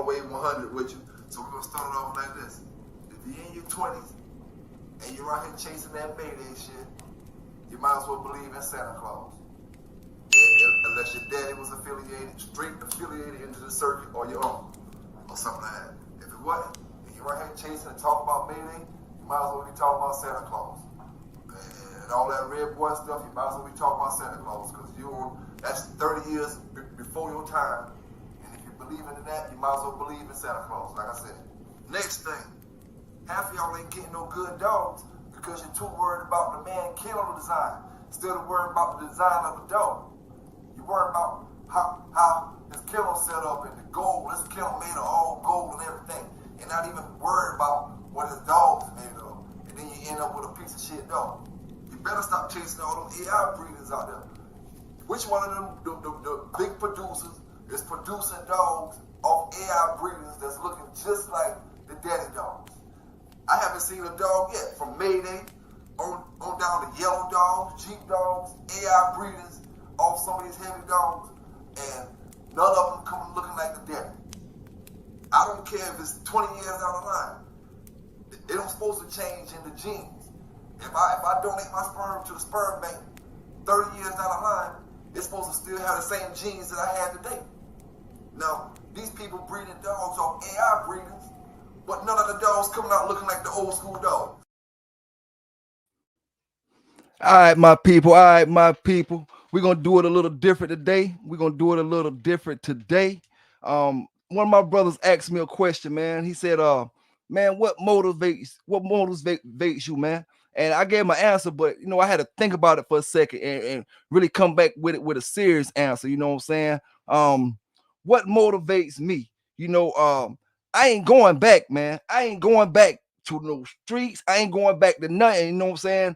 weigh 100 with you. So we're gonna start it off like this. If you're in your 20s and you're out here chasing that Mayday shit, you might as well believe in Santa Claus. Unless your daddy was straight affiliated into the circuit, or your uncle, or something like that. If it wasn't, and you're right here chasing and talking about Mayday, you might as well be talking about Santa Claus. And all that red boy stuff, you might as well be talking about Santa Claus, because that's 30 years before your time. And if you're believing in that, you might as well believe in Santa Claus, like I said. Next thing, half of y'all ain't getting no good dogs because you're too worried about the man kennel design instead of worrying about the design of the dog. You're worried about how his kennel set up and the gold. This kennel made of all gold and everything, and not even worried about what his dog's made of. And then you end up with a piece of shit dog. You better stop chasing all them AI breeders out there. Which one of them, the big producers, is producing dogs off AI breeders that's looking just like the daddy dogs? I haven't seen a dog yet, from Mayday on down to yellow dogs, Jeep dogs, AI breeders off some of these heavy dogs, and none of them come looking like the daddy. I don't care if it's 20 years down the line. It don't supposed to change in the genes. If I donate my sperm to the sperm bank 30 years down the line, it's supposed to still have the same genes that I had today. Now, these people breeding dogs off AI breeders, but none of the dogs coming out looking like the old school dogs. All right, my people. We're going to do it a little different today. One of my brothers asked me a question, man. He said, man, what motivates you, man? And I gave my answer, but, I had to think about it for a second and really come back with it with a serious answer. You know what I'm saying? What motivates me? I ain't going back, man. I ain't going back to no streets. I ain't going back to nothing. You know what I'm saying?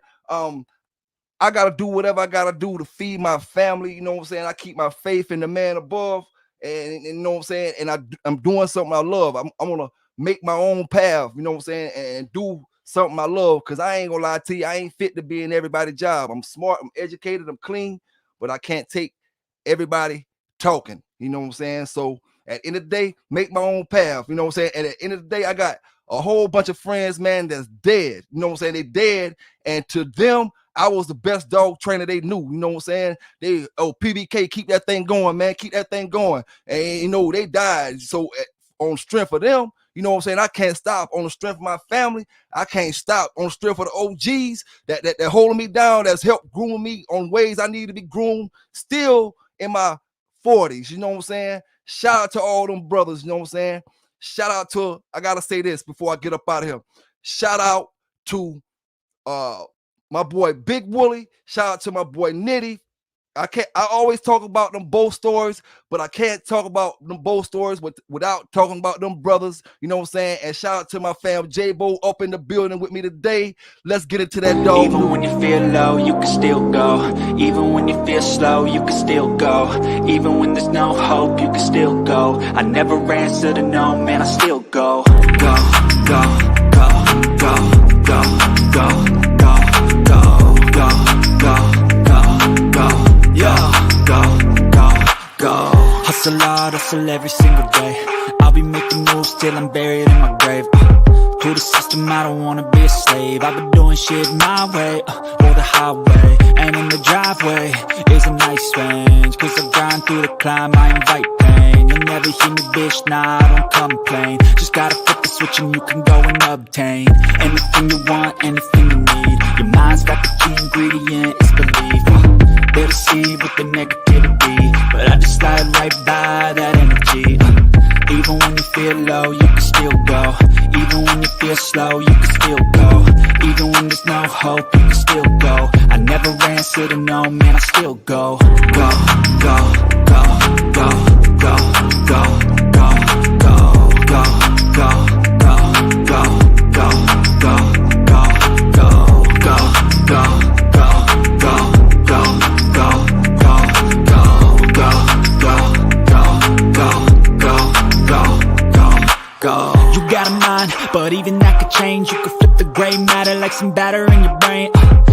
I got to do whatever I got to do to feed my family. You know what I'm saying? I keep my faith in the man above. And you know what I'm saying? And I'm doing something I love. I'm going to make my own path, you know what I'm saying? And do something I love, because I ain't going to lie to you. I ain't fit to be in everybody's job. I'm smart. I'm educated. I'm clean. But I can't take everybody talking. You know what I'm saying? So at the end of the day, make my own path. You know what I'm saying? And at the end of the day, I got a whole bunch of friends, man, that's dead. You know what I'm saying? They dead. And to them, I was the best dog trainer they knew. You know what I'm saying? PBK, keep that thing going, man. Keep that thing going. And, they died. So on strength of them, you know what I'm saying? I can't stop. On the strength of my family, I can't stop. On the strength of the OGs that holding me down, that's helped groom me on ways I need to be groomed, still in my 40s. You know what I'm saying? Shout out to all them brothers. You know what I'm saying? Shout out to, I got to say this before I get up out of here. Shout out to my boy Big Wooly. Shout out to my boy Nitty. I always talk about them both stories, but I can't talk about them both stories without talking about them brothers. You know what I'm saying? And shout out to my fam J-Bo up in the building with me today. Let's get into that dog. Even when you feel low, you can still go. Even when you feel slow, you can still go. Even when there's no hope, you can still go. I never answer to no, man, I still go. Go, go, go, go, go, go. Hustle hard, hustle every single day. I'll be making moves till I'm buried in my grave. To the system, I don't wanna be a slave. I've been doing shit my way, or the highway. And in the driveway is a nice range, cause I grind through the climb, I invite pain. You'll never hear me, bitch, nah, I don't complain. Just gotta flip the switch and you can go and obtain anything you want, anything you need. Your mind's got the key ingredient, it's belief. They deceive with the negativity, but I just slide right by that energy. Even when you feel low, you can still go. Even when you feel slow, you can still go. Even when there's no hope, you can still go. I never answer to no, man, I still go. Go, go, go, go, go, go, go, go, go, go, go, go, go, go, go, go, go, go. You got a mind, but even that could change. You could flip the gray matter like some batter in your brain.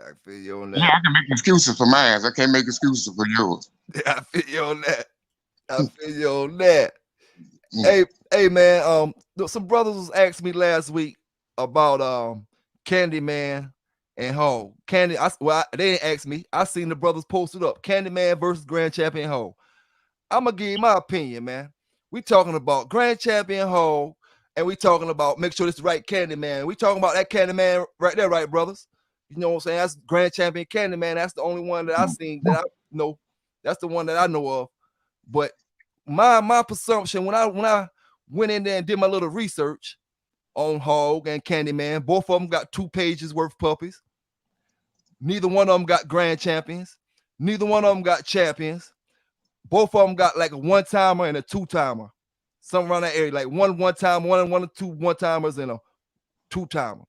I feel you on Yeah, that. I can make excuses for mine. I can't make excuses for yours. I feel you on that. I feel you on that. Mm. Hey, man. Some brothers was asking me last week about Candyman and Hall. They didn't ask me. I seen the brothers posted up. Candyman versus Grand Champion Hall. I'm gonna give you my opinion, man. We talking about Grand Champion Hall, and we talking about make sure it's the right Candyman. We talking about that Candyman right there, right, brothers? You know what I'm saying? That's Grand Champion Candyman. That's the only one that I seen that I know. That's the one that I know of. But my presumption when I went in there and did my little research on Hog and Candyman, both of them got 2 pages worth of puppies. Neither one of them got grand champions. Neither one of them got champions. Both of them got like a 1-timer and a 2-timer. Something around that area, like one time, one or two 1-timers and a 2-timer.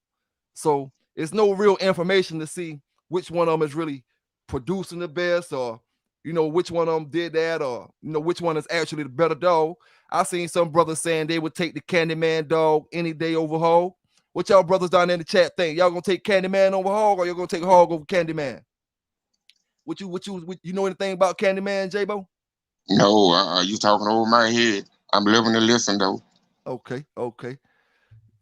So it's no real information to see which one of them is really producing the best, or which one of them did that, or which one is actually the better dog. I seen some brothers saying they would take the Candyman dog any day over Hog. What y'all brothers down in the chat think? Y'all gonna take Candyman over Hog, or y'all gonna take Hog over Candyman? What you know anything about Candyman, J-Bo? No, you talking over my head. I'm living to listen though. Okay.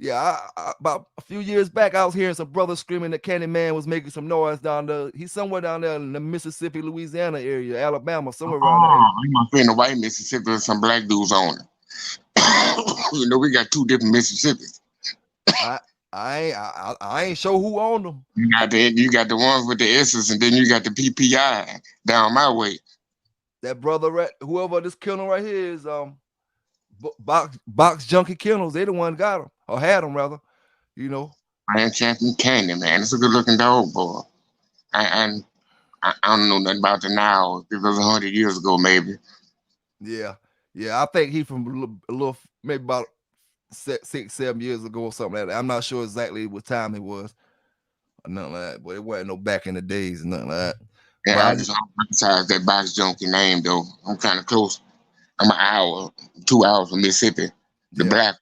Yeah, about a few years back, I was hearing some brothers screaming that Candyman was making some noise down there. He's somewhere down there in the Mississippi, Louisiana area, Alabama, somewhere around there. You must be in the white Mississippi with some black dudes on it. We got 2 different Mississippis. I ain't sure who owned them. You got the ones with the S's, and then you got the PPI down my way. That brother, whoever this kennel right here is, box junkie kennels. They the one got them, or had them rather. Grand Champion Candy, man. It's a good looking dog, boy. I don't know nothing about it now. It was 100 years ago, maybe. Yeah. I think he from a little maybe about 6-7 years ago or something like that. I'm not sure exactly what time it was, or nothing like that. But it wasn't no back in the days, nothing like that. Yeah, I just emphasize that box junkie name though. I'm kind of close. I'm an hour, 2 hours from Mississippi. The black.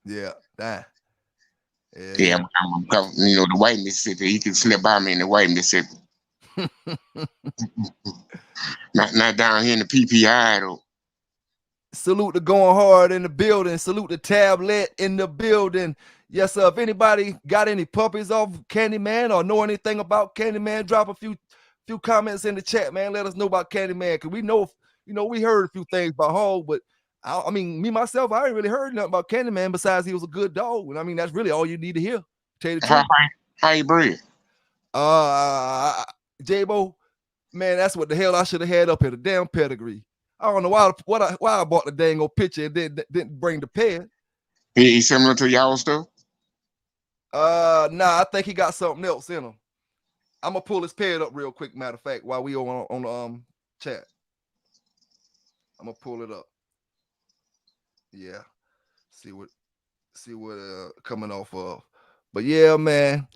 Yeah, that. Yeah, I'm the white Mississippi. You can slip by me in the white Mississippi. not down here in the PPI though. Salute the going hard in the building. Salute the tablet in the building. Yes, sir. If anybody got any puppies off Candyman or know anything about Candyman, drop a few comments in the chat, man. Let us know about Candyman, because we know, we heard a few things about Hog, but I mean, me myself, I ain't really heard nothing about Candyman besides he was a good dog. And I mean, that's really all you need to hear. Tell you the truth. How you breed? J-Bo, man, that's what the hell I should have had up here, the damn pedigree. I don't know why I bought the dang old picture and didn't bring the ped. He similar to y'all stuff? Nah, I think he got something else in him. I'm gonna pull his ped up real quick, matter of fact, while we on the chat. I'm gonna pull it up. Yeah. See what coming off of. But yeah, man.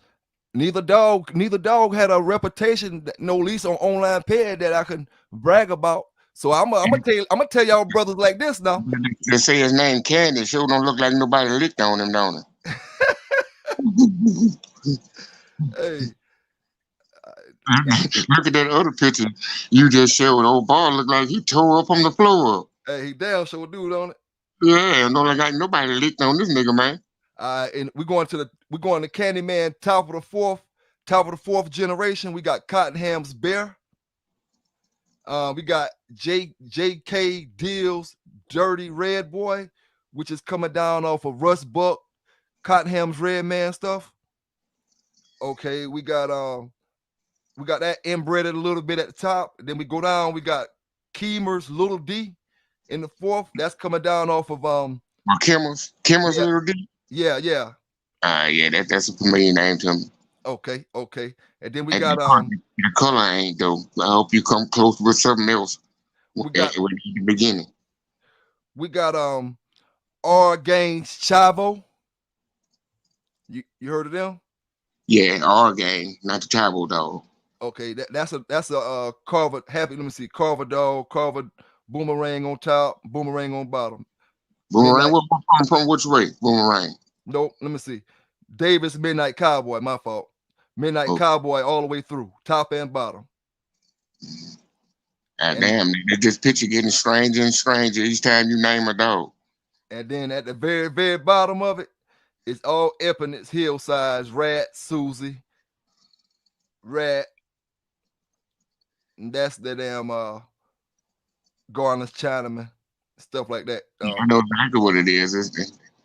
Neither dog had a reputation, no least on online ped, that I can brag about. So I'm gonna tell y'all brothers like this now. They say his name Candy. Sure don't look like nobody licked on him, don't it? Hey. Look at that other picture you just showed. Old ball look like he tore up on the floor. Hey, he damn sure do, don't it? Yeah, no, like nobody licked on this nigga, man. And we're going to Candyman top of the fourth generation. We got Cottonham's Bear. We got J.K. Deal's Dirty Red Boy, which is coming down off of Russ Buck, Cottonham's Red Man stuff. Okay, we got that inbred a little bit at the top. Then we go down, we got Keemer's Little D in the fourth. That's coming down off of Kimmer's Little D. Yeah. Yeah, that's a familiar name to me. Okay. And then we got the color ain't though. I hope you come close with something else. At the beginning. We got R Gaines Chavo. You heard of them? Yeah, R Gang, not the Chavo dog. Okay, that's a Carver. Let me see. Carver dog, Carver Boomerang on top, Boomerang on bottom. Boomerang, from which way? Boomerang. Nope, let me see. Davis Midnight Cowboy, my fault. Midnight Oh. Cowboy all the way through, top and bottom. God damn, this picture getting stranger and stranger each time you name a dog. And then at the very, very bottom of it, it's all Epinet's Hillsides, Rat, Susie, Rat, and that's the damn Garner's Chinaman, stuff like that. I know exactly what it is.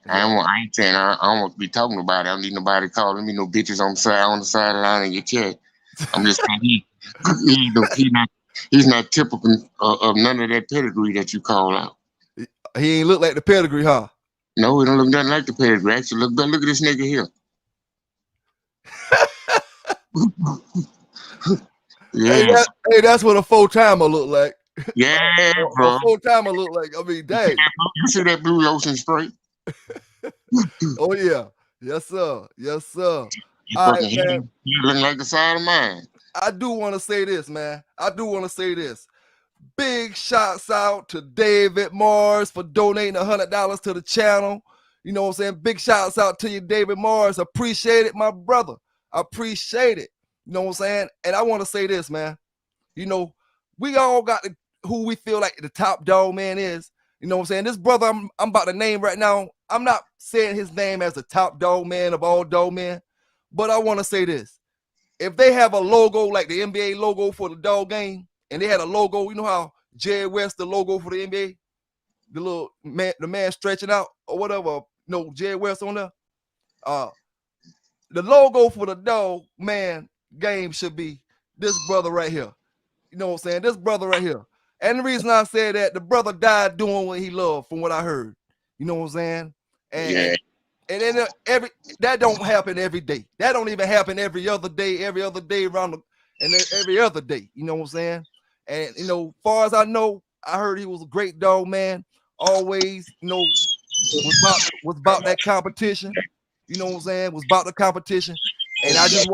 I ain't saying I don't want to be talking about it. I don't need nobody calling me no bitches on the sideline and your check. I'm just saying he's not typical of none of that pedigree that you call out. He ain't look like the pedigree, huh? No, he don't look nothing like the pedigree. Actually, look at this nigga here. Yeah. Hey, that's what a full-timer look like. Yeah, bro. A full-timer look like, I mean, dang. You see that blue lotion spray? Oh, yeah. Yes, sir. Yes, sir. All right, man. You looking like the side of mine. I do want to say this, man. I do want to say this. Big shouts out to David Mars for donating $100 to the channel. You know what I'm saying? Big shouts out to you, David Mars. Appreciate it, my brother. Appreciate it. You know what I'm saying? And I want to say this, man. You know, we all got who we feel like the top dog man is. You know what I'm saying? This brother I'm about to name right now, I'm not saying his name as the top dog man of all dog men, but I want to say this. If they have a logo like the NBA logo for the dog game, and they had a logo, you know how Jerry West, the logo for the NBA, the little man, the man stretching out or whatever, Jerry West on there. The logo for the dog man game should be this brother right here. You know what I'm saying? This brother right here. And the reason I said that, the brother died doing what he loved, from what I heard. You know what I'm saying? And then that don't happen every day. That don't even happen every other day around every other day. You know what I'm saying? And far as I know, I heard he was a great dog man. Always, was about that competition. You know what I'm saying? Was about the competition. And I just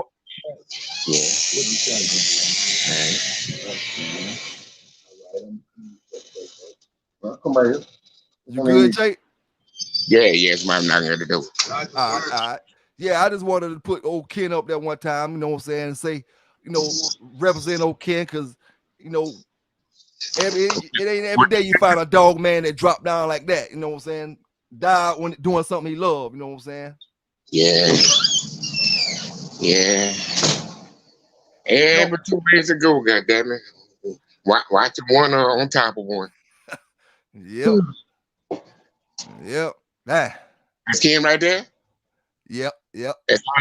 Come on here. You good, Jake? Yeah, it's my knocking at the door. All right. Yeah, I just wanted to put old Ken up there one time, you know what I'm saying, and say, represent old Ken, because, it ain't every day you find a dog man that dropped down like that, you know what I'm saying? Died when doing something he loved, you know what I'm saying? Yeah. Yeah, but 2 days ago, goddammit. Watch one on top of one. Yep. That's Ken right there? Yep.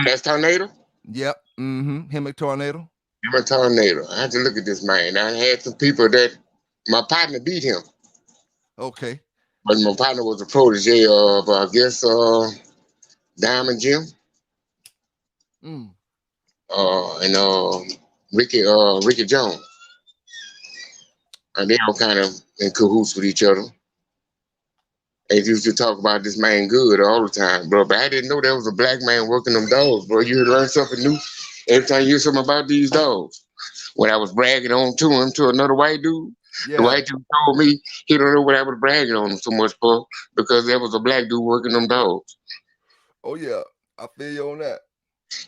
That's Tornado? Yep. Him and Tornado. I had to look at this man. I had some people that my partner beat him. Okay. But my partner was a protege of, I guess, Diamond Jim. And Ricky Jones. And they all kind of in cahoots with each other. They used to talk about this man good all the time, bro. But I didn't know there was a black man working them dogs, bro. You learn something new every time you hear something about these dogs. When I was bragging on to another white dude, the white dude told me he don't know what I was bragging on him so much for, because there was a black dude working them dogs. Oh yeah, I feel you on that.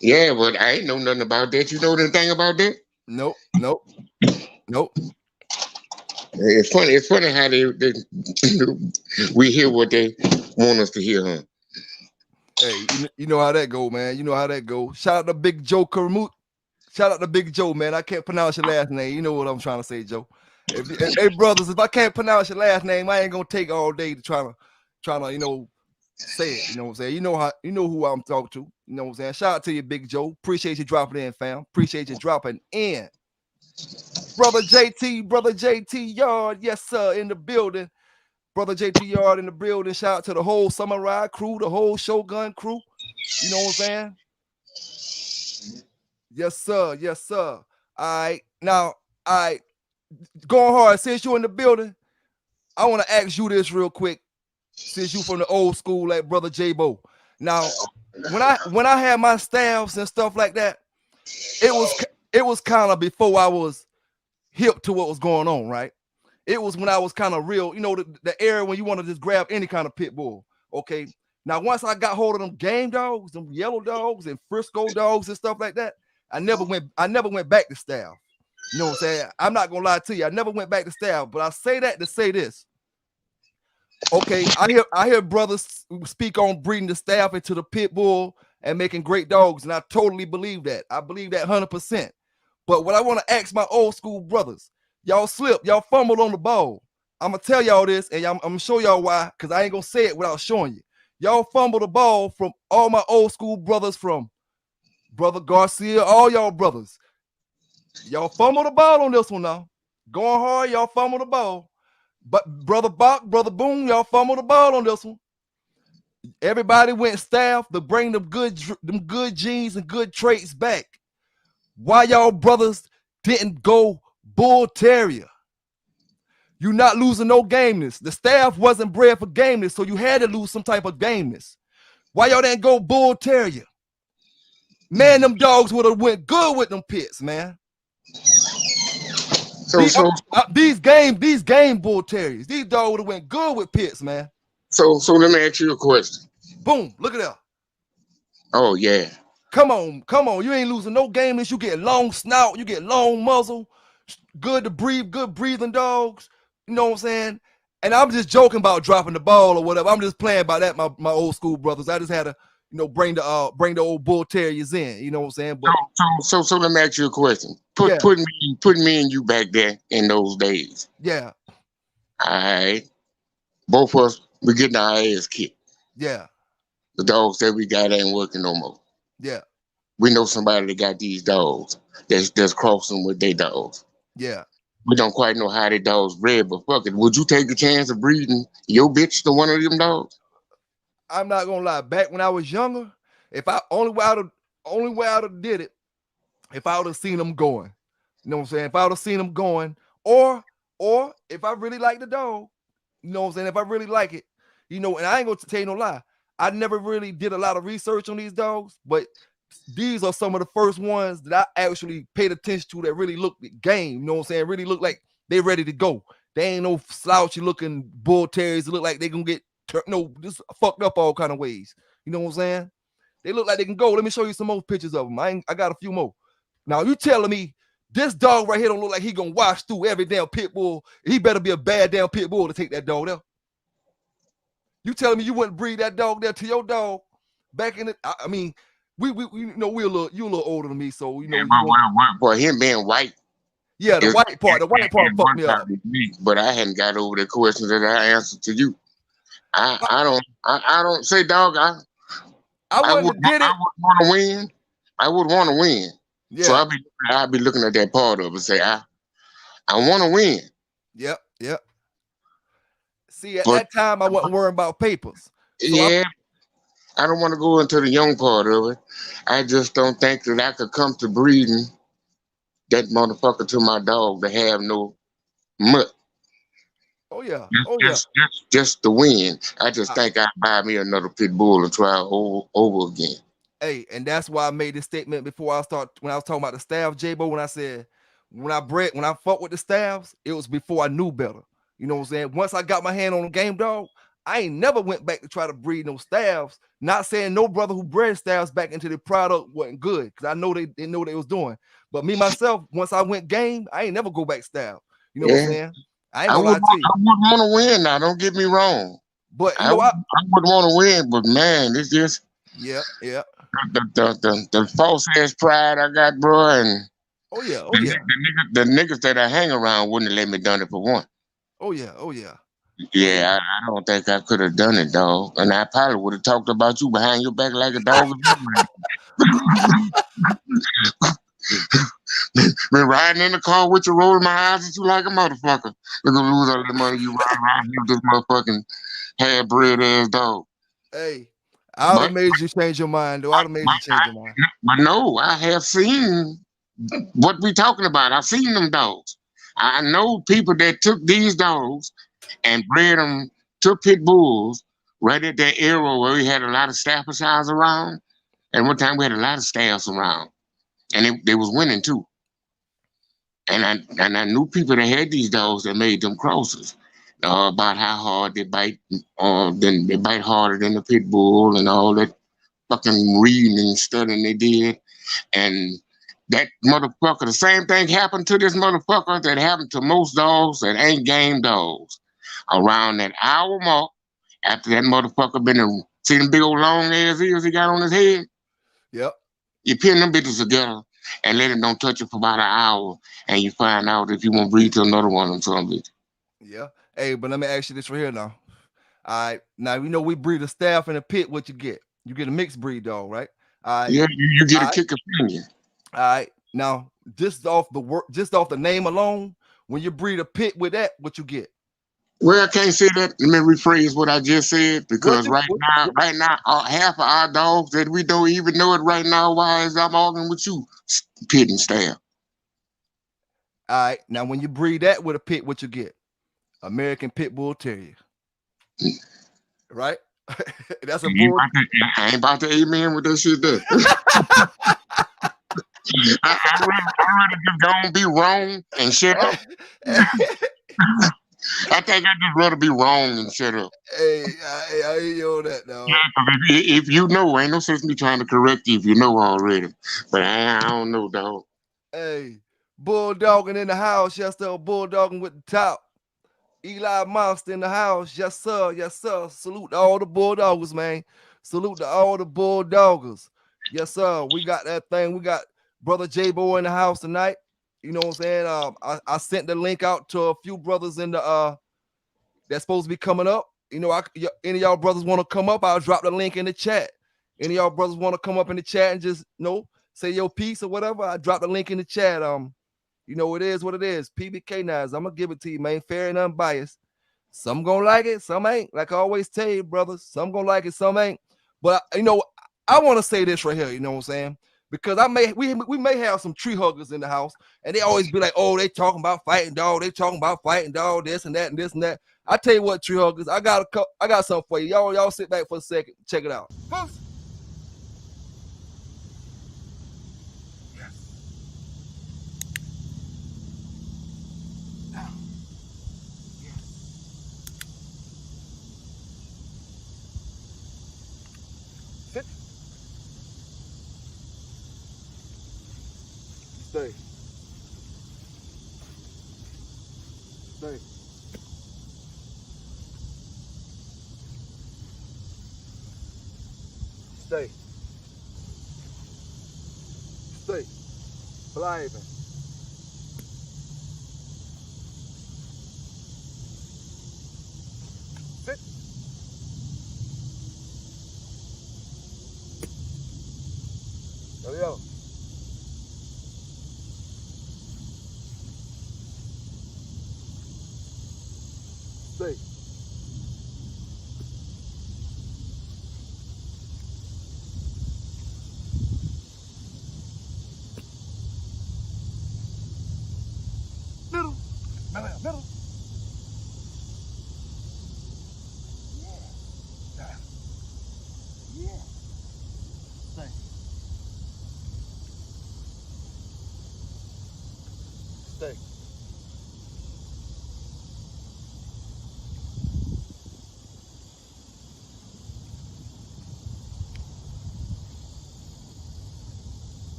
Yeah, but I ain't know nothing about that. You know anything about that? Nope. It's funny how they we hear what they want us to hear, huh? Hey, you know how that go, man. You know how that go. Shout out to Big Joe Kermit. Shout out to Big Joe, man. I can't pronounce your last name. You know what I'm trying to say, Joe. Hey, brothers, if I can't pronounce your last name, I ain't gonna take all day to try to say it. You know what I'm saying? You know who I'm talking to. You know what I'm saying? Shout out to you, Big Joe. Appreciate you dropping in, fam. Appreciate you dropping in. Brother JT Yard, yes, sir, in the building. Brother JT Yard in the building. Shout out to the whole Samurai crew, the whole Shogun crew. You know what I'm saying? Yes, sir. All right. Now, going hard. Since you're in the building, I want to ask you this real quick. Since you from the old school, like Brother J-Bo. Now, when I had my staffs and stuff like that, it was kind of before I was hip to what was going on, right? It was when I was kind of real, the era when you want to just grab any kind of pit bull. Okay. Now, once I got hold of them game dogs, them yellow dogs and Frisco dogs and stuff like that, I never went back to staff. You know what I'm saying? I'm not gonna lie to you. I never went back to staff, but I say that to say this. Okay, I hear brothers speak on breeding the staff into the pit bull and making great dogs, and I totally believe that. I believe that 100%. But what I want to ask my old school brothers, y'all slipped, y'all fumbled on the ball. I'm gonna tell y'all this, and I'm gonna show y'all why, because I ain't gonna say it without showing you. Y'all fumbled the ball from all my old school brothers, from Brother Garcia, all y'all brothers. Y'all fumbled the ball on this one now. Going hard, y'all fumbled the ball. But Brother Bach, Brother Boone, y'all fumbled the ball on this one. Everybody went staff to bring them good genes and good traits back. Why y'all brothers didn't go bull terrier? You not losing no gameness. The staff wasn't bred for gameness, so you had to lose some type of gameness. Why y'all didn't go bull terrier? Man, them dogs would have went good with them pits, man. These game bull terriers, these dogs would have went good with pits, man. So let me ask you a question. Boom, look at that. Oh yeah. Come on. You ain't losing no gameness. You get long snout, you get long muzzle, good to breathe, good breathing dogs. You know what I'm saying? And I'm just joking about dropping the ball or whatever. I'm just playing by that, my old school brothers. I just had to, bring the old bull terriers in. You know what I'm saying? But so let me ask you a question. Put me and you back there in those days. Yeah. All right. Both of us, we getting our ass kicked. Yeah. The dogs that we got ain't working no more. Yeah. We know somebody that got these dogs that's crossing with their dogs. Yeah. We don't quite know how their dogs bred, but fuck it. Would you take the chance of breeding your bitch to one of them dogs? I'm not gonna lie. Back when I was younger, if I only way I would have did it, if I would have seen them going. You know what I'm saying? If I would have seen them going, or if I really like the dog, you know what I'm saying? If I really like it, and I ain't gonna tell you no lie. I never really did a lot of research on these dogs, but these are some of the first ones that I actually paid attention to that really looked at game. You know what I'm saying? Really look like they ready to go. They ain't no slouchy looking bull terriers that look like they gonna get just fucked up all kind of ways. You know what I'm saying? They look like they can go. Let me show you some more pictures of them. I got a few more. Now you telling me this dog right here don't look like he gonna wash through every damn pit bull? He better be a bad damn pit bull to take that dog there. You telling me you wouldn't breed that dog there to your dog back in it? I mean, you a little older than me, so Well, him being white. Yeah, the white part fucked me up. But I hadn't got over the question that I answered to you. I don't say dog. I would want to win. I would want to win. Yeah. So I'll be looking at that part of it and say I want to win. Yep. See, at that time I wasn't worrying about papers. So I don't want to go into the young part of it. I just don't think that I could come to breeding that motherfucker to my dog to have no mutt. Oh yeah. Just to win. I just think I'd buy me another pit bull and try over again. Hey, and that's why I made this statement before when I was talking about the staff, J-Bo, when I said when I fought with the staffs, it was before I knew better. You know what I'm saying? Once I got my hand on a game dog, I ain't never went back to try to breed no staffs. Not saying no brother who bred staffs back into the product wasn't good, because I know they didn't know what they was doing. But me myself, once I went game, I ain't never go back staff. You know what I'm saying? I would want to win now. Don't get me wrong. But I would want to win, but man, it's just the false ass pride I got, bro, and the niggas that I hang around wouldn't have let me done it for one. Yeah, I don't think I could have done it, dog. And I probably would have talked about you behind your back like a dog. Been riding in the car with you, rolling my eyes at you like a motherfucker. We're gonna lose all that money you ride around here with this motherfucking half-bred ass dog. Hey, I would have made you change your mind, though. I'd have made you change your mind. But no, I have seen what we talking about. I've seen them dogs. I know people that took these dogs and bred them to pit bulls right at that era where we had a lot of Staffordshires around. And one time we had a lot of staffs around. And they was winning too. And I knew people that had these dogs that made them crosses about how hard they bite. Then they bite harder than the pit bull and all that fucking reading and studying they did. And that motherfucker, the same thing happened to this motherfucker that happened to most dogs that ain't game dogs. Around that hour mark, after that motherfucker been in, see them big old long ass ears he got on his head? Yep. You pin them bitches together and let it don't touch it for about an hour, and you find out if you want to breed to another one of them some bitch. Yeah. Hey, but let me ask you this right here now. All right. Now, you know, we breed a staff in a pit. What you get? You get a mixed breed dog, right? All right. Yeah, you get All a right. kick opinion. All right. Now, just off the name alone, when you breed a pit with that, what you get? Well, I can't say that. Let me rephrase what I just said, because right now, half of our dogs that we don't even know it right now. Why is I'm arguing with you, pit and staff? All right. Now, when you breed that with a pit, what you get? American Pit Bull Terrier. Right? That's a bull. I ain't about to amen with that shit there. I'd rather just go and be wrong and shut up. I think I'd just rather be wrong and shut up. Hey, I hear you on that now. Yeah, if you know, ain't no sense me trying to correct you if you know already. But I don't know, dog. Hey, bulldogging in the house, yes sir. Bulldogging with the top. Eli Monster in the house, yes sir, yes sir. Salute to all the bulldoggers, man. Salute to all the bulldoggers, yes sir. We got that thing. We got brother J-Bo in the house tonight. You know what I'm saying? I sent the link out to a few brothers in the that's supposed to be coming up. You know, any of y'all brothers want to come up? I'll drop the link in the chat. Any of y'all brothers want to come up in the chat and just say your piece or whatever? I drop the link in the chat. You know, it is what it is. PBK9s. I'm gonna give it to you, man. Fair and unbiased. Some gonna like it, some ain't. Like I always tell you, brothers, some gonna like it, some ain't. But you know, I want to say this right here. You know what I'm saying? Because we may have some tree huggers in the house, and they always be like, "Oh, they talking about fighting dog. They talking about fighting dog. This and that and this and that." I tell you what, tree huggers, I got something for you. Y'all sit back for a second. Check it out. First, sit. Stay. Stay. Stay. Stay. Bleiben. Sit. There we go. Stay. Middle. Middle. Yeah. Yeah. Stay. Stay.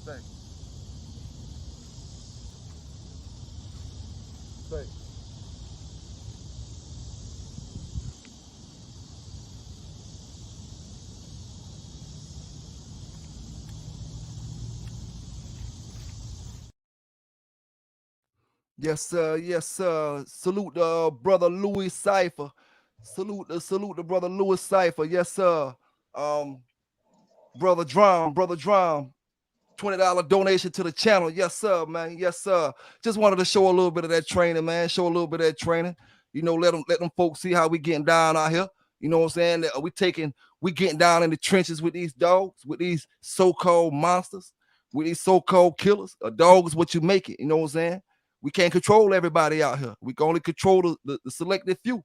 Stay. Stay. Yes, sir. Yes, sir. Salute the brother Louis Cipher. Salute the brother Louis Cipher. Yes, sir. Brother Drum, $20 donation to the channel. Yes, sir, man. Yes, sir. Just wanted to show a little bit of that training, man. Show a little bit of that training. You know, let them folks see how we getting down out here. You know what I'm saying? We getting down in the trenches with these dogs, with these so-called monsters, with these so-called killers. A dog is what you make it. You know what I'm saying? We can't control everybody out here. We can only control the selected few.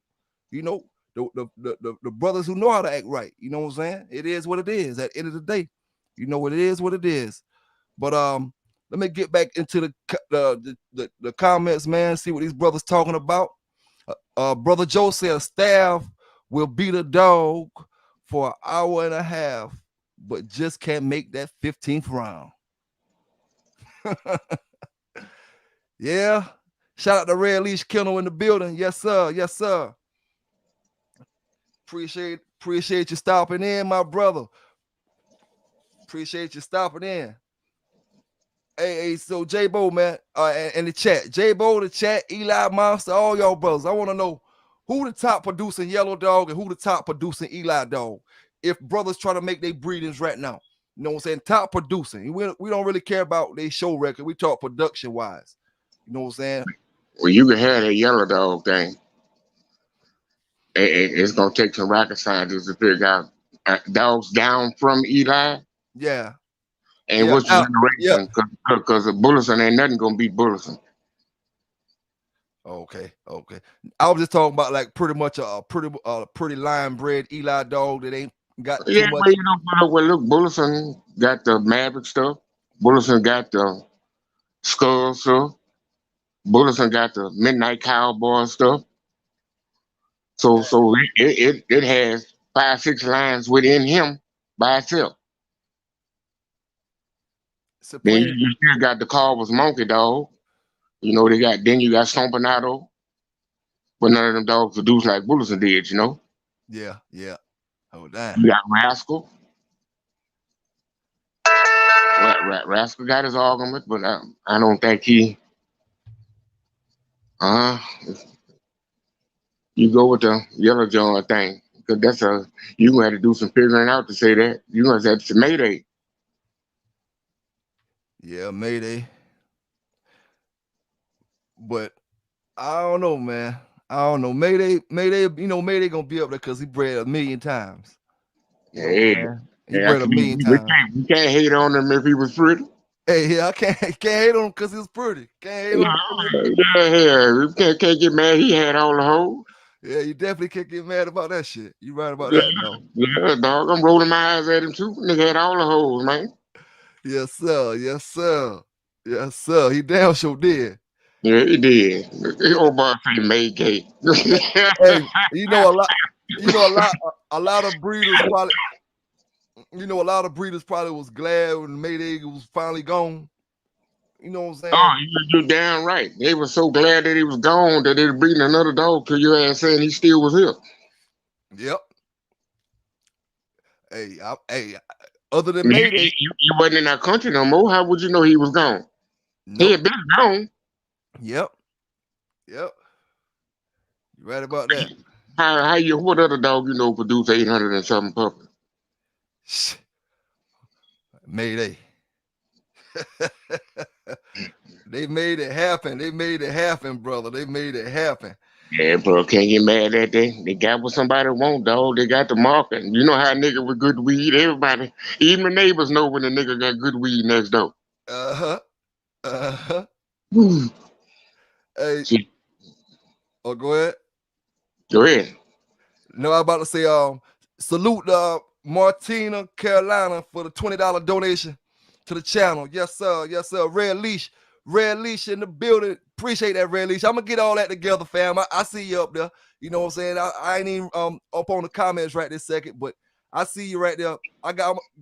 You know, the brothers who know how to act right. You know what I'm saying? It is what it is. At the end of the day, you know, it is what it is. But let me get back into the comments, man. See what these brothers talking about. Brother Joe said staff will beat a dog for an hour and a half. but just can't make that 15th round. Yeah. Shout out to Red Leash Kennel in the building. Yes, sir. Yes, sir. Appreciate you stopping in, my brother. Appreciate you stopping in. Hey, so J-Bo, man, in the chat. J-Bo, the chat, Eli Monster, all y'all brothers. I want to know who the top producing Yellow Dog and who the top producing Eli Dog. If brothers try to make their breedings right now. You know what I'm saying? Top producing. We don't really care about their show record. We talk production-wise. You know what I'm saying? Well, you can have that Yellow Dog thing. It's going to take some rocket scientists to figure out dogs down from Eli. Yeah. And which generation? Because Bullison ain't nothing going to beat Bullison. Okay. I was just talking about like pretty much a pretty line bred Eli dog that ain't got too much. Well, look, Bullison got the Maverick stuff. Bullison got the Skull stuff. Bullison got the Midnight Cowboy stuff. So it has 5-6 lines within him by itself. Then you still got the Carver's Monkey Dog. You know, you got Stompanato. But none of them dogs produce like Bullison did, you know? Yeah. Oh, damn. You got Rascal. Rascal got his argument, but I don't think he... You go with the Yellow John thing. Because you're going to have to do some figuring out to say that. You're going to have to say Mayday. Yeah, Mayday. But I don't know, man. I don't know. Mayday, Mayday gonna be up there because he bred 1 million times. He bred 1 million times. We can't hate on him if he was pretty. Hey, yeah, I can't hate on him because he was pretty. Can't hate on him. We can't get mad. He had all the hoes. Yeah, you definitely can't get mad about that shit. You right about that, no? Yeah, dog. I'm rolling my eyes at him too. Nigga had all the hoes, man. Yes, sir. He damn sure did. Yeah, he did. His old boy say made gay. Hey, a lot of breeders probably. A lot of breeders probably was glad when Mayday was finally gone. You know what I'm saying? Oh, you're damn right. They were so glad that he was gone that they were breeding another dog to your ass saying he still was here. Yep. Hey, other than Mayday, he wasn't in our country no more. How would you know he was gone? Nope. He had been gone. Yep. You right about that. What other dog you know produced 800 and something puppies? Mayday. They made it happen, brother. They made it happen. Yeah, bro, can't get mad at that. They got what somebody want, dog. They got the market. You know how a nigga with good weed, everybody, even the neighbors know when the nigga got good weed next door. Hey. See? Oh, go ahead. Go ahead. No, I was about to say, salute Martina Carolina for the $20 donation to the channel. Yes, sir. Red Leash in the building. Appreciate that, Red Leash. I'm gonna get all that together, fam. I see you up there. You know what I'm saying? I ain't even up on the comments right this second, but I see you right there.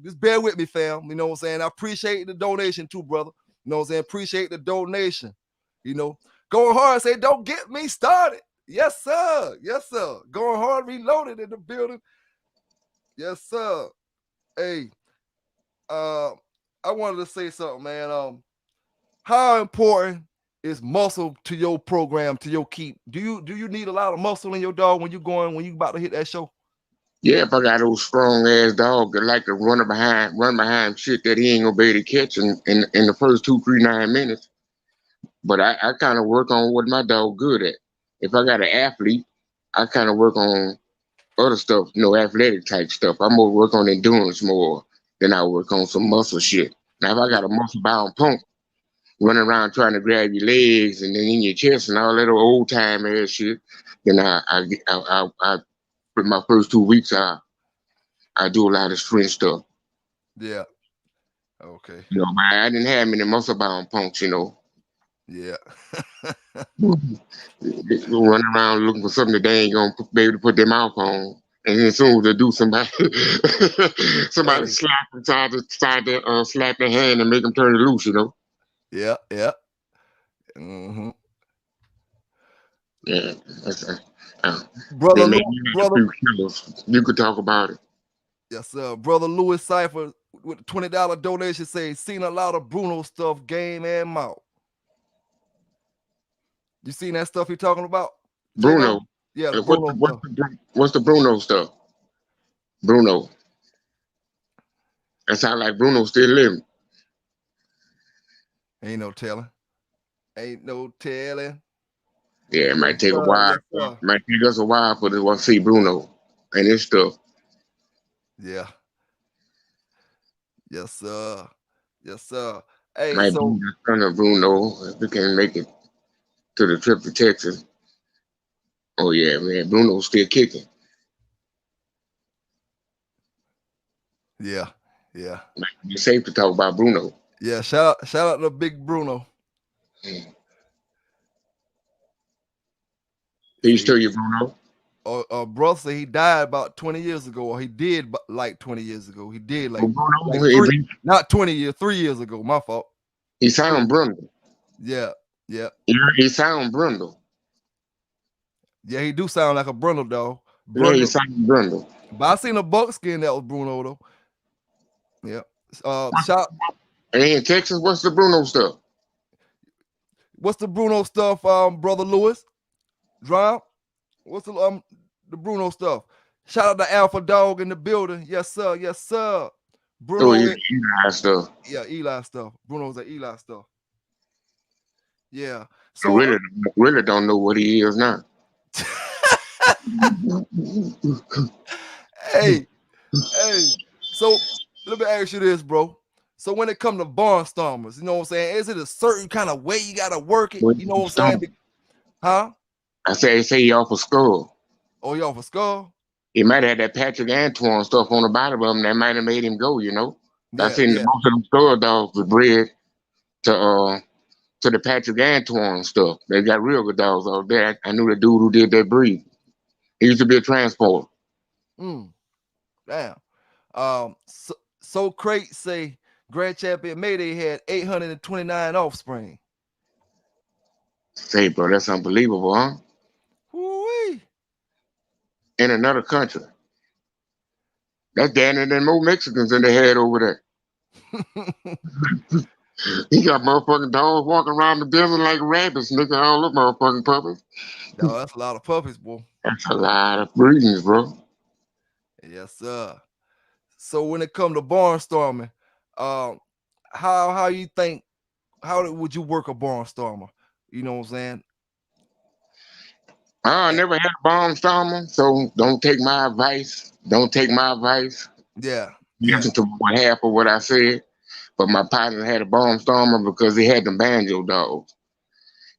Just bear with me, fam. You know what I'm saying? I appreciate the donation too, brother. You know what I'm saying? Appreciate the donation. You know, going hard. Say, don't get me started. Yes, sir. Going hard, reloaded in the building. Yes, sir. Hey, I wanted to say something, man. How important is muscle to your program, to your keep? Do you need a lot of muscle in your dog when you about to hit that show? Yeah, if I got those strong ass dog that like to run behind shit that he ain't gonna be able to catch in the first 2, 3, 9 minutes. But I kind of work on what my dog good at. If I got an athlete, I kind of work on other stuff, athletic type stuff. I'm gonna work on endurance more than I work on some muscle shit. Now, if I got a muscle bound punk running around trying to grab your legs and then in your chest and all that old time ass shit, then I for my first 2 weeks I do a lot of strength stuff. Yeah. Okay. I didn't have many muscle bound punks, Yeah. Running around looking for something that they ain't gonna be able to put their mouth on. And as soon as they do, somebody Hey, slap them, try to slap their hand and make them turn it loose, you know. yeah, yeah. Mm-hmm. Yeah, that's, Brother then maybe Lou, you had a brother, few killers. You could talk about it. yes, sir. Brother Louis Cipher with a $20 donation say, seen a lot of Bruno stuff, game and mouth. You seen that stuff he talking about? J-Lo? Bruno. Yeah, the What's Bruno stuff. what's the Bruno stuff? Bruno. That sounds like Bruno still living. Ain't no telling. Ain't no telling. Yeah, it Yes, might take a sir. while. Yes, sir. Might take us a while for this one to see Bruno and his stuff. Yeah. Yes, sir. Yes, sir. Hey, Might be so the son of Bruno if we can make it to the trip to Texas. Oh yeah, man, Bruno's still kicking. yeah, yeah. It's safe to talk about Bruno. Yeah. Shout out to Big Bruno. Peace See, to you, Bruno. brother said he died about 20 years ago, or he did like 20 years ago. He did Well, like Bruno, three, not 20 years, 3 years ago. My fault. he sound Brundle. Yeah, yeah, He sound Brundle. yeah. He do sound like a Brundle dog. Yeah, he Brundle. sound Brundle. But I seen a buckskin that was Bruno though. Yeah. Shout. And in Texas, what's the Bruno stuff? What's the Bruno stuff, brother Lewis? Drop. What's the Bruno stuff? Shout out to Alpha Dog in the building. Yes, sir. Yes, sir. Bruno. Oh, he's Eli stuff. Yeah, Eli stuff. Bruno's a Eli stuff. Yeah. I So really don't know what he is now. hey. So let me ask you this, bro. So when it comes to barnstormers, you know what I'm saying? Is it a certain kind of way you gotta work it? You know what I'm saying? Huh? I say he off a skull. Oh, y'all for skull? He might have had that Patrick Antoine stuff on the bottom of him that might have made him go, you know. I Yeah, seen yeah. most of them skull dogs were bred to the Patrick Antoine stuff. They got real good dogs out there. I knew the dude who did that breed. He used to be a transporter. Damn. So Crate say Grand Champion Mayday had 829 offspring. Say, bro, that's unbelievable, huh? Woo-wee. In another country. That's damn than more Mexicans than they had over there. He got motherfucking dogs walking around the desert like rabbits, nigga, all up motherfucking puppies. No, that's a lot of puppies, boy. That's a lot of breedings, bro. Yes, sir. So when it come to barnstorming, how you think, how would you work a barnstormer? You know what I'm saying? I never had a bomb stormer, so don't take my advice. Don't take my advice. Yeah. Listen to half of what I said. But my partner had a bomb stormer because he had them banjo dogs.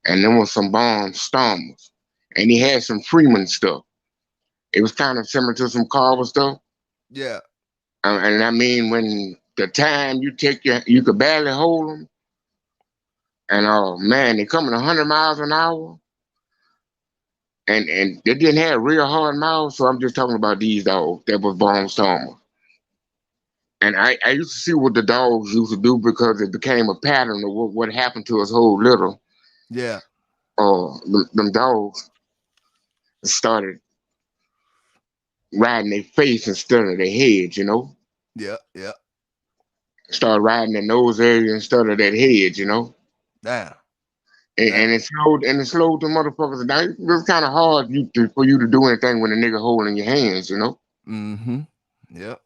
And there was some bomb stormers. And he had some Freeman stuff. It was kind of similar to some Carver stuff. Yeah. And I mean, when the time you could barely hold them. And man, they coming 100 miles an hour. And they didn't have real hard mouths, so I'm just talking about these dogs that was bomb stormers. And I used to see what the dogs used to do because it became a pattern of what happened to us whole little. Yeah. Them dogs started riding their face instead of their heads, you know? Yeah. Yeah. Started riding their nose area instead of that head, you know? Damn. And it slowed the motherfuckers down. It was kind of hard for you to do anything with a nigga holding your hands, you know? Mm-hmm. Yep.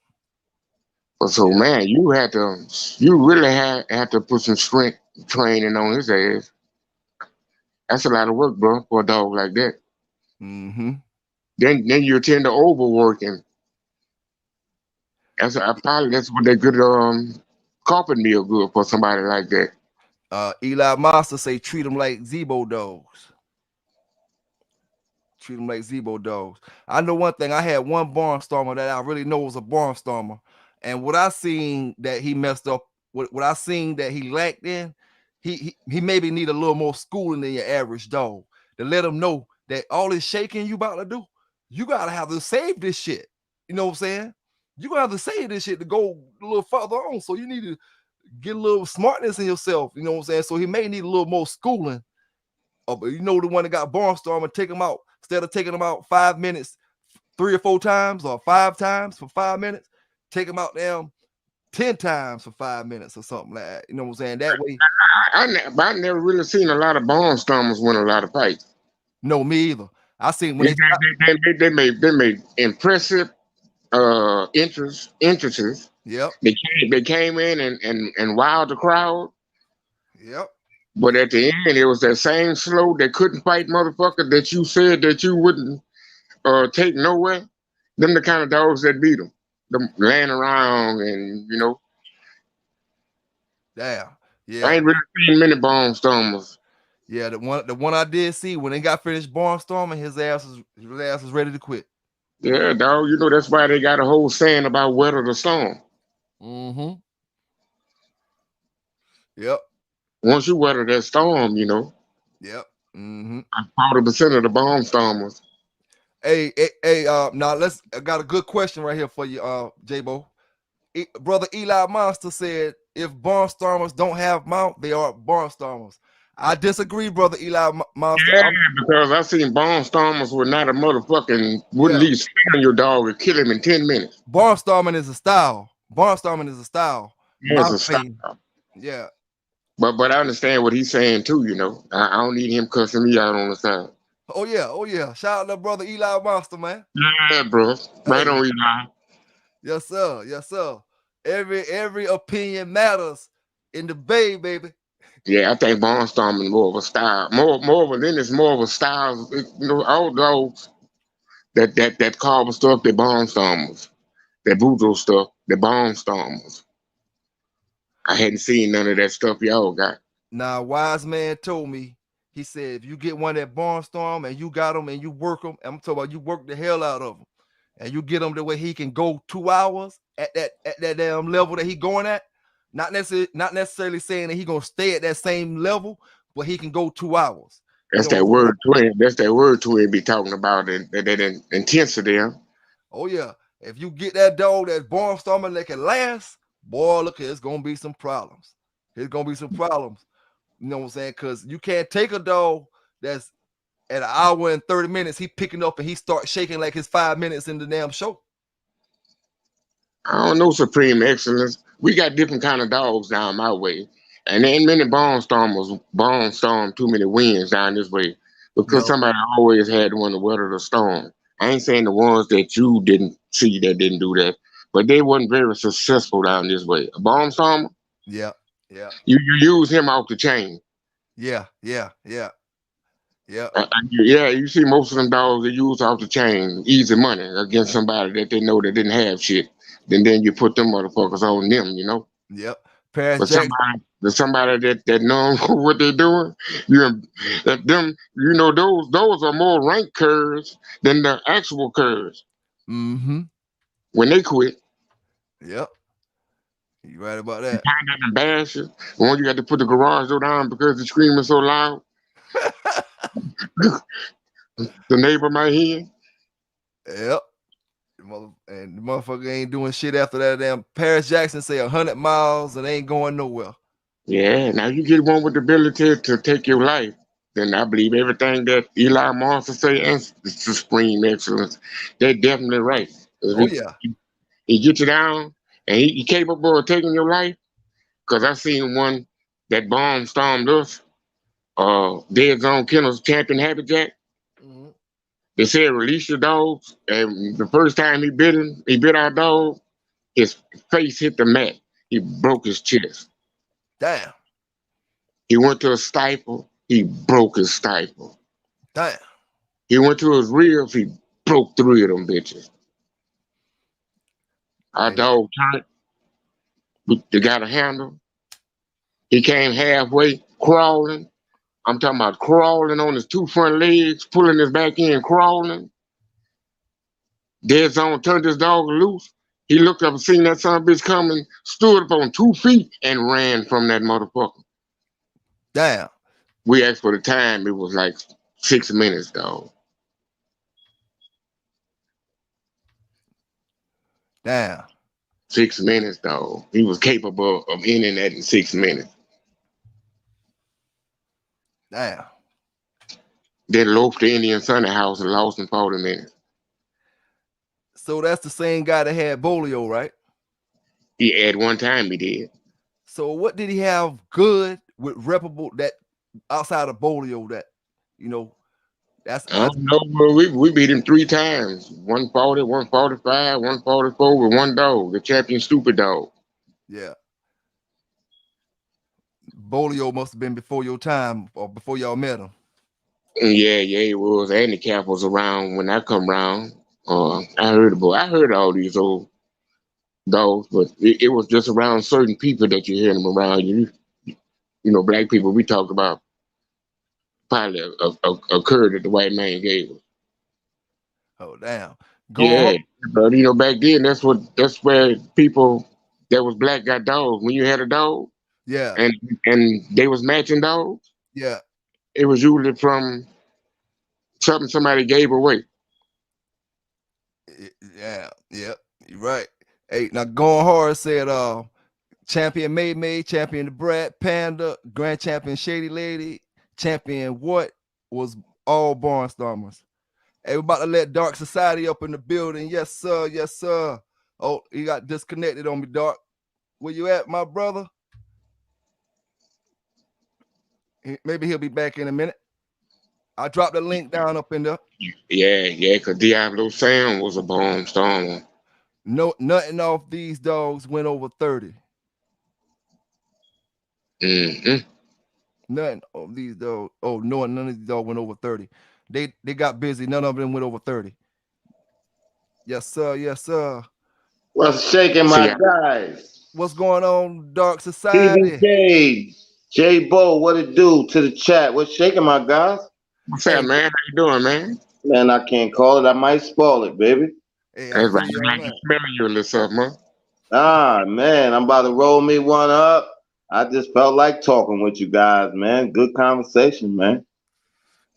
But so man, you really had to put some strength training on his ass. That's a lot of work, bro, for a dog like that. Mm-hmm. Then you tend to overwork him. That's what they good carpet meal good for somebody like that. Eli Master say treat them like Zebo dogs. Treat them like Zebo dogs. I know one thing. I had one barnstormer that I really know was a barnstormer, and what I seen that he messed up, what I seen that he lacked in, he maybe need a little more schooling than your average dog to let him know that all this shaking you about to do, you gotta have to save this shit. You know what I'm saying? You gotta have to save this shit to go a little further on. So you need to get a little smartness in yourself. You know what I'm saying? So he may need a little more schooling. But you know, the one that got barnstorming, take him out instead of taking him out 5 minutes, 3 or 4 times, or 5 times for 5 minutes, take him out them 10 times for 5 minutes or something like that. You know what I'm saying? That way. I never really seen a lot of barnstormers win a lot of fights. No, me either. I seen when they made impressive entrances. Yep. They came in and wowed the crowd. Yep. But at the end, it was that same slow that couldn't fight motherfucker that you said that you wouldn't take nowhere. Them the kind of dogs that beat them. Them laying around and, you know. Damn. Yeah. I ain't really seen many barnstormers. Yeah, the one I did see when they got finished barnstorming, his ass was ready to quit. Yeah, dog. You know that's why they got a whole saying about weather the storm. Mm-hmm. Yep. Once you weather that storm, you know. Yep. Mm-hmm. 40% of the barnstormers. Hey, now I got a good question right here for you, J-Bo. Brother Eli Monster said, if barnstormers don't have mouth, they are barnstormers. I disagree, brother Eli Monster. Yeah, because I seen barnstormers were not a motherfucking wouldn't leave on your dog and kill him in 10 minutes. Barnstorming is a style. Barnstorming is a style. Yeah, it's a style. Yeah. But I understand what he's saying too, you know. I don't need him cussing me out on the side. Oh yeah. Shout out to brother Eli Monster, man. Yeah, bro. Right on Eli. Yes, sir. Every opinion matters in the Bay, baby. Yeah, I think barnstorming more of a style. It's more of a style. You know, all dogs that carver stuff, they barnstormers. That voodoo stuff, they barnstormers. I hadn't seen none of that stuff y'all got. Now, wise man told me, he said, if you get one that barnstorm and you got them and you work them, I'm talking about you work the hell out of them, and you get him the way he can go 2 hours at that damn level that he going at. Not necessarily saying that he gonna stay at that same level, but he can go 2 hours. That's that word twin. That's that word twin be talking about that intensity. Huh? Oh yeah. If you get that dog that's barnstorming that can last, boy, look, it's gonna be some problems. It's gonna be some problems. You know what I'm saying? Because you can't take a dog that's at 1 hour and 30 minutes, he picking up and he starts shaking like his 5 minutes in the damn show. I don't know, Supreme Excellence. We got different kind of dogs down my way. And there ain't many barnstorm too many winds down this way. Because somebody always had one to weather the storm. I ain't saying the ones that you didn't see that didn't do that, but they wasn't very successful down this way. A barnstormer? Yeah. You use him off the chain. Yeah. Yeah, you see most of them dogs they use off the chain, easy money against somebody that they know that didn't have shit. Then you put them motherfuckers on them, you know? Yep. But somebody that know what they're doing, those are more rank curves than the actual curves. Mm-hmm. When they quit. Yep. You right about that. You kind of embarrass you. When you got to put the garage door down because the screaming so loud. The neighbor might hear. Yep. And the motherfucker ain't doing shit after that. Damn Paris Jackson say 100 miles and ain't going nowhere. Yeah, now you get one with the ability to take your life, then I believe everything that Eli Monster say and Supreme Excellence, they're definitely right. He gets you down and he capable of taking your life. Because I seen one that barnstormed us, Dead Zone Kennels champion Happy Jack. Mm-hmm. They said release your dogs, and the first time he bit our dog, his face hit the mat. He broke his chest. Damn. He went to a stifle, he broke his stifle. Damn. He went to his ribs, he broke 3 of them bitches. Our dog turned. They got a handle. He came halfway, crawling. I'm talking about crawling on his 2 front legs, pulling his back end, crawling. Dead Zone turned his dog loose. He looked up and seen that son of a bitch coming, stood up on 2 feet and ran from that motherfucker. Damn. We asked for the time. It was like 6 minutes, dog. Damn. 6 minutes, dog. He was capable of ending that in 6 minutes. Damn. Then loafed the Indian Sunday house and lost in 40 minutes. So that's the same guy that had polio, right? He at one time he did. So what did he have good with reputable that outside of polio that, you know, I don't know, bro. We beat him 3 times. 140, 145, 144 with one dog, the champion stupid dog. yeah. Polio must have been before your time or before y'all met him. Yeah, it was. Handicap was around when I come around. I heard all these old dogs, but it was just around certain people that you hear them around. You know, black people. We talked about probably a cur that the white man gave us. Oh damn. Going Yeah, home. but you know, back then that's where people that was black got dogs. When you had a dog, Yeah. and they was matching dogs, Yeah. it was usually from something somebody gave away. Yeah. Yep. You're right. Hey, now going hard said champion May, champion the Brat, Panda, grand champion Shady Lady, champion what was all Barnstormers. Hey, we're about to let Dark Society up in the building. Yes, sir. Yes, sir. Oh, he got disconnected on me, Dark. Where you at, my brother? Maybe he'll be back in a minute. I dropped the link down up in there. Yeah, because Diablo Sam was a Barnstormer. No, nothing off these dogs went over 30. Mm-hmm. Nothing of these dogs. Oh, no, none of these dogs went over 30. They got busy. None of them went over 30. Yes, sir. Yes, sir. What's shaking, my guys? What's going on, Dark Society? PBK, J-Bo, what it do to the chat? What's shaking, my guys? What's up, man? How you doing, man? Man, I can't call it. I might spoil it, baby. Hey, that's right. I like to smell you a little something, huh? Ah, man, I'm about to roll me one up. I just felt like talking with you guys, man. Good conversation, man.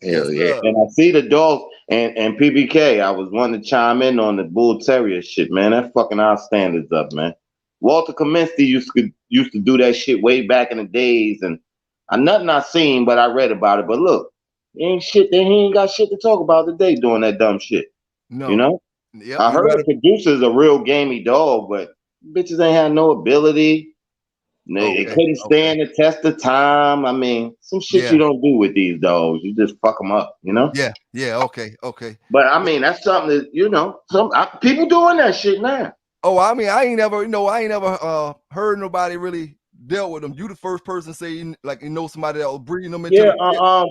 Hell yeah. And I see the dog and PBK. I was wanting to chime in on the Bull Terrier shit, man. That fucking our standards up, man. Walter Kaminsky used to do that shit way back in the days, and nothing I seen, but I read about it. But look, he ain't got shit to talk about today doing that dumb shit. No. You know? Yep, I heard the producer's a real gamey dog, but bitches ain't had no ability. They couldn't stand the test of time. I mean, some shit you don't do with these dogs. You just fuck them up, you know? Yeah, okay. But I mean, that's something that, you know, people doing that shit now. Oh, I mean, I ain't never heard nobody really dealt with them. You the first person say like you know somebody that was breeding them into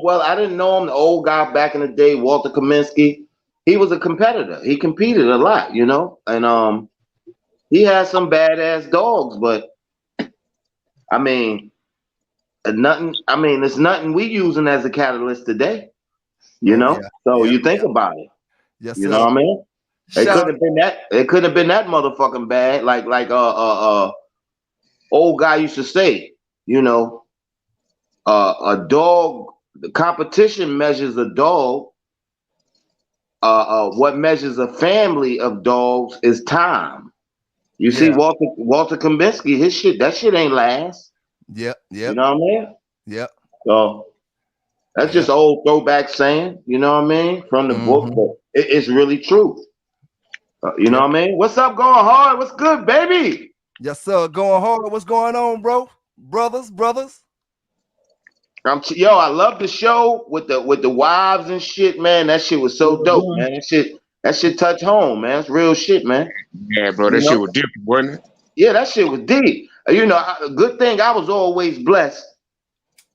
well, I didn't know him. The old guy back in the day, Walter Kaminsky, he was a competitor. He competed a lot, you know, and he had some badass dogs, but I mean, it's nothing we using as a catalyst today, you know. So you think about it. Yes, you know what I mean? It couldn't have been that. It couldn't have been that motherfucking bad. Like old guy used to say, you know, a dog. The competition measures a dog. What measures a family of dogs is time. You see, Walter Kaminsky, that shit ain't last. Yep. You know what I mean? Yep. So that's just old throwback saying, you know what I mean, from the book, but it's really true. You know what I mean? What's up, going hard? What's good, baby? Yes, sir. Going hard. What's going on, bro? Brothers. I love the show with the wives and shit, man. That shit was so dope, man. That shit touch home, man. It's real shit, man. Yeah, bro, that shit was different, wasn't it? Yeah, that shit was deep. You know, a good thing I was always blessed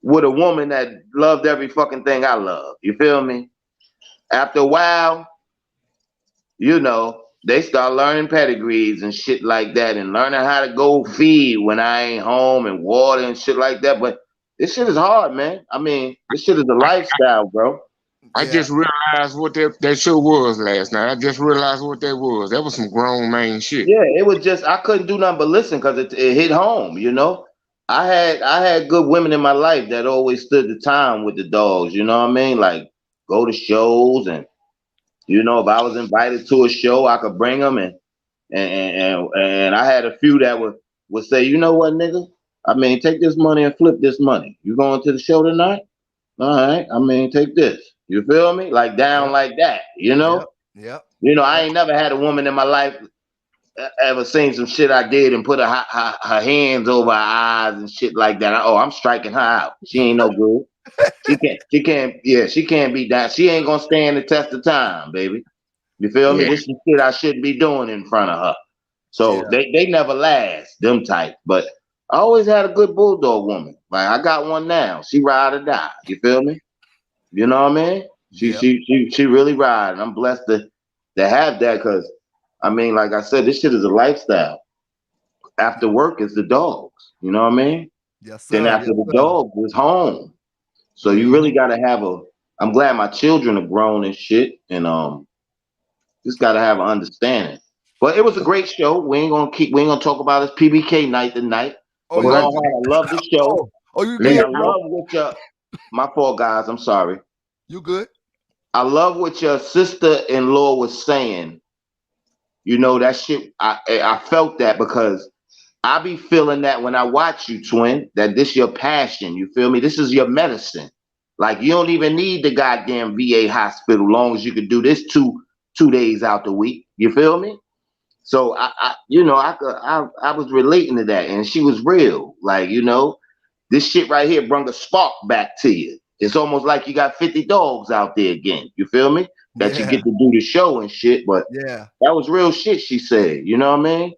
with a woman that loved every fucking thing I love. You feel me? After a while, you know, they start learning pedigrees and shit like that and learning how to go feed when I ain't home and water and shit like that. But this shit is hard, man. I mean, this shit is a lifestyle, bro. I just realized what that show was last night. I just realized what that was. That was some grown man shit. Yeah, it was just, I couldn't do nothing but listen because it hit home, you know. I had good women in my life that always stood the time with the dogs, you know what I mean? Like go to shows and, you know, if I was invited to a show, I could bring them and And I had a few that would say, you know what, nigga? I mean, take this money and flip this money. You going to the show tonight? All right. I mean, take this. You feel me? Like down Yep. like that. You know? Yep. I ain't never had a woman in my life ever seen some shit I did and put her hands over her eyes and shit like that. Oh, I'm striking her out. She ain't no good. She can't be that. She ain't gonna stand the test of time, baby. You feel me? Yeah. This is shit I shouldn't be doing in front of her. So Yeah. they never last, them type. But I always had a good bulldog woman. Like I got one now. She ride or die. You feel me? You know what I mean? Yep. She really ride. And I'm blessed to have that because I mean, like I said, this shit is a lifestyle. After work is the dogs. You know what I mean? Yes, sir. Then after Yes, the sir. dogs is home. So you Mhm. really gotta have I'm glad my children are grown and shit. And just gotta have an understanding. But it was a great show. We ain't gonna talk about this PBK night tonight. Oh, But you Well, long good? haul, I love the show. You And I good, listen, bro? love what my fault, guys. I'm sorry. You good? I love what your sister-in-law was saying. That shit. I felt that because I be feeling that when I watch you, twin. That this your passion. You feel me? This is your medicine. Like you don't even need the goddamn VA hospital. Long as you could do this two days out the week. You feel me? So I was relating to that, and she was real. Like this shit right here brought a spark back to you. It's almost like you got 50 dogs out there again. You feel me? That you Yeah. get to do the show and shit. But Yeah. that was real shit she said. You know what I mean?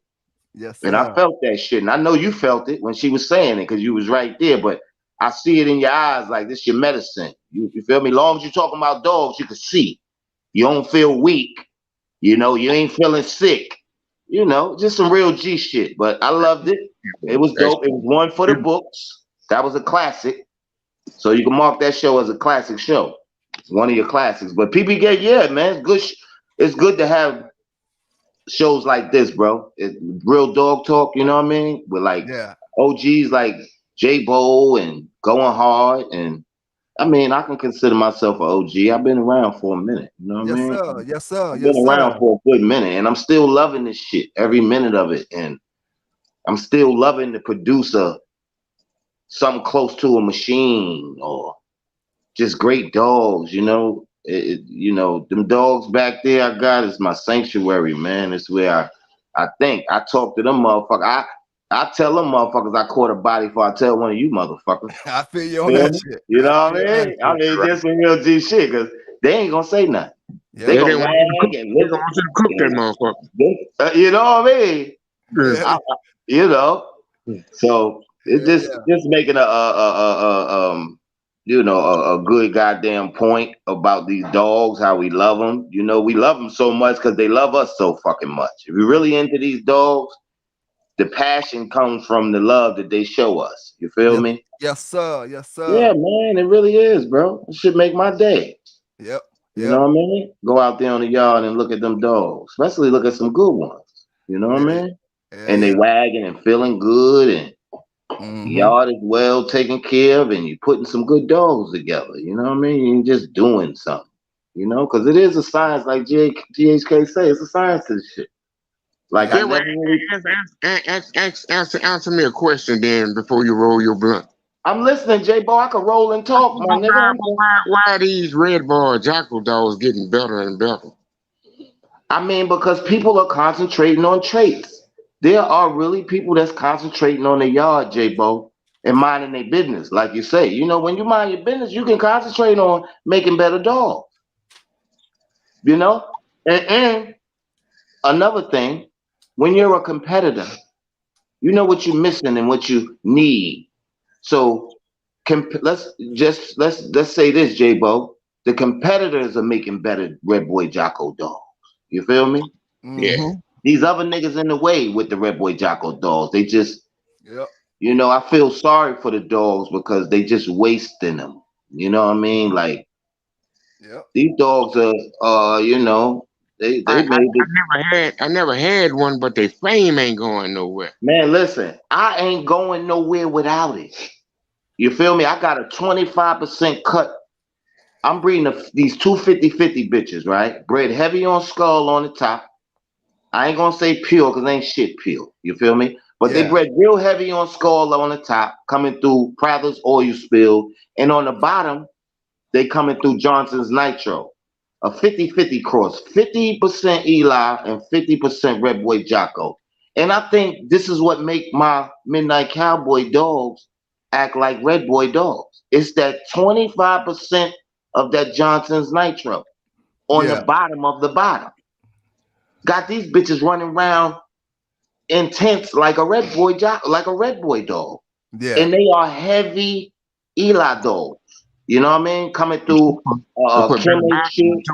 Yes, And I sir. felt that shit, and I know you felt it when she was saying it because you was right there. But I see it in your eyes, like this your medicine. You feel me? Long as you're talking about dogs, you can see. You don't feel weak. You ain't feeling sick. Just some real G shit. But I loved it. It was that's dope. It was one for the books. That was a classic. So you can mark that show as a classic show. One of your classics. But PBK, yeah, man, it's good. It's good to have shows like this, bro. Real dog talk, you know what I mean? With like Yeah. OGs like J Bo and Going Hard. And I mean, I can consider myself an OG. I've been around for a minute. You know what I Yes, mean? sir. Yes, sir. I've Yes, been sir. around for a good minute, and I'm still loving this shit, every minute of it. And I'm still loving to produce something close to a machine or just great dogs. Them dogs back there I got is my sanctuary, man. It's where I think I talk to them motherfuckers. I tell them motherfuckers I caught a body before I tell one of you motherfuckers. I feel you on Feel that me? shit. You I know what feel I that mean? I shit. mean, just some real G shit, because they ain't gonna say nothing. They Yep. they gonna didn't want you to cook. wag and They look don't want you to cook that motherfucker. you know what I mean? Yeah. Yeah. You know. So it's Yeah. just making a good goddamn point about these dogs, how we love them. We love them so much because they love us so fucking much. If you're really into these dogs, the passion comes from the love that they show us. You feel Yes. me? Yes, sir. Yes, Yeah, sir. man, it really is, bro. It should make my day. Yep. You Yep. know what I mean? Go out there on the yard and look at them dogs, especially look at some good ones. You know what I Yeah. mean? Yeah. And they Yeah. wagging and feeling good, and the Mm-hmm. yard is well taken care of, and you're putting some good dogs together. You know what I mean? You ain't just doing something. Because it is a science, like GHK say. It's a science to this shit. Like I Yep. Yeah, well, never really. answer me a question then before you roll your blunt. I'm listening, J Bo. I can roll and talk, my nigga. Why are these red bar jackal dogs getting better and better? I mean, because people are concentrating on traits. There are really people that's concentrating on the yard, J Bo, and minding their business. Like you say, when you mind your business, you can concentrate on making better dogs. You know? And another thing, when you're a competitor, you know what you're missing and what you need. So let's say this, J Bo. The competitors are making better Red Boy Jocko dogs. You feel me? Yeah. Mm-hmm. These other niggas in the way with the Red Boy Jocko dogs. They just, Yep. I feel sorry for the dogs because they just wasting them. You know what I mean? Like Yep. these dogs are, they made it. I never had one, but their fame ain't going nowhere. Man, listen, I ain't going nowhere without it. You feel me? I got a 25% cut. I'm breeding these two 50-50 bitches, right? Bred heavy on skull on the top, I ain't gonna say pure because ain't shit pure. You feel me? But they Yeah. bred real heavy on skull on the top, coming through Prather's oil spill, and on the bottom, they coming through Johnson's Nitro. A 50-50 cross, 50% Eli and 50% Red Boy Jocko. And I think this is what make my Midnight Cowboy dogs act like Red Boy dogs. It's that 25% of that Johnson's Nitro on the Yeah. bottom of the bottom. Got these bitches running around intense like a Red Boy like a Red Boy dog. Yeah. And they are heavy Eli dogs. You know what I mean? Coming through killing shit.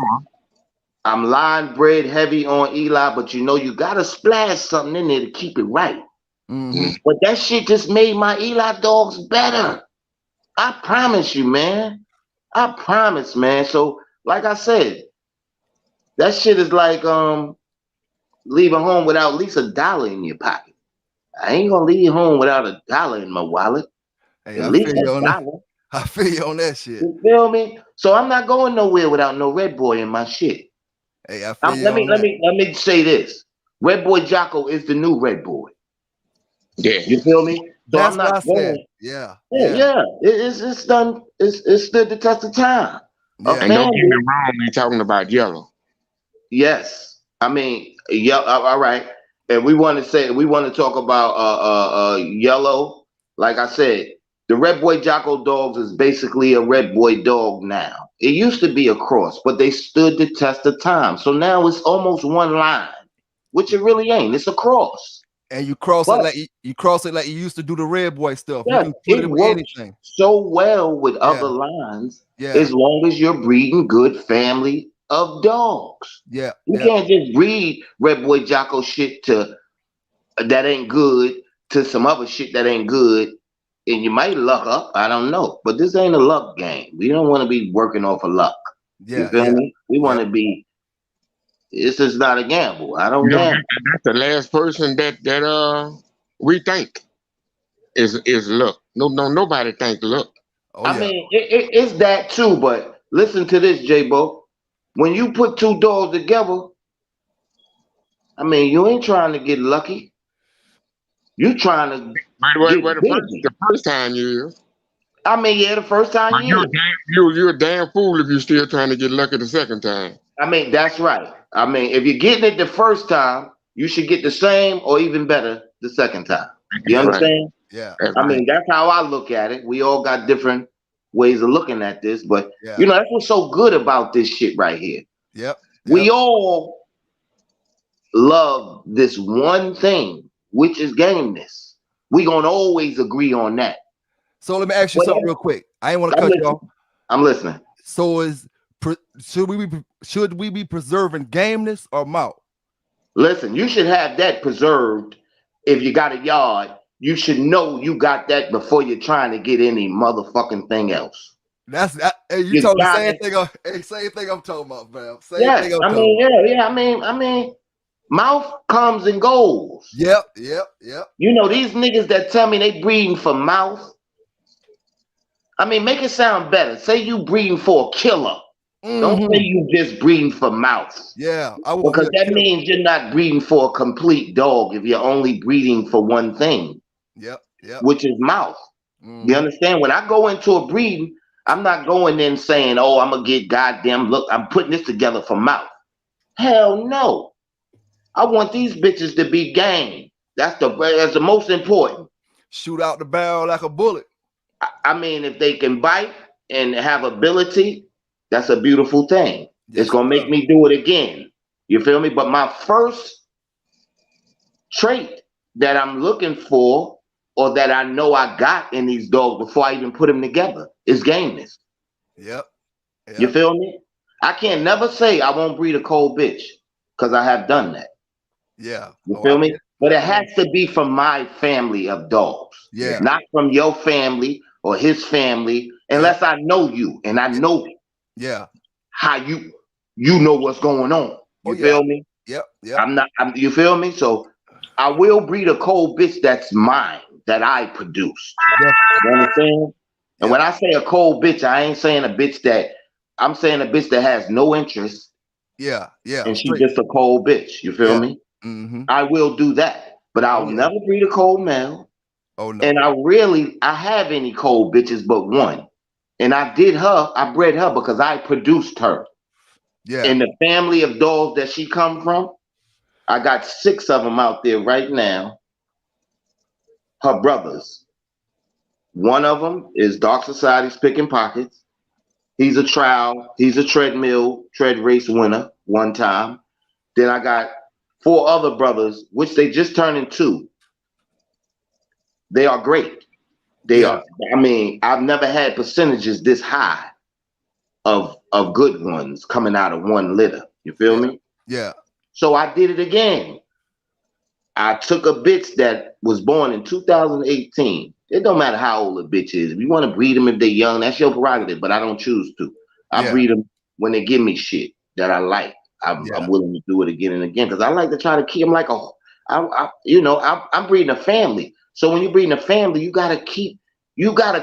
I'm line bred heavy on Eli, but you know you gotta splash something in there to keep it right. Mm-hmm. But that shit just made my Eli dogs better. I promise you, man. I promise, man. So, like I said, that shit is like leaving home without at least $1 in your pocket. I ain't gonna leave home without $1 in my wallet. Hey, At I least feel you on that. $1. I feel you on that shit. You feel me? So I'm not going nowhere without no Red Boy in my shit. Hey, I feel you Let on that. me say this. Red Boy Jocko is the new Red Boy. Yeah. You feel me? So That's I'm what I not said. going. Yeah. Yeah. It's done. It's stood the test of time. Yeah. And don't get me wrong, we talking about yellow. Yes. I mean, yeah. All right. And we want to talk about yellow. Like I said, the Red Boy Jocko dogs is basically a Red Boy dog now. It used to be a cross, but they stood the test of time. So now it's almost one line, which it really ain't. It's a cross. And you cross But it like you cross it like you used to do the Red Boy stuff. You yes, can put it it with works anything. so well with Yeah. other lines Yeah. as long as you're breeding good family of dogs. Yeah. You Yeah. can't just breed Red Boy Jocko shit to that ain't good to some other shit that ain't good, and you might luck up. I don't know, but this ain't a luck game. We don't want to be working off of luck. You Yeah. feel Yeah. me? We want to be. This is not a gamble. I don't You know, gamble. that's the last person that we think is luck. Nobody think luck. Oh I yeah. mean, it's that too. But listen to this, J-Bo. When you put two dogs together, I mean, you ain't trying to get lucky. You trying to get Well, busy. the first time you is. I mean, yeah, the first time But you is. you're a damn fool if you're still trying to get lucky the second time. I mean, that's right. I mean, if you're getting it the first time, you should get the same or even better the second time. You That's right. understand? Yeah. That's I right. mean, that's how I look at it. We all got different ways of looking at this, but Yeah. you know, that's what's so good about this shit right here. Yep. We all love this one thing, which is gameness. We gonna always agree on that. So let me ask you something real quick. I ain't want to I'm cut you listening. off. I'm listening. So should we be preserving gameness or mouth? Listen, you should have that preserved. If you got a yard, you should know you got that before you're trying to get any motherfucking thing else. Hey, you You told the got same it. thing. Same thing I'm talking about, fam. Same Yes, thing I'm I talking mean, about. yeah. I mean, mouth comes and goes. Yep. You know, these niggas that tell me they breeding for mouth. I mean, make it sound better. Say you breeding for a killer. Don't say you just breeding for mouth. Yeah, I want Because me a that killer. means you're not breeding for a complete dog if you're only breeding for one thing, Yep. which is mouth. You understand? When I go into a breeding, I'm not going in saying, oh, I'm going to get goddamn, look, I'm putting this together for mouth. Hell no. I want these bitches to be game. That's the most important. Shoot out the barrel like a bullet. I mean, if they can bite and have ability, that's a beautiful thing. Yes, It's going to make sir. me do it again. You feel me? But my first trait that I'm looking for or that I know I got in these dogs before I even put them together is gameness. Yep. You feel me? I can't never say I won't breed a cold bitch because I have done that. Yeah. You feel me? But it has to be from my family of dogs. Yeah. Not from your family or his family, unless I know you and I know how you know what's going on. You feel me? Yep. You feel me? So I will breed a cold bitch that's mine, that I produce. You understand? And when I say a cold bitch, I ain't saying a bitch I'm saying a bitch that has no interest. Yeah. And she's just a cold bitch. You feel me? I will do that. But I'll never breed a cold male. Oh no. And I have any cold bitches but one. And I bred her because I produced her. Yeah. In the family of dogs that she come from, I got 6 of them out there right now. Her brothers. One of them is Dark Society's Picking Pockets. He's a tread race winner one time. Then I got 4 other brothers, which they just turned into. They are great. They are. I mean, I've never had percentages this high of good ones coming out of one litter. You feel me? Yeah. So I did it again. I took a bitch that was born in 2018. It don't matter how old a bitch is. If you want to breed them if they're young, that's your prerogative, but I don't choose to. I breed them when they give me shit that I like. I'm willing to do it again and again because I like to try to keep them like I'm breeding a family. So when you're breeding a family, you gotta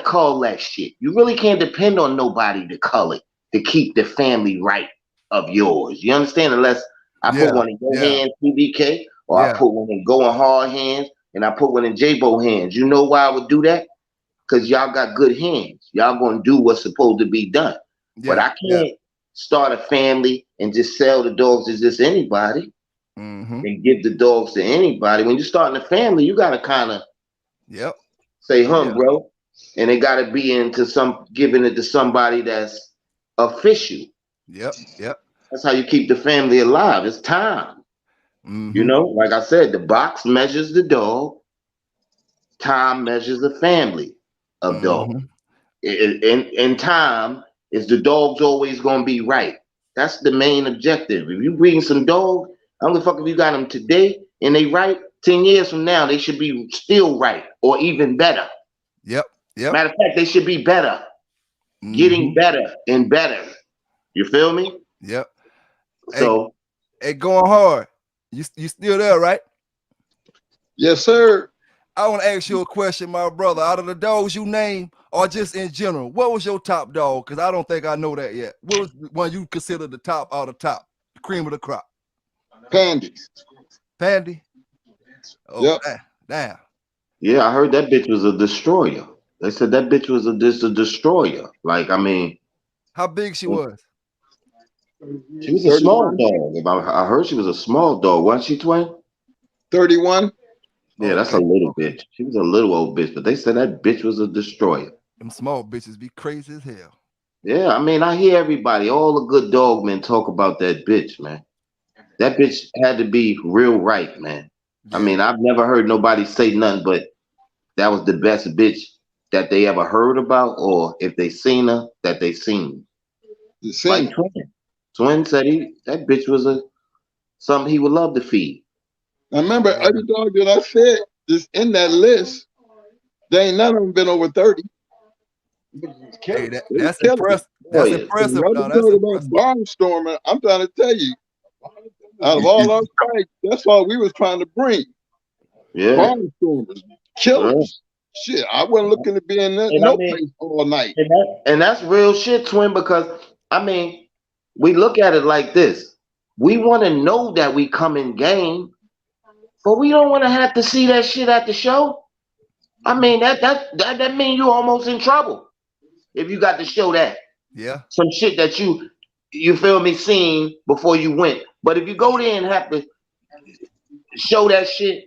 call that shit. You really can't depend on nobody to cull it to keep the family right of yours. You understand? Unless I put one in your hands, PBK, or I put one in Going Hard hands, and I put one in J-Bo hands. You know why I would do that? Because y'all got good hands. Y'all gonna do what's supposed to be done. But I can't start a family and just sell the dogs to just anybody and give the dogs to anybody. When you're starting a family, you gotta kind of say, bro. And it gotta be giving it to somebody that's official. Yep. That's how you keep the family alive. It's time. You know, like I said, the box measures the dog. Time measures the family of dogs. And time is the dog's always going to be right. That's the main objective. If you bring some dog, I don't give a fuck if you got them today and they right, 10 years from now, they should be still right or even better. Yep. Matter of fact, they should be better. Getting better and better. You feel me? Yep. So, hey, Going Hard. You still there, right? Yes, sir. I want to ask you a question, my brother. Out of the dogs you name, or just in general, what was your top dog? Because I don't think I know that yet. What was one you consider the top out of top, the cream of the crop? Pandy. Oh, damn. Yeah, I heard that bitch was a destroyer. They said that bitch was a destroyer. Like, I mean, how big she was? She was a small dog. I heard she was a small dog. Wasn't she, Twin? 31. Yeah, that's a little bitch. She was a little old bitch, but they said that bitch was a destroyer. Them small bitches be crazy as hell. Yeah, I mean, I hear everybody, all the good dog men talk about that bitch, man. That bitch had to be real right, man. I mean, I've never heard nobody say nothing but that was the best bitch that they ever heard about, or if they seen her, that they seen. Like Twin said that bitch was something he would love to feed. I remember every dog that I said is in that list. They ain't none of them been over 30. Hey, that's impressive. That's impressive. No, that's about barnstorming. I'm trying to tell you, out of all our fights, that's all we was trying to bring. Yeah, barnstormers, killers. Shit, I wasn't looking to be in no place all night. And that's real shit, Twin. Because I mean, we look at it like this: we want to know that we come in game, but we don't want to have to see that shit at the show. I mean, that means you almost in trouble if you got to show that. Yeah. Some shit that you feel me seen before you went. But if you go there and have to show that shit,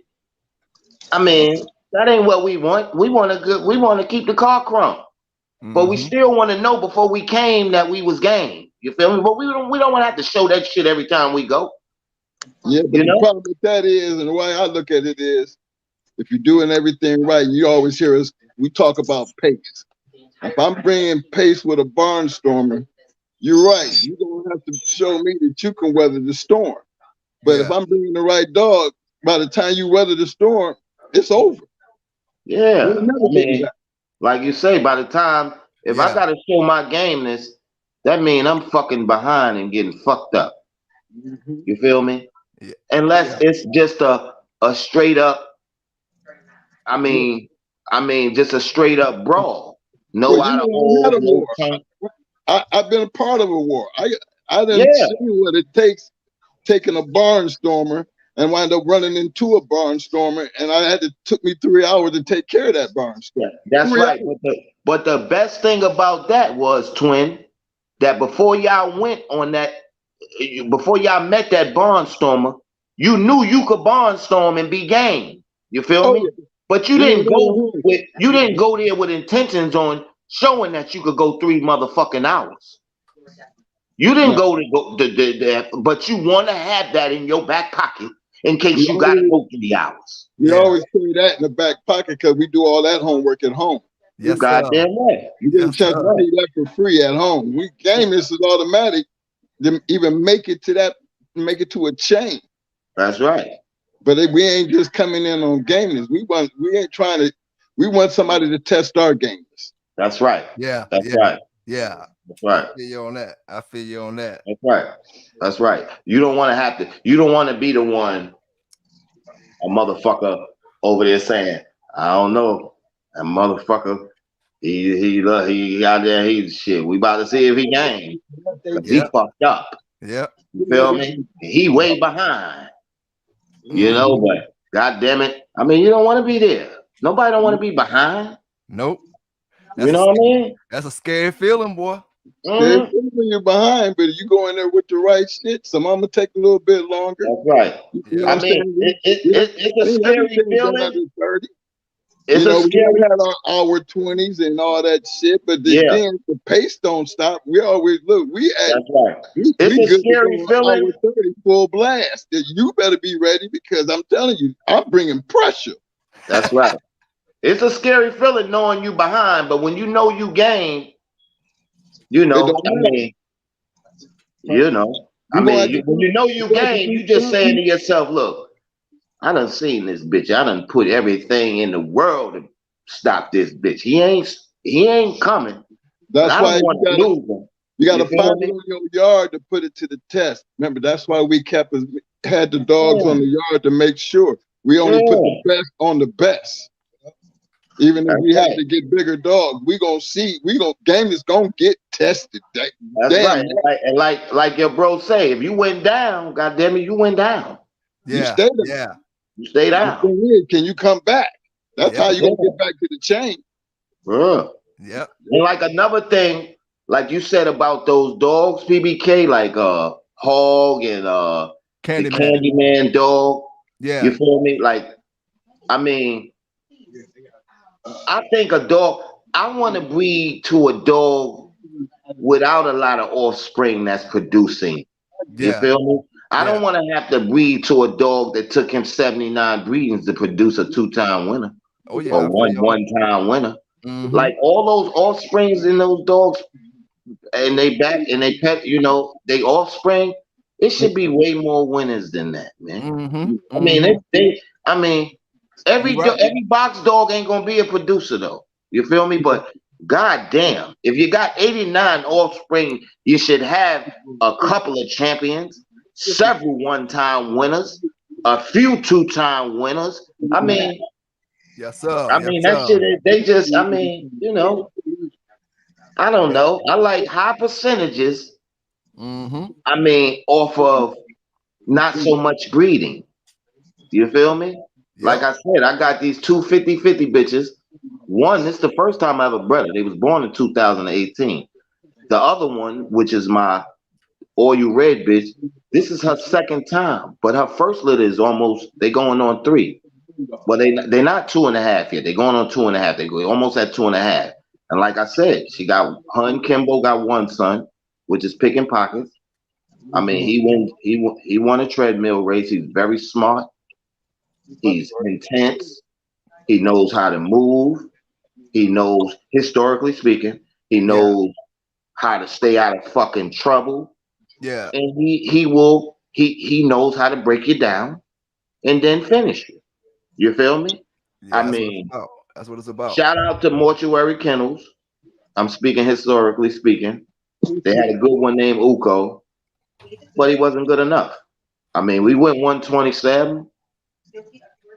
I mean, that ain't what we want. We want to keep the car crumb. But we still want to know before we came that we was game. You feel me? But we don't want to have to show that shit every time we go. Yeah, but the problem with that is, and the way I look at it is, if you're doing everything right, you always hear us, we talk about pace. If I'm bringing pace with a barnstormer, you're right. You're going to have to show me that you can weather the storm. But if I'm bringing the right dog, by the time you weather the storm, it's over. Yeah. I mean, like you say, by the time, if I got to show my gameness, that means I'm fucking behind and getting fucked up. You feel me? Yeah. Unless it's just a straight up, I mean, just a straight up brawl. No out of war. I've been a part of a war. I didn't see what it takes taking a barnstormer and wound up running into a barnstormer, and took me 3 hours to take care of that barnstormer. That's right. But the best thing about that was, twin, that before y'all went on that, before y'all met that barnstormer, you knew you could barnstorm and be game. You feel me? Yeah. But you didn't go there with intentions on showing that you could go 3 motherfucking hours. You didn't but you want to have that in your back pocket in case you got to go 3 hours. We always carry that in the back pocket because we do all that homework at home. You goddamn right. You didn't check that for free at home. We game this is automatic. To even make it to a chain. That's right. But we ain't just coming in on gameness. We want somebody to test our gameness. That's right. Yeah. That's right. Yeah. That's right. I feel you on that. That's right. That's right. You don't want to be the one, a motherfucker over there saying, I don't know, that motherfucker, he out there, he's shit. We about to see if he game. He fucked up. Yep. You feel me? He way behind. You know, but God damn it. I mean, you don't want to be there. Nobody don't want to be behind. Nope. You know what I mean? That's a scary feeling, boy. When you're behind, but you go in there with the right shit, some of them take a little bit longer. That's right. You know I mean, it's a scary feeling. It's a scary. We had our hour 20s and all that shit, but then the pace don't stop. We always look. That's right. It's a scary feeling. Hour 30 full blast. You better be ready because I'm telling you, I'm bringing pressure. That's right. It's a scary feeling knowing you behind, but when you know you gain, you know, when you know you gain, you just saying to yourself, look, I done seen this bitch. I done put everything in the world to stop this bitch. He ain't coming. That's why you gotta find it in your yard to put it to the test. Remember, that's why we had the dogs on the yard to make sure. We only put the best on the best. Even if we have to get bigger dogs, we gonna see. Game is gonna get tested. That's right. And like your bro say, if you went down, goddamn it, you went down. Yeah. You stay down. Yeah. You stay down. Can you come back? That's how you gonna get back to the chain. Yep. And like another thing, like you said about those dogs, PBK, like Hog and Candyman dog. Yeah. You feel me? Like, I mean, I think a dog, I want to breed to a dog without a lot of offspring that's producing. You feel me? I don't want to have to breed to a dog that took him 79 breedings to produce a 2-time winner. Oh yeah. Or one-time winner. Like all those offsprings in those dogs and they pet, you know, they offspring, it should be way more winners than that, man. I mean, every box dog ain't gonna be a producer though. You feel me? But goddamn, if you got 89 offspring, you should have a couple of champions, several one-time winners, a few 2-time winners. I mean, yes, sir. I mean that shit. They just, I mean, you know, I don't know. I like high percentages. I mean, off of not so much breeding. You feel me? Like I said, I got these 2 50-50 bitches. One, this is the first time I ever bred her. They was born in 2018. The other one, which is my All You Red bitch, this is her second time. But her first litter is almost, they going on 3. But they're not 2.5 yet. They're going on 2.5. They go almost at 2.5. And like I said, her and Kimbo got one son, which is picking pockets. I mean, he won a treadmill race. He's very smart. He's intense. He knows how to move. He knows, historically speaking, he knows how to stay out of fucking trouble. Yeah. And he knows how to break you down and then finish you. You feel me? Yeah, I mean, that's what it's about. Shout out to Mortuary Kennels. I'm speaking historically speaking. They had a good one named Uko, but he wasn't good enough. I mean, we went 127.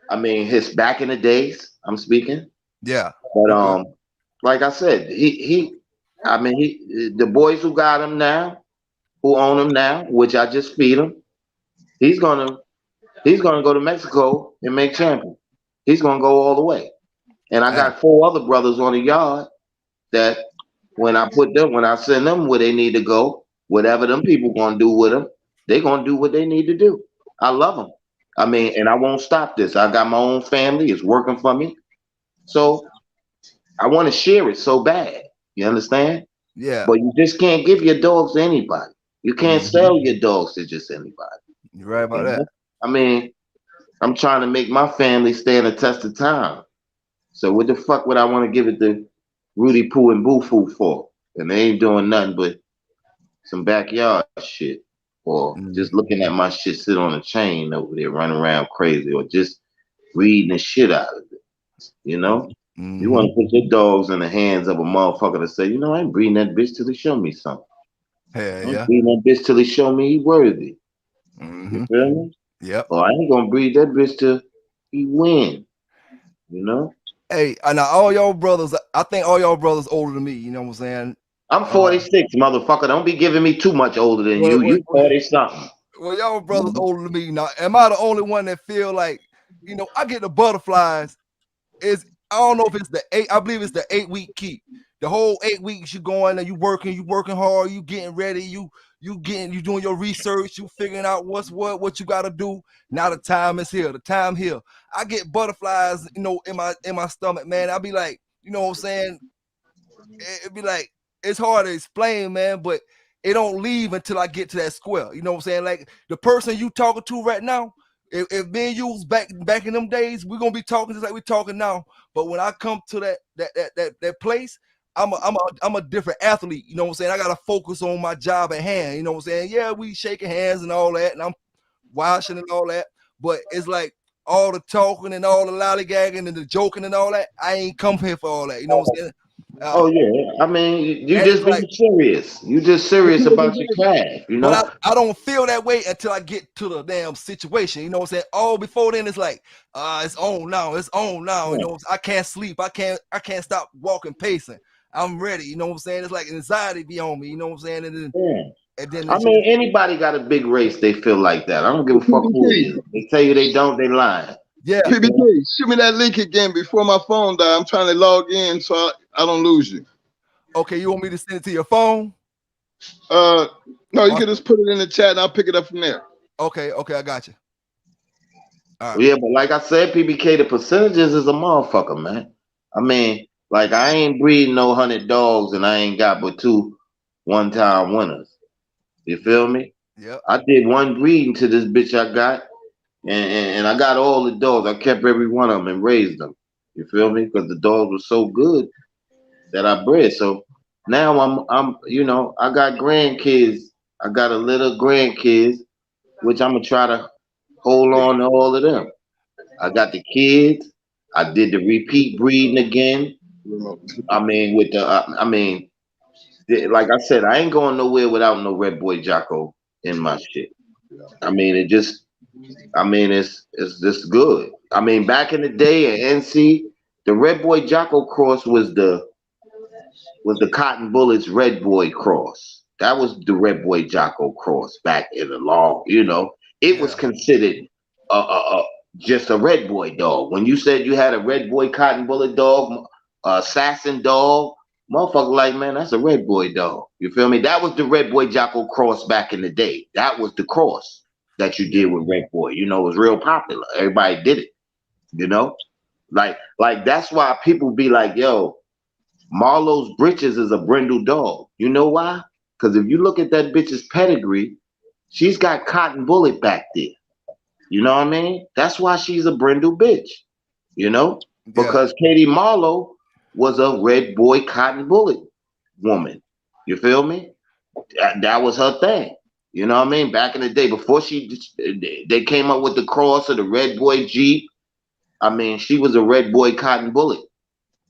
I mean, his back in the days, I'm speaking. Yeah. But like I said, the boys who got him now, who own him now, which I just feed him, he's gonna He's gonna go to Mexico and make champion. He's gonna go all the way. And I got 4 other brothers on the yard that when I send them where they need to go, whatever them people gonna do with them, they gonna do what they need to do. I love them. I mean, and I won't stop this. I got my own family. It's working for me. So I want to share it so bad. You understand? Yeah. But you just can't give your dogs to anybody. You can't sell your dogs to just anybody. You're right about that. I mean, I'm trying to make my family stand the test of time. So what the fuck would I want to give it to Rudy Poo and Boo Foo for? And they ain't doing nothing but some backyard shit. Or just looking at my shit sit on a chain over there running around crazy. Or just reading the shit out of it. You know? You want to put your dogs in the hands of a motherfucker to say, you know, I ain't breeding that bitch till they show me something. Hell I'm breeding that bitch till they show me he worthy. You feel me? Yep. Or I ain't gonna breed that bitch till he win. You know? Hey, now all y'all brothers, I think all y'all brothers older than me, you know what I'm saying? I'm 46, motherfucker. Don't be giving me too much older than you. You 40 something. Well, y'all brothers older than me. Now, am I the only one that feel like, you know, I get the butterflies? I don't know if it's I believe it's the 8-week keep. The whole 8 weeks you going and you working hard, you getting ready, you doing your research, you figuring out what you gotta do. Now the time is here. The time here. I get butterflies, you know, in my stomach, man. I'll be like, you know what I'm saying? It'd be like, it's hard to explain, man, but it don't leave until I get to that square. You know what I'm saying? Like the person you talking to right now, if me and you was back in them days, we're gonna be talking just like we're talking now. But when I come to that place, I'm a different athlete. You know what I'm saying? I gotta focus on my job at hand. You know what I'm saying? Yeah, we shaking hands and all that, and I'm washing and all that. But it's like all the talking and all the lollygagging and the joking and all that. I ain't come here for all that. You know what I'm saying? Oh yeah, I mean, you just being serious. You just serious about your craft, you know. But I don't feel that way until I get to the damn situation. You know what I'm saying? Oh, before then it's like, it's on now. It's on now. You know, I can't sleep. I can't stop walking, pacing. I'm ready. You know what I'm saying? It's like anxiety be on me. You know what I'm saying? And then I mean, anybody got a big race, they feel like that. I don't give a fuck who it is. They tell you they don't, they lying. Yeah. PBK, shoot me that link again before my phone dies. I'm trying to log in so I don't lose you. Okay, you want me to send it to your phone? No, you can just put it in the chat and I'll pick it up from there. Okay, I got you. All right. Yeah, but like I said, PBK, the percentages is a motherfucker, man. I mean, like I ain't breeding no 100 dogs and I ain't got but 2 one-time winners. You feel me? Yeah. I did 1 breeding to this bitch I got, and I got all the dogs. I kept every one of them and raised them. You feel me? Because the dogs were so good that I bred. So now I'm you know, I got grandkids. I got a little grandkids, which I'm gonna try to hold on to all of them. I got the kids. I did the repeat breeding again. I mean, with the like I said, I ain't going nowhere without no Red Boy Jocko in my shit. I mean, it's just good. I mean, back in the day at NC, the Red Boy Jocko cross was the Cotton Bullets Red Boy cross. That was the Red Boy Jocko cross back in the law. You know, it was considered just a Red Boy dog. When you said you had a Red Boy Cotton Bullet dog, assassin dog, motherfucker, like, man, that's a Red Boy dog. You feel me? That was the Red Boy Jocko cross back in the day. That was the cross that you did with Red Boy. You know, it was real popular. Everybody did it. You know, like that's why people be like, yo, Marlowe's Britches is a brindle dog. You know why? Because if you look at that bitch's pedigree, she's got Cotton Bullet back there. You know what I mean? That's why she's a brindle bitch. You know? Because Katie Marlowe was a Red Boy Cotton Bullet woman. You feel me? That was her thing. You know what I mean? Back in the day, before they came up with the cross of the Red Boy Jeep, I mean, she was a Red Boy Cotton Bullet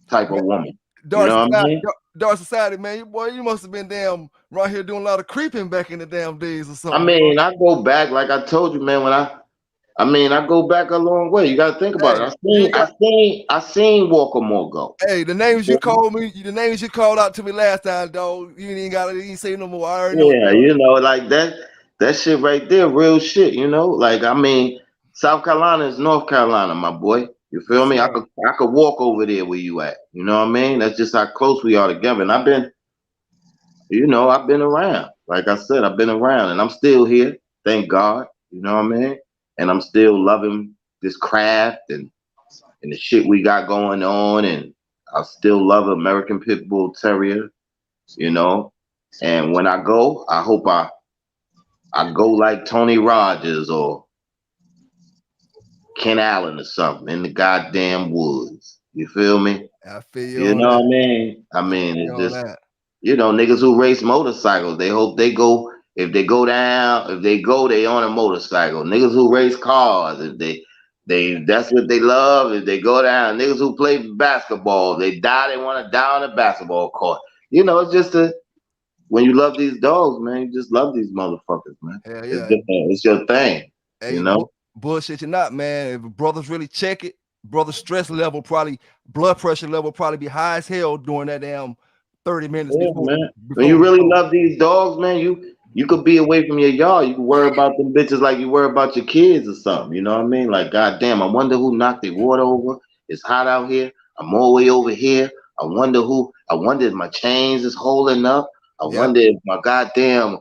type of woman. Dark, you know what I mean? Dark Society, man, boy, you must have been damn right here doing a lot of creeping back in the damn days or something. I mean, I go back, like I told you, man, when I go back a long way. You gotta think about it. I seen Walker Moore go. Hey, the names you called me, the names you called out to me last time, dog. You ain't say no more. I already know. Yeah, you know, like that shit right there, real shit, you know? Like, I mean, South Carolina is North Carolina, my boy. You feel Yes, me? I sir. could walk over there where you at. You know what I mean? That's just how close we are together. And I've been, I've been around. Like I said, I've been around, and I'm still here. Thank God. You know what I mean? And I'm still loving this craft and the shit we got going on, and I still love American Pit Bull Terrier. You know, and when I go, I hope I go like Tony Rogers or Ken Allen or something in the goddamn woods. You feel me? I feel you You on know what that. I mean? I I mean, feel you it's on just, that. niggas who race motorcycles, they hope they go, if they go down, if they go, they on a motorcycle. Niggas who race cars, if that's what they love, if they go down. Niggas who play basketball, they want to die on a basketball court. It's just when you love these dogs, man, you just love these motherfuckers, man. Hell It's yeah. just it's your thing, Hey, bullshit you not, man. If brothers really check it, brother stress level probably, blood pressure level probably be high as hell during that damn 30 minutes Yeah, before man. When before you we really go. love these dogs, man, you could be away from your yard. You can worry about them bitches like you worry about your kids or something. You know what I mean? Like, goddamn, I wonder who knocked the water over. It's hot out here. I'm all the way over here. I wonder if my chains is holding up. I Yep, wonder if my goddamn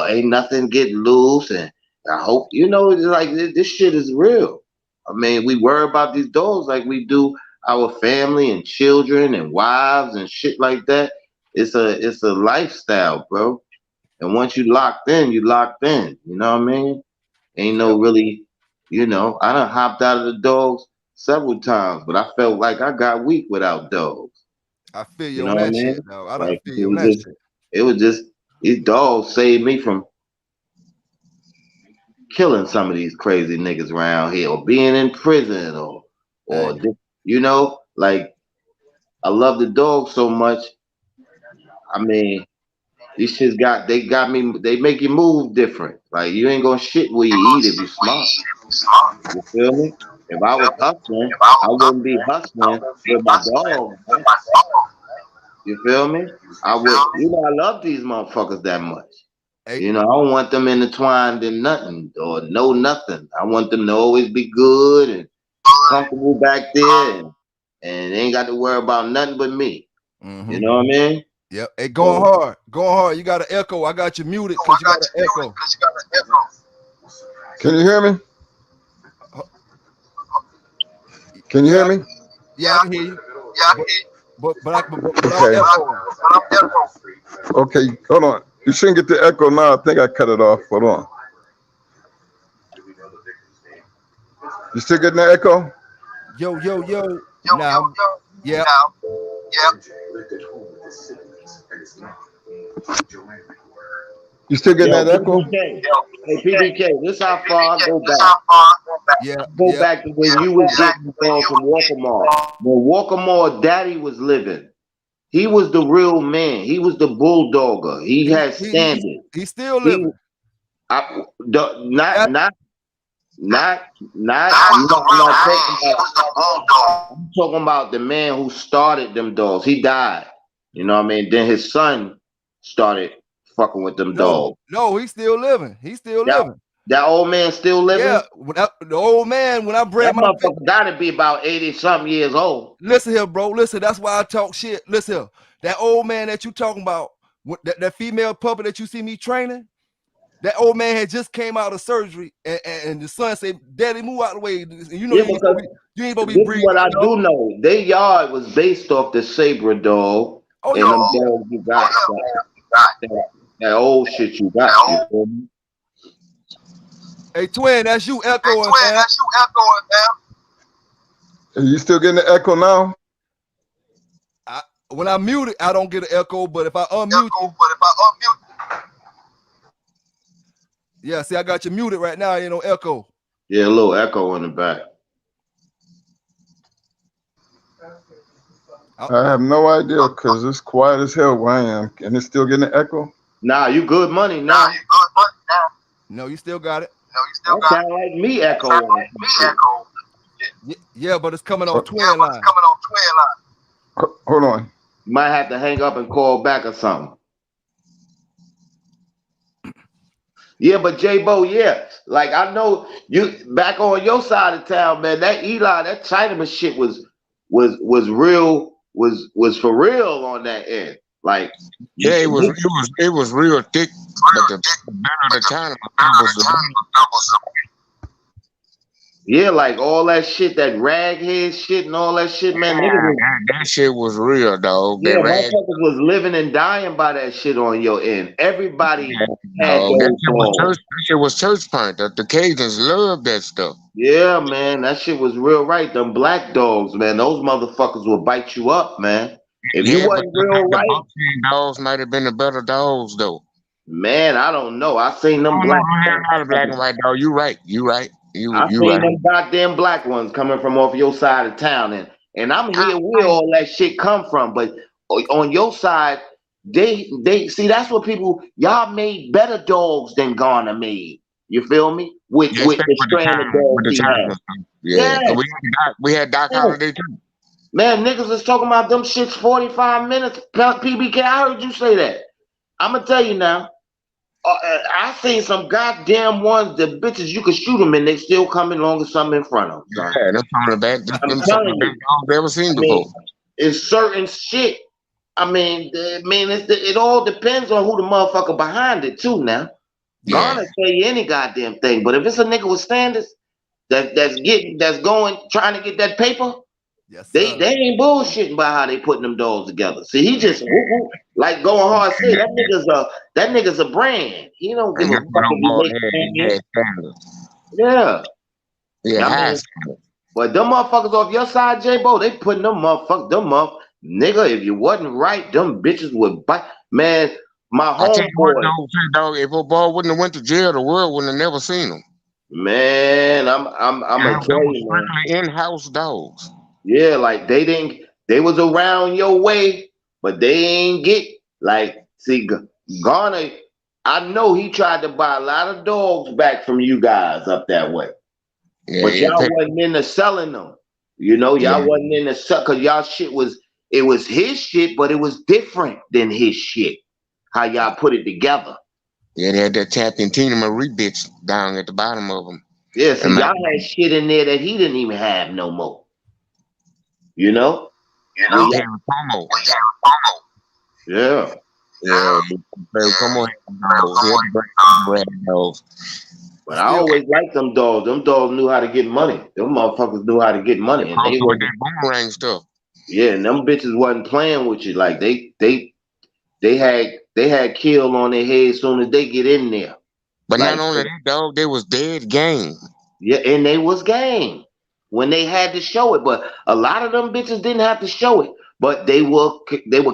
ain't nothing getting loose. And I hope it's like this shit is real. I mean, we worry about these dogs like we do our family and children and wives and shit like that. It's a lifestyle, bro. And once you locked in, you locked in. You know what I mean? Ain't no yep. really, I done hopped out of the dogs several times, but I felt like I got weak without dogs. I feel You you know on what I that shit, mean? dog. I Like feel you on that shit. it was just these dogs saved me from killing some of these crazy niggas around here, or being in prison, or Hey, just, like I love the dog so much. I mean, they make you move different. Like you ain't gonna shit where you eat if you smart. You feel me? If I was hustling, I wouldn't be hustling with my dog, man. You feel me? I would, I love these motherfuckers that much. hey, I don't want them intertwined in nothing or know nothing. I want them to always be good and comfortable back there, and they ain't got to worry about nothing but me. You know what I mean? yep. Hey, So, going hard. You got an echo. I got you muted because you got an echo. Can you hear me? Can you hear Yeah, me? yeah, I can hear you. But I'm Okay. echoing. Okay, hold on. You shouldn't get the echo now. I think I cut it off. Hold on. You still getting the echo? Yo. Now, yeah. You still getting yo, that echo? PBK. Hey, PBK, this how far I go back. Go Yeah. back to when you was getting calls from Walker. When Walker daddy was living, he was the real man. He was the bulldogger. He had standards. He's still He, living. not, That, not, not, not. I'm talking about the man who started them dogs. He died. You know what I mean? Then his son started fucking with them dogs. no, he's still living. He's still That living. that old man still living? Yeah, the old man, when I That bred my motherfucker gotta be about 80-something years old. listen here, bro. Listen, that's why I talk shit. Listen here. That old man that you talking about, that female puppy that you see me training, that old man had just came out of surgery, and the son said, "Daddy, move out of the way." You know Yeah, you ain't because supposed to be this is breathing. what I do know. Their yard was based off the Sabre dog Oh and them yeah. dogs you got. That old shit you got. You feel me? Hey, twin, that's you echoing, fam. You still getting the echo now? When I mute it, I don't get an echo, but if I unmute you, yeah, see, I got you muted right now. Ain't no echo. Yeah, a little echo in the back. I have no idea because it's quiet as hell where I am. And it's still getting the echo? Nah, you good money now. No, you still got it. That sound like me echoing. Yeah, but it's coming on twin line. Hold on. You might have to hang up and call back or something. Yeah, but J-Bo, yeah. Like I know you back on your side of town, man. That Eli, that Chinaman shit was real, was for real on that end. Like Yeah, it was real thick, but the better the time was the yeah, like all that shit, that raghead shit and all that shit, man. Niggas was, that shit was real, dog. yeah, That rag, motherfuckers was living and dying by that shit on your end. Everybody had dog. those songs. That shit was church punk. The Cajuns loved that stuff. Yeah, man, that shit was real right. Them black dogs, man, those motherfuckers will bite you up, man. If you Yeah, but wasn't real the right, boxing dogs might have been the better dogs, though. man, I don't know. I seen them Oh no, black we had ones. a lot of black and white dogs. You right. You right. I You seen right. them goddamn black ones coming from off your side of town, and I'm here where all that shit come from. But on your side, they see that's what people y'all made better dogs than Garner made. You feel me? With Yeah, with especially the strand of dogs with the he time had. and stuff. Yeah, Yeah, cause we had Doc yeah. Holliday too. Man, niggas is talking about them shits 45 minutes. PBK, I heard you say that. I'm gonna tell you now. I seen some goddamn ones, the bitches you could shoot them and they still coming long as something in front of them, son. Yeah, them some of the best I'm telling you. dogs I've ever seen I mean, before. it's certain shit. I mean, it all depends on who the motherfucker behind it too. Now, Yeah, gonna tell you any goddamn thing, but if it's a nigga with standards that's going trying to get that paper, Yes, they sir. ain't bullshitting about how they putting them dogs together. See, he just like going hard. Say that nigga's a brand. He don't give and a that's what fuck old if he boy makes had 10 standards. yeah. Yeah, I high mean, standards. but them motherfuckers off your side, J-Bo, they putting them up. Nigga, if you wasn't right, them bitches would bite. Man, my I tell you what, homeboy, dog, if old boy wouldn't have went to jail, the world wouldn't have never seen him. man, I'm Yeah, gonna them tell was you, man. strictly in-house dogs. Yeah, like they was around your way, but they ain't get like see Garner. I know he tried to buy a lot of dogs back from you guys up that way. Yeah, But yeah, y'all wasn't into selling them. You know, yeah, y'all wasn't into sell because y'all shit was his shit, but it was different than his shit. How y'all put it together. yeah. They had that Captain Tina Marie bitch down at the bottom of them. Yeah, see, And y'all had shit in there that he didn't even have no more. You know? When Perry y'all, Como. yeah. Yeah, Perry Como had dogs. He had the dogs. But But I still, always liked them dogs. Them dogs knew how to get money. Them motherfuckers knew how to get money. And they Also with wasn't, that boomerang stuff. yeah, and them bitches wasn't playing with you. Like they had kill on their head as soon as they get in there. But Like not only that, dog, they was dead game. yeah, and they was game when they had to show it. But a lot of them bitches didn't have to show it. But they were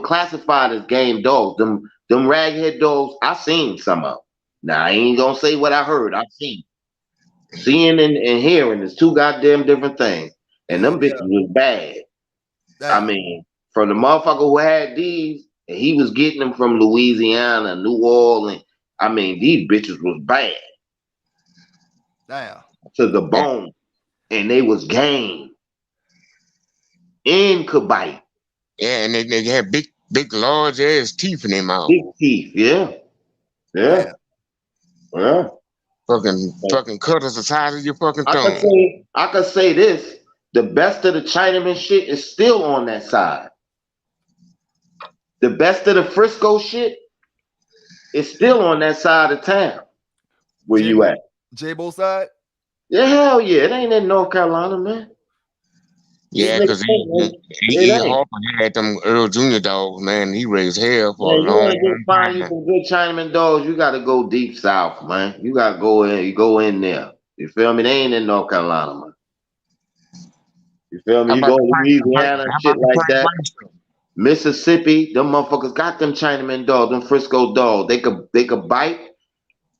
classified as game dogs. Them raghead dogs, I seen some of them. Now I ain't gonna say what I heard. I seen. Seeing and hearing is two goddamn different things. And hell them bitches yeah. was bad. I Damn. mean, from the motherfucker who had these, and he was getting them from Louisiana, New Orleans. I mean, these bitches was bad Damn. to the bone. And they was game. And could bite. Yeah, and they had big, large ass teeth in their mouth. Big teeth, yeah. Yeah. Damn. Yeah. Fucking cutters the size of your fucking I could thumb. say this. The best of the Chinaman shit is still on that side. The best of the Frisco shit is still on that side of town. Where you at? J-Bo side? Yeah, hell yeah. It ain't in North Carolina, man. Yeah, because It E. ain't. Harper had them Earl Jr. dogs, man. He raised hell for Man, a you want long to get find you time. some good Chinaman dogs, you got to go deep south, man. You got to go in. You go in there. You feel me? They ain't in North Carolina, man. You feel me? How You about go the to Louisiana and how shit about the like Frank that. West? Mississippi, them motherfuckers got them Chinaman dogs, them Frisco dogs. They could bite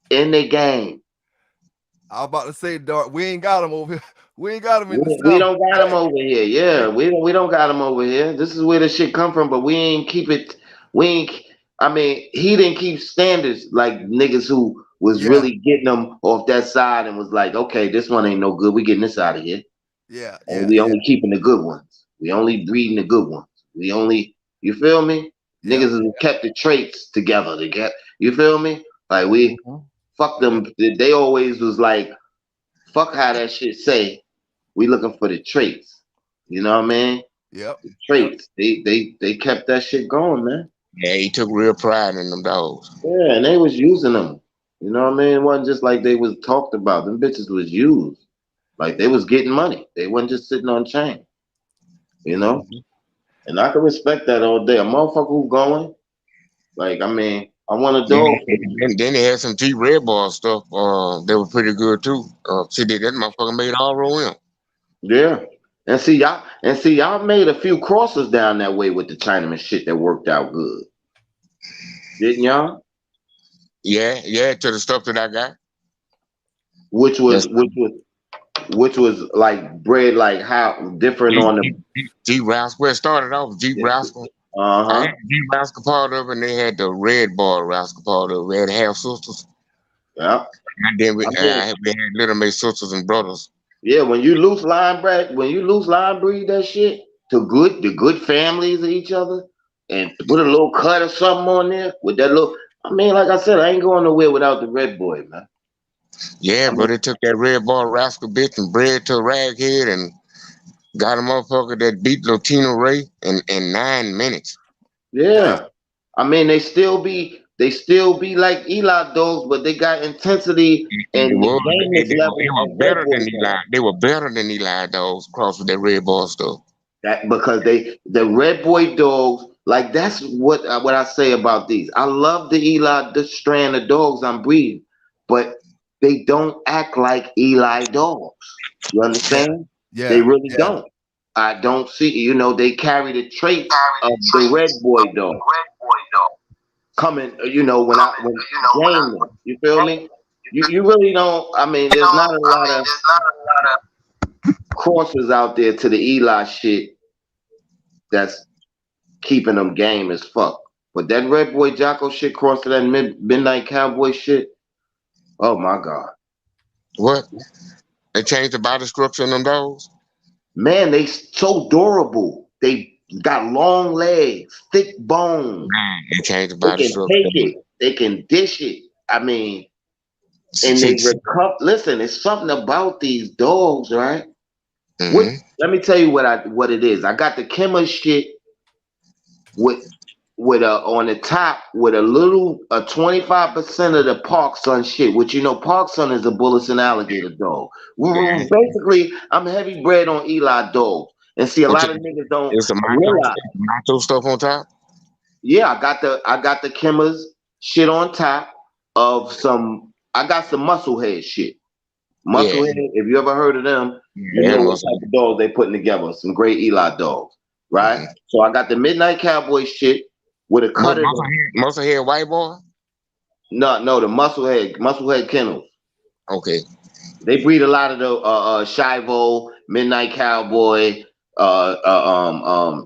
in their game. I was about to say, dog, we ain't got them over here. We ain't got them in the We South. don't got them over here. Yeah, we don't got them over here. This is where the shit come from, but we ain't keep it. We ain't. I mean, he didn't keep standards like niggas who was Yeah. really getting them off that side and was like, okay, this one ain't no good. We getting this out of here, Yeah. and Yeah. we Yeah. only keeping the good ones. We only breeding the good ones. We only, you feel me? Yeah. Niggas who kept the traits together. They get, you feel me? Like we Mhm. Fuck them. They always was like, fuck how that shit say. We looking for the traits. You know what I mean? Yep. The traits. They kept that shit going, man. Yeah, he took real pride in them dogs. Yeah, and they was using them. You know what I mean? It wasn't just like they was talked about. Them bitches was used. Like they was getting money. They wasn't just sitting on chain. You know? And I can respect that all day. A motherfucker who going, like, I mean, I want a Yeah, dog. and then they had some G Red Ball stuff. They were pretty good too. She did that motherfucker made all row in. Yeah. And see y'all made a few crosses down that way with the Chinaman shit that worked out good. Didn't y'all? Yeah, to the stuff that I got. Which was Yes. which was like bred like how different on the G Rascal. Well, it started off with G Rascal. I uh-huh. had G Rascal part of it, and they had the Red Ball Rascal part of it. We had half sisters. Yeah. And then we I mean, had little made sisters and brothers. yeah, when you loose line breed that shit to the good families of each other and put a little cut or something on there with that little I mean, like I said, I ain't going nowhere without the red boy, man. Yeah, I but mean, they took that Red Ball Rascal bitch and bred to a raghead and got a motherfucker that beat Latino Ray in 9 minutes. yeah. I mean, they still be like Eli dogs, but they got intensity It and the was. gameness level They of were red better boy than dogs. Eli. They were better than Eli dogs crossed with that Red Ball stuff. That because the red boy dogs like that's what I say about these. I love the strand of dogs I'm breeding, but they don't act like Eli dogs. You Yeah. understand? They Yeah. really Yeah. don't. I don't see. They carry the traits of the red boy dog coming. When game them. You feel me? You really don't. I mean, there's not a lot of crosses out there to the Eli shit that's keeping them game as fuck. But that Red Boy Jocko shit crossed to that Midnight Cowboy shit. Oh my god, What? They changed the body structure on them dogs? man, they so durable. They got long legs, thick bones. Man, they changed the They body can structure. take it. They can dish it. I mean, and they recover. Listen, it's something about these dogs, right? Mm-hmm. Let me tell you what it is. I got the Kimmer shit with on the top with a 25% of the Park Sun shit, which Park Sun is a Bullets and alligator dog. Yeah. Basically, I'm heavy bred on Eli dogs. And see a lot of niggas don't It's the realize. macho stuff on top. Yeah, I got the Kimmers shit on top of I got some Musclehead shit. Musclehead, if you ever heard of them, you know what type of dogs they putting together. Some great Eli dogs, right? Mm-hmm. So I got the Midnight Cowboy shit with a cut. Musclehead white boy? No, the Musclehead Kennels. Okay. They breed a lot of the Shivo, Midnight Cowboy,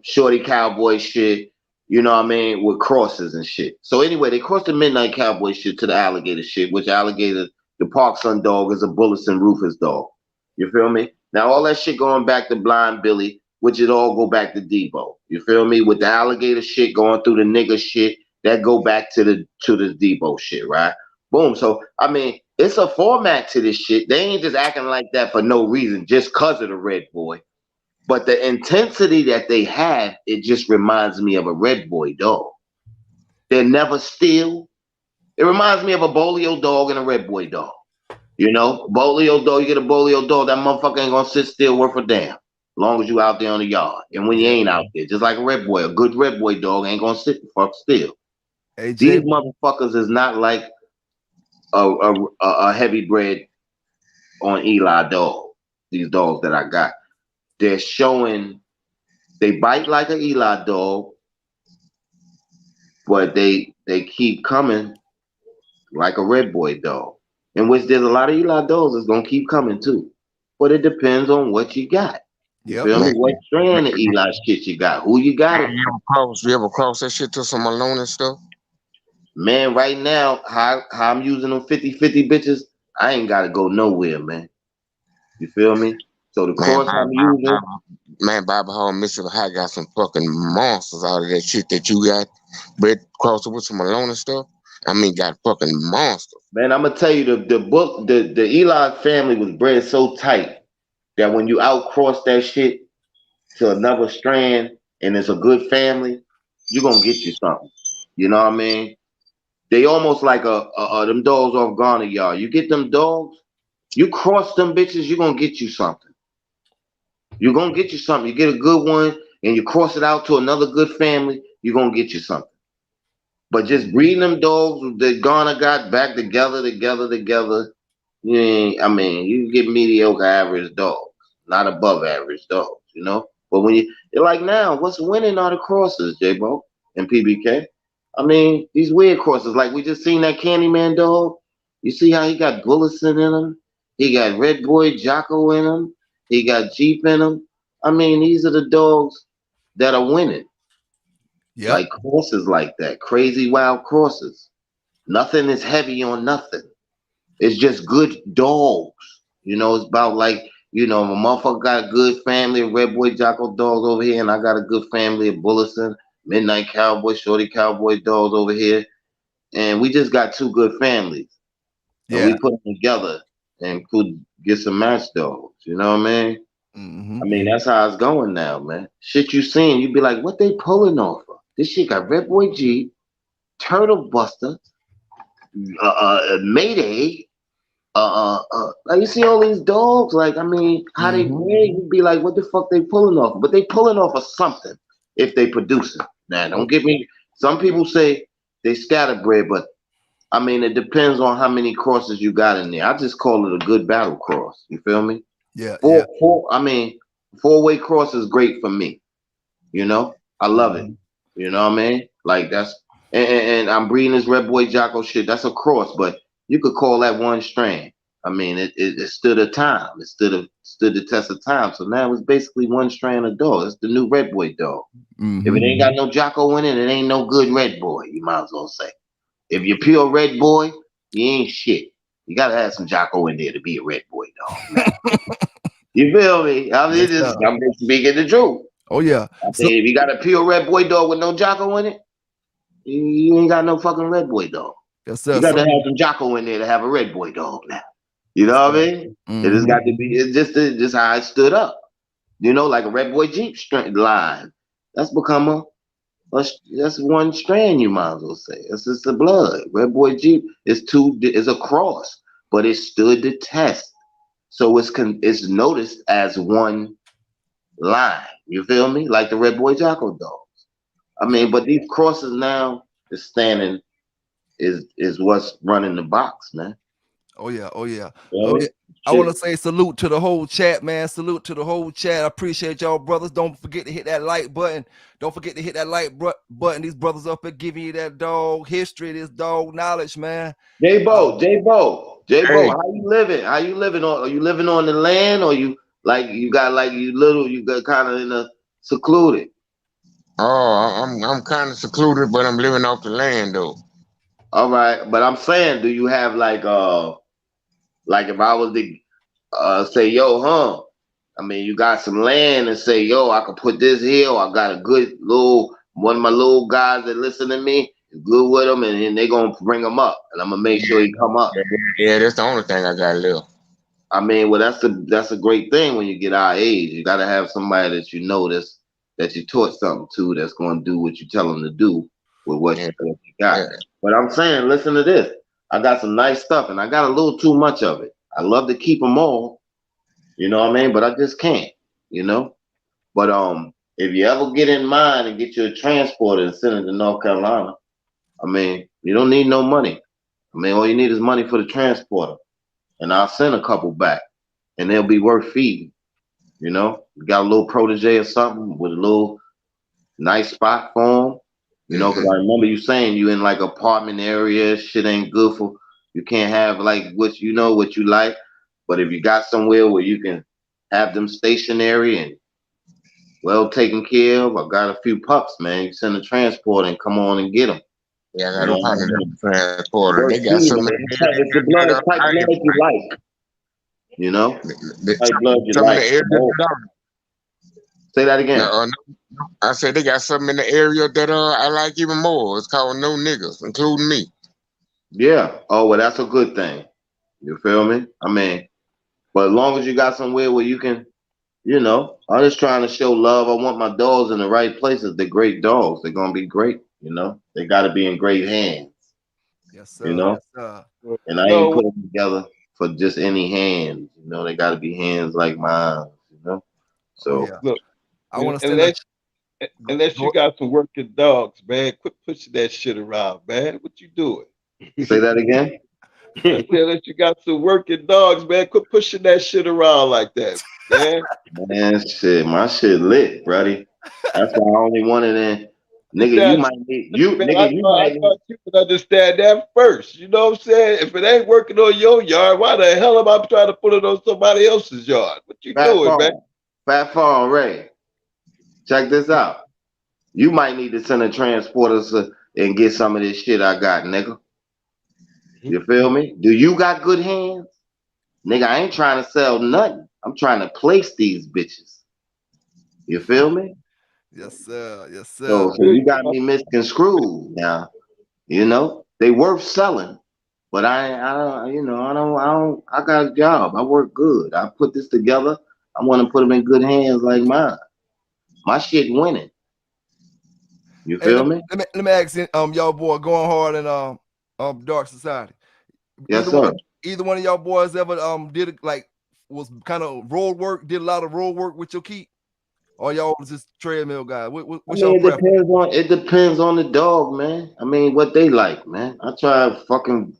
Shorty Cowboy shit. You know what I mean? With crosses and shit. So anyway, they crossed the Midnight Cowboy shit to the alligator shit, which alligator, the Park Sun dog is a Bullets and Rufus dog. You feel me? Now all that shit going back to Blind Billy, which it all go back to Debo. You feel me? With the alligator shit going through the nigga shit, that go back to the Debo shit, right? Boom. So I mean, it's a format to this shit. They ain't just acting like that for no reason, just cause of the red boy. But the intensity that they have, it just reminds me of a red boy dog. They're never still. It reminds me of a bolio dog and a red boy dog. Bolio dog, you get a bolio dog, that motherfucker ain't gonna sit still worth a damn. As long as you out there on the yard. And when you ain't out there, just like a red boy, a good red boy dog ain't gonna sit the fuck still. Hey, these motherfuckers is not like a heavy bred on Eli dog. These dogs that I got. They're showing they bite like an Eli dog, but they keep coming like a red boy dog. In which there's a lot of Eli dogs that's gonna keep coming too. But it depends on what you got. You feel me? What strand of Eli shit you got? Who you got it? You ever cross that shit to some Malone and stuff? Man, right now, how I'm using them 50-50 bitches, I ain't gotta go nowhere, man. You feel me? So the cross I'm using. Man, Bobby Hall, Mississippi High got some fucking monsters out of that shit that you got bred crossed with some Malone and stuff. I mean, got fucking monsters. Man, I'm gonna tell you the Eli family was bred so tight that when you outcross that shit to another strand and it's a good family, you're gonna get you something. You know what I mean? They almost like them dogs off Garner Yard. You get them dogs, you cross them bitches, you're gonna get you something. You're gonna get you something. You get a good one and you cross it out to another good family, you're gonna get you something. But just breeding them dogs that Garner got back together, you ain't, I mean, you get mediocre average dogs, not above average dogs, you know? But when you're like now, what's winning are the crosses, J-Bo and PBK. I mean, these weird crosses, like we just seen that Candyman dog. You see how he got Bullison in him? He got Red Boy Jocko in him. He got Jeep in him. I mean, these are the dogs that are winning. Yeah. Like crosses like that, crazy wild crosses. Nothing is heavy on nothing. It's just good dogs. You know, it's about like, you know, my motherfucker got a good family of Red Boy Jocko dogs over here, and I got a good family of Bullison, Midnight Cowboy, Shorty Cowboy dogs over here. And we just got two good families. And Yeah. we put them together and could get some match dogs. You know what I mean? Mm-hmm. I mean, that's how it's going now, man. Shit you seen, you be like, what they pulling off of? This shit got Red Boy G, Turtle Buster, Mayday. Like you see all these dogs, like, I mean, how they bred, you be like, what the fuck they pulling off? But they pulling off of something if they producing. Now, don't get me. Some people say they scatterbred, but I mean, it depends on how many crosses you got in there. I just call it a good battle cross. You feel me? Yeah. Four-way cross is great for me. You know, I love it. You know what I mean? Like that's and I'm breeding this Red Boy Jocko shit. That's a cross, but you could call that one strand. I mean, it stood the time. It stood the test of time. So now it's basically one strand of dog. It's the new Red Boy dog. If it ain't got no Jocko in it, it ain't no good Red Boy. You might as well say. If you're pure Red Boy, you ain't shit. You gotta have some Jocko in there to be a Red Boy dog. You feel me? I mean, Yes, I'm just speaking the truth. Oh yeah. I say if you got a pure Red Boy dog with no Jocko in it, you ain't got no fucking Red Boy dog. Yes, sir. You got to have some Jocko in there to have a Red Boy dog now. You know what I mean? It has got to be. It's just how it stood up. You know, like a Red Boy Jeep line. That's become that's one strand. You might as well say it's just the blood. Red Boy Jeep is a cross, but it stood the test. So it's noticed as one line. You feel me? Like the Red Boy Jocko dogs. I mean, but these crosses now is standing is what's running the box, man. Oh yeah. Yeah, I want to say salute to the whole chat, man. Salute to the whole chat. I appreciate y'all, brothers. Don't forget to hit that like button. Don't forget to hit that like button. These brothers up here giving you that dog history, this dog knowledge, man. J-Bo, Hey. how you living? How you living on? Are you living on the land, or you got kind of in a secluded? Oh, I'm kind of secluded, but I'm living off the land though. All right, but I'm saying, do you have like if I was to say, yo, I mean, you got some land and say, yo, I could put this here, or I got a good one of my little guys that listen to me, good with them, and they gonna bring them up, and I'm gonna make sure he come up. Yeah, that's the only thing I got left. I mean, well, that's a great thing when you get our age. You got to have somebody that you know that you taught something to that's going to do what you tell them to do with what you got. Yeah. But I'm saying, listen to this. I got some nice stuff, and I got a little too much of it. I love to keep them all, you know what I mean? But I just can't, you know? But if you ever get in mind and get you a transporter and send it to North Carolina, I mean, you don't need no money. I mean, all you need is money for the transporter. And I'll send a couple back, and they'll be worth feeding. You know, you got a little protege or something with a little nice spot for them. You know, because I remember you saying you in like apartment area, shit ain't good for. You can't have like what you like. But if you got somewhere where you can have them stationary and well taken care of, I got a few pups, man. You send a transport and come on and get them. Yeah, I got a partner in the transporter. They got some. It's the blood type blood you like. You know, type blood you some like. In the area Say that again. I said they got something in the area that I like even more. It's called No Niggas, including me. Yeah. Oh well, that's a good thing. You feel me? I mean, but as long as you got somewhere where you can, I'm just trying to show love. I want my dogs in the right places. They're great dogs. They're gonna be great. They got to be in great hands. Yes, You sir. know, Yes, sir. Well, and you I ain't know, put them together for just any hands. They got to be hands like mine. Oh So yeah. look, I want to send a unless unless you got some working dogs, man, quit pushing that shit around, man. What you doing? say that again. I said, unless you got some working dogs, man, quit pushing that shit around like that, man. Man, shit, my shit lit, buddy. That's why I only wanted in. Nigga, you That, might need you, man, nigga, you I might need thought you would understand that first. You know what I'm saying? If it ain't working on your yard, why the hell am I trying to put it on somebody else's yard? What you Fat doing, man? Farm. Fat Farm Ray. Check this out. You might need to send a transporter and get some of this shit I got, nigga. You feel me? Do you got good hands? Nigga, I ain't trying to sell nothing. I'm trying to place these bitches. You feel me? yes, sir. Yes, sir. So you got me misconstrued now. They worth selling, but I don't, I got a job. I work good. I put this together. I want to put them in good hands like mine. My shit winning. You Hey, feel me? let me ask you, y'all boy going hard in Dark Society. Yes, Either one sir. of either one of y'all boys ever did it like was kind of road work, did a lot of road work with your keep, or y'all was just treadmill guy? I What's y'all mean, preference? it depends on the dog, man. I mean, what they like, man. I try to fucking,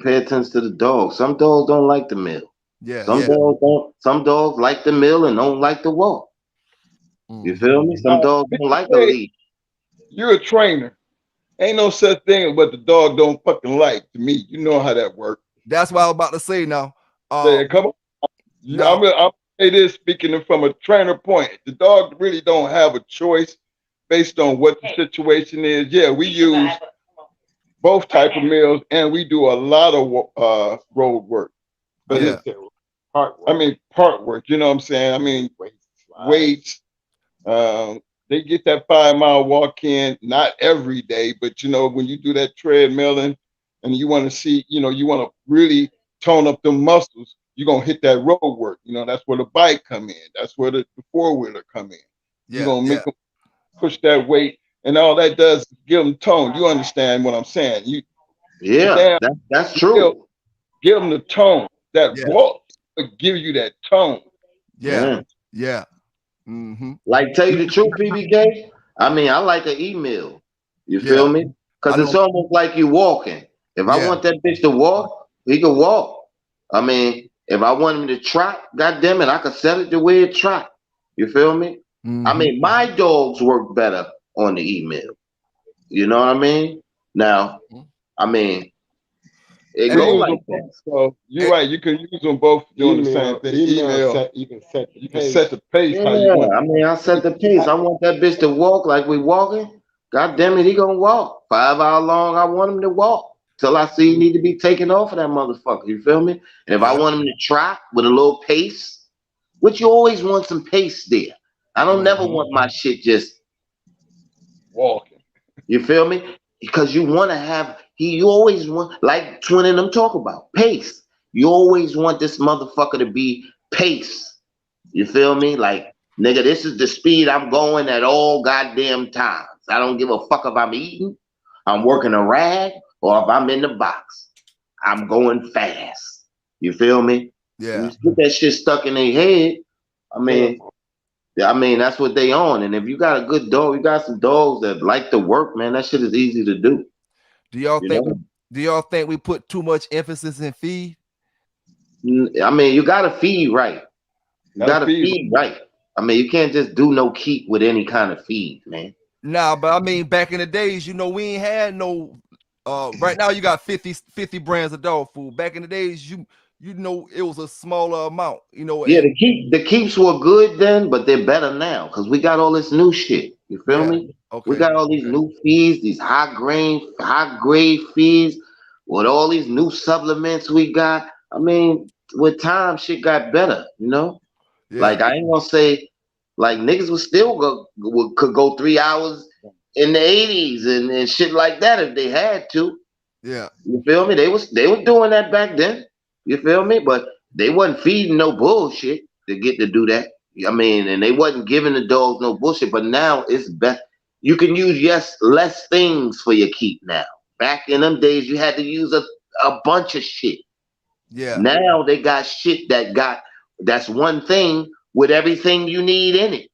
pay attention to the dog. Some dogs don't like the meal. Yeah, Some yeah. dogs don't. Some dogs like the meal and don't like the walk. You Mm-hmm. feel me? Some dogs don't like a Hey, lead. you're a trainer. Ain't no such thing as what the dog don't fucking like to me. You know how that works. That's what I was about to say now. Say, come on. Now, I'm say this speaking from a trainer point. The dog really don't have a choice based on what the situation is. Yeah, we use both type of meals and we do a lot of road work. But yeah, I mean part work. You know what I'm saying? I mean weights. Um, they get that 5 mile walk in, not every day, but when you do that treadmill and you want to see, you want to really tone up the muscles, you're gonna hit that road work. That's where the bike come in. That's where the four-wheeler come in. You're yeah, gonna make yeah, them push that weight, and all that does is give them tone. You understand what I'm saying? You Yeah, damn that's still true. give them the tone. That yeah, walk will give you that tone. yeah, Yeah. yeah. Mm-hmm. Like tell you the truth, PBK. I mean, I like an email. You Yeah, feel me? I Cause it's know. almost like you walking. If I Yeah, want that bitch to walk, he can walk. I mean, if I want him to trot, god damn it, I could set it the way it trot. You feel me? I mm-hmm. mean, my dogs work better on the email. You know what I mean? Now, I mean, it Hey, We go use like them that. both. So you're hey, right. You can use them both doing the same thing. Email. You can set the pace how you Yeah, want. I mean, I set the pace. I want that bitch to walk like we walking. God damn it, he gonna walk. 5 hour long, I want him to walk. Till I see he need to be taken off of that motherfucker. You feel me? And if I yeah, want him to trot with a little pace, which you always want some pace there. I don't never mm-hmm. want my shit just, Walking. you feel me? Because you want to have, you always want, like Twin and them talk about, pace. You always want this motherfucker to be pace. You feel me? Like, nigga, this is the speed I'm going at all goddamn times. I don't give a fuck if I'm eating, I'm working a rag, or if I'm in the box. I'm going fast. You feel me? You Yeah, get that shit stuck in their head. I mean, that's what they on. And if you got a good dog, you got some dogs that like to work, man. That shit is easy to do. do y'all You think know. do y'all think we put too much emphasis in feed? I mean, you gotta feed right. You Gotta gotta feed. feed right. I mean, you can't just do no keep with any kind of feed, man. Nah, but I mean, back in the days, we ain't had no. Right now you got 50 brands of dog food. Back in the days, it was a smaller amount. Yeah, And the keeps were good then, but they're better now because we got all this new shit. You feel yeah, me? We okay, got all these okay, new feeds, these high grade feeds, with all these new supplements we got. I mean, with time, shit got better. yeah, Like I ain't gonna say, like niggas would still could go 3 hours in the '80s and shit like that if they had to. Yeah. You feel me? They was doing that back then. You feel me? But they wasn't feeding no bullshit to get to do that. I mean, and they wasn't giving the dogs no bullshit. But now it's best. You can use less things for your keep now. Back in them days, you had to use a bunch of shit. Yeah. Now they got shit that's one thing with everything you need in it.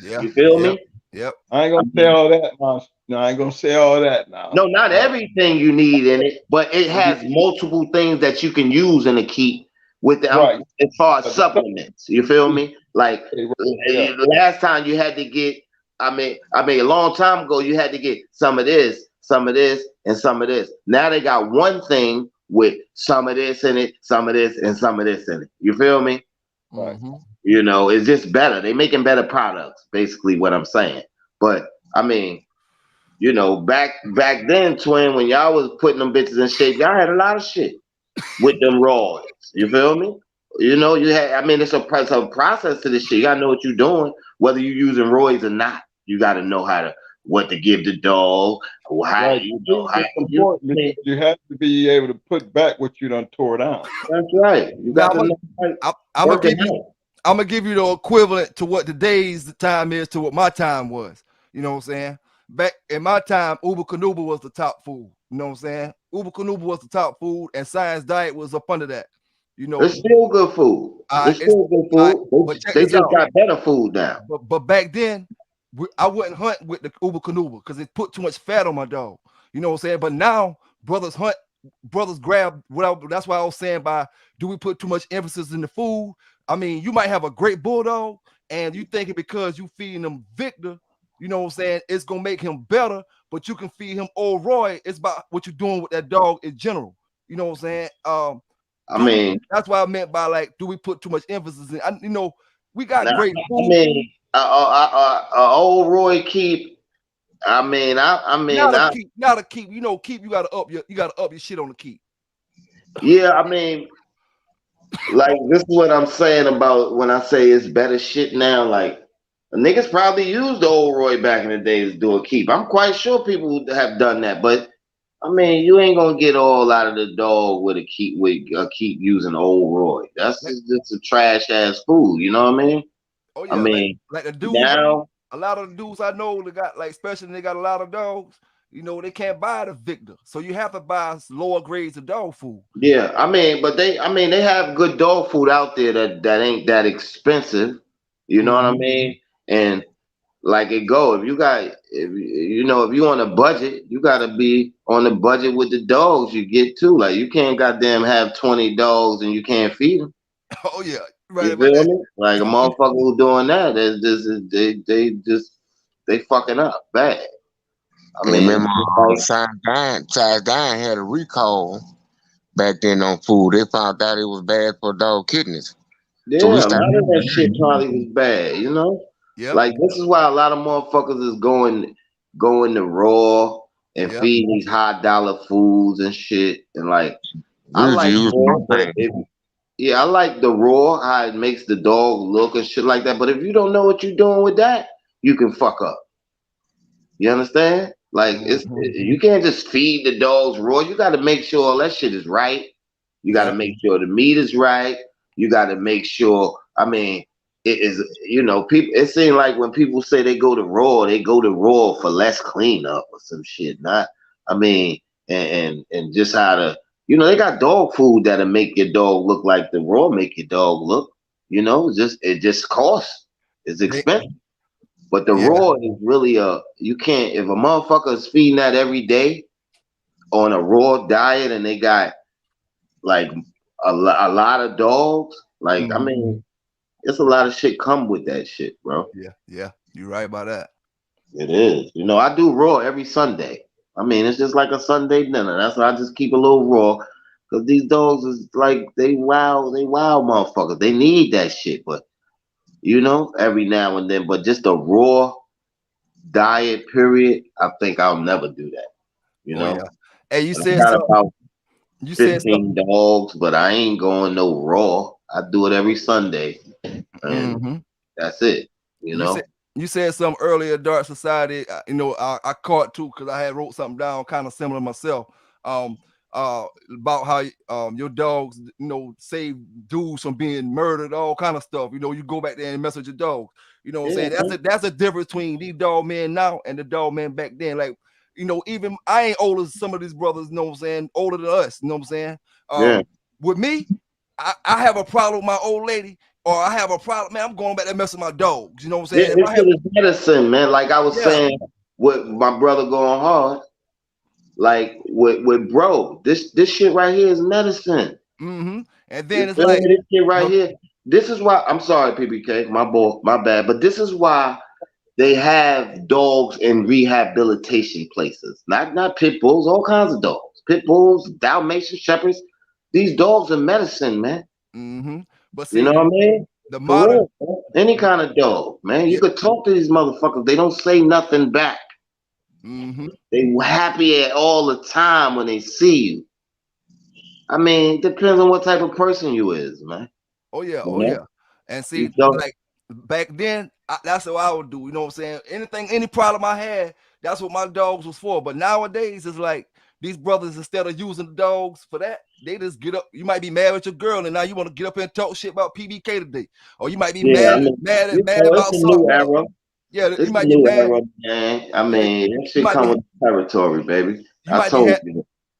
Yeah. You feel Yep. me? Yep. I ain't gonna say all that now. No, I ain't gonna say all that now. No, not everything you need in it, but it has multiple things that you can use in a keep with Right. as far as But supplements. You feel me? Like yeah. last time you had to get, I mean, a long time ago you had to get some of this, some of this, and some of this. Now they got one thing with some of this in it, some of this, and some of this in it. You feel me? Right. Mm-hmm. You know, it's just better. They making better products, basically what I'm saying. But I mean, you know, back then, twin, when y'all was putting them bitches in shape, y'all had a lot of shit with them roids. You feel me? You know, you had. I mean, it's a process to this shit. You gotta know what you're doing, whether you're using roids or not. You gotta know what to give the dog, or how Right. you know how It's important because you have to be able to put back what you done tore down. That's right. You Now got to know how to I'm work gonna it give you out. I'm gonna give you the equivalent to what today's time is to what my time was. You know what I'm saying? Back in my time, Uber Canuba was the top food. You know what I'm saying? Uber Canuba was the top food, and Science Diet was up under that. You know, It's still good food. It's it's still good all right, food. but check They this just out. got better food now. But back then, I wouldn't hunt with the Uber Canuba because it put too much fat on my dog. You know what I'm saying? But now brothers hunt, brothers grab. That's why I was saying by do we put too much emphasis in the food? I mean, you might have a great bulldog, and you thinking because you feeding him Victor, you know what I'm saying, it's gonna make him better. But you can feed him Old Roy. It's about what you're doing with that dog in general. You know what I'm saying? I mean, That's what I meant by like, do we put too much emphasis in? You know, we got Nah, great I food. mean, old Roy keep. I mean, Not a keep. You know, keep. You gotta up your shit on the keep. yeah. I mean, like this is what I'm saying about when I say it's better shit now. Like niggas probably used the old Roy back in the day to do a keep. I'm quite sure people have done that, but I mean, you ain't gonna get all out of the dog with a keep using old Roy. That's Like, just a trash ass food. You know what I mean? oh I yeah, mean, like the dudes. now. A lot of the dudes I know that got like, especially they got a lot of dogs. You know, they can't buy the Victor, so you have to buy lower grades of dog food. Yeah, I mean, but they have good dog food out there that ain't that expensive. You know what I Mm-hmm. mean? And like it go, if you on a budget, you gotta be on the budget with the dogs you get too. Like you can't goddamn have 20 dogs and you can't feed them. Oh yeah, right You about feel that. me? Like a motherfucker who doing that, they fucking up bad. I And mean, remember, like, Size Dine had a recall back then on food. They found out it was bad for dog kidneys. So we yeah, a started lot of using that shit that. probably was bad, you know? Yep, Like this is why a lot of motherfuckers is going to raw and yep. feeding these high dollar foods and shit. And like I We was like using raw, but things. yeah, I like the raw, how it makes the dog look and shit like that. But if you don't know what you're doing with that, you can fuck up. You understand? Like Mm-hmm. you can't just feed the dogs raw. You gotta make sure all that shit is right. You got to Yeah. make sure the meat is right. You got to make sure. I mean, it is. You know, people. It seems like when people say they go to raw for less cleanup or some shit. Not. I mean, and just how to. You know, they got dog food that'll make your dog look like the raw make your dog look. You know, it just costs. It's They, expensive. But the yeah. raw is really you can't if a motherfucker is feeding that every day on a raw diet and they got like a lot of dogs. Like, I Mm-hmm. mean, it's a lot of shit come with that shit, bro. Yeah. Yeah. You're right about that. It is. You know, I do raw every Sunday. I mean, it's just like a Sunday dinner. That's why I just keep a little raw. Cause these dogs is like they wild motherfuckers. They need that shit, but you know, every now and then. But just a raw diet, period. I think I'll never do that. You Oh know, yeah. Hey, you I said got something. about You said something. 15 dogs, but I ain't going no raw. I do it every Sunday, and Mm-hmm. that's it. You You said know. you said something earlier, Dark Society. You know, I caught too because I had wrote something down kind of similar myself. about how your dogs, save dudes from being murdered, all kind of stuff. You go back there and mess with your dogs. You know what I'm saying? That's a difference between these dog men now and the dog men back then. Like, even I ain't older than some of these brothers, you know what I'm saying, older than us, you know what I'm saying? With me, I have a problem with my old lady, or I have a problem, man, I'm going back there messing with my dogs, you know what I'm saying? It's medicine, man. Like I was saying with my brother going hard, like with bro, this shit right here is medicine. And then it's like this shit right here. This is why I'm sorry, PBK, my bad, but this is why they have dogs in rehabilitation places. Not pit bulls, all kinds of dogs. Pit bulls, Dalmatian shepherds. These dogs are medicine, man. But see, you know what I mean? The modern, any kind of dog, man. You could talk to these motherfuckers. They don't say nothing back. They happy all the time when they see you. I mean, it depends on what type of person you is, man. Oh yeah. And see, like back then, that's what I would do. You know what I'm saying? Any problem I had, that's what my dogs was for. But nowadays, it's like these brothers, instead of using the dogs for that, they just get up. You might be mad with your girl, and now you want to get up and talk shit about PBK today, or you might be mad about something. Era. Yeah, you might be mad. Era, man. I mean, that shit come with territory, baby.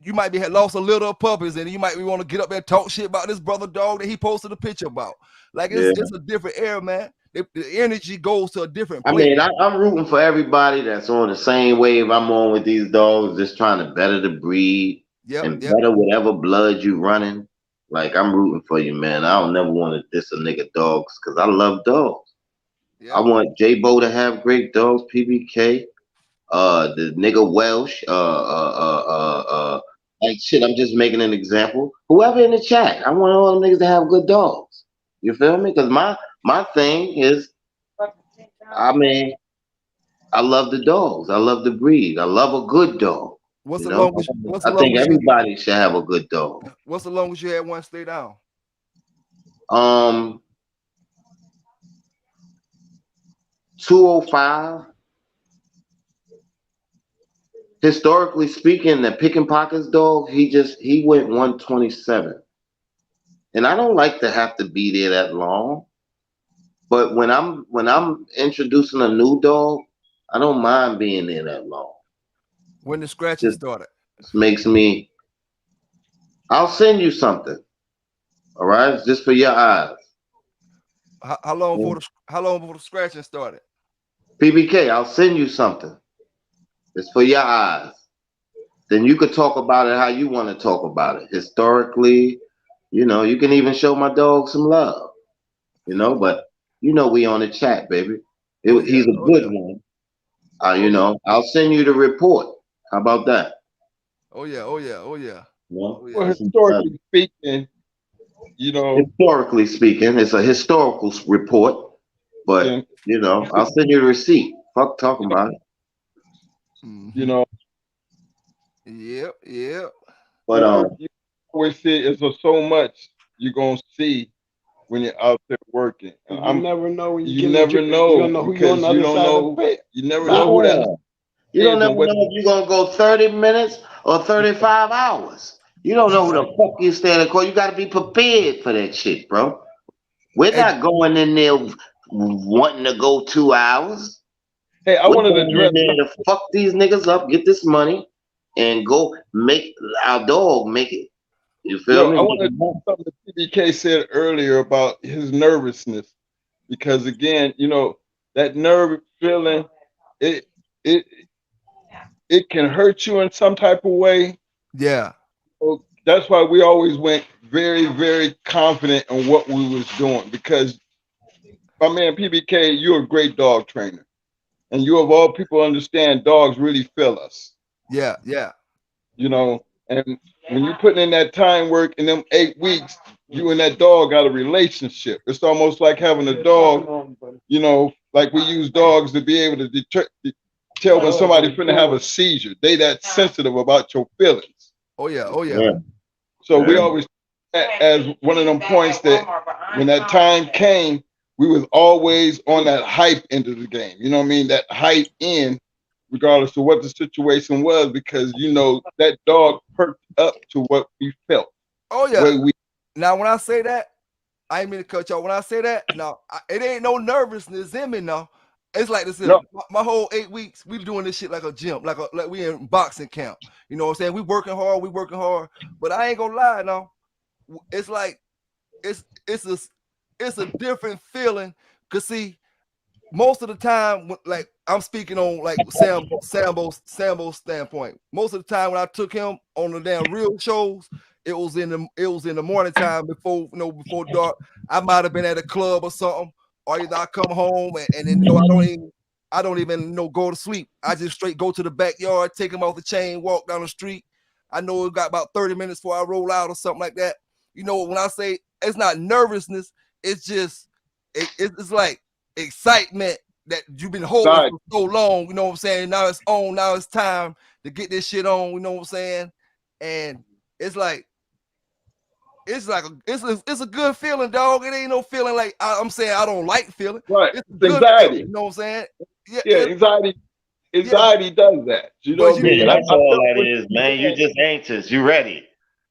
You might be had lost a little puppies, and you might want to get up there and talk shit about this brother dog that he posted a picture about. Like it's a different era, man. The energy goes to a different place. I mean, I'm rooting for everybody that's on the same wave I'm on with these dogs, just trying to better the breed and better whatever blood you running. Like, I'm rooting for you, man. I don't never want to diss a nigga dogs because I love dogs. I want J-Bo to have great dogs, PBK, the nigga Welsh, like shit, I'm just making an example. Whoever in the chat, I want all them niggas to have good dogs. You feel me? Because my thing is, I mean, I love the dogs. I love the breed. I love a good dog. I think everybody should have a good dog. What's the longest you had one stay down? 205. Historically speaking, the pick and pockets dog, he went 127. And I don't like to have to be there that long. But when I'm introducing a new dog, I don't mind being there that long. When the scratching started. This makes me. I'll send you something. All right, it's just for your eyes. How long before the scratching started? PBK, I'll send you something. It's for your eyes. Then you could talk about it how you want to talk about it. Historically, you can even show my dog some love. But we on the chat, baby. He's a good one. I'll send you the report. How about that? Oh yeah. Well, historically speaking, Historically speaking, it's a historical report. But I'll send you the receipt. Fuck talking about it. Yep. But you always see it's so much you're gonna see when you're out there working. You never know when you never know. You don't know who you're on the other side of the pit. You never know who that. You don't never know if you're gonna go 30 minutes or 35 hours. You don't know who the fuck you standing for. You gotta be prepared for that shit, bro. We're not going in there wanting to go 2 hours. Hey, I wanted to address to fuck these niggas up, get this money, and go make our dog make it. You feel me? I want to do something that PBK said earlier about his nervousness, because again, that nerve feeling, it can hurt you in some type of way. Yeah. So that's why we always went very, very confident in what we was doing, because my man PBK, you're a great dog trainer. And you of all people understand dogs really feel us. Yeah. And when you're putting in that time work in them 8 weeks, you and that dog got a relationship. It's almost like having a dog, like we use dogs to be able to tell when somebody's finna have a seizure. They that sensitive about your feelings. Oh yeah. So we always, as one of them points that when that time came, we was always on that hype end of the game. You know what I mean? That hype end, regardless of what the situation was, because you know that dog perked up to what we felt. Oh yeah. Now when I say that, I ain't mean to cut y'all. When I say that, no, it ain't no nervousness in me. No, it's like this. No. My whole 8 weeks, we doing this shit like a gym, like we in boxing camp. You know what I'm saying? We working hard. But I ain't gonna lie, no. It's like it's a different feeling. Cause see, most of the time, like I'm speaking on like Sambo's standpoint. Most of the time when I took him on the damn real shows, it was in the morning time before dark. I might have been at a club or something, or either I come home and then I don't even go to sleep. I just straight go to the backyard, take him off the chain, walk down the street. I know it got about 30 minutes before I roll out or something like that. You know, when I say it's not nervousness, it's just it's like excitement that you've been holding for so long. You know what I'm saying? Now it's on. Now it's time to get this shit on. You know what I'm saying? And it's a good feeling, dog. It ain't no feeling like I'm saying I don't like feeling. Right. It's anxiety. You know what I'm saying? Yeah, anxiety does that. You know what I mean? That's all that is, man. You just anxious. You ready.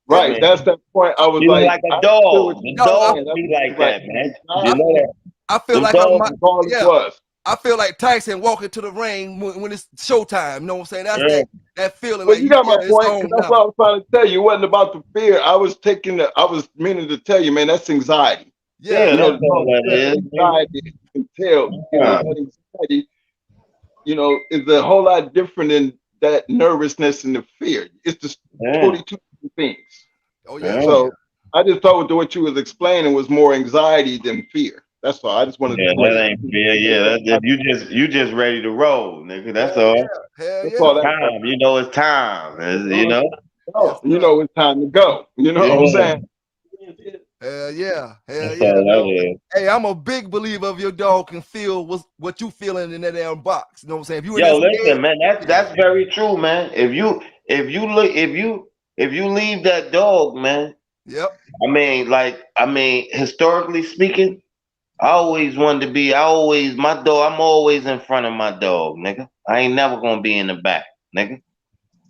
Right. Man. That's that point. I was like a dog. The dog be like that, man. You know that. I feel like I feel like Tyson walking to the ring when it's showtime. You know what I'm saying? That's that feeling. Well, like you got my point. That's what I was trying to tell you. It wasn't about the fear. I was meaning to tell you, man, that's anxiety. Yeah, you know, that's all that is. Anxiety, you can tell. That anxiety, is a whole lot different than that nervousness and the fear. It's just totally two different things. Oh yeah. So I just thought what you was explaining was more anxiety than fear. That's all. I just wanted to. That ain't fear. Yeah, you just ready to roll, nigga. That's all. Hell yeah. Time. You know it's time. You know. It's time to go. You know what I'm saying? Hell yeah. Hey, I'm a big believer of your dog can feel what you feeling in that damn box. You know what I'm saying? If you listen, man, that's very true, man. If you leave that dog, man. Yep. I mean, historically speaking, my dog, I'm always in front of my dog, nigga. I ain't never gonna be in the back, nigga.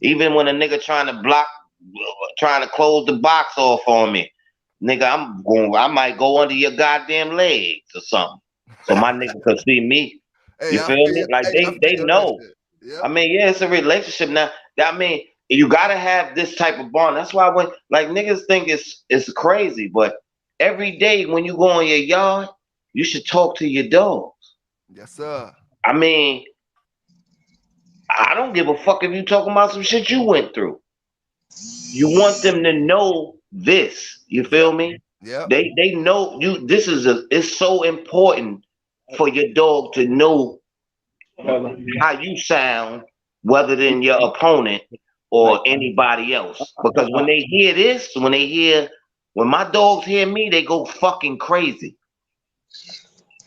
Even when a nigga trying to close the box off on me, nigga, I might go under your goddamn legs or something. So my nigga could see me. You feel me? Like they know. Yep. I mean, yeah, it's a relationship now. I mean, you gotta have this type of bond. That's why niggas think it's crazy, but every day when you go in your yard, you should talk to your dogs. Yes, sir. I mean, I don't give a fuck if you talking about some shit you went through. You want them to know this. You feel me? Yeah. They know you. It's so important for your dog to know how you sound, whether than your opponent or anybody else. Because when they hear this, when my dogs hear me, they go fucking crazy.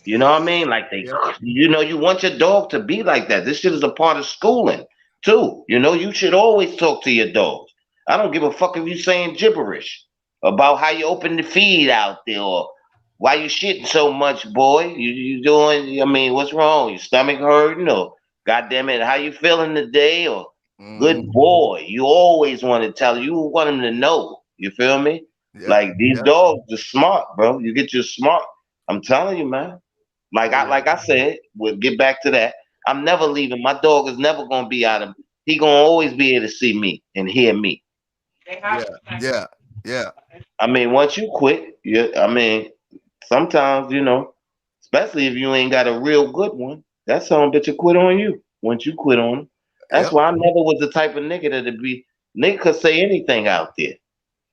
You know what I mean? Like you want your dog to be like that. This shit is a part of schooling too. You should always talk to your dogs. I don't give a fuck if you saying gibberish about how you open the feed out there or why you shitting so much, boy. You doing? I mean, what's wrong? Your stomach hurting or goddamn it, how you feeling today? Or good boy. You always want to tell. You want them to know. You feel me? Yeah. Like these dogs are smart, bro. You get your smart. I'm telling you, man. Like I said, we'll get back to that. I'm never leaving. My dog is never gonna be out of. He gonna always be able to see me and hear me. Yeah. I mean, once you quit, I mean, sometimes especially if you ain't got a real good one, that son bitch will quit on you. Once you quit on him, that's why I never was the type of nigga that'd be. Nigga could say anything out there.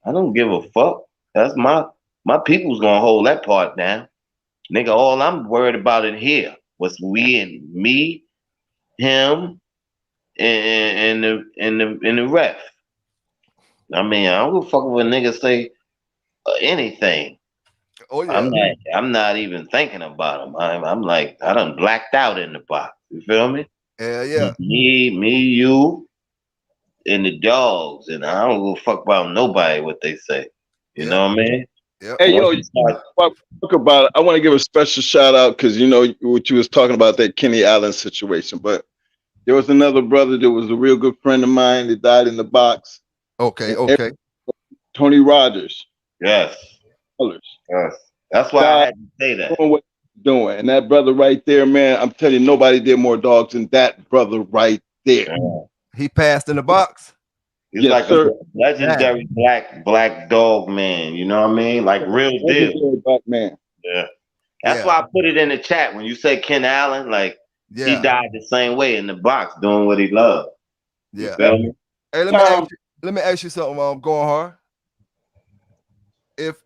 I don't give a fuck. That's my people's gonna hold that part down. Nigga, all I'm worried about in here was me, him, and the ref. I mean, I don't give a fuck if a nigga say anything. Oh yeah. I'm not even thinking about him. I'm like, I done blacked out in the box. You feel me? Yeah. Me, you, and the dogs, and I don't give a fuck about nobody what they say. You know what I mean? Yep. Hey, talk about it. I want to give a special shout out because what you was talking about, that Kenny Allen situation. But There was another brother that was a real good friend of mine that died in the box. Okay, And okay. Tony Rogers. Yes. Colors. Yes. That's why I Died had to say that. doing what he's doing. And that brother right there, man, I'm telling you, nobody did more dogs than that brother right there. Yeah. He passed in the box. He's Yes, like sir. a legendary black dog man. You know what I mean? Like real deal. Legendary black man. Yeah. That's Yeah. why I put it in the chat when you say Ken Allen, like he Yeah. died the same way in the box doing what he loved. You Yeah. feel me? Hey, let me ask you something. Going hard. If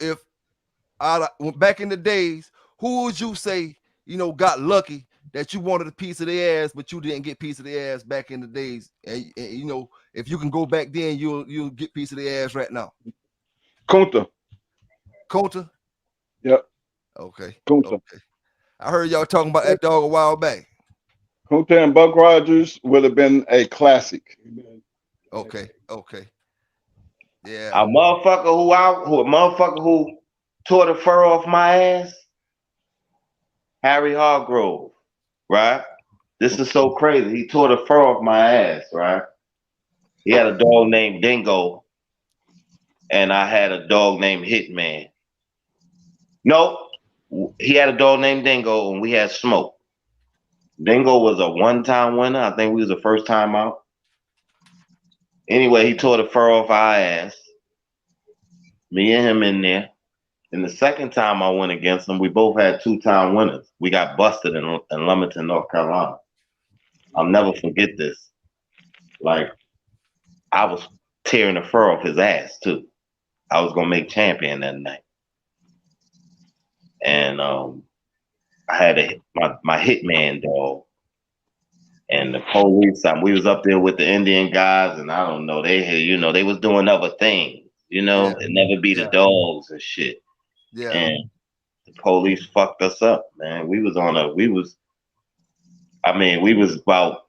back in the days, who would you say got lucky that you wanted a piece of their ass, but you didn't get a piece of their ass back in the days? And if you can go back then, you'll get a piece of their ass right now. Kunta. Kunta. Yep. Okay. Kunta. Okay. I heard y'all talking about that dog a while back. Kunta and Buck Rogers would have been a classic. Okay. Okay. Yeah. A motherfucker who tore the fur off my ass, Harry Hargrove, right? This is so crazy. He tore the fur off my ass, right? He had a dog named Dingo, and I had a dog named Hitman. No, he had a dog named Dingo, and we had Smoke. Dingo was a one-time winner. I think we was the first time out. Anyway, he tore the fur off our ass. Me and him in there. And the second time I went against him, we both had two-time winners. We got busted in Lumberton, North Carolina. I'll never forget this. Like, I was tearing the fur off his ass, too. I was going to make champion that night. And I had my Hitman dog. And the police, we was up there with the Indian guys, and I don't know, they was doing other things, Yeah. it never be the dogs and shit. Yeah. And the police fucked us up, man. We was about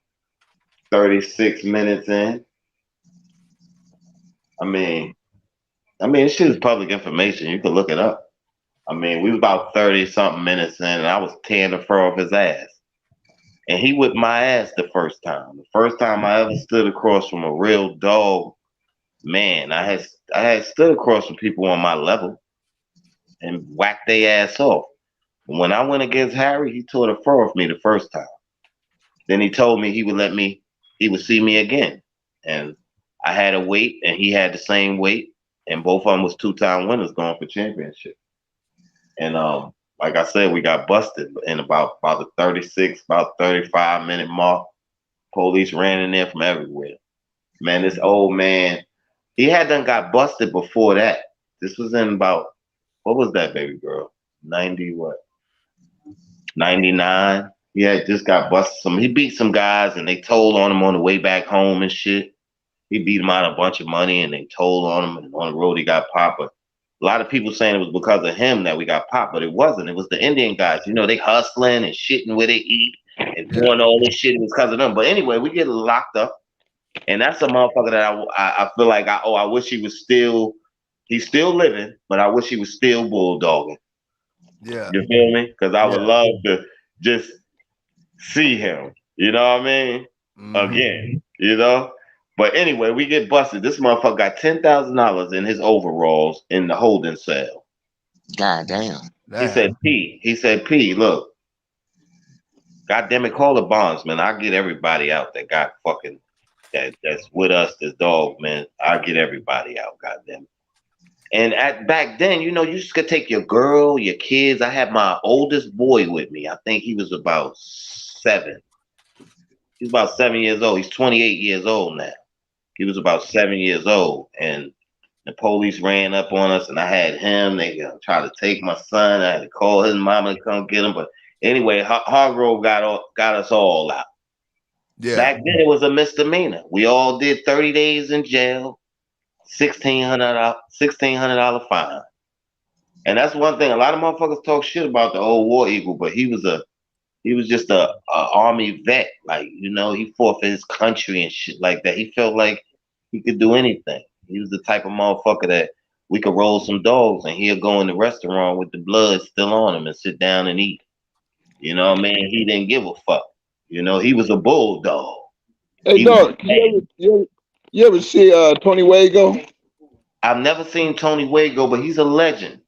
36 minutes in. I mean, this shit is public information. You can look it up. We was about 30-something minutes in, and I was tearing the fur off his ass. And he whipped my ass the first time. The first time I ever stood across from a real dog, man, I had stood across from people on my level and whacked their ass off. When I went against Harry, he tore the fur off me the first time. Then he told me he would see me again. And I had a weight, and he had the same weight, and both of them was two-time winners going for championship. And like I said, we got busted in about the 36, about 35-minute mark. Police ran in there from everywhere. Man, this old man, he had done got busted before that. This was in about, what was that, baby girl? 90 what? 99. He had just got busted. He beat some guys, and they told on him on the way back home and shit. He beat him out a bunch of money, and they told on him, and on the road he got popped. But a lot of people saying it was because of him that we got popped, but it wasn't. It was the Indian guys. They hustling and shitting where they eat and doing all this shit. It was because of them. But anyway, we get locked up, and that's a motherfucker that I feel like I wish he's still living, but I wish he was still bulldogging. Yeah. You feel me? Because I would love to just see him. You know what I mean? Again, But anyway, we get busted. This motherfucker got $10,000 in his overalls in the holding cell. God damn. He said, P, look, goddamn it, call the bondsman. I'll get everybody out that got fucking that's with us, this dog, man. I'll get everybody out, goddamn it. And back then, you just could take your girl, your kids. I had my oldest boy with me. I think he was about 7. He's about 7 years old. He's 28 years old now. He was about 7 years old, and the police ran up on us, and I had him. They tried to take my son. I had to call his mama to come get him. But anyway, Hargrove got us all out. Yeah. Back then, it was a misdemeanor. We all did 30 days in jail, $1,600 fine. And that's one thing. A lot of motherfuckers talk shit about the old War Eagle, but he was just a army vet. Like, he fought for his country and shit like that. He felt like he could do anything. He was the type of motherfucker that we could roll some dogs and he'll go in the restaurant with the blood still on him and sit down and eat. You know what I mean? He didn't give a fuck. He was a bulldog. Hey, He was dog, you ever see Tony Wago? I've never seen Tony Wade go, but he's a legend.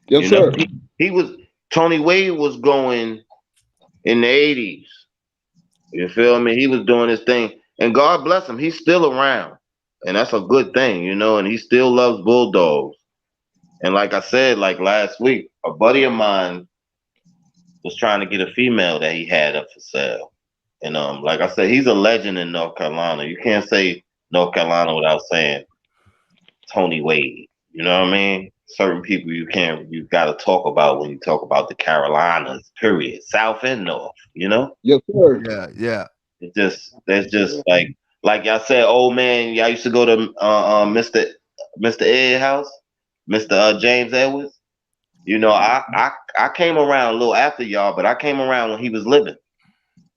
Yes, You know, sir. he was Tony Wade was going in the 80s. You feel me? He was doing his thing. And God bless him, he's still around. And that's a good thing, you know, and he still loves bulldogs. And like I said, like last week, a buddy of mine was trying to get a female that he had up for sale. And like I said, he's a legend in North Carolina. You can't say North Carolina without saying Tony Wade. You know what I mean? Certain people you gotta talk about when you talk about the Carolinas, period. South and North, you know? Yes, sir. Yeah. There's just like y'all said, old man, y'all used to go to Mr. Ed house, Mr. James Edwards. You know, I came around a little after y'all, but I came around when he was living.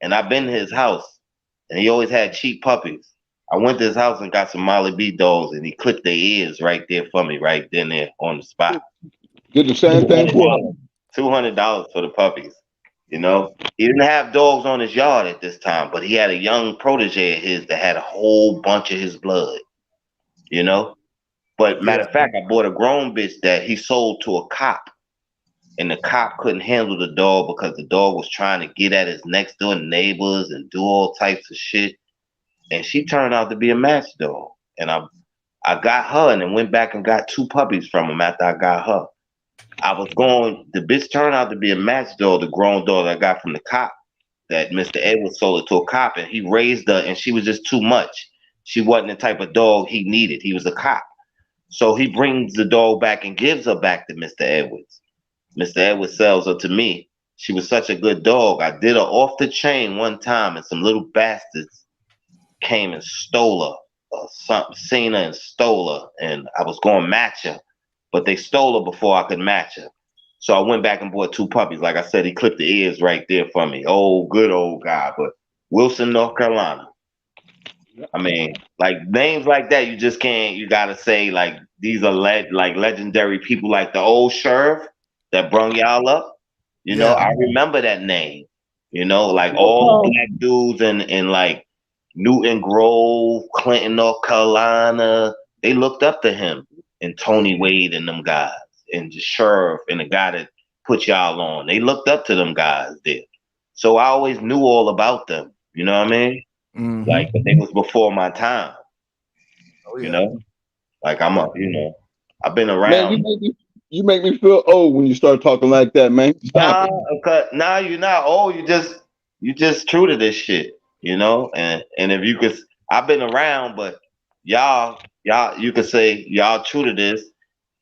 And I've been to his house and he always had cheap puppies. I went to his house and got some Molly B dogs and he clipped their ears right there for me, right then there on the spot. Did the same thing for $200 for the puppies. You know, he didn't have dogs on his yard at this time, but he had a young protege of his that had a whole bunch of his blood. You know, but matter of fact, I bought a grown bitch that he sold to a cop, and the cop couldn't handle the dog because the dog was trying to get at his next door neighbors and do all types of shit. And she turned out to be a match dog, and I got her and then went back and got 2 puppies from him after I got her. The bitch turned out to be a match dog, the grown dog I got from the cop that Mr. Edwards sold it to a cop, and he raised her and she was just too much. She wasn't the type of dog he needed. He was a cop. So he brings the dog back and gives her back to Mr. Edwards. Mr. Edwards sells her to me. She was such a good dog. I did her off the chain one time and some little bastards came and stole her. Seen her and stole her, and I was going to match her, but they stole her before I could match her. So I went back and bought 2 puppies. Like I said, he clipped the ears right there for me. Oh, good old guy. But Wilson, North Carolina. I mean, like names like that, you just can't. You gotta say like these are like legendary people, like the old sheriff that brung y'all up. You know, I remember that name. You know, like all the black dudes in like Newton Grove, Clinton, North Carolina, they looked up to him and Tony Wade and them guys and the sheriff and the guy that put y'all on. They looked up to them guys there. So I always knew all about them. You know what I mean? Mm-hmm. Like, but they was before my time. Oh, yeah. You know? Like I've been around. Man, you make me feel old when you start talking like that, man. Stop it. Nah, you're not old. You just true to this shit. You know, and if you could, I've been around, but y'all, you could say y'all true to this,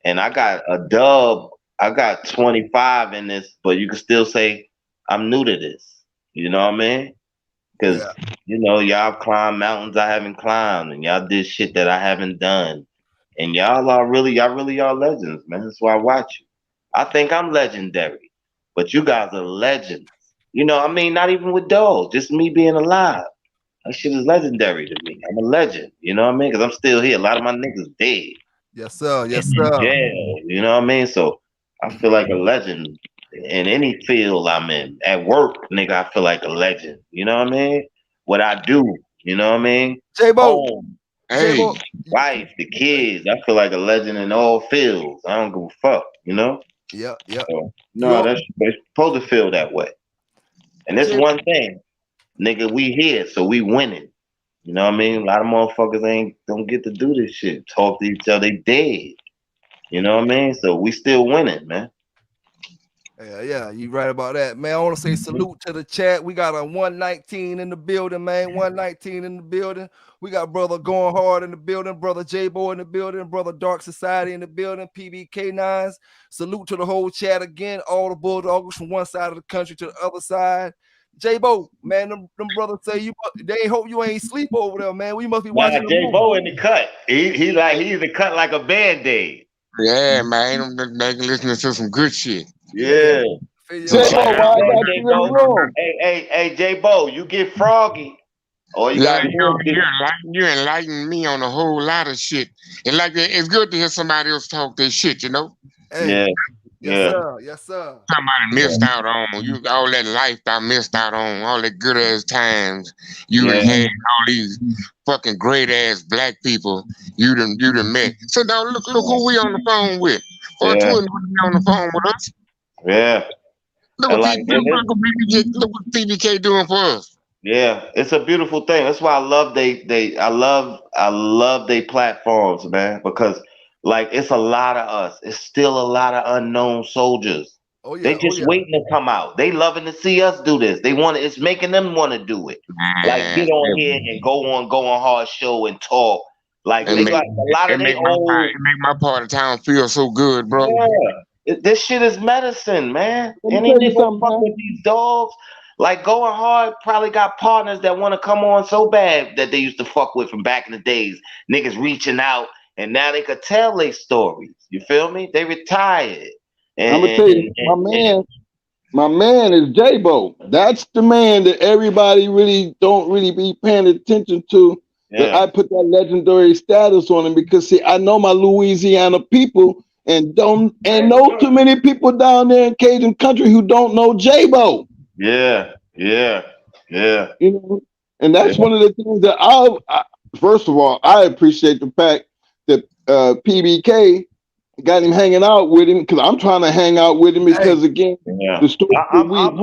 and I got a dub. I got 25 in this, but you can still say I'm new to this. You know what I mean? Because you know y'all climbed mountains I haven't climbed, and y'all did shit that I haven't done, and y'all really are legends, man. That's why I watch you. I think I'm legendary, but you guys are legends. You know, I mean, not even with dogs, just me being alive. That shit is legendary to me. I'm a legend. You know what I mean? Because I'm still here. A lot of my niggas dead. Yes, sir. Yes, In sir. jail. You know what I mean? So I feel like a legend in any field I'm in. At work, nigga, I feel like a legend. You know what I mean? What I do. You know what I mean? J-Bo. Home, Hey, wife, the kids. I feel like a legend in all fields. I don't give a fuck. You know? Yeah. So, no, they're supposed to feel that way. And this one thing, nigga, we here, so we winning. You know what I mean? A lot of motherfuckers don't get to do this shit. Talk to each other, they dead. You know what I mean? So we still winning, man. Yeah, you right about that, man. I want to say salute to the chat. We got a 119 in the building, man. 119 in the building. We got brother Going Hard in the building, brother J-Bo in the building, brother Dark Society in the building, PBK9s. Salute to the whole chat again. All the bulldogs from one side of the country to the other side. J-Bo, man, them brothers say they hope you ain't sleep over there, man. We must be watching. J-Bo in the cut. He's in the cut like a Band-Aid. yeah, man, I'm listening to some good shit. Yeah. Hey, J-Bo, you get froggy. Or you you enlighten me on a whole lot of shit. And like it's good to hear somebody else talk their shit, you know? Hey. Yeah. Yes, Yeah. sir. Yes, sir. Somebody missed out on you. All that life I missed out on. All that good ass times you done Yeah. had. All these fucking great ass black people you done met. So now look who we on the phone with. Yeah. 420 on the phone with us. Yeah. Look And what like, look what PBK doing for us. yeah, it's a beautiful thing. That's why I love I love they platforms, man, because like it's a lot of us. It's still a lot of unknown soldiers. Oh yeah. They Oh just yeah. waiting to come out. They loving to see us do this. They want it's making them want to do it. Like Man, get on here and go on hard show and talk. Like it they make got a lot of they old. it make my part of town feel so good, bro. Yeah, this shit is medicine, man. Let me Any tell you nigga something, fuck man. with these dogs, like going hard, probably got partners that want to come on so bad that they used to fuck with from back in the days. Niggas reaching out, and now they could tell their stories. You feel me? They retired, I'm and, gonna and, tell you, and my man is J-Bo. That's the man that everybody really don't really be paying attention to. That yeah, I put that legendary status on him because see, I know my Louisiana people and know too many people down there in Cajun country who don't know J-Bo. yeah, yeah, yeah, You know, and yeah, that's one of the things that first of all, I appreciate the fact that PBK got him hanging out with him because I'm trying to hang out with him Hey, because again, yeah. the story that we have.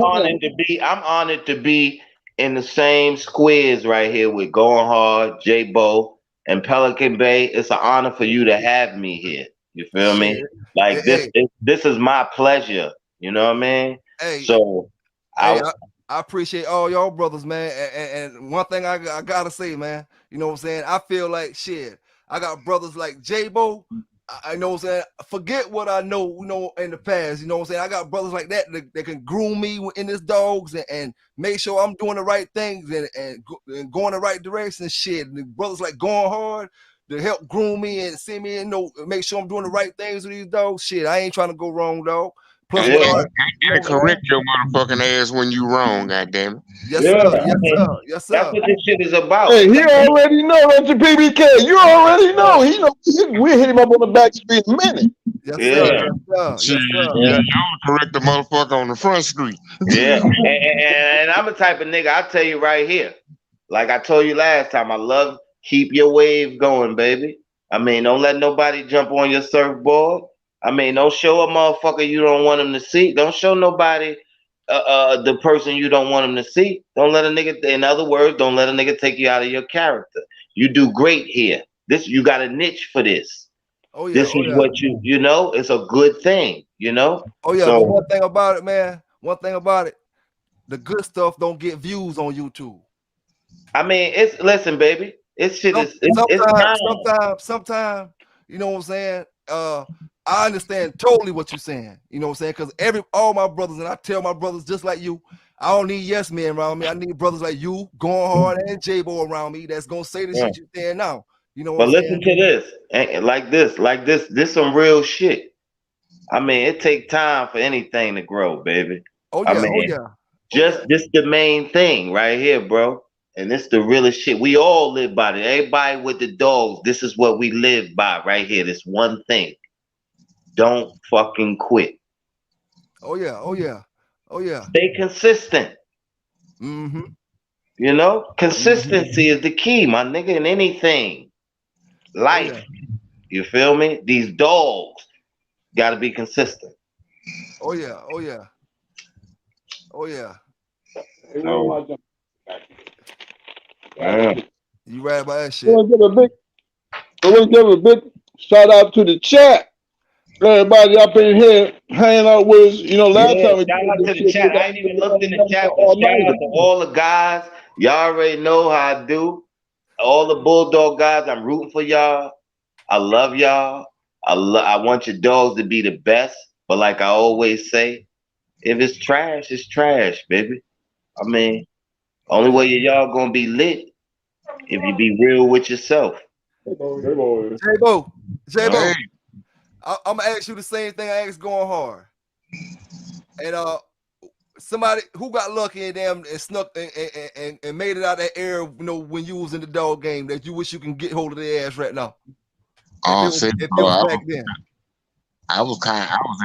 I'm honored to be in the same squares right here with Going Hard, J Bo, and Pelican Bay. It's an honor for you to have me here. You feel shit. me? Like Hey, this is my pleasure. You know what I mean? hey, So hey, I I appreciate all y'all brothers, man. And one thing I gotta say, man, you know what I'm saying? I feel like shit. I got brothers like J-Bo. I know what I'm saying. Forget what I know, in the past. You know what I'm saying? I got brothers like that can groom me in this dogs and make sure I'm doing the right things and going the right direction. Shit. And the brothers like Going Hard to help groom me and see me and make sure I'm doing the right things with these dogs. Shit, I ain't trying to go wrong, dog. Plus, yeah, with all, you know And what I'm saying? correct your motherfucking ass when you wrong, goddamn Yes, yeah. sir. I Yes, mean, sir. Yes, that's sir. what this shit is about. Hey, he already know, don't you, PBK? You already Uh, know. He know we hit him up on the back street in a minute. yes, sir. Yeah, Yes, sir. it. Shit, Yes, sir. yeah. y'all correct the motherfucker on the front street. Yeah, and I'm the type of nigga. I tell you right here, like I told you last time, I love keep your wave going, baby. I mean, don't let nobody jump on your surfboard. I mean, don't show a motherfucker you don't want him to see. Don't show nobody the person you don't want him to see. Don't let a nigga. In other words, don't let a nigga take you out of your character. You do great here. This you got a niche for this. Oh yeah. This Oh is yeah. what you know. It's a good thing, you know. Oh yeah. But So one thing about it, man. One thing about it, the good stuff don't get views on YouTube. I mean, it's listen, baby. It's shit is it's time. Sometimes, you know what I'm saying? I understand totally what you're saying. You know what I'm saying? Because all my brothers, and I tell my brothers just like you, I don't need yes men around me. I need brothers like you, Going Hard, and J-Bo around me that's gonna say the Yeah. shit you're saying now. You know what But I'm listen saying? to this, like this some real shit. I mean, it take time for anything to grow, baby. Oh I yeah, oh mean, yeah, oh yeah. just this the main thing right here, bro. And this the realest shit. We all live by it. Everybody with the dogs, this is what we live by right here. This one thing. Don't fucking quit. Oh yeah, oh yeah, oh yeah. Stay consistent. Mm-hmm. You know, Mm-hmm. consistency is the key, my nigga, in anything. Oh yeah, Life. You feel me? These dogs gotta be consistent. oh yeah, oh yeah, oh yeah. So, yeah. You right about that I shit. want to give a big shout out to the chat. Everybody up in here hanging out with us. You know, last Yeah, time we shout did out this to the shit, chat. I ain't even looked in the chat, but all shout out night. to all the guys. Y'all already know how I do. All the Bulldog guys, I'm rooting for y'all. I love y'all. I want your dogs to be the best. But like I always say, if it's trash, baby. I mean, Oh only yeah. way y'all gonna be lit if you be real with yourself. J-Bo, Hey, J-Bo, I'm gonna ask you the same thing I asked Going Hard. And somebody who got lucky and damn and snuck and made it out that area, when you was in the dog game that you wish you can get hold of their ass right now. oh, say, If it bro, was back then. I was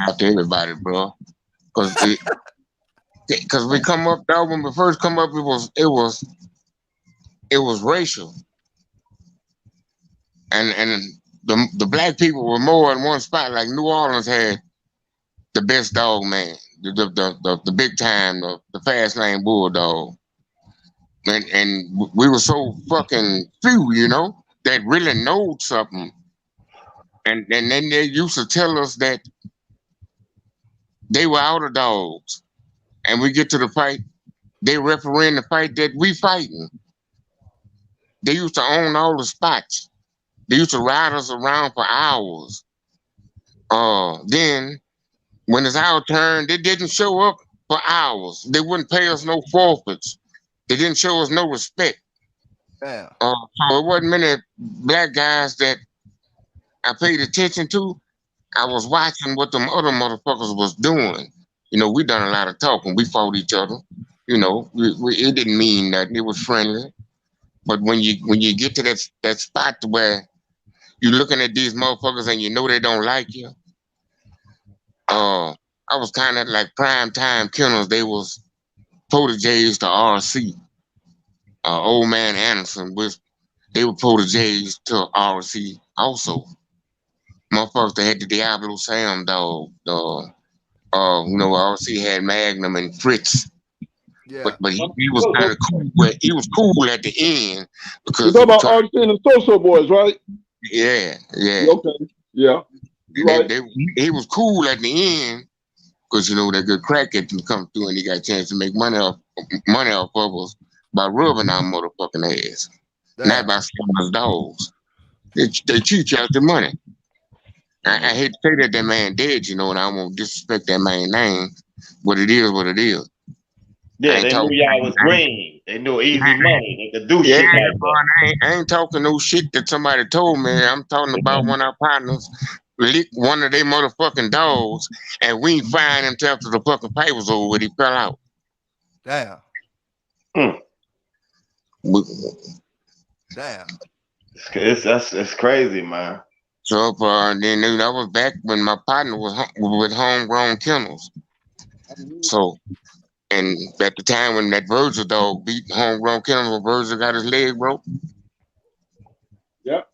after everybody, bro. Cause we come up, dog. When we first come up, it was racial, and the black people were more in one spot. Like New Orleans had the best dog man, the big time, the fast lane bulldog, and we were so fucking few, you know, that really know something. And then they used to tell us that they were out of dogs, and we get to the fight, they refereeing the fight that we fighting. They used to own all the spots. They used to ride us around for hours. Then when it's our turn, they didn't show up for hours. They wouldn't pay us no forfeits. They didn't show us no respect. Damn. So it wasn't many black guys that I paid attention to. I was watching what them other motherfuckers was doing. You know, we done a lot of talking. We fought each other. You know, it didn't mean nothing. It was friendly. But when you get to that spot where you're looking at these motherfuckers and you know they don't like you, I was kind of like prime time kennels. They was proteges to RC. Old man Anderson they were proteges to RC also. Motherfuckers that had the Diablo Sam dog. You know, RC had Magnum and Fritz. Yeah. But he was kind of cool. He was cool at the end because you talking about RC and the So-So Boys, right? Yeah. Okay. Yeah. Right. He was cool at the end because, you know, that good crack had to come through and he got a chance to make money off of us by rubbing our motherfucking ass. Damn. Not by selling us dogs. They cheat you out the money. I hate to say that man dead, you know, and I won't disrespect that man's name, but it is what it is. Yeah, they knew y'all was green. They knew easy money. They could do shit like that. I ain't talking no shit that somebody told me. I'm talking about one of our partners licked one of their motherfucking dogs, and we ain't find him till after the fucking fight was over with. He fell out. Damn. Damn. It's crazy, man. So then that was back when my partner was with Homegrown Kennels. So, and at the time when that Virgil dog beat Homegrown Kennels, Virgil got his leg broke. Yep.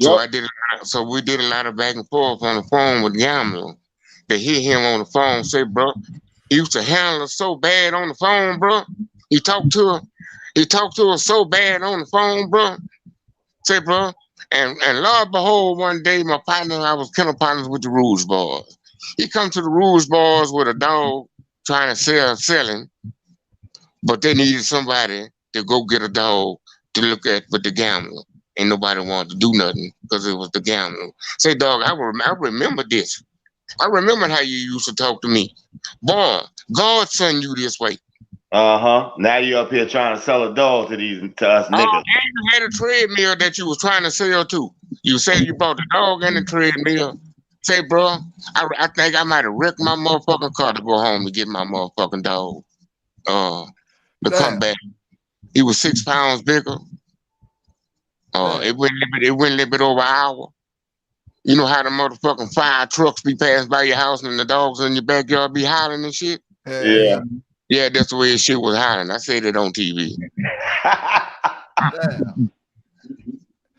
So we did a lot of back and forth on the phone with Gamble. They hear him on the phone say, bro, he used to handle us so bad on the phone, bro. He talked to us so bad on the phone, bro. Say, bro. And Lord behold, one day my partner, I was kennel partners with the Rouge Boys. He come to the Rouge Boys with a dog trying to sell him, but they needed somebody to go get a dog to look at with the gambler. Ain't nobody wanted to do nothing because it was the gambler. Say, dog, I remember this. I remember how you used to talk to me. Boy, God sent you this way. Now you up here trying to sell a dog to us niggas. And you had a treadmill that you was trying to sell to. You said you bought the dog and the treadmill. Say, bro, I think I might have wrecked my motherfucking car to go home to get my motherfucking dog. To come back. He was 6 pounds bigger. It went a little bit over an hour. You know how the motherfucking fire trucks be passing by your house and the dogs in your backyard be hollering and shit? Yeah. Yeah, that's the way his shit was hollering. I said it on TV.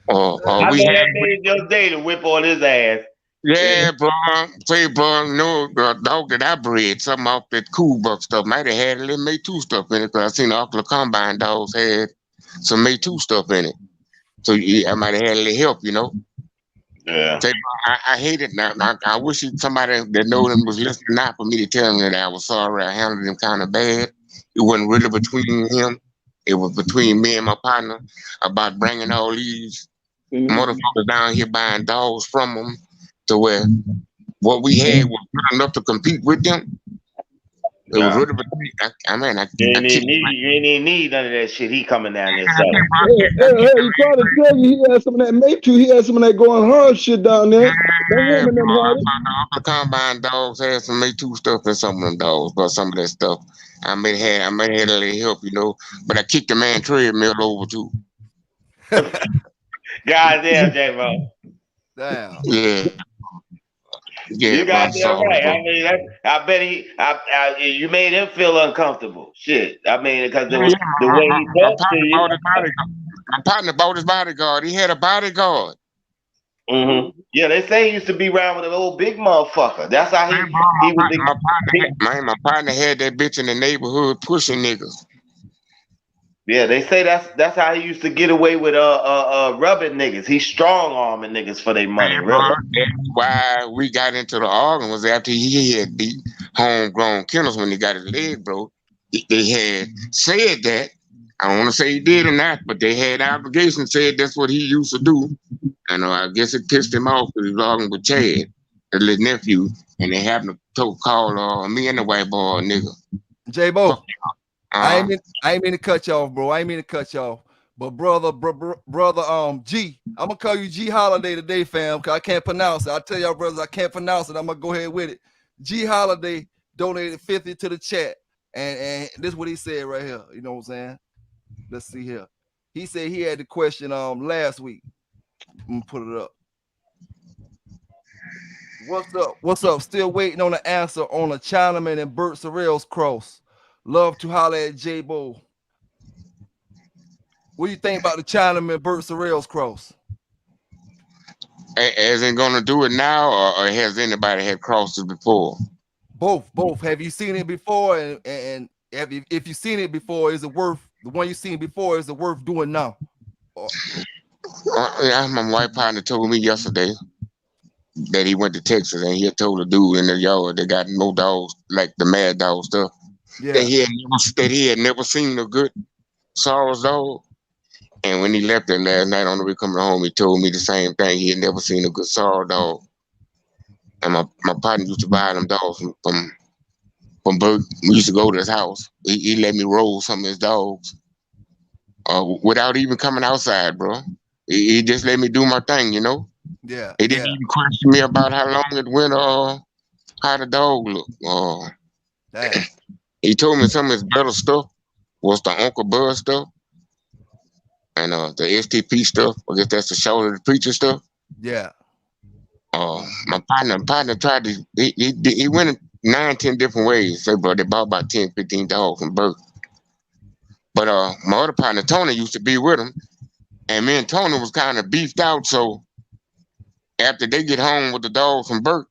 We had your day to whip on his ass. Yeah, bro. Say, bro, no, the dog that I bred, something off that Cool Buck stuff, might have had a little May 2 stuff in it, because I seen the Oakland Combine dogs had some May 2 stuff in it. So yeah, I might have had a little help, you know? Yeah. Say, I hate it now. I wish somebody that knows them was listening now for me to tell him that I was sorry. I handled him kind of bad. It wasn't really between him. It was between me and my partner about bringing all these motherfuckers down here buying dogs from them to where what we had was good enough to compete with them. It was really between. You ain't need none of that shit. He coming down there. Hey, he trying to tell you he had some of that Mate 2. He had some of that going hard shit down there. The Combine dogs had some Mate 2 stuff in some of them dogs, but some of that stuff I may have a little help, you know. But I kicked the man treadmill over too. Goddamn, J-Mo. Damn. Yeah. Yeah, You but I'm got that sorry, right. bro. I mean, I bet you made him feel uncomfortable. Shit. I mean, because Yeah, yeah, the way he my talked to partner you. bought his bodyguard. My partner bought his bodyguard. He had a bodyguard. Yeah, they say he used to be around with an old big motherfucker. That's how Man, bro, he was. my partner had that bitch in the neighborhood pushing niggas. Yeah, they say that's how he used to get away with rubbing niggas. He's strong arming niggas for their money, Man, bro, really. that's why we got into the argument was after he had beat homegrown kennels when he got his leg broke. They had said that. I don't want to say he did or not, but they had allegations said that's what he used to do. And I guess it pissed him off because he was arguing with Chad, the little nephew, and they happened to call me and the white boy nigga. J-Bo, I Uh, ain't mean to cut you off, bro. I ain't mean to cut you off. But brother, G, I'm gonna call you G Holiday today, fam, because I can't pronounce it. I tell y'all brothers, I can't pronounce it. I'm gonna go ahead with it. G Holiday donated 50 to the chat. And this is what he said right here. You know what I'm saying? Let's see here. He said he had the question last week. I'm gonna put it up. What's up? What's up? Still waiting on the answer on a Chinaman and Bert Sorrell's cross. Love to holler at J-Bo. What do you think about the Chinaman Bert Sorrell's cross? as in gonna do it now, or has anybody had crossed it before? Both. Have you seen it before? And if you've seen it before, is it worth the one you've seen before? Is it worth doing now? Yeah, my white partner told me yesterday that he went to Texas and he had told a dude in the yard that got no dogs, like the mad dog stuff, Yeah. that he had never seen a good Sorrow's dog. And when he left there last night on the way coming home, he told me the same thing. He had never seen a good Sorrow dog. And my partner used to buy them dogs from Bert. We used to go to his house. He let me roll some of his dogs without even coming outside, bro. He just let me do my thing, you know? Yeah. He didn't even question me about how long it went or how the dog looked. He told me some of his better stuff was the Uncle Bud stuff and the STP stuff. I guess that's the shoulder of the preacher stuff. Yeah. My partner tried to, he went 9-10 different ways. Say, bro, they bought about 10-15 dogs from Bert. But my other partner, Tony, used to be with him. And me and Tony was kind of beefed out. So after they get home with the dogs from Bert,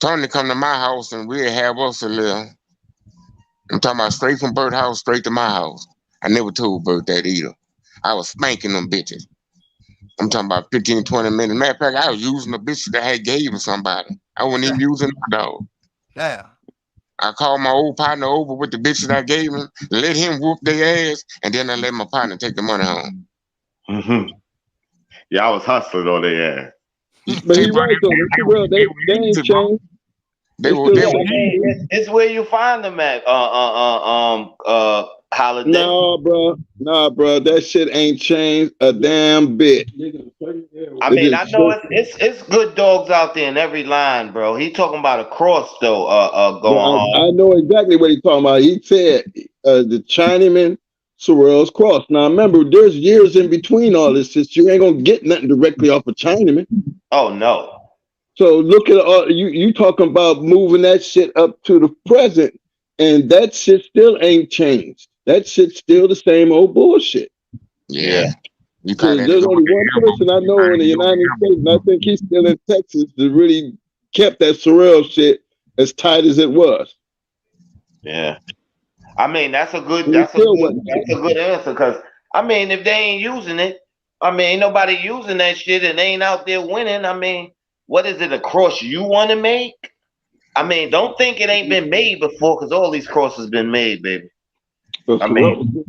Tony come to my house and we'd have us a little. I'm talking about straight from Bert house, straight to my house. I never told Bert that either. I was spanking them bitches. I'm talking about 15, 20 minutes. Matter of fact, I was using the bitch that I had gave to somebody. I wasn't even using my dog. Damn. I called my old partner over with the bitch that I gave him, let him whoop their ass, and then I let my partner take the money home. Yeah, I was hustling on their ass. But he right though. They ain't changed. It's where you find them at. Holiday. Nah, bro. That shit ain't changed a damn bit. I mean, I know it's good dogs out there in every line, bro. He talking about a cross though. Going on. I know exactly what he's talking about. He said the Chinaman Sorrell's cross. Now remember, there's years in between all this. You ain't gonna get nothing directly off of Chinaman. Oh no. So look at you talking about moving that shit up to the present, and that shit still ain't changed. That shit's still the same old bullshit. Yeah. There's only one person I know in the United States, and I think he's still in Texas, that really kept that Sorrell shit as tight as it was. Yeah. I mean, that's a good answer, because I mean, if they ain't using it, I mean, ain't nobody using that shit and they ain't out there winning. I mean, what is it, a cross you want to make? I mean, don't think it ain't been made before, because all these crosses been made, baby. I mean,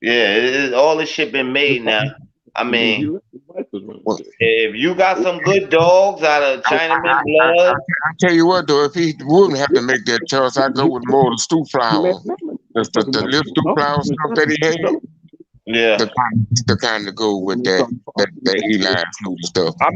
yeah, all this shit been made now. I mean, if you got some good dogs out of Chinaman blood, I tell you what though, if he wouldn't have to make that choice, I'd go with more of the stew flour. The little stew flour stuff that he had. Yeah. The kind of go with that Eli food stuff. I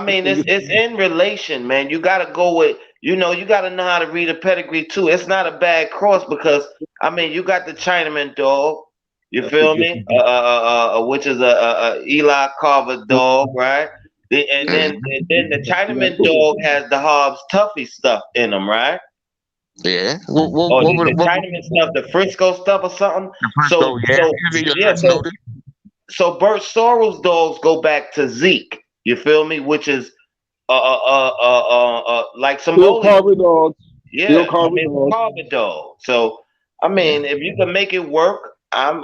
mean, it's in relation, man. You gotta go with, you gotta know how to read a pedigree too. It's not a bad cross, because I mean, you got the Chinaman dog, you feel me? Which is a Eli Carver dog, right? And then the Chinaman dog has the Hobbs Tuffy stuff in them, right? Yeah. Or the Chinaman stuff, the Frisco stuff or something. Frisco, So Bert Sorrell's dogs go back to Zeke. You feel me? Which is like some Still carver dogs. Yeah, carver dogs. carver dog. So I mean, if you can make it work, I'm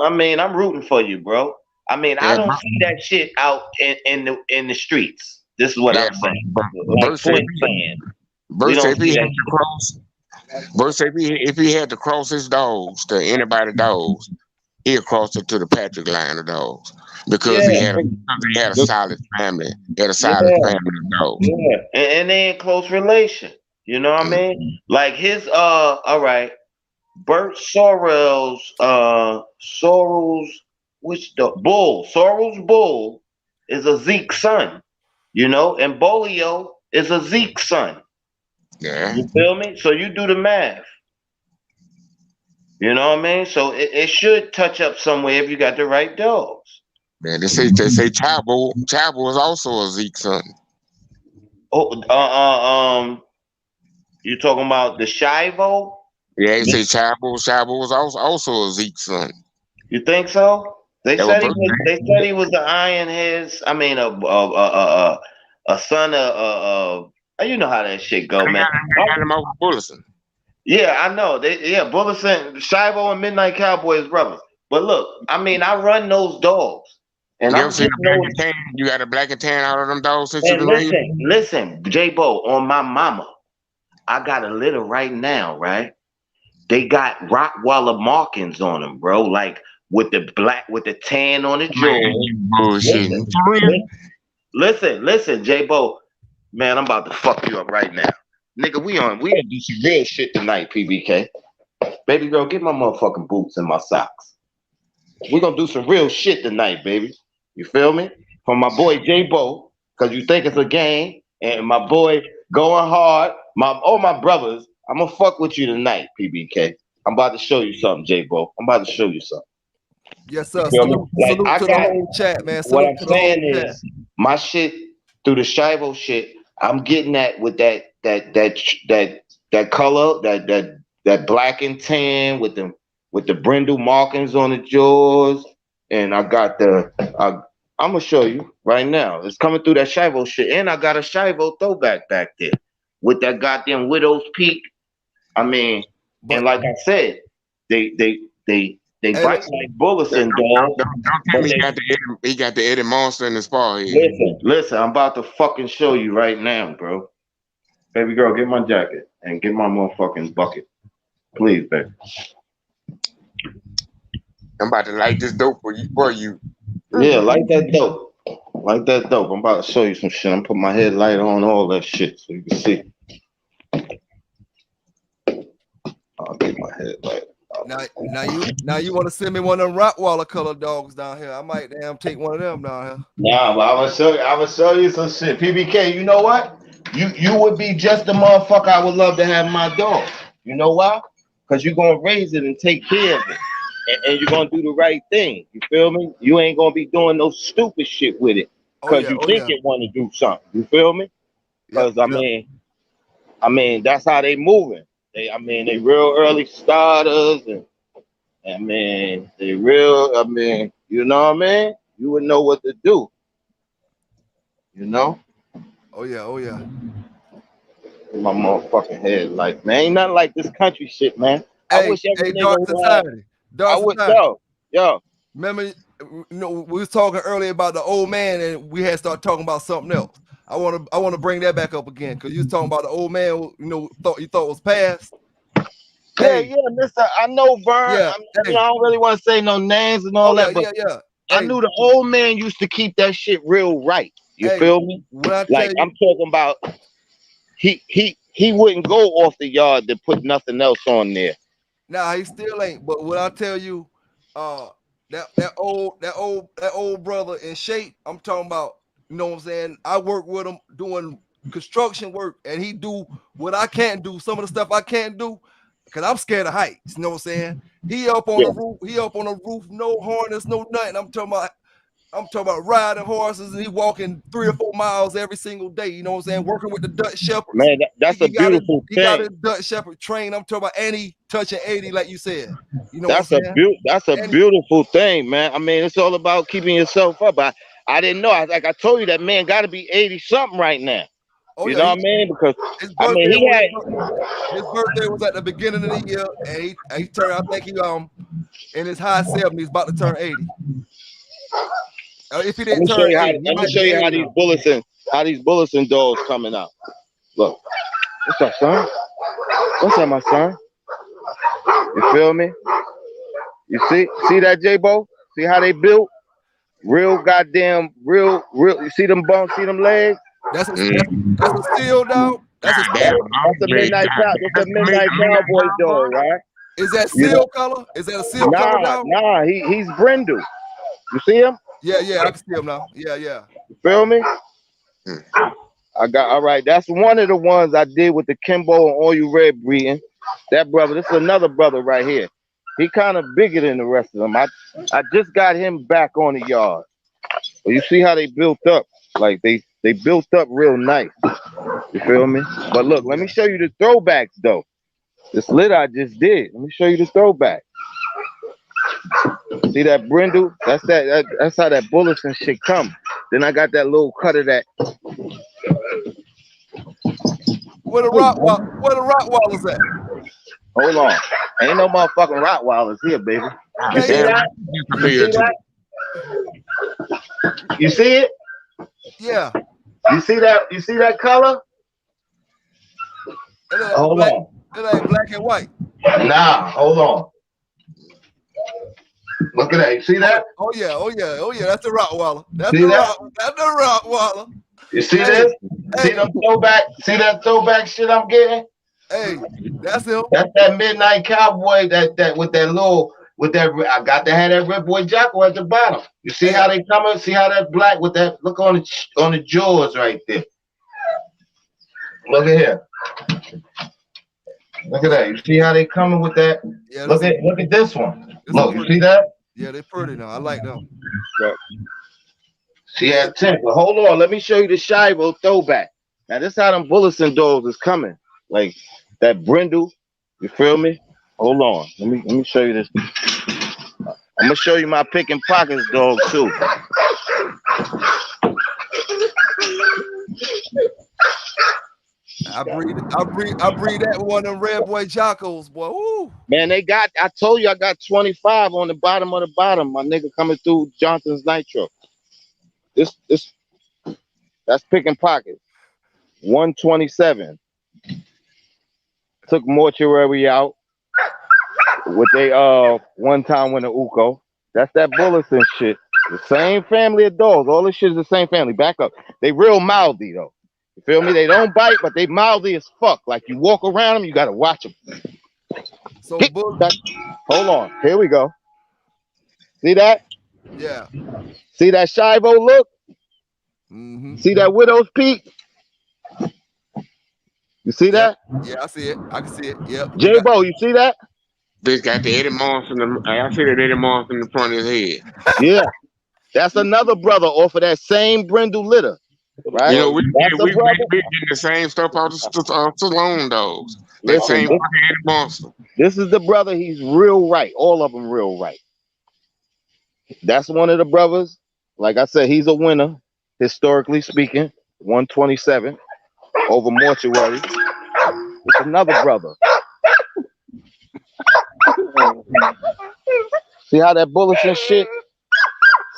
rooting for you, bro. I mean, I don't see that shit out in the streets. This is what I'm saying. Like Twin saying, we don't see that shit. Bert said if he had to cross his dogs to anybody dogs, he'd cross it to the Patrick line of dogs because he had a solid family. He had a solid family of dogs. Yeah, and they in close relation. You know what I mean? Like his all right, Bert Sorrell's which the bull Sorrell's bull is a Zeke son. You know, and Bolio is a Zeke son. Yeah. You feel me? So you do the math. You know what I mean? So it should touch up somewhere if you got the right dogs. Man, they say Chabo is also a Zeke son. Oh, you talking about the Shivo? Yeah, they say Chabo was also a Zeke son. You think so? They said he was the Iron Heads. I mean, a son of you know how that shit go, man. Got him over Bullison. Yeah, I know. Bullison, Shivo, and Midnight Cowboys brothers. But look, I mean, I run those dogs, and you I'm ever seen a black and tan? You got a black and tan out of them dogs since you been listen, J-Bo, on my mama, I got a litter right now, right? They got Rottweiler markings on them, bro. Like with the tan on the jaw. Listen, J-Bo. Man, I'm about to fuck you up right now. Nigga, we gonna do some real shit tonight, PBK. Baby girl, get my motherfucking boots and my socks. We're gonna do some real shit tonight, baby. You feel me? From my boy J-Bo, because you think it's a game, and my boy going hard, all my brothers, I'm gonna fuck with you tonight, PBK. I'm about to show you something, J-Bo. I'm about to show you something. Yes, sir. Salute to the whole chat, man. What I'm saying is, my shit through the Shivo shit, I'm getting that with that color, that black and tan with the brindle markings on the jaws, and I got I'm gonna show you right now. It's coming through that Shivo shit, and I got a Shivo throwback back there with that goddamn Widow's Peak. I mean, and like I said, they bite like Bullison, dog. He got the Eddie Monster in his paw here. Listen, I'm about to fucking show you right now, bro. Baby girl, get my jacket and get my motherfucking bucket. Please, baby. I'm about to light this dope for you. Yeah, light that dope. Light that dope. I'm about to show you some shit. I'm putting my headlight on, all that shit, so you can see. I'll get my headlight. Now you want to send me one of them Rottweiler color dogs down here? I might take one of them down here. Nah, but I will show you some shit. PBK, you know what? You would be just the motherfucker I would love to have my dog. You know why? Because you're gonna raise it and take care of it. And you're gonna do the right thing. You feel me? You ain't gonna be doing no stupid shit with it. Because you think it want to do something. You feel me? Because I mean, that's how they moving. They real early starters, and they real. You know what I mean? You would know what to do. You know? Oh yeah. My motherfucking head, like, man, ain't nothing like this country shit, man. I wish every nigga yo. Remember, we was talking earlier about the old man, and we had started talking about something else. I want to bring that back up again because you was talking about the old man. You thought was past. Yeah, Mister. I know Vern. Yeah, I don't really want to say no names and all that, but I knew the old man used to keep that shit real right. You feel me? I'm talking about he wouldn't go off the yard to put nothing else on there. Nah, he still ain't. But what I tell you, that old brother in shape. I'm talking about. You know what I'm saying? I work with him doing construction work, and he do what I can't do. Some of the stuff I can't do because I'm scared of heights. You know what I'm saying? He up on the roof. He up on the roof. No harness, no nothing. I'm talking about. I'm talking about riding horses, and he walking 3 or 4 miles every single day. You know what I'm saying? Working with the Dutch Shepherds. Man, that's a beautiful He got thing. his Dutch Shepherd trained. I'm talking about, and he touching 80, like you said. You know what That's I'm saying? That's a beautiful thing, man. I mean, it's all about keeping yourself up. I didn't know. Like I told you, that man got to be 80 something right now. Oh, You yeah, know what I mean? Because his I mean, his birthday was at the beginning of the year, and he turned. I think he in his high 70s, about to turn 80. If he didn't turn 80, let me show you how these Bullison dogs coming out. Look, what's up, son? What's up, my son? You feel me? You see that, J-Bo? See how they built? Real goddamn, real. You see them bumps? See them legs? That's a seal, dog. That's a midnight cowboy dog, right? Is that seal color? Is that a seal color, dog? Nah, he's brindle. You see him? Yeah, I can see him now. Yeah. You feel me? All right. That's one of the ones I did with the Kimbo and All You Red breeding. That brother, this is another brother right here. He kind of bigger than the rest of them. I just got him back on the yard. But you see how they built up? Like they built up real nice. You feel me? But look, let me show you the throwbacks though. This litter I just did. Let me show you the throwback. See that brindle? That's how that bullets and shit come. Then I got that little cut of that. Where the Rottweilers at? Hold on. Ain't no motherfucking Rottweilers here, baby. You see that? You see it? Yeah. You see that? You see that color? Hold on. It ain't black and white. Nah, hold on. Look at that. You see that? Oh yeah. That's the Rottweiler. That's See the that? That's the Rottweiler. You see this? See them throwback? See that throwback shit I'm getting? Hey, that's him. That's that midnight cowboy that with that little I got to have that Red Boy Jocko at the bottom. You see how they coming? See how that black with that look on the jaws right there. Look at here. Look at that. You see how they coming with that? Yeah, look at this one. Look, you see that? Yeah, they pretty now. I like them. Yeah. She had 10. But hold on, let me show you the Shivo throwback. Now this how them Bullison dogs is coming. Like that brindle. You feel me? Hold on. Let me show you this. I'm gonna show you my pick and pockets dog too. I breed that one of them Red Boy Jockos, boy. Ooh. Man, I told you I got 25 on the bottom of the bottom. My nigga coming through Johnson's Nitro. That's picking pockets. 127. Took mortuary out with they one time winner Uko. That's that Bullison shit. The same family of dogs. All this shit is the same family. Back up. They real mouthy though. You feel me? They don't bite, but they mouthy as fuck. Like you walk around them, you gotta watch them. So hold on. Here we go. See that? Yeah. See that Shivo look? Mm-hmm. See that widow's peak? You see that? Yeah, I see it. I can see it. Yep. J-Bo, you see that? This got the Eddie Moss I see that Eddie Moss in the front of his head. Yeah. That's another brother off of that same brindle litter. Right? You know, we getting the same stuff out of Stallone dogs. That same Eddie Monster. This is the brother. He's real right. All of them real right. That's one of the brothers. Like I said, he's a winner, historically speaking. 127 over mortuary. It's another brother. See how that Bullison shit?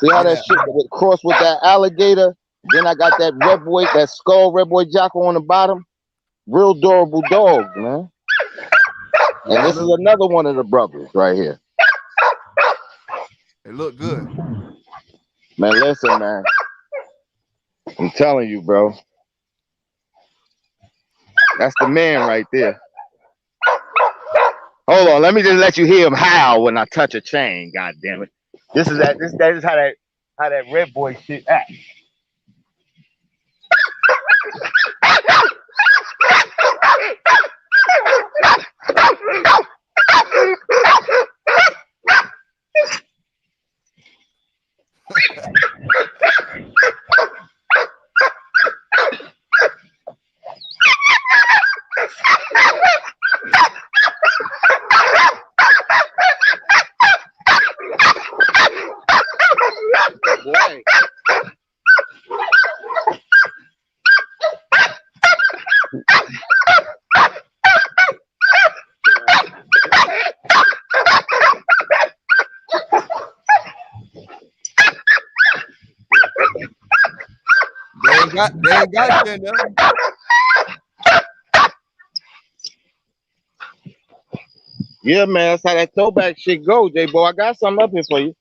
See how that shit would cross with that alligator? Then I got that Red Boy, that skull Red Boy Jocko on the bottom. Real durable dogs, man. And this is another one of the brothers right here. They look good. Man, listen, man. I'm telling you, bro. That's the man right there. Hold on, let me just let you hear him howl when I touch a chain. God damn it! That is how that Red Boy shit acts. ain't got you in there. Yeah, man, that's how that throwback shit go, J-Bo. I got something up here for you.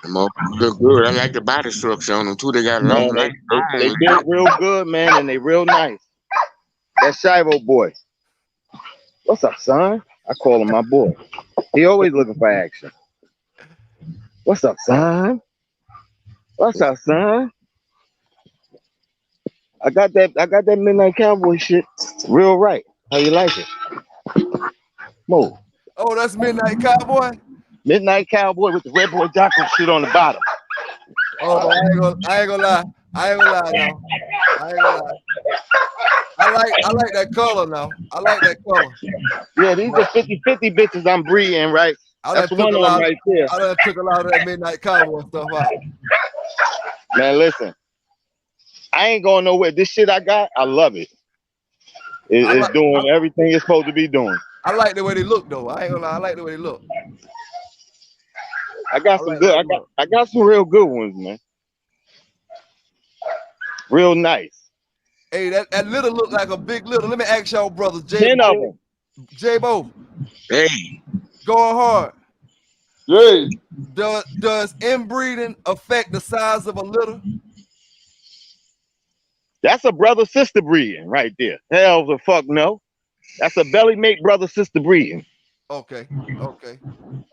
Them all look good. I like the body structure on them too. They got long, Man, nice they built real good, man, and they real nice. That Shivo boy. What's up, son? I call him my boy. He always looking for action. What's up, son? What's up, son? I got that Midnight Cowboy shit real right. How you like it? Move. Oh, that's Midnight Cowboy. Midnight Cowboy with the Red Boy Jocko shit on the bottom. Oh, I ain't gonna lie. I ain't gonna lie now. I ain't gonna lie. I like that color now. I like that color. Yeah, these are 50-50 bitches I'm breeding, right? That's one of them right there. I done took a lot of that Midnight Cowboy stuff out. Man, listen. I ain't going nowhere. This shit I got, I love it. It's doing everything it's supposed to be doing. I like the way they look though. I ain't gonna lie. I like the way they look. I got some good. I got some real good ones, man. Real nice. Hey, that little look like a big little. Let me ask y'all brothers. 10 of them. J-Bo. Hey. Going hard. Hey. Does inbreeding affect the size of a litter? That's a brother-sister breeding right there. Hell the fuck no. That's a belly mate brother-sister breeding. Okay.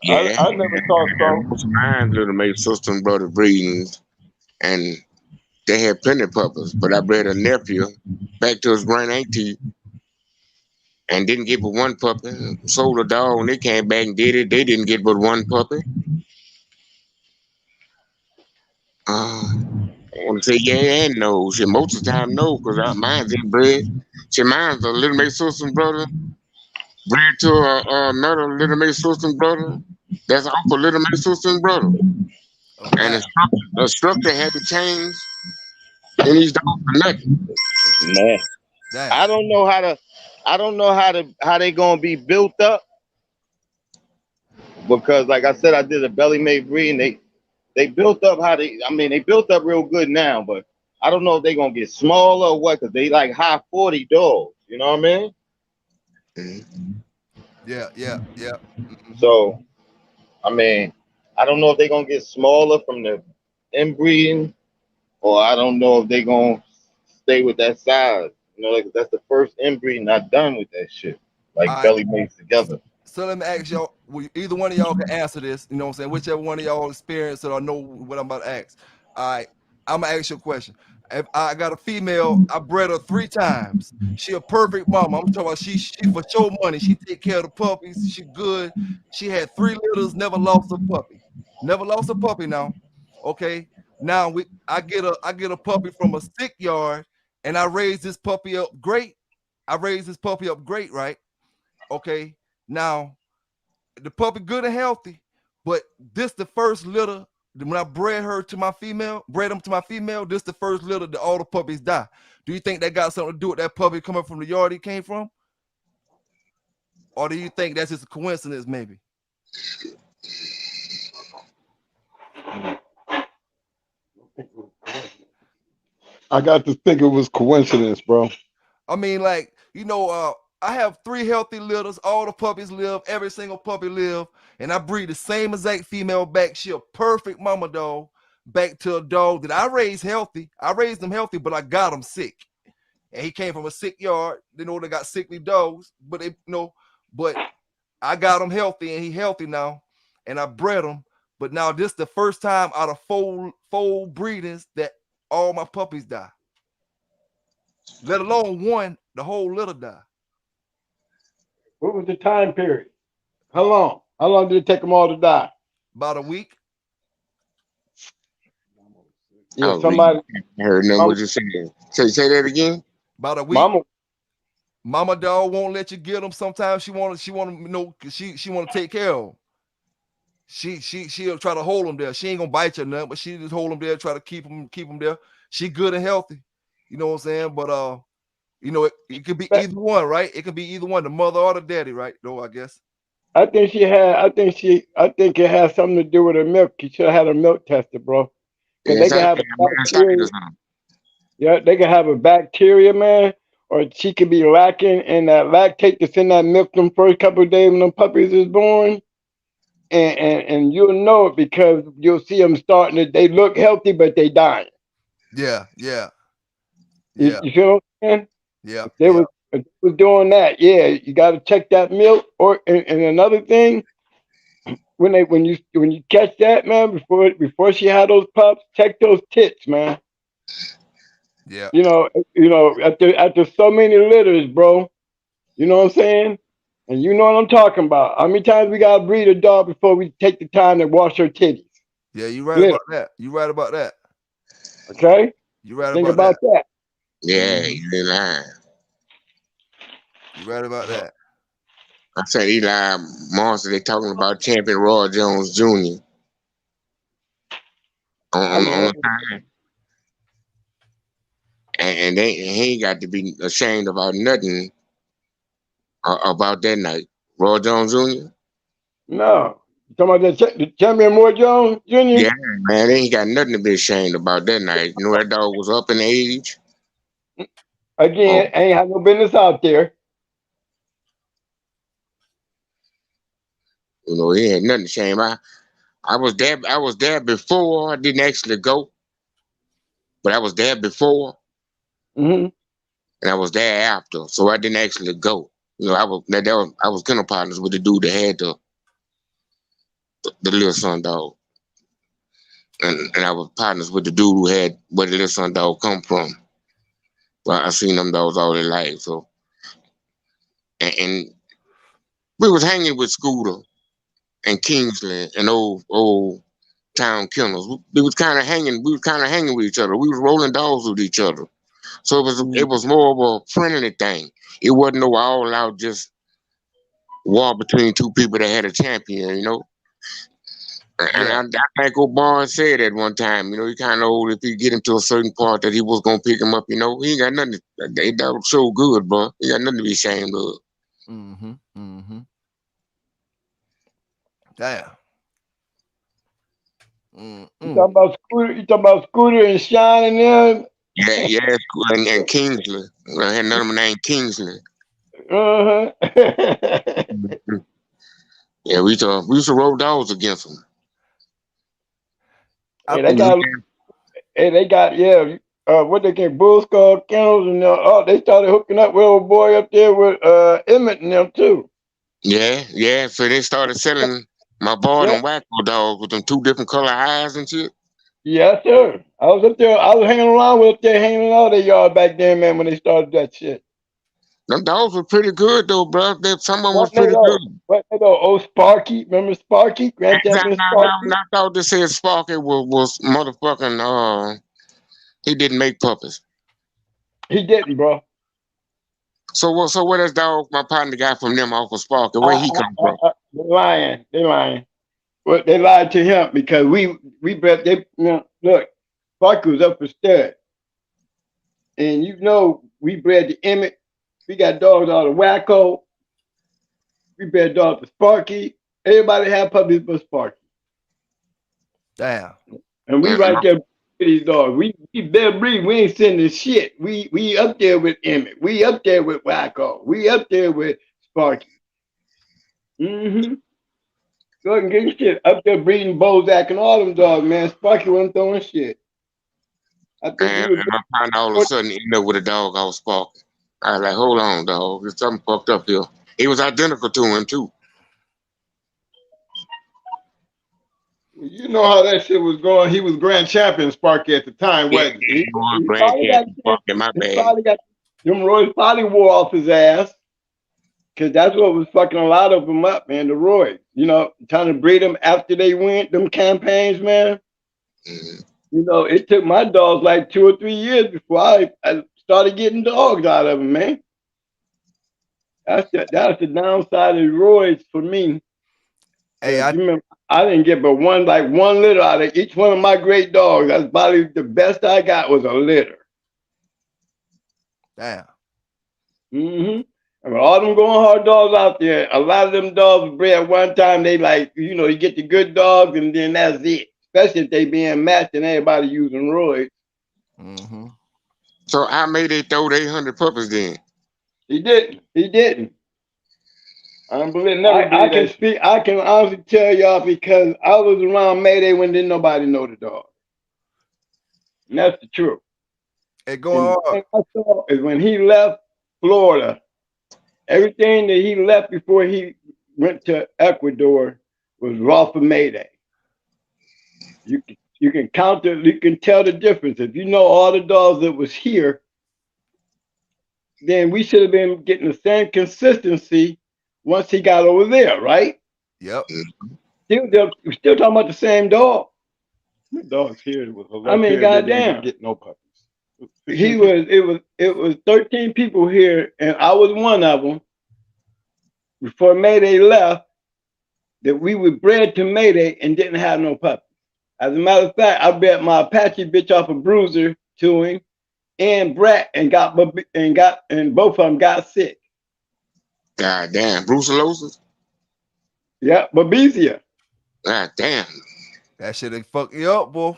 Yeah. I never thought so. Mine little mate sister and brother breeding, and they had plenty of puppies, but I bred a nephew back to his grand auntie and didn't get but one puppy. Sold a dog and they came back and did it. They didn't get but one puppy. I want to say yeah and no. Shit, most of the time no, because mine's inbred. Shit, mine's a little mate sister and brother bred to another little mate sister and brother. That's also little mate sister and brother. Oh, and the structure had to change. And these dogs are nothing. Man, damn. I don't know how they gonna be built up, because like I said, I did a belly mate breeding. They built up they built up real good now, but I don't know if they gonna get smaller or what, because they like high 40 dogs. You know what I mean? Mm-hmm. Yeah. Mm-hmm. So, I don't know if they're gonna get smaller from the inbreeding, or I don't know if they're gonna stay with that size. You know, like that's the first inbreeding I've done with that shit. Like belly mates together. So let me ask y'all, either one of y'all can answer this, you know what I'm saying? Whichever one of y'all experienced it or know what I'm about to ask. All right, I'm gonna ask you a question. If I got a female, I bred her 3 times. She a perfect mama. I'm talking about she for sure money. She take care of the puppies. She good. She had 3 litters, never lost a puppy. Never lost a puppy now. Okay. Now I get a puppy from a sick yard and I raise this puppy up great. Right? Okay. Now, the puppy good and healthy, but this the first litter. When I bred them to my female, this the first litter that all the puppies die. Do you think that got something to do with that puppy coming from the yard he came from? Or do you think that's just a coincidence, maybe? I got to think it was coincidence, bro. I mean, like, I have 3 healthy litters. All the puppies live. Every single puppy live. And I breed the same exact female back. She a perfect mama dog back to a dog that I raised healthy. I raised him healthy, but I got him sick. And he came from a sick yard. They got sickly dogs, but but I got him healthy and he healthy now. And I bred him. But now this the first time out of 4 breedings that all my puppies die. Let alone one, the whole litter die. What was the time period? How long? How long did it take them all to die? About a week. Yeah, somebody. I heard no what you saying. Say that again. About a week. Mama dog won't let you get them. Sometimes she want to she want to take care of them. She'll try to hold them there. She ain't gonna bite you or nothing, but she just hold them there, try to keep them there. She good and healthy. You know what I'm saying? But it could be either one, right? It could be either one, the mother or the daddy, right? Though I guess. I think it has something to do with her milk. You should have had her milk tested, bro. Because they can have a bacteria. Yeah, they can have a bacteria, man, or she could be lacking in that lactate that's in that milk them first couple of days when them puppies is born. And you'll know it because you'll see them starting to, they look healthy, but they dying. Yeah, yeah, You, yeah, you feel what I'm saying? yeah, If they yeah, was doing that, yeah, you got to check that milk. Or and another thing, when you catch that, man, before she had those pups, check those tits, man. yeah, After so many litters, bro. You know what I'm saying? And you know what I'm talking about. How many times we gotta breed a dog before we take the time to wash her titties? yeah. You right Litter, about that. You right about that. okay? You right Think about about that. that. Yeah, Mm-hmm. you ain't lying. You right about that. I said Eli Monster, they talking about champion Roy Jones Jr. I on know. the time. And he ain't got to be ashamed about nothing about that night. Roy Jones Jr. No. You talking about the champion Moore Jones Jr.? Yeah, man, they ain't got nothing to be ashamed about that night. You know that dog was up in age. Oh, Again, ain't had no business out there. you know, he had nothing to shame. I was there. I was there before. I didn't actually go, but I was there before, Mm-hmm. and I was there after. So I didn't actually go. You know, I was kennel partners with the dude that had the little son dog, and I was partners with the dude who had where the little son dog come from. But I seen them dogs all their life. So and we was hanging with Scooter and Kingsley and old town kennels. We was kind of hanging. We was kind of hanging with each other. We was rolling dogs with each other. So it was more of a friendly thing. It wasn't no all out just war between two people that had a champion, you know. Yeah, And I think old Barnes said at one time, you know, he kind of old if he get him to a certain part that he was gonna pick him up, you know. He ain't got nothing. They dog so good, bro. He got nothing to be ashamed of. mm-hmm, mm-hmm. Damn. Mm-mm. You talking about Scooter and Shine and them? Yeah, yeah, and Kingsley. I had another one named Kingsley. Uh-huh. Mhm. Yeah, we used to roll dogs against them. I, Hey, they got yeah. What they get Bull Skull Kennels and they started hooking up with old boy up there with Emmett and them too. Yeah, yeah. So they started selling my boy Yeah, them wacko dogs with them two different color eyes and shit. yes sir. I was up there. I was hanging around with up there, hanging out their yard back then, man. When they started that shit. Them dogs were pretty good though, bro. Some of them was What they pretty though? good. What they though? Oh, Sparky. Remember Sparky? Grand Champion Sparky? I thought they said Sparky was motherfucking he didn't make puppies. He didn't, bro. So where this dog my partner got from them off of Sparky? Where he come from? They lying. They lying. Well, they lied to him because we bet they look. Sparky was up for stud, and we bred the Emmett. We got dogs out of Wacko. We bred dogs to Sparky. Everybody had puppies but Sparky. damn. And we right there with these dogs. We better breed. We ain't sending shit. We up there with Emmett. We up there with Wacko. We up there with Sparky. Mm-hmm. Go ahead and get shit. Up there breeding Bozak and all them dogs, man. Sparky wasn't throwing shit. I think he And was my partner all of a sudden ended up with a dog off Sparky. I was like, hold on, dog. There's something fucked up here. He was identical to him too. You know how that shit was going. He was grand champion Sparky at the time, Yeah, wasn't he? he was he grand probably got champion Sparky, my he bad. probably got them Roy's probably wore off his ass. Cause that's what was fucking a lot of them up, man. The Roy, trying to breed them after they went them campaigns, man. Mm-hmm. It took my dogs like 2 or 3 years before I started getting dogs out of them, man. That's the downside of the Roy's for me. Hey, You remember, I didn't get but one litter out of each one of my great dogs. That's probably the best I got was a litter. damn. Mm-hmm. I mean, all them going hard dogs out there, a lot of them dogs bred one time, they you get the good dogs and then that's it. Especially if they being matched and everybody using roids. Mm-hmm. So I made they throw the 800 puppies then. He didn't. He didn't. I don't believe never I can speak. I can honestly tell y'all because I was around Mayday when didn't nobody know the dog. And that's the truth. Hey, go on. I saw is when he left Florida, everything that he left before he went to Ecuador was raw for Mayday. You can count it, you can tell the difference. If you know all the dogs that was here, then we should have been getting the same consistency once he got over there, right? Yep. Still talking about the same dog. The dog's here was I mean, goddamn. Get no puppies. It was 13 people here, and I was one of them. Before Mayday left, that we were bred to Mayday and didn't have no puppies. As a matter of fact, I bred my Apache bitch off a bruiser to him, and Brat, and both of them got sick. God damn, brucellosis. Yeah, Babesia. God damn. That shit they fuck you up, boy.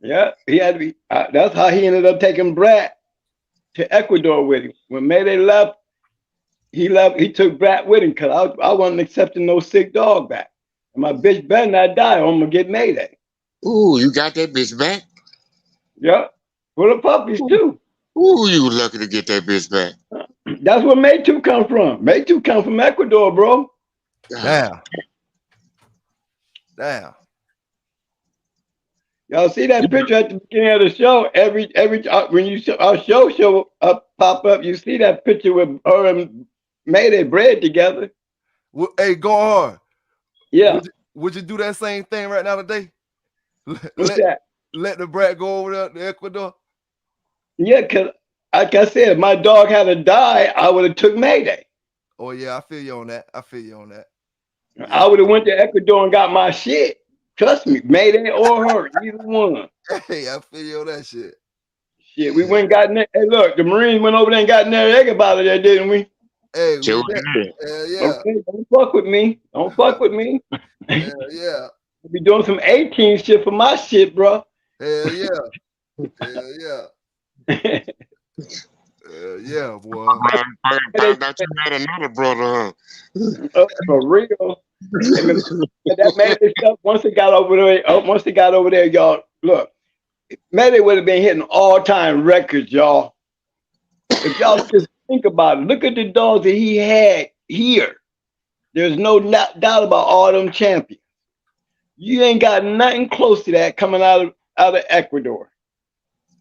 Yeah, he had to be. That's how he ended up taking Brat to Ecuador with him. When Mayday left, he took Brat with him because I wasn't accepting no sick dog back. And my bitch better not die or I'm gonna get Mayday. Ooh, you got that bitch back? Yeah, for the puppies too. Ooh, you lucky to get that bitch back. That's where May 2 come from. May 2 come from Ecuador, bro. Damn. Damn. Y'all see that picture at the beginning of the show? Every when you our show pop up, you see that picture with her and Mayday bred together. Hey, go hard. Yeah. Would you do that same thing right now today? What's that? Let the brat go over there to Ecuador. Yeah, because like I said, if my dog had to die, I would have took Mayday. Oh yeah, I feel you on that. Yeah. I would have went to Ecuador and got my shit. Trust me, Mayday or her, either one. Hey, I feel you on that shit. Shit, we went and got in there. Hey, look, the Marines went over there and got in there egg about it there, didn't we? Hey, Sure yeah. Okay, don't fuck with me. Don't fuck with me. Yeah. We'll be doing some 18 shit for my shit, bro. Hell yeah. Hell yeah. Yeah, boy. I found out you had another brother, huh? For real. That Mayday stuff, once it got over there, y'all, look, Mayday would have been hitting all-time records, y'all. If y'all just think about it, look at the dogs that he had here. There's no doubt about all them champions. You ain't got nothing close to that coming out of Ecuador.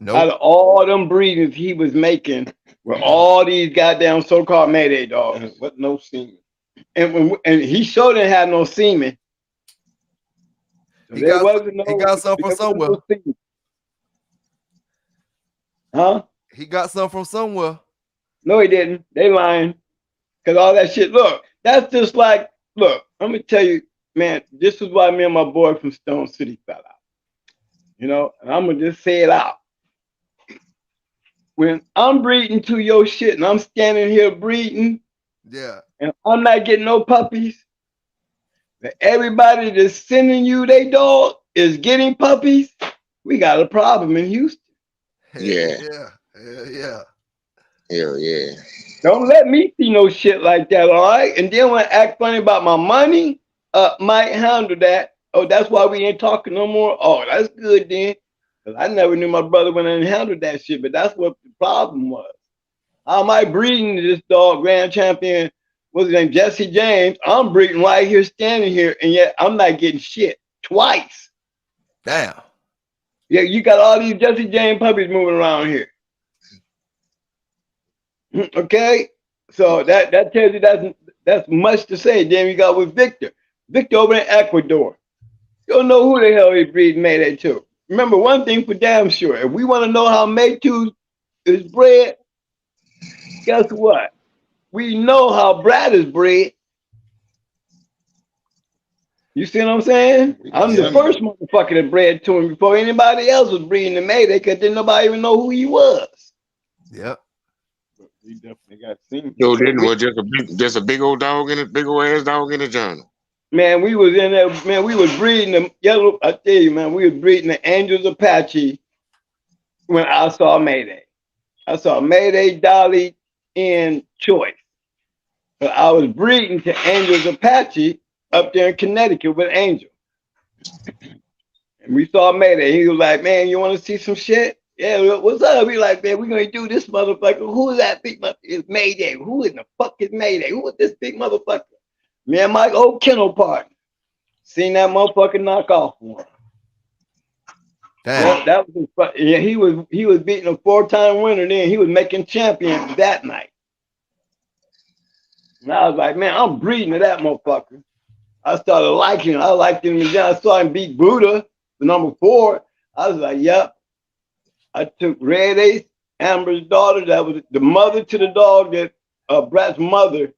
Nope. Out of all them breedings he was making with all these goddamn so-called Mayday dogs. But no semen. And he sure didn't have no semen. He got some from somewhere. Huh? He got some from somewhere. No, he didn't. They lying. Because all that shit, look, that's just like, look, I'm going to tell you, man, this is why me and my boy from Stone City fell out. You know, and I'm going to just say it out. When I'm breeding to your shit and I'm standing here breeding, yeah, and I'm not getting no puppies, but everybody that's sending you their dog is getting puppies, we got a problem in Houston. Yeah. Hell yeah. Don't let me see no shit like that, all right? And then when I act funny about my money, might handle that. Oh, that's why we ain't talking no more? Oh, that's good then. Because I never knew my brother when I handled that shit, but that's what the problem was. How am I breeding this dog, grand champion, what's his name, Jesse James? I'm breeding right here, standing here, and yet I'm not getting shit twice. Damn. Yeah, you got all these Jesse James puppies moving around here. Okay? So that tells you that's much to say. Then you got with Victor. Victor over in Ecuador. You don't know who the hell he breed Mayday to. Remember one thing for damn sure. If we want to know how Mayday is bred, guess what? We know how Brad is bred. You see what I'm saying? I'm the first motherfucker that bred to him before anybody else was breeding the Mayday because didn't nobody even know who he was. Yep. He definitely got seen. Yo, didn't was just a big old dog in it, big old ass dog in the jungle. Man, we was in there, man, we was breeding the yellow, I tell you, man, we was breeding the Angels Apache when I saw Mayday. I saw Mayday, Dolly, and Choice. But I was breeding to Angel's Apache up there in Connecticut with Angel. And we saw Mayday. He was like, man, you want to see some shit? Yeah, what's up? We like, man, we're going to do this motherfucker. Who is that big motherfucker? It's Mayday. Who in the fuck is Mayday? Who is this big motherfucker? Me and my old kennel partner. Seen that motherfucker knock off one. Damn. That was yeah, he was beating a 4-time winner then. He was making champions that night. And I was like, man, I'm breeding to that motherfucker. I started liking him. I liked him. And then I saw him beat Buddha, the number 4. I was like, yep. I took Red Ace, Amber's daughter. That was the mother to the dog that Brat's mother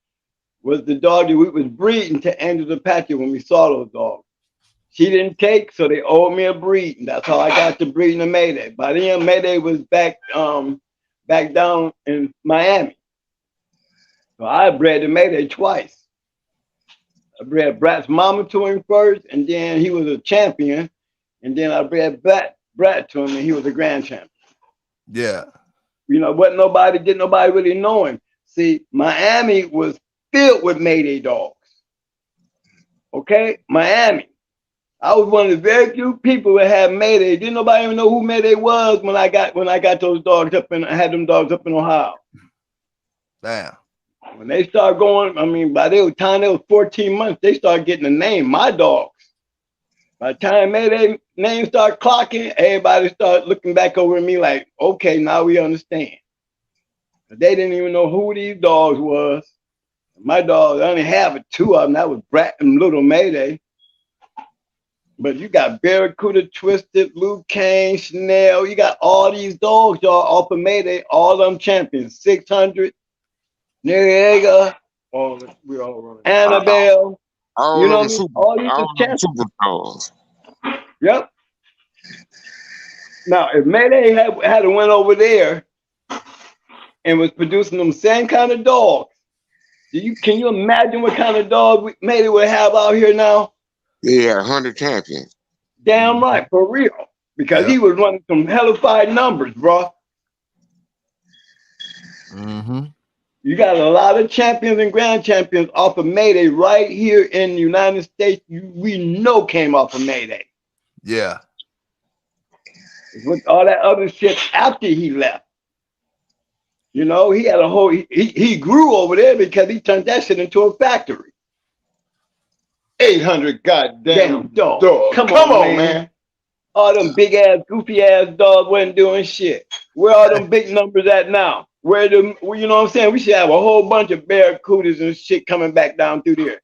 was the dog that we was breeding to Angel's Apache when we saw those dogs. She didn't take, so they owed me a breeding. That's how I got to breeding to Mayday. By then, Mayday was back down in Miami. So I bred to Mayday twice. I bred Brat's mama to him first, and then he was a champion. And then I bred Brat to him, and he was a grand champion. Yeah. You know, didn't nobody really know him. See, Miami was filled with Mayday dogs. Okay? Miami. I was one of the very few people that had Mayday. Didn't nobody even know who Mayday was when I got those dogs up in, I had them dogs up in Ohio. Damn. When they started going, I mean, by the time they was 14 months, they started getting a name, my dogs. By the time Mayday name started clocking, everybody started looking back over at me like, okay, now we understand. But they didn't even know who these dogs was. My dogs, I only have 2 of them. That was Brat and Little Mayday. But you got Barracuda, Twisted, Luke Kane, Chanel. You got all these dogs, y'all, off of Mayday. All of them champions. 600, Noriega, We all running. Annabelle. All You know of them what I mean? All these are superstars. Yep. Now, if Mayday had went over there and was producing them same kind of dogs, can you imagine what kind of dog Mayday would have out here now? Yeah, 100 champions. Damn right, for real. Because he was running some hellified numbers, bro. Mm-hmm. You got a lot of champions and grand champions off of Mayday right here in the United States. We know came off of Mayday. Yeah. With all that other shit after he left. You know, he had a whole, he grew over there because he turned that shit into a factory. 800 goddamn dogs. Come on, man. All them big ass, goofy ass dogs wasn't doing shit. Where are them big numbers at now? You know what I'm saying? We should have a whole bunch of Barracudas and shit coming back down through there.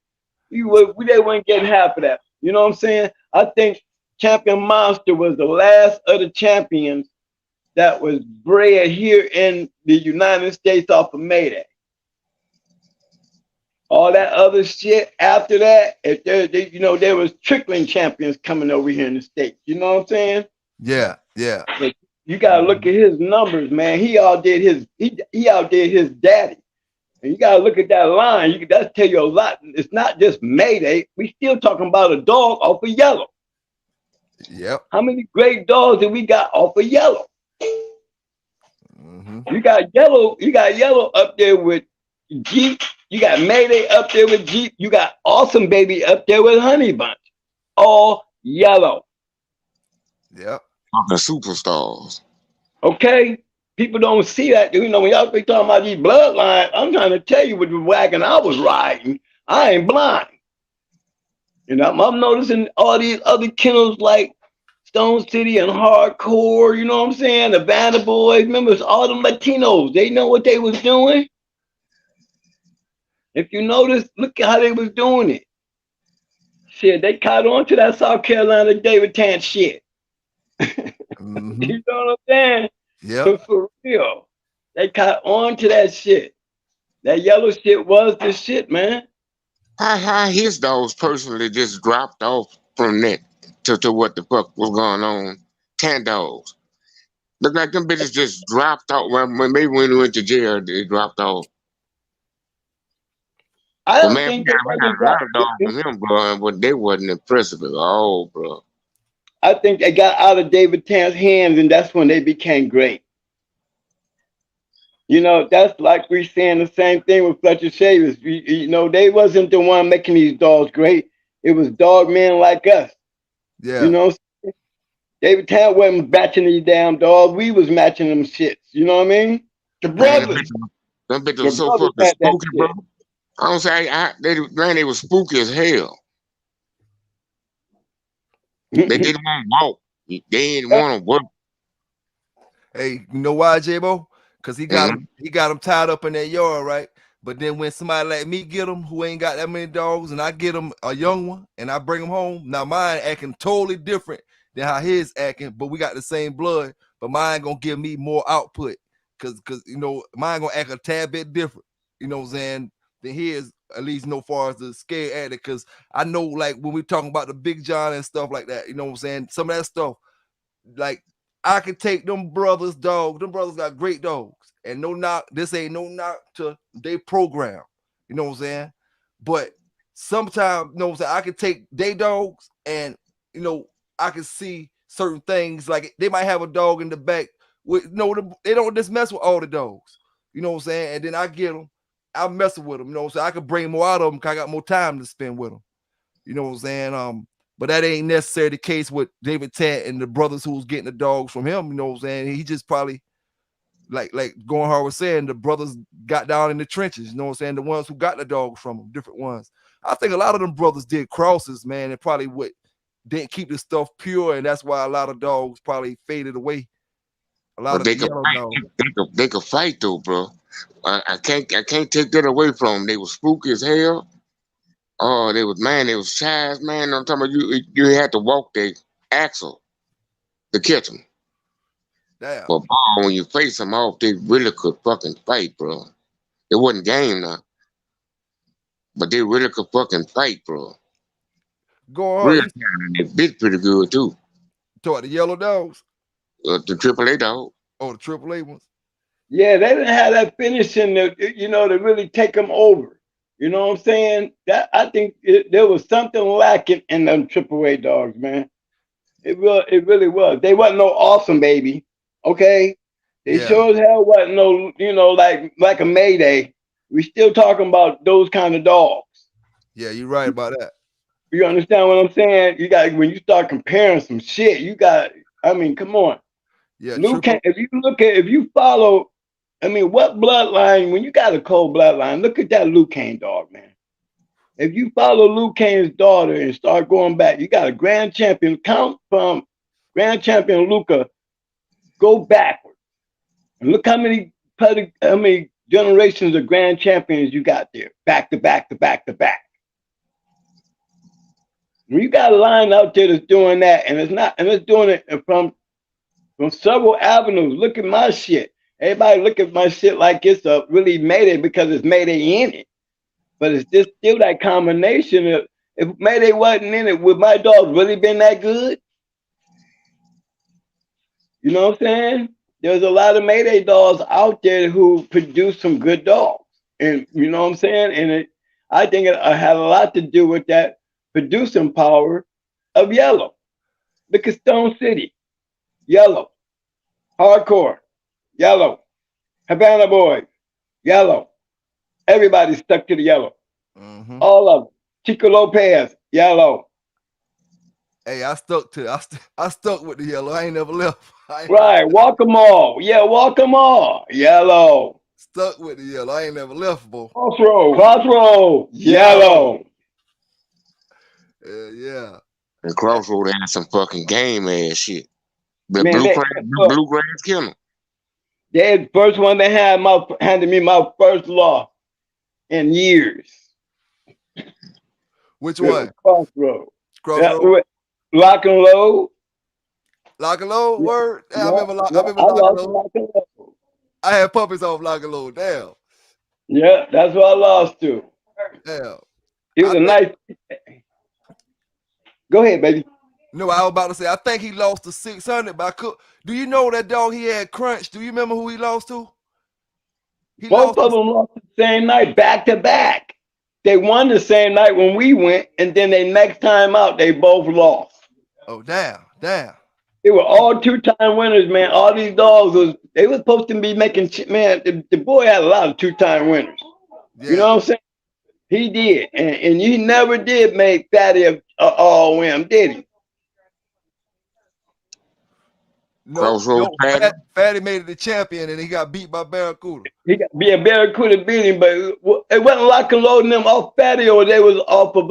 They wouldn't get half of that. You know what I'm saying? I think Champion Monster was the last of the champions that was bred here in the United States off of Mayday. All that other shit after that, there was trickling champions coming over here in the States. You know what I'm saying? Yeah, yeah. But you gotta look at his numbers, man. He outdid his daddy. And you gotta look at that line. That tell you a lot. It's not just Mayday. We still talking about a dog off of Yellow. Yep. How many great dogs did we got off of Yellow? Mm-hmm. You got Yellow up there with Jeep. You got Mayday up there with Jeep. You got Awesome Baby up there with Honey Bunch. All Yellow. Yep. The superstars. Okay? People don't see that. You know, when y'all be talking about these bloodlines, I'm trying to tell you with the wagon I was riding, I ain't blind. You know, I'm noticing all these other kennels like Stone City and Hardcore, you know what I'm saying? The Vanna Boys, remember, it's all the Latinos. They know what they was doing. If you notice, look at how they was doing it. Shit, they caught on to that South Carolina David Tant shit. Mm-hmm. You know what I'm saying? Yeah. For real. They caught on to that shit. That Yellow shit was the shit, man. How his dogs personally just dropped off from that to what the fuck was going on. 10 dogs. Look like them bitches just dropped off. Well, maybe when we went to jail, they dropped off. I don't man, think we got a lot of dogs from him, bro, but they wasn't impressive at all, bro. I think they got out of David Tant's hands, and that's when they became great. You know, that's like we saying the same thing with Fletcher Shavers. You know, they wasn't the one making these dogs great. It was dog men like us. You Yeah. know, David Tant wasn't matching these damn dogs. We was matching them shits. You know what I mean? The Man, brothers. them bitches The was so brothers fucking had that spooky, bro. shit. I don't say they was spooky as hell. They didn't want to walk. They didn't want to work. Hey, you know why, J-Bo? Because he got Mhm. him, he got him tied up in that yard, right? But then when somebody like me get him who ain't got that many dogs, and I get him a young one and I bring him home, now mine acting totally different than how his acting, but we got the same blood, but mine gonna give me more output. Cause you know, mine gonna act a tad bit different, you know what I'm saying, than his, at least no far as the scare at it. Cause I know like when we talking about the Big John and stuff like that, you know what I'm saying? Some of that stuff, like I could take them brothers' dog. Them brothers got great dogs. And no knock, this ain't no knock to they program. You know what I'm saying? But sometimes, you know what I'm saying, I could take they dogs and you know, I can see certain things like they might have a dog in the back with they don't just mess with all the dogs. You know what I'm saying? And then I get them, I'm messing with them, you know what I'm saying? I could bring more out of them because I got more time to spend with them. You know what I'm saying? But that ain't necessarily the case with David Tant and the brothers who's getting the dogs from him. You know what I'm saying? He just probably, like Going Hard was saying, the brothers got down in the trenches. You know what I'm saying? The ones who got the dogs from him, different ones. I think a lot of them brothers did crosses, man, and probably didn't keep the stuff pure, and that's why a lot of dogs probably faded away. A lot But of they the could yellow fight. dogs. They could fight though, bro. I can't take that away from them. They was spooky as hell. Oh, they was shy, man. I'm talking about you had to walk the axle to catch them. Damn. But when you face them off, they really could fucking fight, bro. It wasn't game now, but they really could fucking fight, bro. Going Real Hard, time, and they bit pretty good too. you talk the yellow dogs The AAA dog. or the AAA ones. Yeah, they didn't have that finishing to really take them over. You know what I'm saying? That I think there was something lacking in them AAA dogs, man. It really was. They wasn't no awesome baby. Okay. They Yeah, sure as hell wasn't no, like a Mayday. We still talking about those kind of dogs. yeah, you're right about that. You understand what I'm saying? You got when you start comparing some shit, I mean, come on. Yeah, Luke, triple. if you follow, I mean, what bloodline, when you got a cold bloodline, look at that Luke Kane dog, man. If you follow Luke Kane's daughter and start going back, you got a grand champion, count from grand champion Luca, go backwards. And look how many generations of grand champions you got there, back to back to back to back. When you got a line out there that's doing that, and it's doing it from several avenues. Look at my shit. Everybody look at my shit like it's a really Mayday because it's Mayday in it. But it's just still that combination of, if Mayday wasn't in it, would my dog really been that good? You know what I'm saying? There's a lot of Mayday dogs out there who produce some good dogs. And you know what I'm saying? And I think it had a lot to do with that producing power of Yellow. Look at Stone City, Yellow. Hardcore, Yellow. Havana Boys, Yellow. Everybody stuck to the Yellow. Mm-hmm. All of them. Chico Lopez, Yellow. Hey, I stuck with the yellow. I ain't never left. Right, walk them all. Yeah, walk them all. Yellow. Stuck with the yellow. I ain't never left, boy. Crossroad, Yellow. Yeah. And Crossroad had some fucking game ass shit. The Man, bluegrass kennel. they the first one they handed me my first law in years. Which one? Crossroad. Crossroad. Lock and load. Lock and load. Word. Yeah, I remember lock and load. Lock and load. I had puppies off lock and load. Damn. Yeah, that's what I lost to. Damn. He was nice. Go ahead, baby. No, I was about to say, I think he lost to 600, but do you know that dog he had Crunch? Do you remember who he lost to? Both of them lost the same night, back to back. They won the same night when we went, and then they next time out, they both lost. Oh, damn. They were all 2-time winners, man. All these dogs they were supposed to be making man. The boy had a lot of 2-time winners. You know Yeah. what I'm saying? He did, and he never did make Fatty a all win, did he? No, Crossroads Patty. Fatty made it the champion, and he got beat by Barracuda. He got be a Barracuda beat him, but it wasn't lock and loading them off Fatty, or they was off of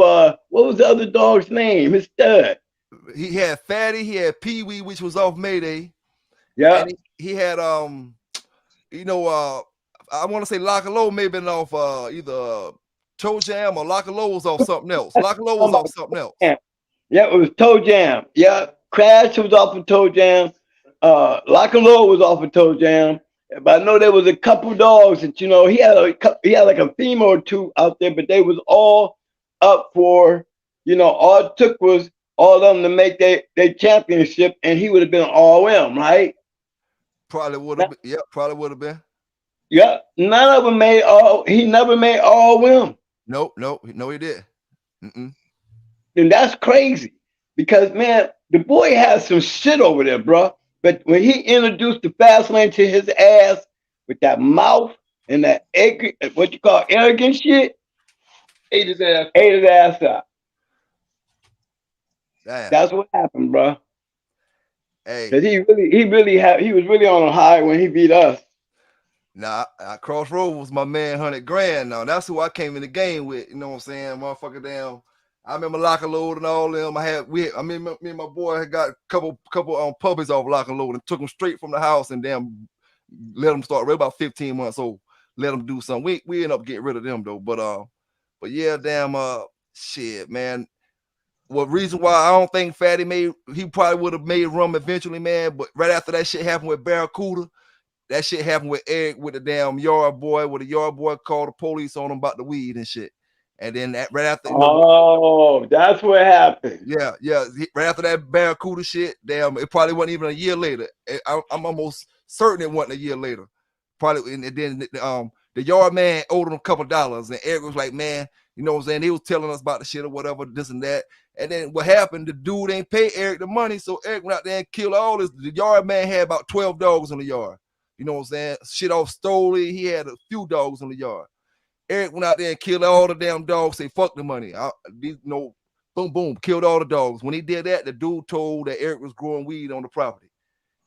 what was the other dog's name? His stud. He had Fatty, he had Pee Wee, which was off Mayday. Yeah. And he had you know, I want to say Lock and Low may have been off either Toe Jam or Lock and Low was off something else. Lock and Low was off something else. Yeah, it was Toe Jam. Yeah, Crash was off of Toe Jam. Lock and Low was off of Toe Jam. But I know there was a couple dogs that, you know, he had like a female or two out there, but they was all up for, you know, all it took was all of them to make their championship, and he would have been all M, right? Probably would have been. Yeah, probably would have been. Yeah, none of them made all. He never made all win. No, he did. And that's crazy because, man, the boy has some shit over there, bro. But when he introduced the fast lane to his ass with that mouth and that what you call arrogant shit, ate his ass out. Damn. That's what happened, bro. Hey, because he was really on a high when he beat us. Nah, Crossroad was my man, 100 grand. Now that's who I came in the game with. You know what I'm saying, motherfucker? Damn, I remember Lock and Load and all them. Me and my boy had got a couple puppies off Lock and Load and took them straight from the house and damn let them start right about 15 months old. Let them do something. We end up getting rid of them though. But yeah, damn, shit, man. Well, reason why I don't think Fatty he probably would have made rum eventually, man. But right after that shit happened with Barracuda. That shit happened with Eric with the damn yard boy, where the yard boy called the police on him about the weed and shit. And then right after, that's what happened. Yeah, right after that Barracuda shit, damn, it probably wasn't even a year later. I'm almost certain it wasn't a year later. Probably, and then the yard man owed him a couple dollars, and Eric was like, man, you know what I'm saying? He was telling us about the shit or whatever, this and that. And then what happened? The dude ain't pay Eric the money, so Eric went out there and killed all this. The yard man had about 12 dogs in the yard. You know what I'm saying? Shit off Stoley. He had a few dogs in the yard. Eric went out there and killed all the damn dogs. Say, fuck the money. Boom, killed all the dogs. When he did that, the dude told that Eric was growing weed on the property.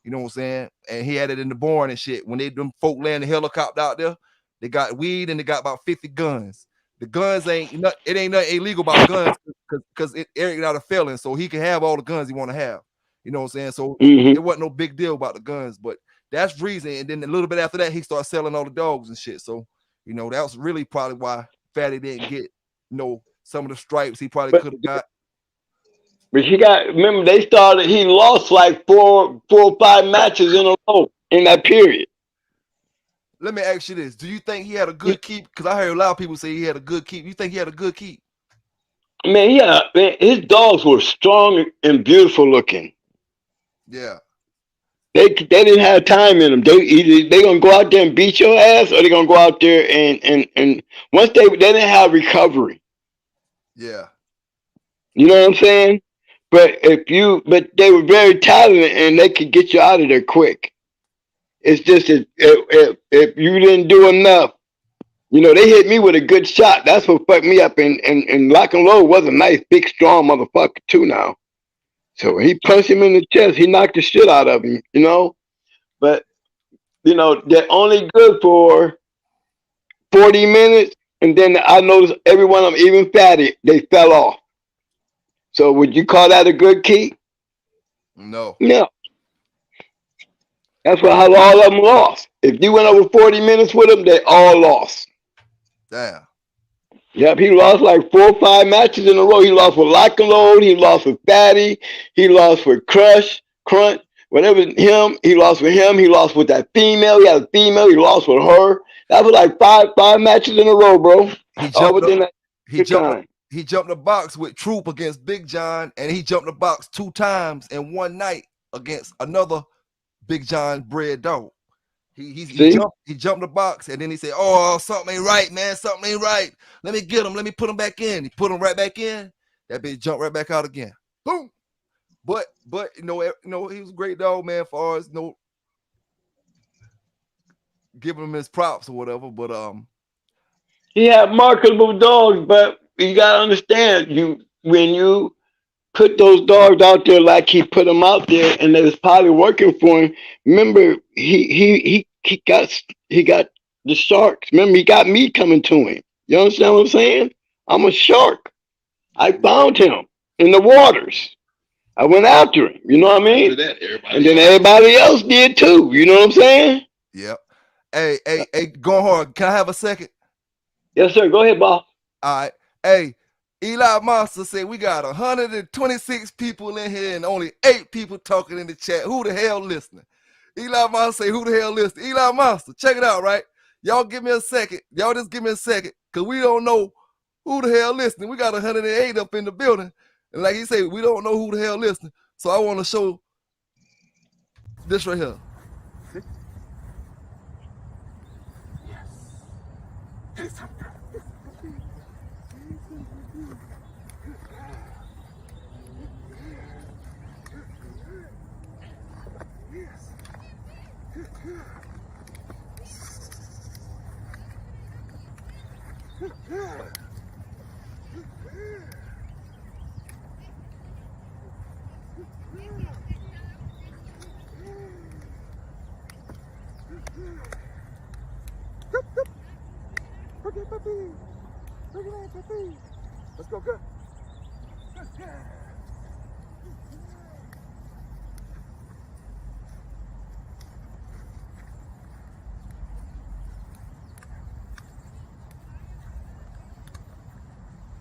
You know what I'm saying? And he had it in the barn and shit. When them folk land the helicopter out there, they got weed and they got about 50 guns. The guns ain't nothing illegal about guns because Eric not a felon, so he can have all the guns he want to have. You know what I'm saying? So it wasn't no big deal about the guns, but that's reason. And then a little bit after that, he started selling all the dogs and shit. So, you know, that was really probably why Fatty didn't get, some of the stripes he probably could have got. But remember, he lost like four or 5 matches in a row in that period. Let me ask you this. Do you think he had a good keep? Because I heard a lot of people say he had a good keep. You think he had a good keep? Man, his dogs were strong and beautiful looking. Yeah. They didn't have time in them. They gonna go out there and beat your ass, or they gonna go out there and once they didn't have recovery. Yeah. You know what I'm saying? But they were very talented and they could get you out of there quick. It's just if you didn't do enough, they hit me with a good shot. That's what fucked me up. And Lock and Load was a nice, big, strong motherfucker too now. So he punched him in the chest. He knocked the shit out of him, But, they're only good for 40 minutes. And then I noticed every one of them, even Fatty, they fell off. So would you call that a good keep? No. No. That's how all of them lost. If you went over 40 minutes with them, they all lost. Damn. Yep, he lost like 4 or 5 matches in a row. He lost with Lock and Load. He lost with Fatty. He lost with Crunch. Whatever him. He lost with him. He lost with that female. He had a female. He lost with her. That was like five matches in a row, bro. He jumped the box with Troop against Big John, and he jumped the box 2 times in one night against another Big John bred dog. He jumped the box, and then he said, "Oh, something ain't right, man. Something ain't right. Let me get him. Let me put him back in." He put him right back in. That bitch jumped right back out again. Boom. But he was a great dog, man. As far as giving him his props or whatever. But he had marketable dogs, but you gotta understand, when you put those dogs out there like he put them out there, and it was probably working for him. Remember, he got the sharks. Remember, he got me coming to him. You understand what I'm saying? I'm a shark. I found him in the waters. I went after him. You know what I mean? And then everybody else did too. You know what I'm saying? Yep. Hey, going hard. Can I have a second? Yes, sir. Go ahead, boss. All right. Hey, Eli Monster said we got 126 people in here and only 8 people talking in the chat. Who the hell listening? Eli Monster say, who the hell listening? Eli Monster, check it out, right? Y'all give me a second. Y'all just give me a second, because we don't know who the hell listening. We got 108 up in the building. And like he said, we don't know who the hell listening. So I want to show this right here. Let's go, good.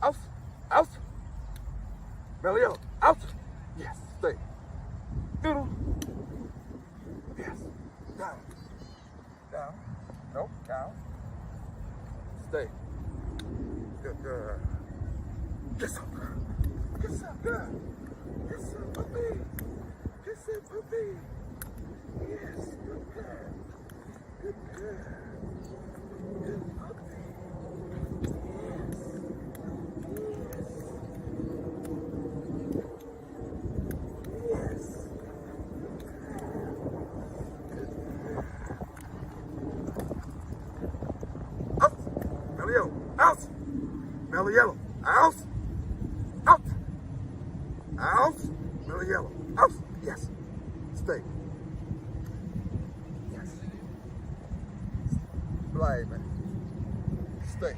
Out, out. Belly up, out. Yes, stay. Middle. Yes, down. Down. No, down. Stay. Good girl. Get some girl. Get some girl. Get some puppy. Get some puppy. Yes, good girl. Good girl. Good puppy. Out! Mellow yellow. Out! Out! Out! Mellow yellow. Out! Yes. Stay. Yes. Blind man. Stay.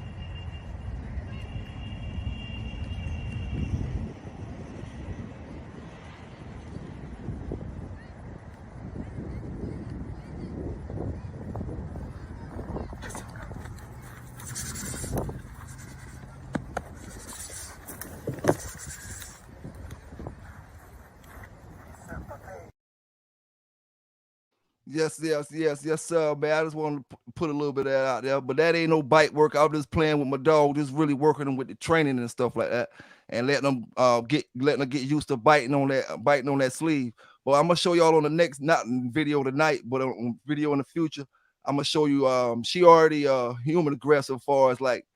Yes, sir, man. I just want to put a little bit of that out there, but that ain't no bite work. I'm just playing with my dog, just really working them with the training and stuff like that, and letting them get used to biting on that sleeve. But I'm gonna show y'all on the next, not video tonight, but on video in the future. I'm gonna show you. She already human aggressive as far as like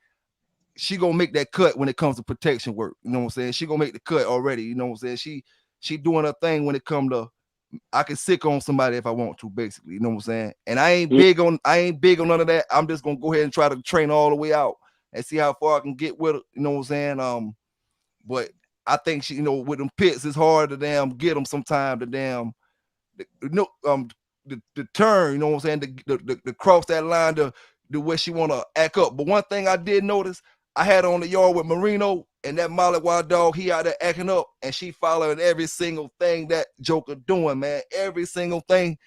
she gonna make that cut when it comes to protection work. You know what I'm saying? She gonna make the cut already. You know what I'm saying? She doing her thing when it come to. I can sick on somebody if I want to, basically. You know what I'm saying? And I ain't big on none of that. I'm just gonna go ahead and try to train all the way out and see how far I can get with it. You know what I'm saying? But I think she, with them pits, it's hard to get them sometime. The turn. You know what I'm saying? The cross that line to where she wanna act up. But one thing I did notice, I had her on the yard with Marino. And that Molly Wild dog, he out there acting up, and she following every single thing that Joker doing, man. Every single thing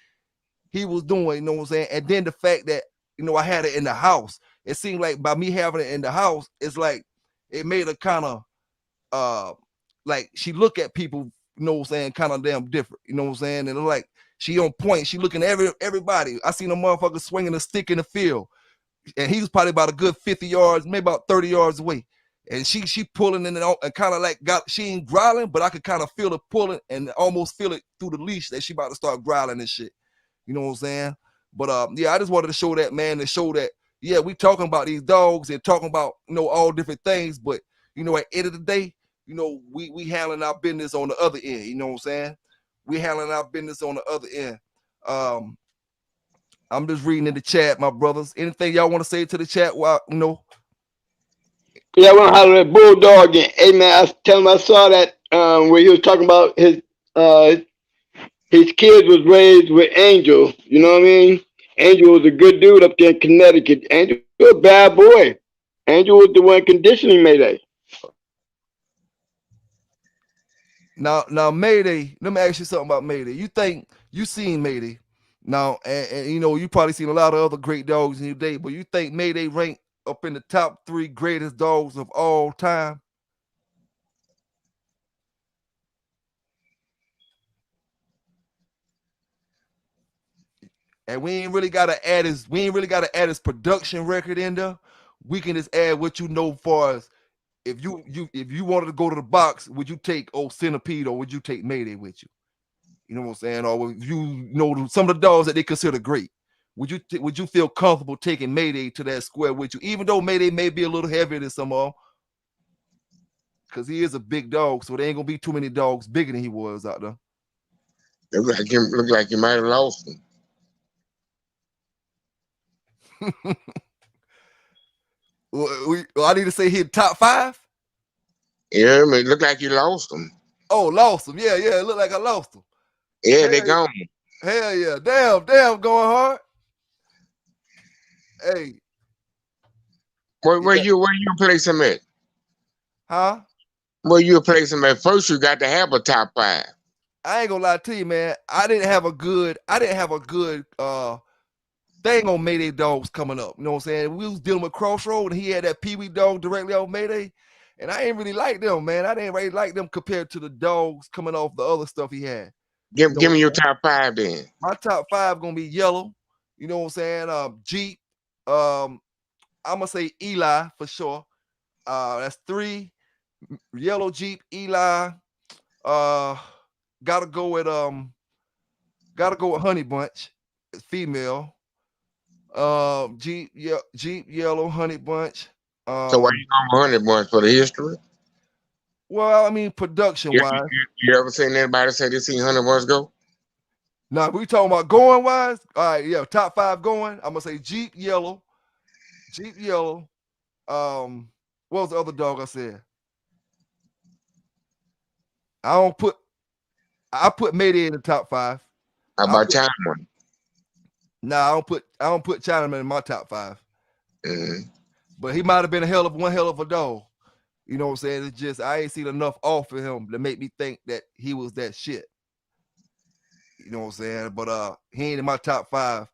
he was doing, you know what I'm saying? And then the fact that, I had it in the house. It seemed like by me having it in the house, it's like it made her kind of like she look at people, you know what I'm saying, kind of damn different, you know what I'm saying? And it's like she on point, she looking at everybody. I seen a motherfucker swinging a stick in the field, and he was probably about a good 50 yards, maybe about 30 yards away. And she pulling in and kind of like she ain't growling, but I could kind of feel it pulling and almost feel it through the leash that she about to start growling and shit. You know what I'm saying? But yeah, I just wanted to show that, man, to show that, yeah, we talking about these dogs and talking about, all different things, but at the end of the day, you know, we handling our business on the other end. You know what I'm saying? We handling our business on the other end. I'm just reading in the chat, my brothers. Anything y'all want to say to the chat? While you know, Yeah, I want to holler at Bulldog and hey man, I tell him I saw that where he was talking about his kids was raised with Angel. You know what I mean? Angel was a good dude up there in Connecticut. Angel was a bad boy. Angel was the one conditioning Mayday. now Mayday. Let me ask you something about Mayday. You think you seen Mayday? Now, and you know, you probably seen a lot of other great dogs in your day, but you think Mayday ranked up in the top 3 greatest dogs of all time? And we ain't really gotta add his production record in there. We can just add what you know far as if you wanted to go to the box, would you take old Centipede or would you take Mayday with you? You know what I'm saying? Or if you know some of the dogs that they consider great, would you feel comfortable taking Mayday to that square with you, even though Mayday may be a little heavier than some of them, because he is a big dog, so there ain't gonna be too many dogs bigger than he was out there. Look like you might have lost him. I need to say he top 5. Yeah, I mean, look like you lost him. Oh, lost him. Yeah, it looked like I lost him. Yeah, they gone. Hell yeah. Damn, going hard. Hey. Where you place him at? Huh? Where you place him at? First, you got to have a top 5. I ain't gonna lie to you, man. I didn't have a good thing on Mayday dogs coming up. You know what I'm saying? We was dealing with Crossroad and he had that Pee Wee dog directly off Mayday. And I ain't really like them, man. I didn't really like them compared to the dogs coming off the other stuff he had. Give me your top 5 then. My top 5 gonna be Yellow. You know what I'm saying? Jeep. I'm gonna say Eli for sure. That's 3. Yellow, Jeep, Eli. Gotta go with Honey Bunch. It's female. Jeep, Yellow, Honey Bunch. So why you going with Honey Bunch for the history? Well, I mean, production wise. You ever seen anybody say they seen Honey Bunch go? Nah, we talking about going wise. All right, yeah, top 5 going. I'm gonna say Jeep, Yellow. What was the other dog I said? I put Mayday in the top 5. How about Chinaman? Nah, I don't put Chinaman in my top 5. Mm-hmm. But he might have been one hell of a dog. You know what I'm saying? It's just I ain't seen enough off of him to make me think that he was that shit. You know what I'm saying? But he ain't in my top 5.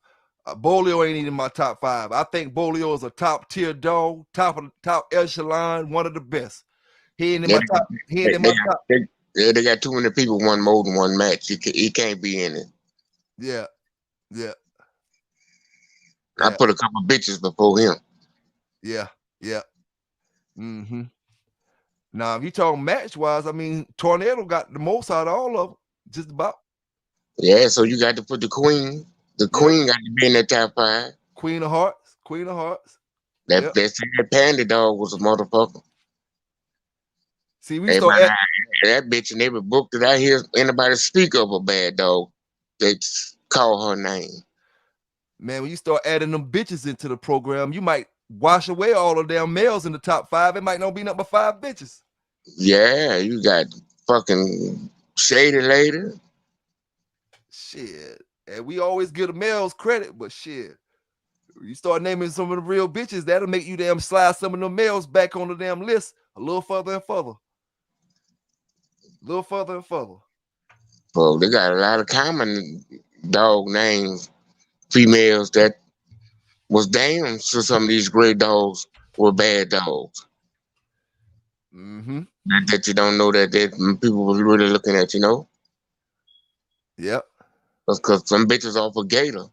Bolio ain't even in my top 5. I think Bolio is a top tier dog, top echelon, one of the best. He ain't in my top. They got too many people won more than one match. He can't be in it. Yeah. I put a couple bitches before him. Yeah. Mm-hmm. Now, if you talking match wise, I mean, Tornado got the most out of all of them, just about. Yeah, so you got to put the Queen. The Queen got to be in that top 5. Queen of Hearts. That Panda dog was a motherfucker. See, we start that bitch and every book that I hear anybody speak of a bad dog, they call her name. Man, when you start adding them bitches into the program, you might wash away all the damn males in the top 5. It might not be number 5 bitches. Yeah, you got fucking Shady Lady. Shit. And we always give the males credit, but shit. You start naming some of the real bitches, that'll make you damn slide some of the males back on the damn list a little further and further. Well, they got a lot of common dog names, females that was damn so some of these great dogs were bad dogs. Mm-hmm. That you don't know that people was really looking at, you know? Yep. Because some bitches off a Gator.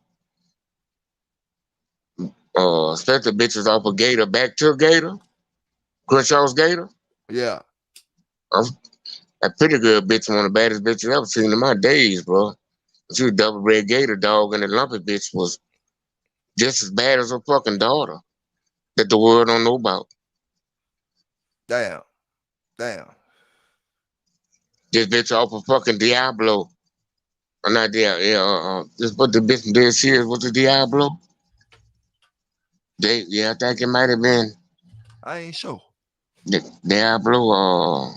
Especially bitches off a Gator back to Gator. Crushaw's Gator. Yeah. That pretty girl bitch, one of the baddest bitches I've ever seen in my days, bro. She was a double red Gator dog, and the lumpy bitch was just as bad as her fucking daughter that the world don't know about. Damn. This bitch off of fucking Diablo. Not this what the bitch dead serious was the Diablo. I think it might have been I ain't sure. Diablo.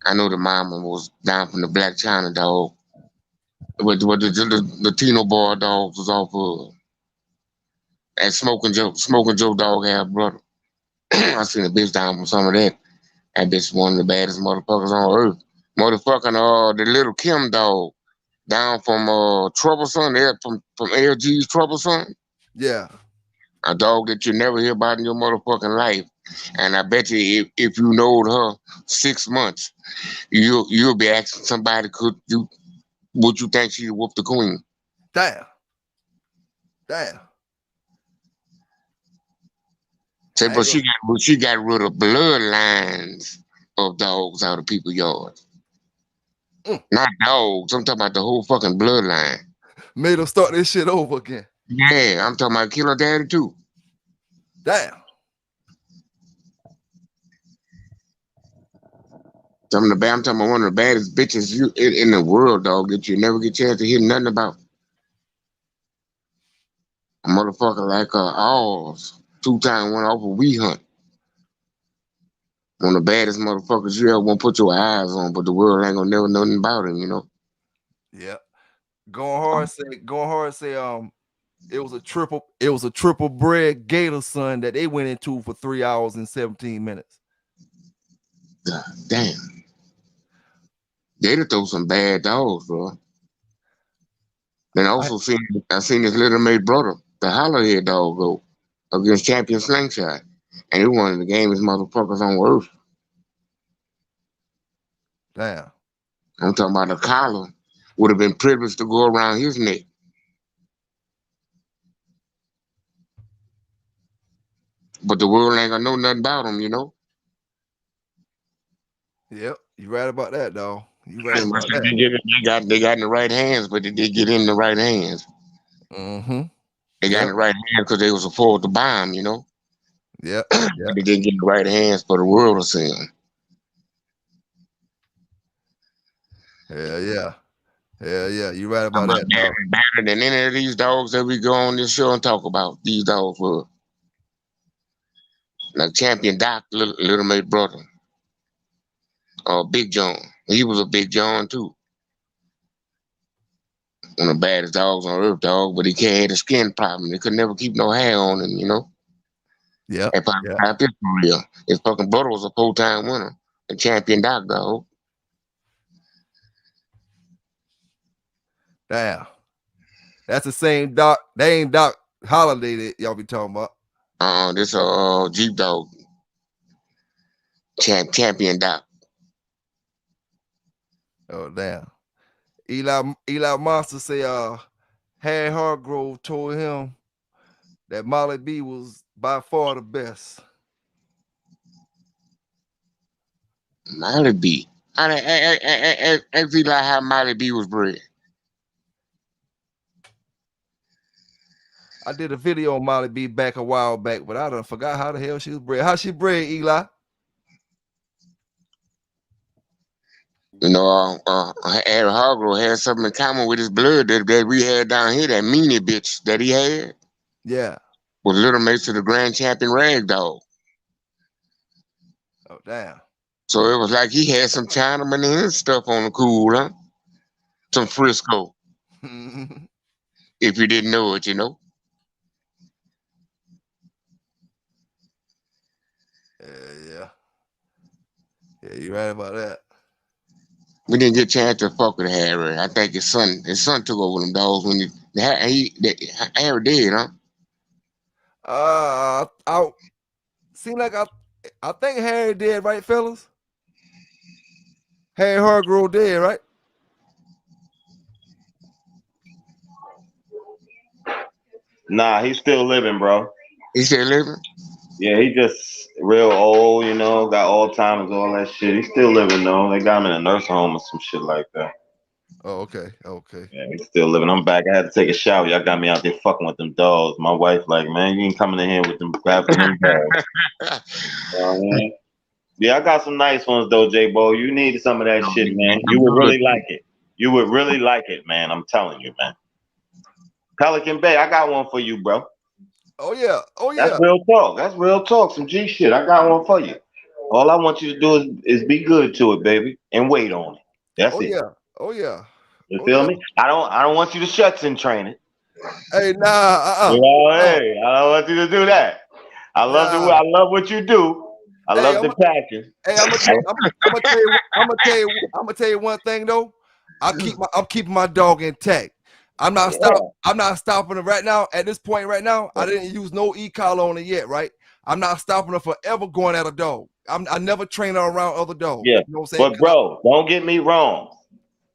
I know the mama was down from the Black China dog. What the Latino boy dog was off of that Smoking Joe dog had brother. I seen a bitch down from some of that. That bitch one of the baddest motherfuckers on earth. Motherfucking the little Kim dog down from Troublesome, there from LG's Troublesome. Yeah. A dog that you never hear about in your motherfucking life. And I bet you if you knowed her 6 months, you'll be asking somebody would you think she whooped the queen? Damn. Say, but she got rid of bloodlines of dogs out of people's yards. Not dogs. I'm talking about the whole fucking bloodline. Made them start this shit over again. Yeah, I'm talking about Killer Daddy too. Damn. I'm talking about one of the baddest bitches in the world, dog, that you never get a chance to hear nothing about. A motherfucker like Oz, 2-time went off a We Hunt. One of the baddest motherfuckers you ever want to put your eyes on, but the world ain't gonna never know nothing about him, you know. Yeah. Going hard say it was a triple bred gator son that they went into for 3 hours and 17 minutes. God damn. They'd throw some bad dogs, bro. Then also I seen this little mate brother, the Hollerhead dog, go against Champion Slingshot. And he one of the gamest motherfuckers on earth. Damn. I'm talking about a collar would have been privileged to go around his neck. But the world ain't gonna know nothing about him, you know? Yep, you right about that, dog. You right about that. They got in the right hands, but they did get in the right hands. Mm-hmm. They got in the right hands because they was afford to buy them, you know? Yep. They didn't get in the right hands for the world to see them. Yeah. You right about that, dog. Better than any of these dogs that we go on this show and talk about. These dogs were like Champion Doc, little mate brother. Big John. He was a Big John too. One of the baddest dogs on earth, dog, but he had a skin problem. He could never keep no hair on him, you know? Yeah. His fucking brother was a 4-time winner. A Champion Doc, dog. Damn. That's the same Doc. They ain't Doc Holiday that y'all be talking about. This a Jeep dog. Champion Doc. Oh, damn. Eli Monster say Harry Hargrove told him that Molly B was by far the best. Molly B. Ask Eli how Molly B was bred. I did a video on Molly B back a while back, but I done forgot how the hell she was bred. How she bred, Eli? You know, Harry Hargrove had something in common with his blood that we had down here, that meanie bitch that he had. Yeah. Was little mates of the grand champion rag dog. Oh, damn. So it was like he had some Chinaman and his stuff on the cool, huh? Some Frisco. If you didn't know it, you know. Yeah, you're right about that. We didn't get a chance to fuck with Harry. I think his son took over them dogs when Harry did, huh? I seem like I think Harry did, right, fellas? Harry Hargrove did, right? Nah, he's still living, bro. He's still living? Yeah, he just real old, you know, got Alzheimer's, all that shit. He's still living though. They got him in a nursing home or some shit like that. Oh, okay. Yeah, he's still living. I'm back. I had to take a shower. Y'all got me out there fucking with them dogs. My wife like, man, you ain't coming in here with them grabbing them dogs. You know what I mean? Yeah, I got some nice ones though, J-Bo. You need some of that shit, man. You would really like it. You would really like it, man. I'm telling you, man. Pelican Bay, I got one for you, bro. Oh yeah. Oh That's yeah. real talk. That's real talk. Some G shit. I got one for you. All I want you to do is be good to it, baby, and wait on it. That's Oh it. yeah. Oh yeah. You Oh feel yeah. me? I don't want you to shuts in training. Hey, nah, You know, hey, I don't want you to do that. I nah. love what you do. I Hey, love the passion. I'm gonna tell you, I'm gonna tell you one thing though. I'm keeping my dog intact. I'm not stopping it right now. At this point, right now, I didn't use no e-collar on it yet, right? I'm not stopping her forever going at a dog. I never train her around other dogs. Yeah, You know what I'm saying? but bro, don't get me wrong.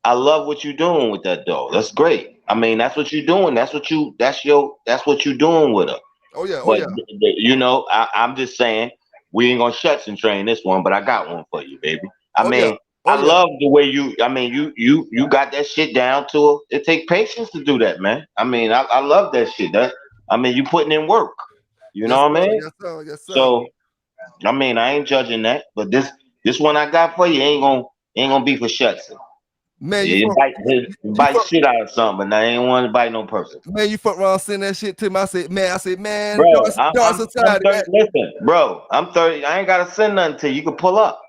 I love what you're doing with that dog. That's great. I mean, that's what you're doing. That's what you're doing with her. Oh yeah, oh But yeah. you know, I'm just saying we ain't gonna shuts and train this one, but I got one for you, baby. I Oh mean, yeah. Oh I yeah. love the way you. I mean, you got that shit down to her. It take patience to do that, man. I mean, I love that shit. I mean, you putting in work. You Yes, know what I sir. mean? Yes, sir. Yes, sir. So, I mean, I ain't judging that, but this one I got for you ain't gonna be for shuts. Man, You bite shit out of something, but I ain't want to bite no person. man, you fuck around sending that shit to me. I said, man, Bro, dark I'm society, 30. man. Listen, bro, I'm 30. I ain't gotta send nothing to you. You can pull up.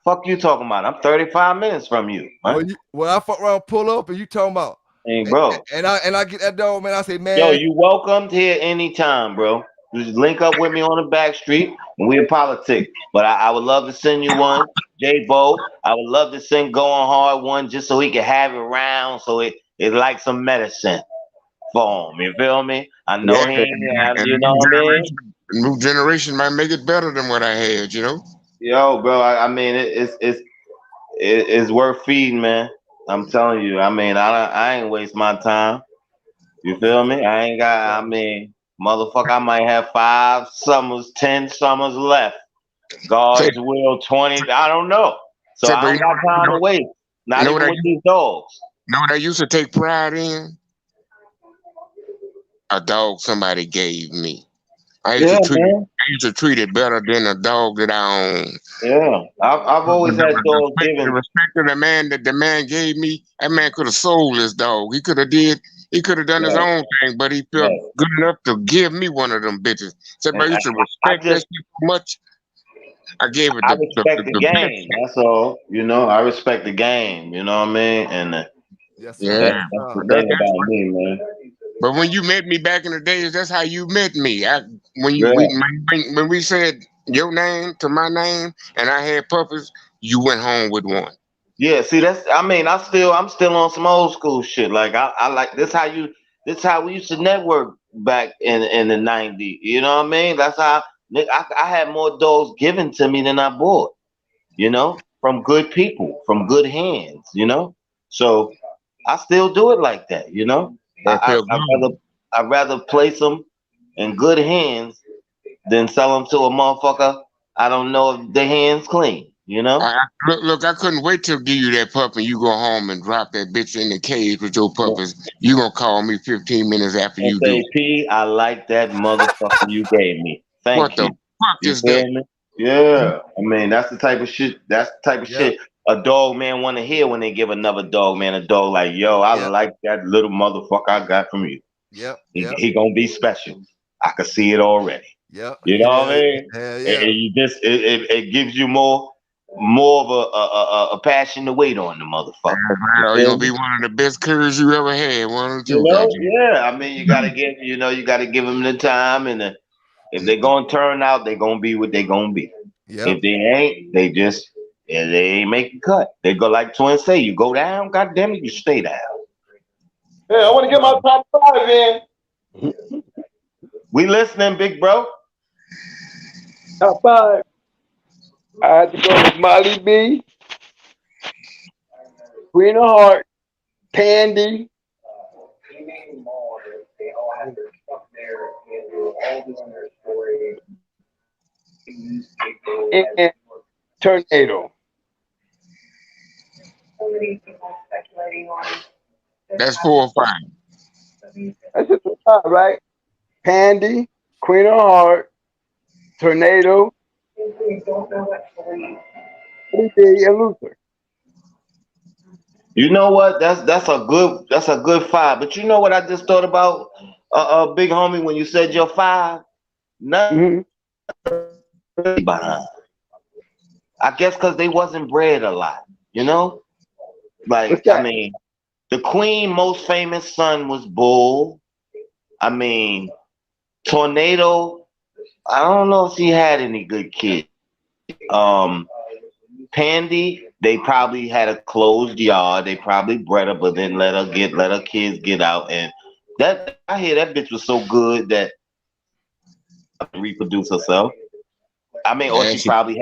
Fuck you talking about? I'm 35 minutes from you, man. When I fuck around, pull up, and you talking about, Hey, bro. and I get that dog, man. I say, Yo, man, you welcomed here anytime, bro. You just link up with me on the back street and we in politics. But I would love to send you one, J Bo. I would love to send Going Hard one just so he can have it around so it's like some medicine for him. You feel me? I know Yeah, he ain't have, and you know what I mean? new generation might make it better than what I had, you know. Yo, bro, I mean it's worth feeding, man. I'm telling you. I mean, I ain't waste my time. You feel me? I ain't got. I mean, motherfucker, I might have 5 summers, 10 summers left. Say, God's will, 20. I don't know. So say, I but don't got time to waste. you Not know what even with these dogs. I used to take pride in? A dog somebody gave me. Yeah, man. I used to treat it better than a dog that I own. Yeah, I've always had dogs The given. respect of the man that the man gave me, that man could have sold his dog. He could have done his Right, own thing, but he felt right. good enough to give me one of them bitches. So I And used to I respect that just shit so much. I gave it I the respect the best. game. That's all. You know, I respect the game. You know what I mean? And yes, sir. Yeah, Yes, that's the sir. thing that's about what. me, man. But when you met me back in the days, that's how you met me. Yeah. When we said your name to my name, and I had puppies, you went home with one. Yeah, see that's I mean, I'm still on some old school shit. Like I like this how we used to network back in the 90s. You know what I mean? That's how I had more dogs given to me than I bought, you know, from good people, from good hands, you know? So I still do it like that, you know? That felt good. I'd rather place them in good hands than sell them to a motherfucker I don't know if their hands clean, you know? Look, I couldn't wait to give you that pup and you go home and drop that bitch in the cage with your puppies. You gonna call me 15 minutes after And you do. say, P, I like that motherfucker you gave me. What Thank the you. fuck You is that? feel me? Yeah. I mean, that's the type of shit. That's the type of Yep. shit a dog man want to hear when they give another dog man a dog like, yo, I Yep. like that little motherfucker I got from you. Yep. He, Yep. he gonna be special. I can see it already. Yep. You know what I Hell, mean? hell And yeah. you just it gives you more of a passion to wait on the motherfucker. You Well, you're feel gonna me? be one of the best curves you ever had. One or You two, know, goddamn. yeah. I mean, you gotta give them the time, and if they're gonna turn out, they're gonna be what they gonna be. Yep. If they ain't, they ain't make a cut. They go like twins say, you go down, god damn it, you stay down. Hey, I Yes, want to get my sir. top 5 in. We listening, big bro. Top 5. I had to go with Molly B, Queen of Heart, Pandy, and Tornado. That's 4 or 5. That's just the 5, right? Pandy, Queen of Heart, Tornado, Luther. You know what? That's a good five. But you know what I just thought about, big homie, when you said your five? Nothing behind. I guess because they wasn't bred a lot, you know? Like, I mean, the queen most famous son was Bull. I mean, Tornado, I don't know if she had any good kids. Pandy, they probably had a closed yard. They probably bred her, but then let her kids get out. And that I hear that bitch was so good that reproduce herself. I mean, or she probably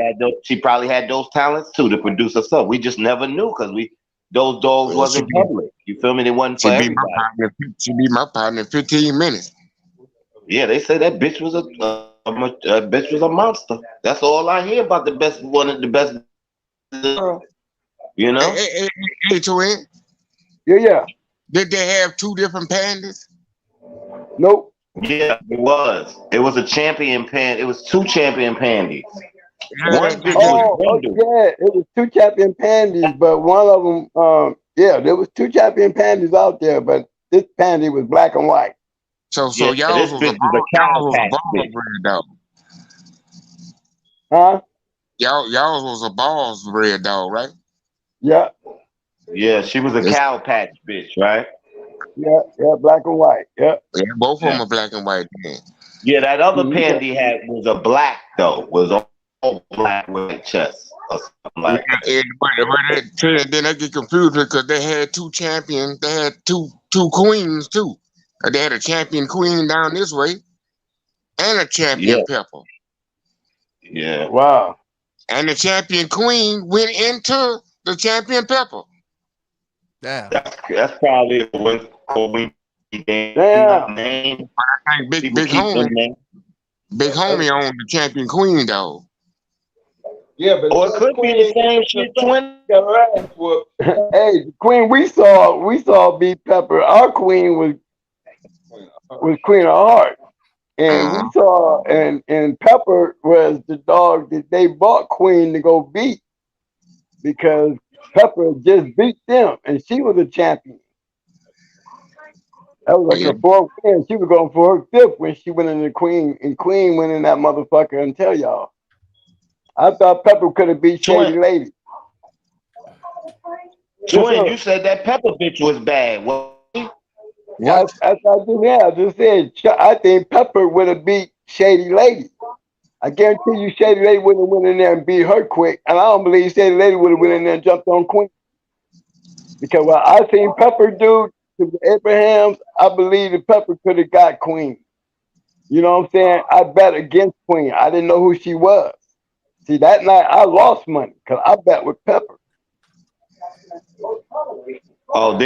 had those talents too to produce herself. We just never knew because those dogs wasn't public. You feel me? They wasn't for everybody. She be my partner in 15 minutes. Yeah, they say that bitch was a monster. That's all I hear about the best one of the best. You know? Hey, twin. Yeah. Did they have two different pandas? Nope. Yeah, it was. It was a champion pan. It was two champion pandies. One bitch was brindle. Yeah, it was two champion pandies, but one of them, there was two champion pandies out there, but this pandy was black and white. So y'all was a ball bred dog. Huh? Y'all was a balls bred dog, right? Yeah. Yeah, she was a cow patch bitch, right? Yeah, black and white. Yeah. Yeah, both of them are black and white. Man. Yeah, that other pandy was a black though. Was all black with chest or something like that. Then I get confused because they had two champions. They had two queens too. They had a champion queen down this way and a champion pepper. Yeah. Wow. And the champion queen went into the champion pepper. Damn. That's probably what we name. I think Big Homie owned the champion queen though. Yeah, but it could be the same shit, twin. Hey, the queen we saw beat Pepper. Our queen was Queen of Hearts. And we saw and Pepper was the dog that they bought Queen to go beat because Pepper just beat them and she was a champion. That was like her fourth win. She was going for her fifth when she went in the Queen, and Queen went in that motherfucker and tell y'all. I thought Pepper could have beat Shady Lady. Twin, you said that Pepper bitch was bad. What? I just said I think Pepper would have beat Shady Lady. I guarantee you Shady Lady would have went in there and beat her quick. And I don't believe Shady Lady would have went in there and jumped on Queen. Because what I seen Pepper do to the Abrahams, I believe that Pepper could have got Queen. You know what I'm saying? I bet against Queen. I didn't know who she was. See, that night I lost money because I bet with Pepper. Oh,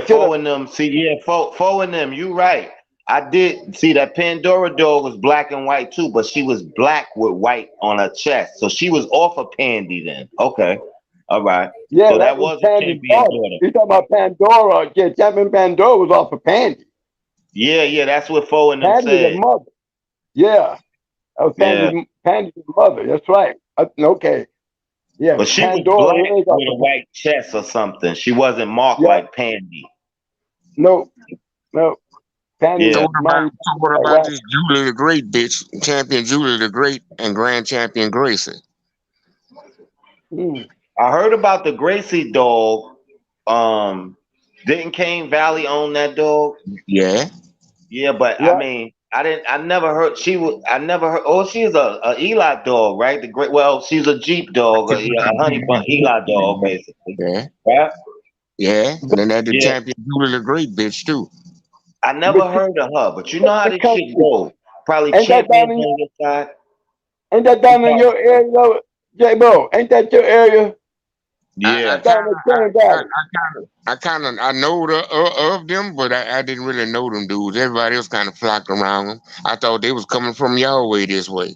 four in them. See, four in them. You right. I did see that Pandora dog was black and white too, but she was black with white on her chest. So she was off of Pandy then. Okay. All right. Yeah, so that was a champion daughter. You talking about Pandora. Yeah, champion Pandora was off of Pandy. Yeah, that's what four in them Pandy's said. The mother. Yeah. That was Pandy's mother. That's right. Okay. Yeah, but she Pandora was black with a white chest or something. She wasn't marked like Pandy. No. Pandy. So what about this Julie the Great bitch? Champion Julie the Great and Grand Champion Gracie. I heard about the Gracie dog. Didn't Cane Valley own that dog? Yeah. Yeah, but I mean, I never heard she's a Eli dog, right? She's a Jeep dog, a honey bun Eli dog, basically. Yeah. Right? Yeah. And then that the champion Julie the Great bitch too. I never heard of her, but you know how this shit go. Probably champions on your side. Ain't that down in your area, J-Bo? Ain't that your area? Yeah. I know of them, but I didn't really know them dudes. Everybody else kind of flocked around them. I thought they was coming from y'all way this way.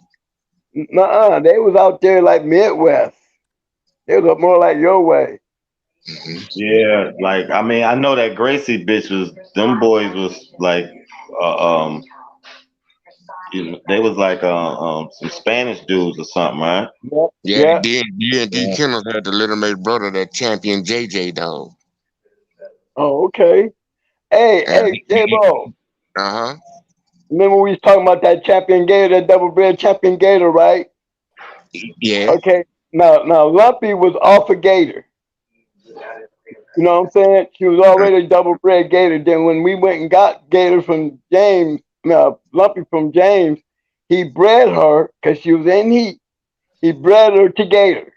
Nuh-uh. They was out there like Midwest. They was up more like your way. Yeah, like I mean, I know that Gracie bitch them boys was like They was like some Spanish dudes or something, right? Yeah, the D&D Kennels had the little mate brother that champion JJ dog. Oh, okay. Hey, J-Bo. Uh-huh. Remember we was talking about that champion gator, that double bred champion gator, right? Yeah. Okay. Now Lumpy was off a gator. You know what I'm saying? She was already a double bred gator. Then when we went and got gator from James, Lumpy from James, he bred her because she was in heat. He bred her to gator.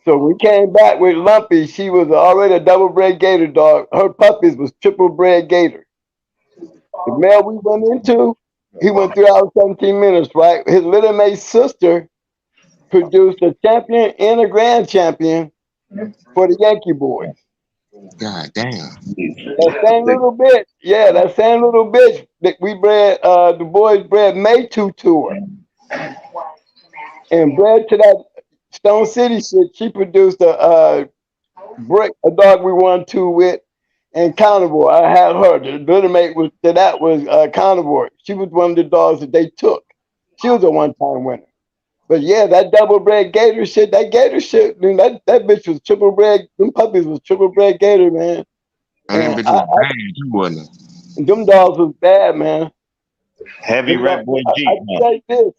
So we came back with Lumpy. She was already a double bred gator dog. Her puppies was triple bred gator. The male we went into, he went 3 hours 17 minutes, right? His little mate sister produced a champion and a grand champion for the Yankee boys. God damn. That same little bitch, that same little bitch that we bred, the boys bred Maytu to her. And bred to that Stone City shit, she produced a dog we won two with, and Carnivore. I had her. The little mate was that was Carnivore. She was one of the dogs that they took. She was a one-time winner. But yeah, that double bred gator shit, that that bitch was triple bred. Them puppies was triple bred gator, man. And them bitches was bad too, wasn't it? Them dogs was bad, man. Heavy Red Boy G. I like this.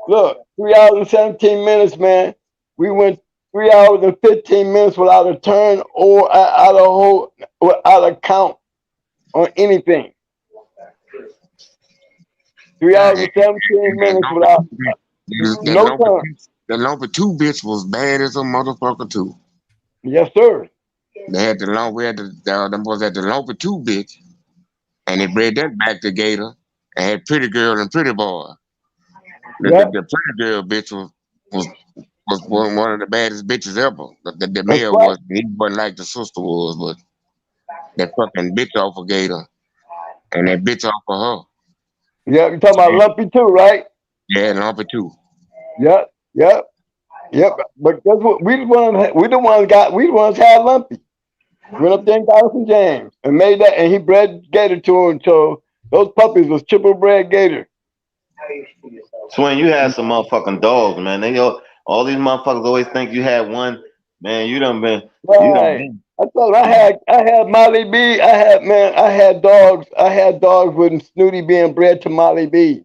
Look, 3 hours and 17 minutes, man. We went 3 hours and 15 minutes without a turn or out of count on anything. 3 hours and 17 minutes without no turn. The number 2 bitch was bad as a motherfucker too. Yes, sir. We had them boys had the number 2 bitch, and they bred that back to Gator and had Pretty Girl and Pretty Boy. The Pretty Girl bitch was one of the baddest bitches ever. The male was, he wasn't like the sister was, but that fucking bitch off of Gator and that bitch off of her. Yeah, you talking about Lumpy too, right? Yeah, Lumpy too. Yep. But guess what? We the ones had Lumpy. Went up there and got from James and made that, and he bred gator to him. So those puppies was triple bred gator. Swin, you had some motherfucking dogs, man. All these motherfuckers always think you had one. Man, you done been. Right. You done been. I thought I had Molly B. I had dogs. I had dogs with Snooty being bred to Molly B.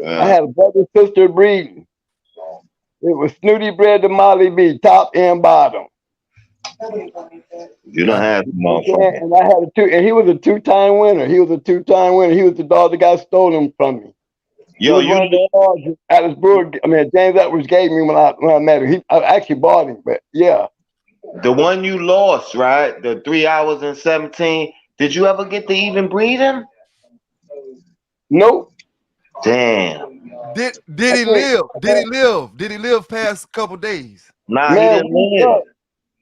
I had a brother sister breeding. It was Snooty bred to Molly B, top and bottom. You don't have motherfucker. And I had and he was a 2-time winner. He was the dog that got stolen from me. Yo, you know dogs Alice Brewer. James Edwards gave me when I met him. I actually bought him, but yeah. The one you lost, right? The 3 hours and 17. Did you ever get to even breed him? Nope. Damn. Did he live? Did he live? Did he live past a couple days? Nah, he didn't live.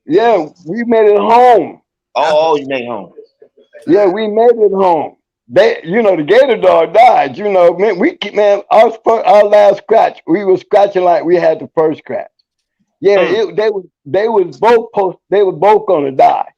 Yeah, we made it home. Oh, you made home. Yeah, we made it home. The gator dog died. Our last scratch, we was scratching like we had the first scratch. Yeah, they was both gonna die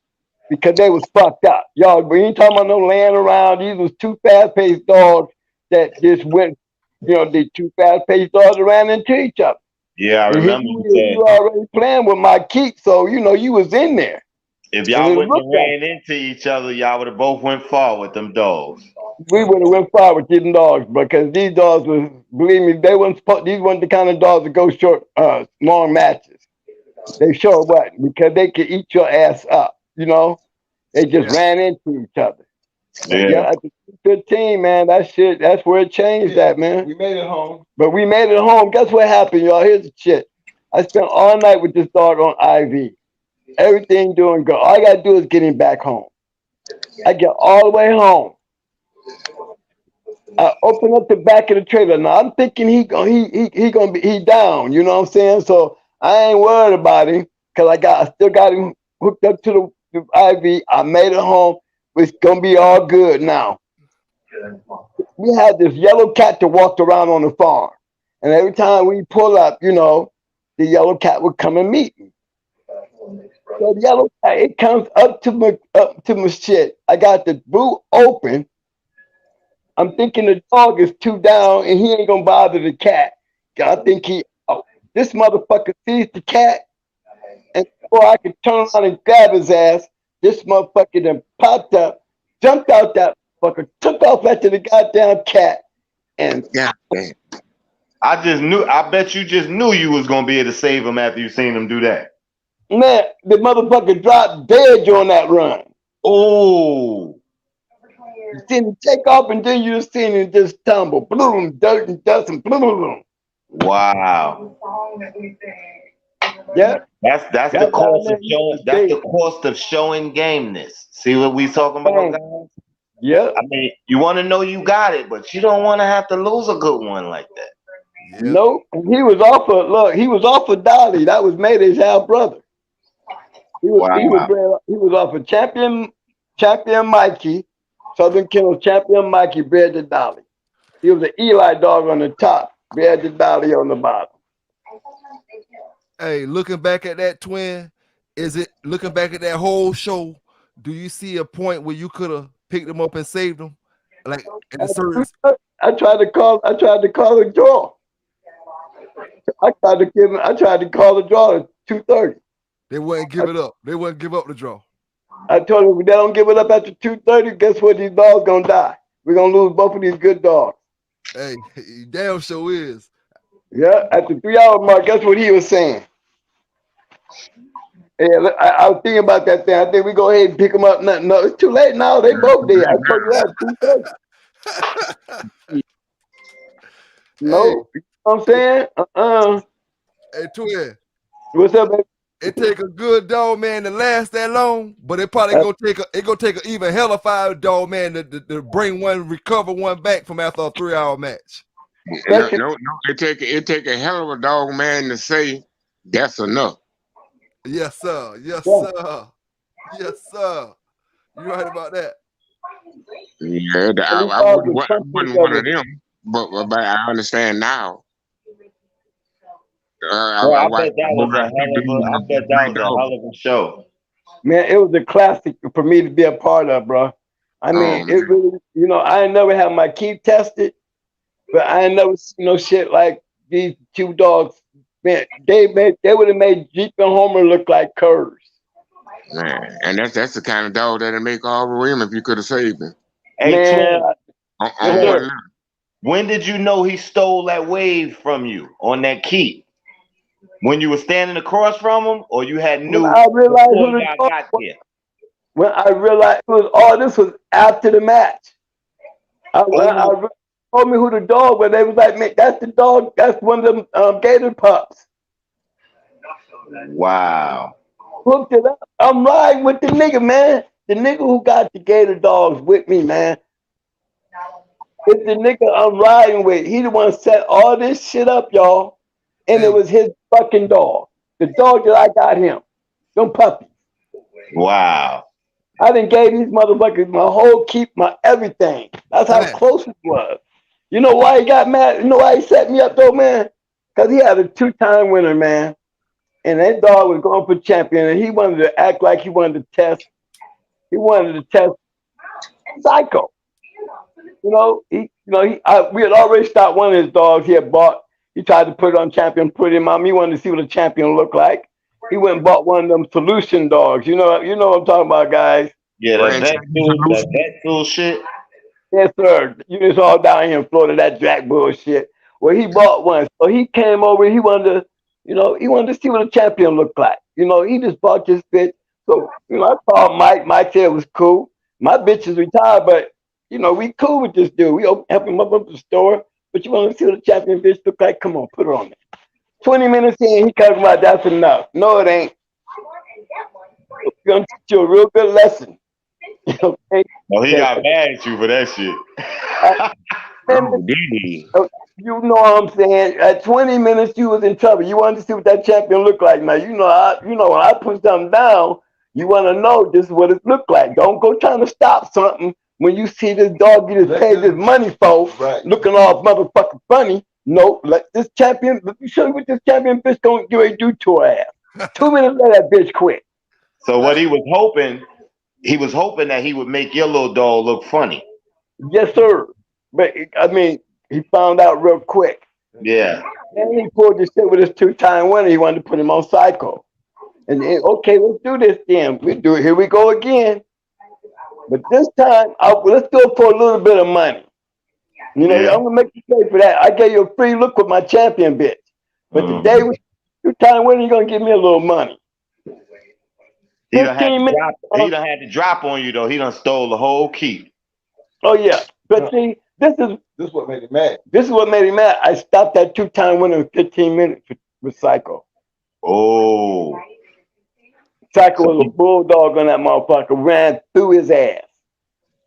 because they was fucked up. Y'all, we ain't talking about no laying around. These was 2 fast-paced dogs that just went, the 2 fast-paced dogs ran into each other. Yeah, I remember you were already playing with my keep, so you was in there. If y'all wouldn't have ran into each other, y'all would have both went far with them dogs. We would have went far with these dogs because these dogs was, believe me, these weren't the kind of dogs that go short, long matches. They sure wasn't because they could eat your ass up. They just ran into each other. Yeah, at the 15, man, that's where it changed that, man. We made it home. But we made it home. Guess what happened, y'all? Here's the shit. I spent all night with this dog on IV. Everything doing good. All I gotta do is get him back home. I get all the way home. I open up the back of the trailer. Now I'm thinking he gonna be down. You know what I'm saying? So I ain't worried about him because I still got him hooked up to the IV. I made it home. It's gonna be all good now. We had this yellow cat that walked around on the farm, and every time we pull up, the yellow cat would come and meet me. So the yellow cat, it comes up to my shit. I got the boot open, I'm thinking the dog is too down and he ain't gonna bother the cat. I think this motherfucker sees the cat, and before I could turn around and grab his ass, this motherfucker then popped up, jumped out that fucker, took off after the goddamn cat, and Yeah, man. I bet you just knew you was gonna be able to save him after you seen him do that. man, the motherfucker dropped dead during that run. Oh, You seen him take off, and then you just seen him just tumble, boom, dirt and dust, and boom, boom, boom. wow. Yeah, That's the cost of showing. That's the cost of showing gameness. See what we talking about, guys? Yeah. I mean, you want to know you got it, but you don't want to have to lose a good one like that. Yep. Nope. He was off of Dolly. That was Mayday's half brother. He was off of champion Mikey, Southern Kennel champion Mikey, bred to Dolly. He was an Eli dog on the top, bred to Dolly on the bottom. Hey, looking back at that, twin, looking back at that whole show, do you see a point where you could have picked him up and saved him? Like in a certain I tried to call a draw. I tried to call the draw at 2:30. They wouldn't give it up. They wouldn't give up the draw. I told them if they don't give it up after 2:30, guess what? These dogs gonna die. We're gonna lose both of these good dogs. Hey, damn show is. Yeah, at the 3-hour mark, guess what he was saying? Yeah, I was thinking about that thing. I think we go ahead and pick them up. No, it's too late now. They both dead. I told you that. 2:30. No, you know what I'm saying? Hey, twin. What's up, baby? It take a good dog man to last that long, but it probably gonna take an even hellified dog man to bring one, recover one back from after a 3-hour match. No, it take a hell of a dog man to say that's enough. Yes, sir. Yes, sir. Yes, sir. You right about that. Yeah, I wasn't one of them, but I understand now. I bet that was a hell of a show. Man, it was a classic for me to be a part of, bro. I mean, it really, I ain't never had my key tested, but I ain't never seen no shit like these two dogs. Man, they would have made Jeep and Homer look like curs. Man, and that's the kind of dog that'll make all the room if you could have saved him. Hey, twin, when did you know he stole that wave from you on that key? When you were standing across from him, or you had knew? When I realized who the dog got there. When I realized this was after the match. I told me who the dog was. They was like, man, that's the dog. That's one of them gator pups. Wow. Hooked it up. I'm riding with the nigga, man. The nigga who got the gator dogs with me, man. It's the nigga I'm riding with. He the one set all this shit up, y'all. And it was his fucking dog. The dog that I got him. Them puppies. Wow. I done gave these motherfuckers my whole keep, my everything. That's how close it was. You know why he got mad? You know why he set me up though, man? Because he had a 2-time winner, man. And that dog was going for champion, and he wanted to act like he wanted to test. He wanted to test Psycho. We had already stopped one of his dogs he had bought. He tried to put it on champion, put him on. He wanted to see what a champion looked like. He went and bought one of them solution dogs. You know what I'm talking about, guys. Yeah, that bullshit. Yes, sir. It's all down here in Florida, that jack bullshit. Well, he bought one. So he came over, he wanted to see what a champion looked like. He just bought this bitch. So, I called Mike. Mike said it was cool. My bitch is retired, but we cool with this dude. We help him up at the store. But you want to see what a champion bitch look like? Come on, put her on there. 20 minutes in, he comes about, that's enough. No, it ain't. We're going to teach you a real good lesson. Okay? Well, he got mad at you for that shit. You know what I'm saying? At 20 minutes, you was in trouble. You wanted to see what that champion looked like. Now, when I put something down, you want to know this is what it looked like. Don't go trying to stop something when you see this dog you just paid this money for, looking all motherfucking funny. No, let me show you what this champion bitch gonna do to her ass. 2 minutes later, that bitch quit. So what he was hoping that he would make your little dog look funny. Yes, sir. But I mean, he found out real quick. Yeah. Then he pulled the shit with his 2-time winner. He wanted to put him on Psycho. And then, okay, let's do this then. We do it. Here we go again. But this time, let's do it for a little bit of money. You know, Yeah. I'm gonna make you pay for that. I gave you a free look with my champion bitch. But Mhm. today, with 2-time winner, you're gonna give me a little money. He done had 15 to minutes. drop. He done had to drop on you though. He done stole the whole key. Oh yeah. But see, this is what made him mad. This is what made him mad. I stopped that 2-time winner in 15 minutes with Psycho. Oh. Psycho was a bulldog on that motherfucker, ran through his ass.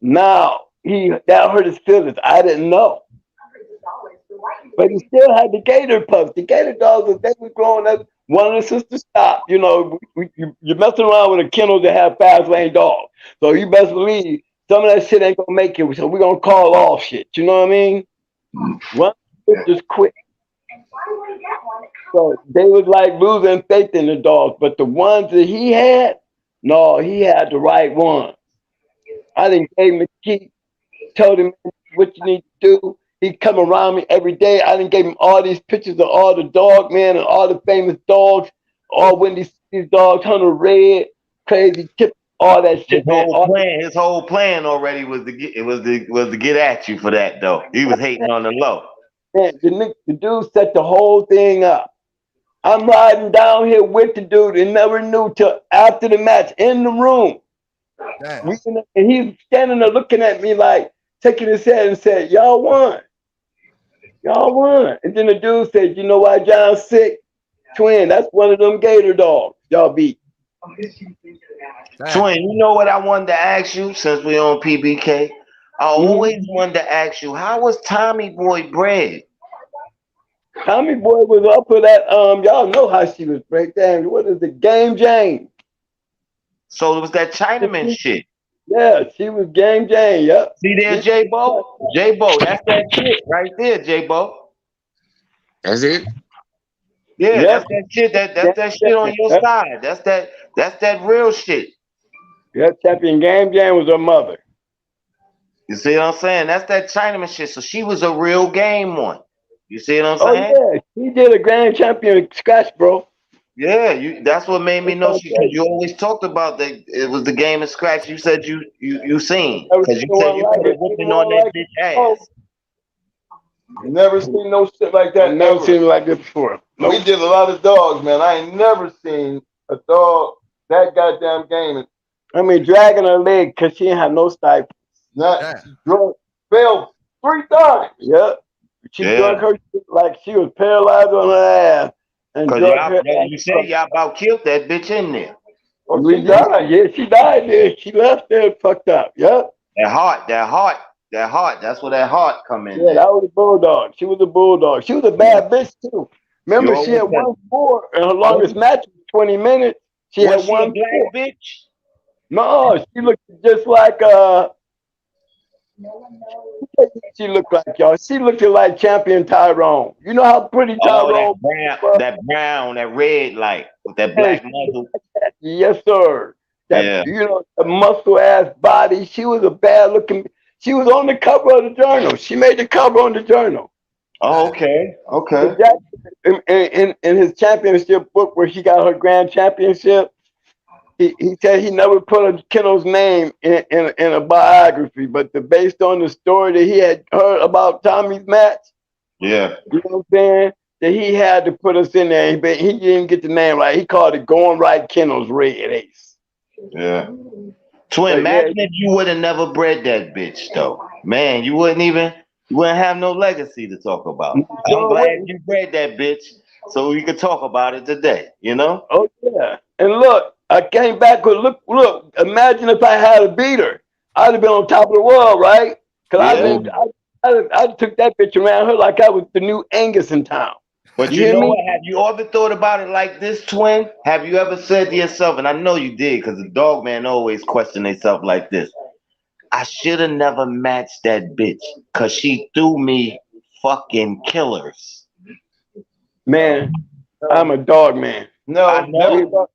Now that hurt his feelings. I didn't know. But he still had the gator pups. The gator dogs, as they were growing up, one of the sisters stopped. You know, you're messing around with a kennel that have fast lane dogs. So you best believe some of that shit ain't gonna make it. So we're gonna call off shit. You know what I mean? One just quit. So they was like losing faith in the dogs. But the ones that he had, no, he had the right ones. I didn't gave him the key, told him what you need to do. He come around me every day. I didn't give him all these pictures of all the dog men and all the famous dogs, all Wendy City's dogs, Hunter Red, Crazy Tip, all that shit, His whole plan already was to get at you for that though. He was hating on the low. Man, the dude set the whole thing up. I'm riding down here with the dude and never knew till after the match in the room. And he's standing there looking at me like, taking his head and said, y'all won. Y'all won. And then the dude said, you know why John's sick? Twin, that's one of them gator dogs y'all beat. Twin, you know what I wanted to ask you since we're on PBK? I always wanted to ask you, how was Tommy Boy bred? Tommy Boy was up for that. Y'all know how she was breakdown. What is it? Game Jane. So it was that Chinaman shit. Yeah, she was Game Jane. Yep. See there, J-Bo? J-Bo, that's that shit right there, J-Bo. That's it? Yeah, that's that shit. That's that shit on your side. That's that real shit. Yeah, Champion Game Jane was her mother. You see what I'm saying? That's that Chinaman shit. So she was a real game one. You see what I'm saying? Oh yeah, she did a grand champion scratch, bro. Yeah, that's what made me know she. Because you always talked about that it was the game of scratch. You said you seen because you said you put a whooping on that bitch ass. Never seen no shit like that. Never seen it like this before. Nope. We did a lot of dogs, man. I ain't never seen a dog that goddamn game. I mean, dragging her leg because she didn't have no stifle. Fell 3 times. Yep. She drug her like she was paralyzed on her ass. And you said y'all about killed that bitch in there. Oh, she died. Yeah, she died there. She left there fucked up. Yep. That heart. That's where that heart come in. Yeah, that was a bulldog. She was a bulldog. She was a bad bitch too. Remember, she had 1-4 and her longest match was 20 minutes. She had a black bitch? No, she looked just like she looked like y'all. She looked like Champion Tyrone. You know how pretty Tyrone that brown, that red light with that black muzzle. Yes, sir. That, you know, the muscle ass body. She was a bad looking. She was on the cover of the journal. She made the cover on the journal. Oh, okay. In his championship book where she got her grand championship, he said he never put a kennel's name in a biography, but based on the story that he had heard about Tommy's match, you know what I'm saying, that he had to put us in there. He didn't get the name right. He called it Going Right Kennels Red Ace. Yeah. Twin, imagine if you would have never bred that bitch, though. Man, you wouldn't have no legacy to talk about. I'm glad you bred that bitch so we could talk about it today, you know? Oh, yeah. And look, I came back with, look, imagine if I had a beater. I'd have been on top of the world, right? Because I took that bitch around her like I was the new Angus in town. But you know what? Have you ever thought about it like this, Twin? Have you ever said to yourself, and I know you did, because the dog man always question themselves like this, I should have never matched that bitch, because she threw me fucking killers. Man, I'm a dog man. No, I know.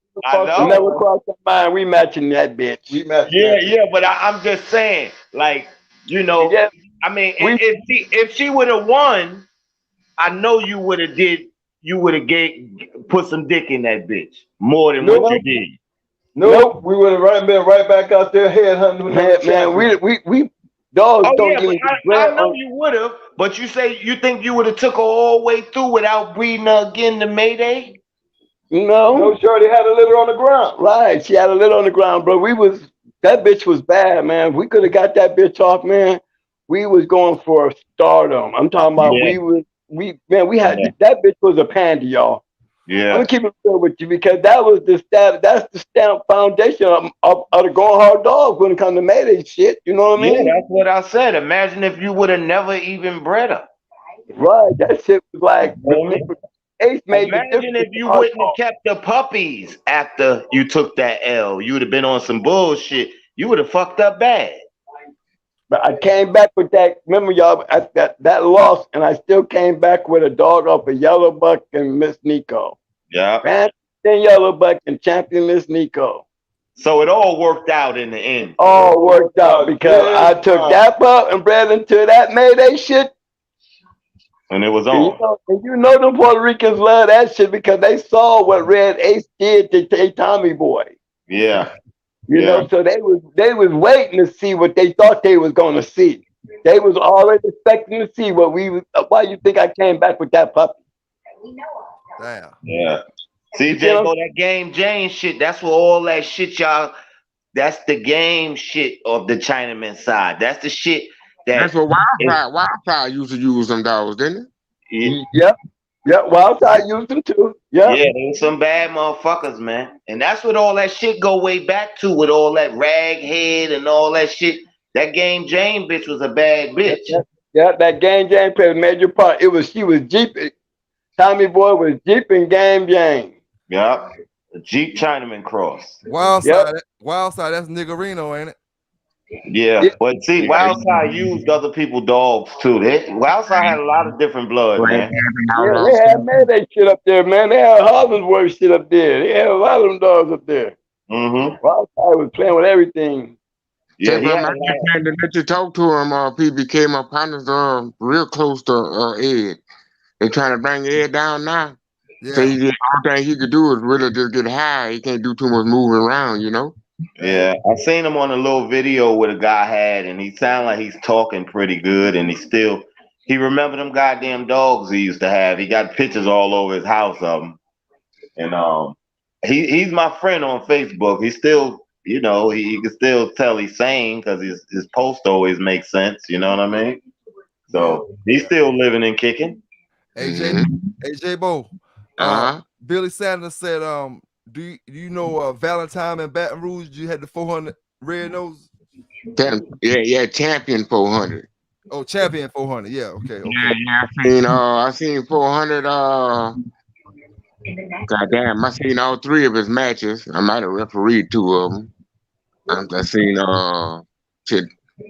Never crossed my mind. We matching that bitch. Yeah, but I'm just saying, like, you know, I mean, if she would have won, I know you would have put some dick in that bitch more than what you did. Nope, we would have been right back out there headhunting. Man, we dogs don't give me I know you would have, but you think you would have took her all the way through without breeding her again to Mayday? No, Shorty had a litter on the ground. Right, she had a litter on the ground, bro. That bitch was bad, man. We could have got that bitch off, man. We was going for stardom. I'm talking about that bitch was a pandy, y'all. Yeah. I'm gonna keep it real with you because that's the stamp foundation of the going hard dogs when it comes to Mayday shit. You know what I mean? Yeah, that's what I said. Imagine if you would have never even bred her. Right, that shit was like Ace made Imagine if you wouldn't have kept the puppies after you took that L. You would have been on some bullshit. You would have fucked up bad. But I came back with that. Remember, y'all, that loss, and I still came back with a dog off of Yellow Buck and Miss Nico. Yeah. Then Yellow Buck and champion Miss Nico. So it all worked out in the end. All worked out because I took that pup and bred into that Mayday shit. And it was on. You know the Puerto Ricans love that shit because they saw what Red Ace did to Tommy Boy. Yeah. You know, so they was waiting to see what they thought they was gonna see. They was already expecting to see what why you think I came back with that puppy? Damn. Yeah. See, J-Bo, that game Jane shit, that's what all that shit y'all, that's the game shit of the Chinaman side. That's the shit that's what Wildfire used to use them dogs, didn't it? Yep. Wildfire used them too. Yep. Yeah, they were some bad motherfuckers, man. And that's what all that shit go way back to with all that raghead and all that shit. That game Jane bitch was a bad bitch. Yeah, that game Jane played a major part. She was jeeping. Tommy Boy was jeeping game Jane. Yep. The Jeep Chinaman cross. Wildside, that's Niggerino, ain't it? Yeah, but see, Wildside used other people's dogs too. Wildside had a lot of different blood, man. Yeah, they had Mayday shit up there, man. They had Harlandsworth shit up there. They had a lot of them dogs up there. Mm-hmm. Wildside was playing with everything. Yeah, I'm trying to let you talk to him. PBK, my partner's real close to Ed. They trying to bring Ed down now. Yeah. So all thing he could do is really just get high. He can't do too much moving around, you know. Yeah, I seen him on a little video with a guy had, and he sounded like he's talking pretty good, and he remember them goddamn dogs he used to have. He got pictures all over his house of them, and he's my friend on Facebook. He still, you know, he can still tell he's sane because his post always makes sense. You know what I mean? So he's still living and kicking. AJ Bo, Billy Sanders said, do you know Valentine and Baton Rouge? You had the 400 red nose. Yeah, champion 400. Oh, champion 400. Yeah, okay. Yeah, I seen 400. Goddamn, I seen all three of his matches. I might have refereed 2 of them. I seen shit.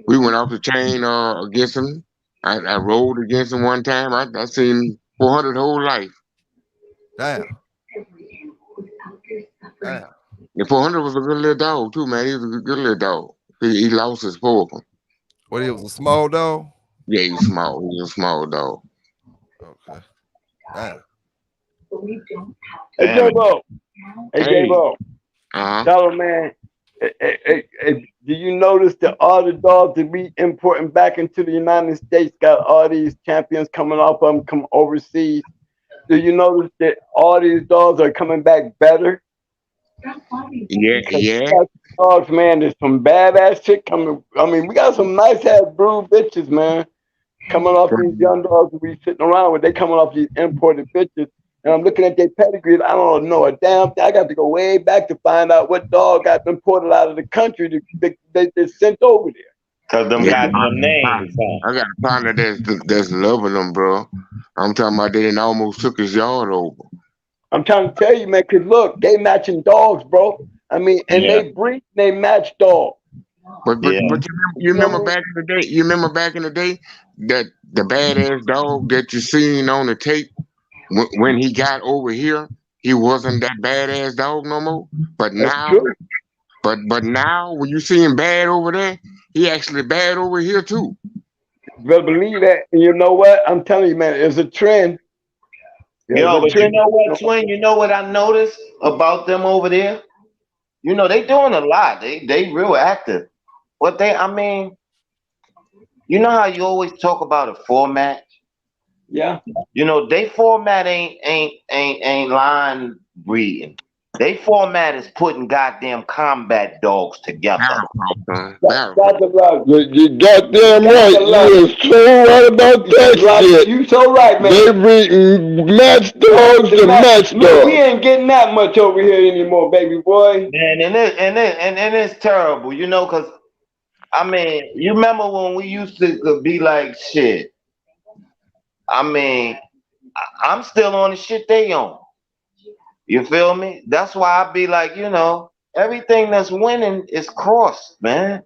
We went off the chain against him. I rolled against him one time. I seen 400 whole life. Damn. The 400 was a good little dog too, man. He was a good little dog. He lost his forearm. What, he was a small dog? Yeah, he was small. He was a small dog. Okay. Damn. Hey, J-Bo. Tell him, man. Do you notice that all the dogs that we importing back into the United States got all these champions coming off of them come overseas? Do you notice that all these dogs are coming back better? Yeah. Dogs, man, there's some badass shit coming. I mean, we got some nice ass brood bitches, man, coming off these young dogs that we sitting around with. They coming off these imported bitches. And I'm looking at their pedigrees. I don't know a damn thing. I got to go way back to find out what dog got imported out of the country they sent over there. Cause them got no names. I got a partner that's loving them, bro. I'm talking about they almost took his yard over. I'm trying to tell you, man, because look, they matching dogs, bro. I mean, and they breed, they match dogs. But you remember back in the day? You remember back in the day that the badass dog that you seen on the tape when he got over here, he wasn't that badass dog no more. But now, but now when you see him bad over there, he actually bad over here too. better believe that. And you know what? I'm telling you, man, it's a trend. Yo, but you know what, Twin? You know what I noticed about them over there? You know, they doing a lot. They real active. I mean, you know how you always talk about a format? Yeah. You know, they format ain't line breeding. They format is putting goddamn combat dogs together. That's right. You goddamn right. You are so right about that shit. You so right, man. They breeding match dogs to match Look, we dogs. ain't getting that much over here anymore, baby boy. Man, and it's terrible, you know, because I mean, you remember when we used to be like shit. I mean, I'm still on the shit they on. You feel me? That's why I be like, you know, everything that's winning is crossed, man.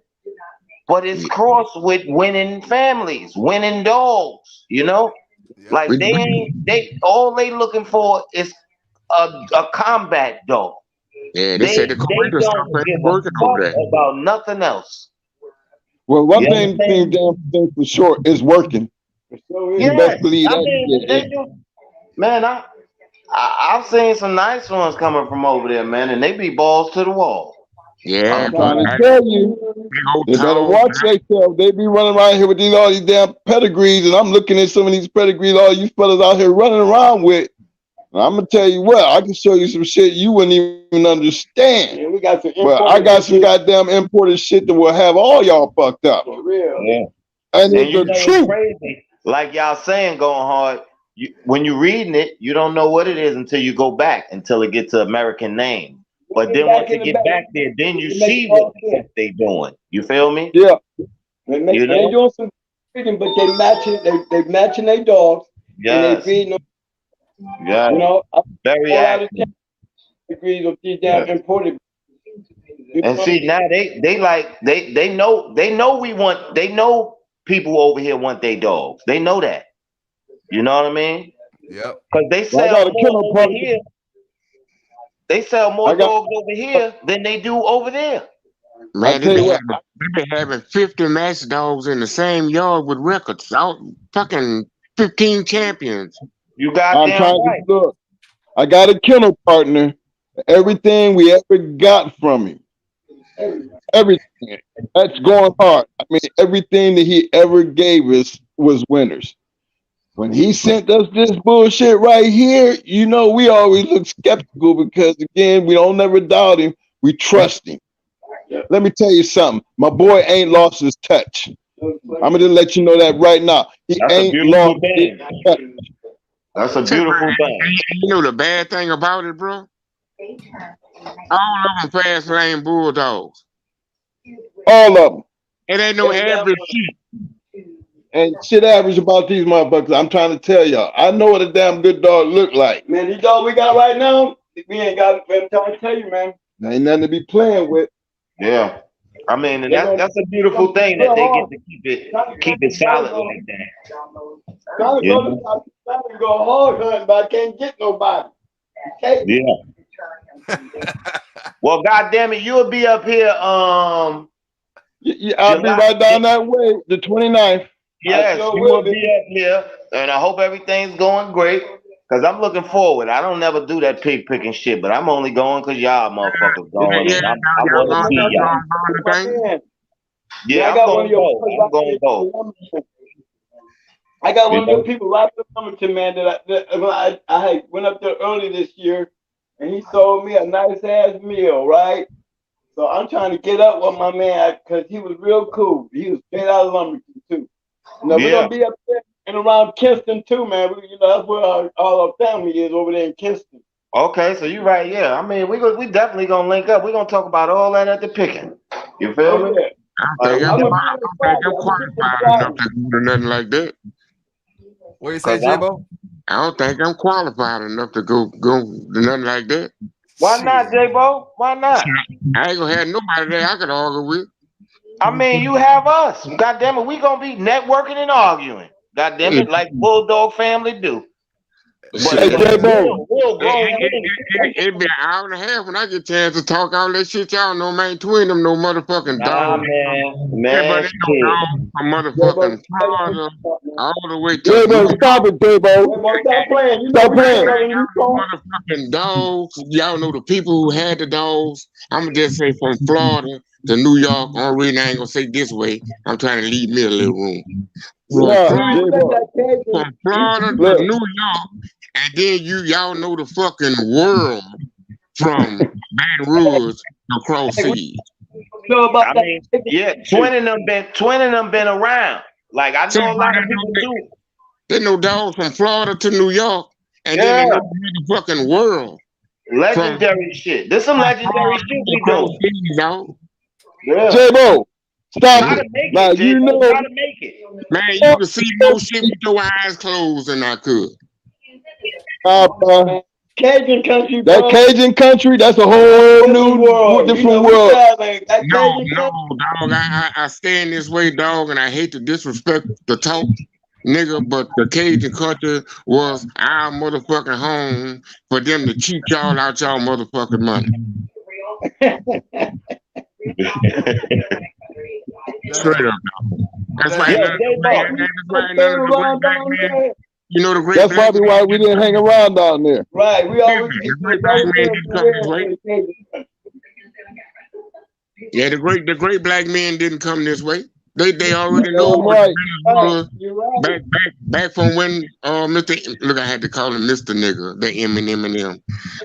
But it's crossed with winning families, winning dogs, you know? Yep. Like they all they looking for is a combat dog. Yeah, They said the corridor stuff don't ain't give a working over fuck there. about nothing else. Well, one You thing damn thing for sure is working. So You Yes, best believe I that mean, shit. they do. Man, I've seen some nice ones coming from over there, man, and they be balls to the wall. Yeah, I'm bro. trying to tell you, Big old they better tall, watch themselves. They be running around here with all these damn pedigrees, and I'm looking at some of these pedigrees all you fellas out here running around with. And I'm gonna tell you what, I can show you some shit you wouldn't even understand. yeah, we got some But I got some goddamn imported shit that will have all y'all fucked up. for real. Yeah. And And it's you the know what's truth. crazy? Like y'all saying, going hard. When you reading it, you don't know what it is until you go back until it gets to American name. But then once you get back there, then you see what the fuck they doing. You feel me? Yeah. They You know? doing some breeding, but they matching. They matching their dogs, and they Yes. breeding. Yes. You know, Very all out of active. degrees of these damn imported. And see now they know they know people over here want their dogs. They know that. You know what I mean? Yep. Because they Well, I sell got a more kennel over partner. here. They sell more I got- dogs over here than they do over there. Man, I tell you what, they been having 50 match dogs in the same yard with records. Out fucking 15 champions. You I'm goddamn trying right. to look. I got a kennel partner. Everything we ever got from him, everything. That's going hard. I mean, everything that he ever gave us was winners. When he sent us this bullshit right here, you know, we always look skeptical because, again, we don't never doubt him. We trust him. Let me tell you something. My boy ain't lost his touch. I'm going to let you know that right now. He That's a ain't beautiful lost his thing. touch. That's a beautiful thing. You know the bad thing about it, bro? All of them fast lane bulldogs. All of them. It ain't no average shit. And shit average about these motherfuckers. I'm trying to tell y'all. I know what a damn good dog look like. Man, these dogs we got right now, we ain't got. I'm trying to tell you, man. There ain't nothing to be playing with. Yeah. I mean, and that's a beautiful thing that they get to keep it solid like that. Trying to Yeah. trying to go hard hunting, but I can't get nobody. Okay? Yeah. Well, goddamn it, you'll be up here. I'll be July- right down that way, the 29th. Yes, sure you will will be up here, and I hope everything's going great. Cause I'm looking forward. I don't never do that pig picking shit, but I'm only going cause y'all motherfuckers going, Yeah, and I y'all want to see y'all. Man, Yeah, I I'm got going one to of your go. I'm going to go. I got one You of your know? people right up Wilmington, man, that I had went up there early this year, and he sold me a nice ass meal, right? So I'm trying to get up with my man because he was real cool. He was straight out of Wilmington too. Now we're Yeah. gonna be up there and around Kinston too, man. You know that's where all our family is over there in Kinston. Okay, so you're right. Yeah, I mean, we definitely gonna link up. We're gonna talk about all that at the picking. You feel me? Yeah. I don't think I'm I'm qualified enough to go to nothing like that. What you say, 'Cause I'm- J-Bo? I don't think I'm qualified enough to go to nothing like that. Why not, Shit. J-Bo? Why not? I ain't gonna have nobody there I can argue with. I mean, you have us. God damn it, we gonna be networking and arguing. God damn it, like Bulldog family do. Hey, J-Bo. It be an hour and a half when I get a chance to talk all that shit. Y'all know, man. Twin them no motherfucking Nah, dog. man, Everybody know dog from motherfucking Florida all the way to J-Bo, stop it, J-Bo. Stop playing. Stop playing. motherfucking dogs. Y'all know the people who had the dogs. I'm gonna just say from Florida to New York. Only reason I ain't gonna say this way. I'm trying to leave me a little room. From Florida to New York, and then y'all know the fucking world from Baton Rouge across seas. I mean, yeah, 20 of them been around. Like I know a lot of people do. There's no dogs from Florida to New York, and then the fucking world. Legendary shit. There's some legendary shit we do. Yeah. J-Bo, stop Try it. to make Now, it, you know, try to make it. Man, you can see more shit with your eyes closed than I could. Cajun country, bro. That Cajun country, that's a whole new world, different world. No, dog. I stand this way, dog, and I hate to disrespect the talk, nigga, but the Cajun culture was our motherfucking home for them to cheat y'all out y'all motherfucking money. Straight up, dog. That's why you know the great. That's probably why we didn't hang around down there. Right. We always Yeah, the great black men didn't come this way. They already know back from when Mr. Look, I had to call him Mr. Nigga, the Eminem.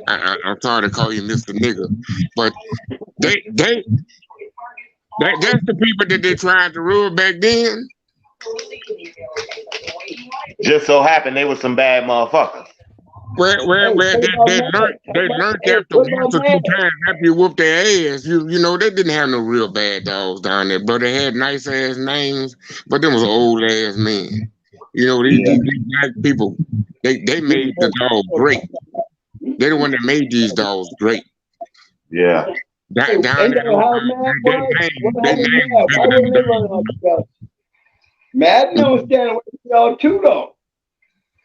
I'm sorry to call you Mr. Nigga, but that's the people that they tried to rule back then. Just so happened they were some bad motherfuckers. Well, they learned after once or two times after you whooped their ass. You know, they didn't have no real bad dogs down there, but they had nice ass names, but them was old ass men. You know, these black people, they made the dog great. They're the one that made these dogs great. Yeah. Down there, they named bigger than the Madden was standing with y'all too, though.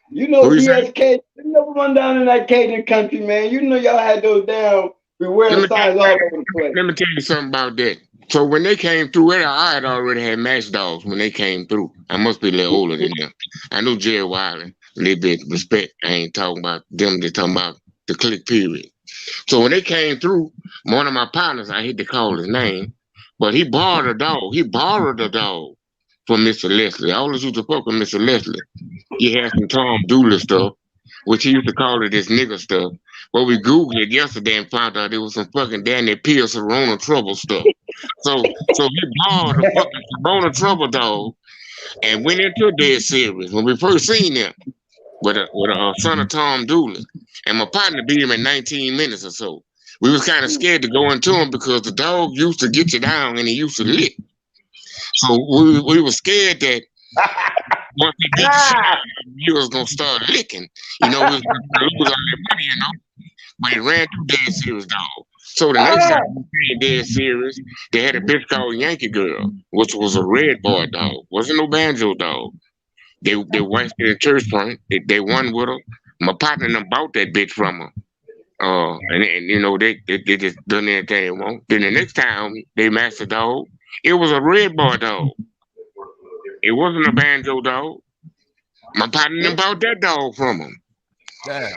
You know, DSK, you never run down in that Cajun country, man. You know, y'all had those down beware signs all over the place. Let me tell you something about that. So when they came through, I had already had match dogs when they came through. I must be a little older than them. I know Jerry Wiley, a little bit of respect. I ain't talking about them, they're talking about the click period. So when they came through, one of my partners, I hate to call his name, but he borrowed a dog. He borrowed a dog from Mr. Leslie. I always used to fuck with Mr. Leslie. He had some Tom Dooley stuff, which he used to call it this nigga stuff. But we Googled it yesterday and found out it was some fucking Danny Pierce Corona Trouble stuff. So he borrowed a fucking Corona Trouble dog and went into a dead series when we first seen him with a son of Tom Dooley. And my partner beat him in 19 minutes or so. We was kind of scared to go into him because the dog used to get you down and he used to lick. So we were scared that once he beat the shit out of him, he was gonna start licking. You know, we was gonna lose all that money, you know. But he ran through dead series, dog. So the next time we played dead series, they had a bitch called Yankee Girl, which was a red boy dog. Wasn't no banjo dog. They went to the church front. They won with her. My partner and them bought that bitch from her. And you know, they just done anything they want. Then the next time they matched the dog, it was a red boy dog. It wasn't a banjo dog. My partner and them bought that dog from him. Damn.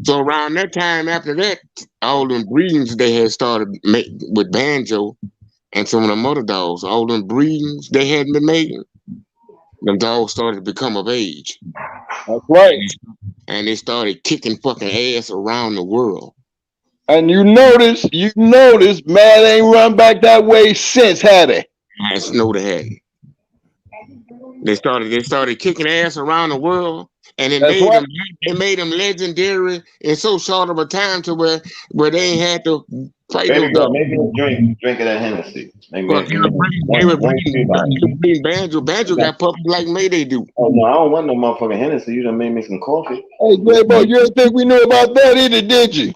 So around that time after that, all them breedings they had started with banjo and some of them other dogs, all them breedings they hadn't been making, them dogs started to become of age. That's right. And they started kicking fucking ass around the world. And you notice, man ain't run back that way since, had they? I know they hadn't. They started kicking ass around the world, and it made them legendary in so short of a time to where they ain't had to fight no dogs. Maybe drink of that Hennessy. They would bring banjo. Banjo got puppets like Mayday do. Oh no, I don't want no motherfucking Hennessy. You done made me some coffee. Hey, J-Bo, you didn't think we knew about that either, did you?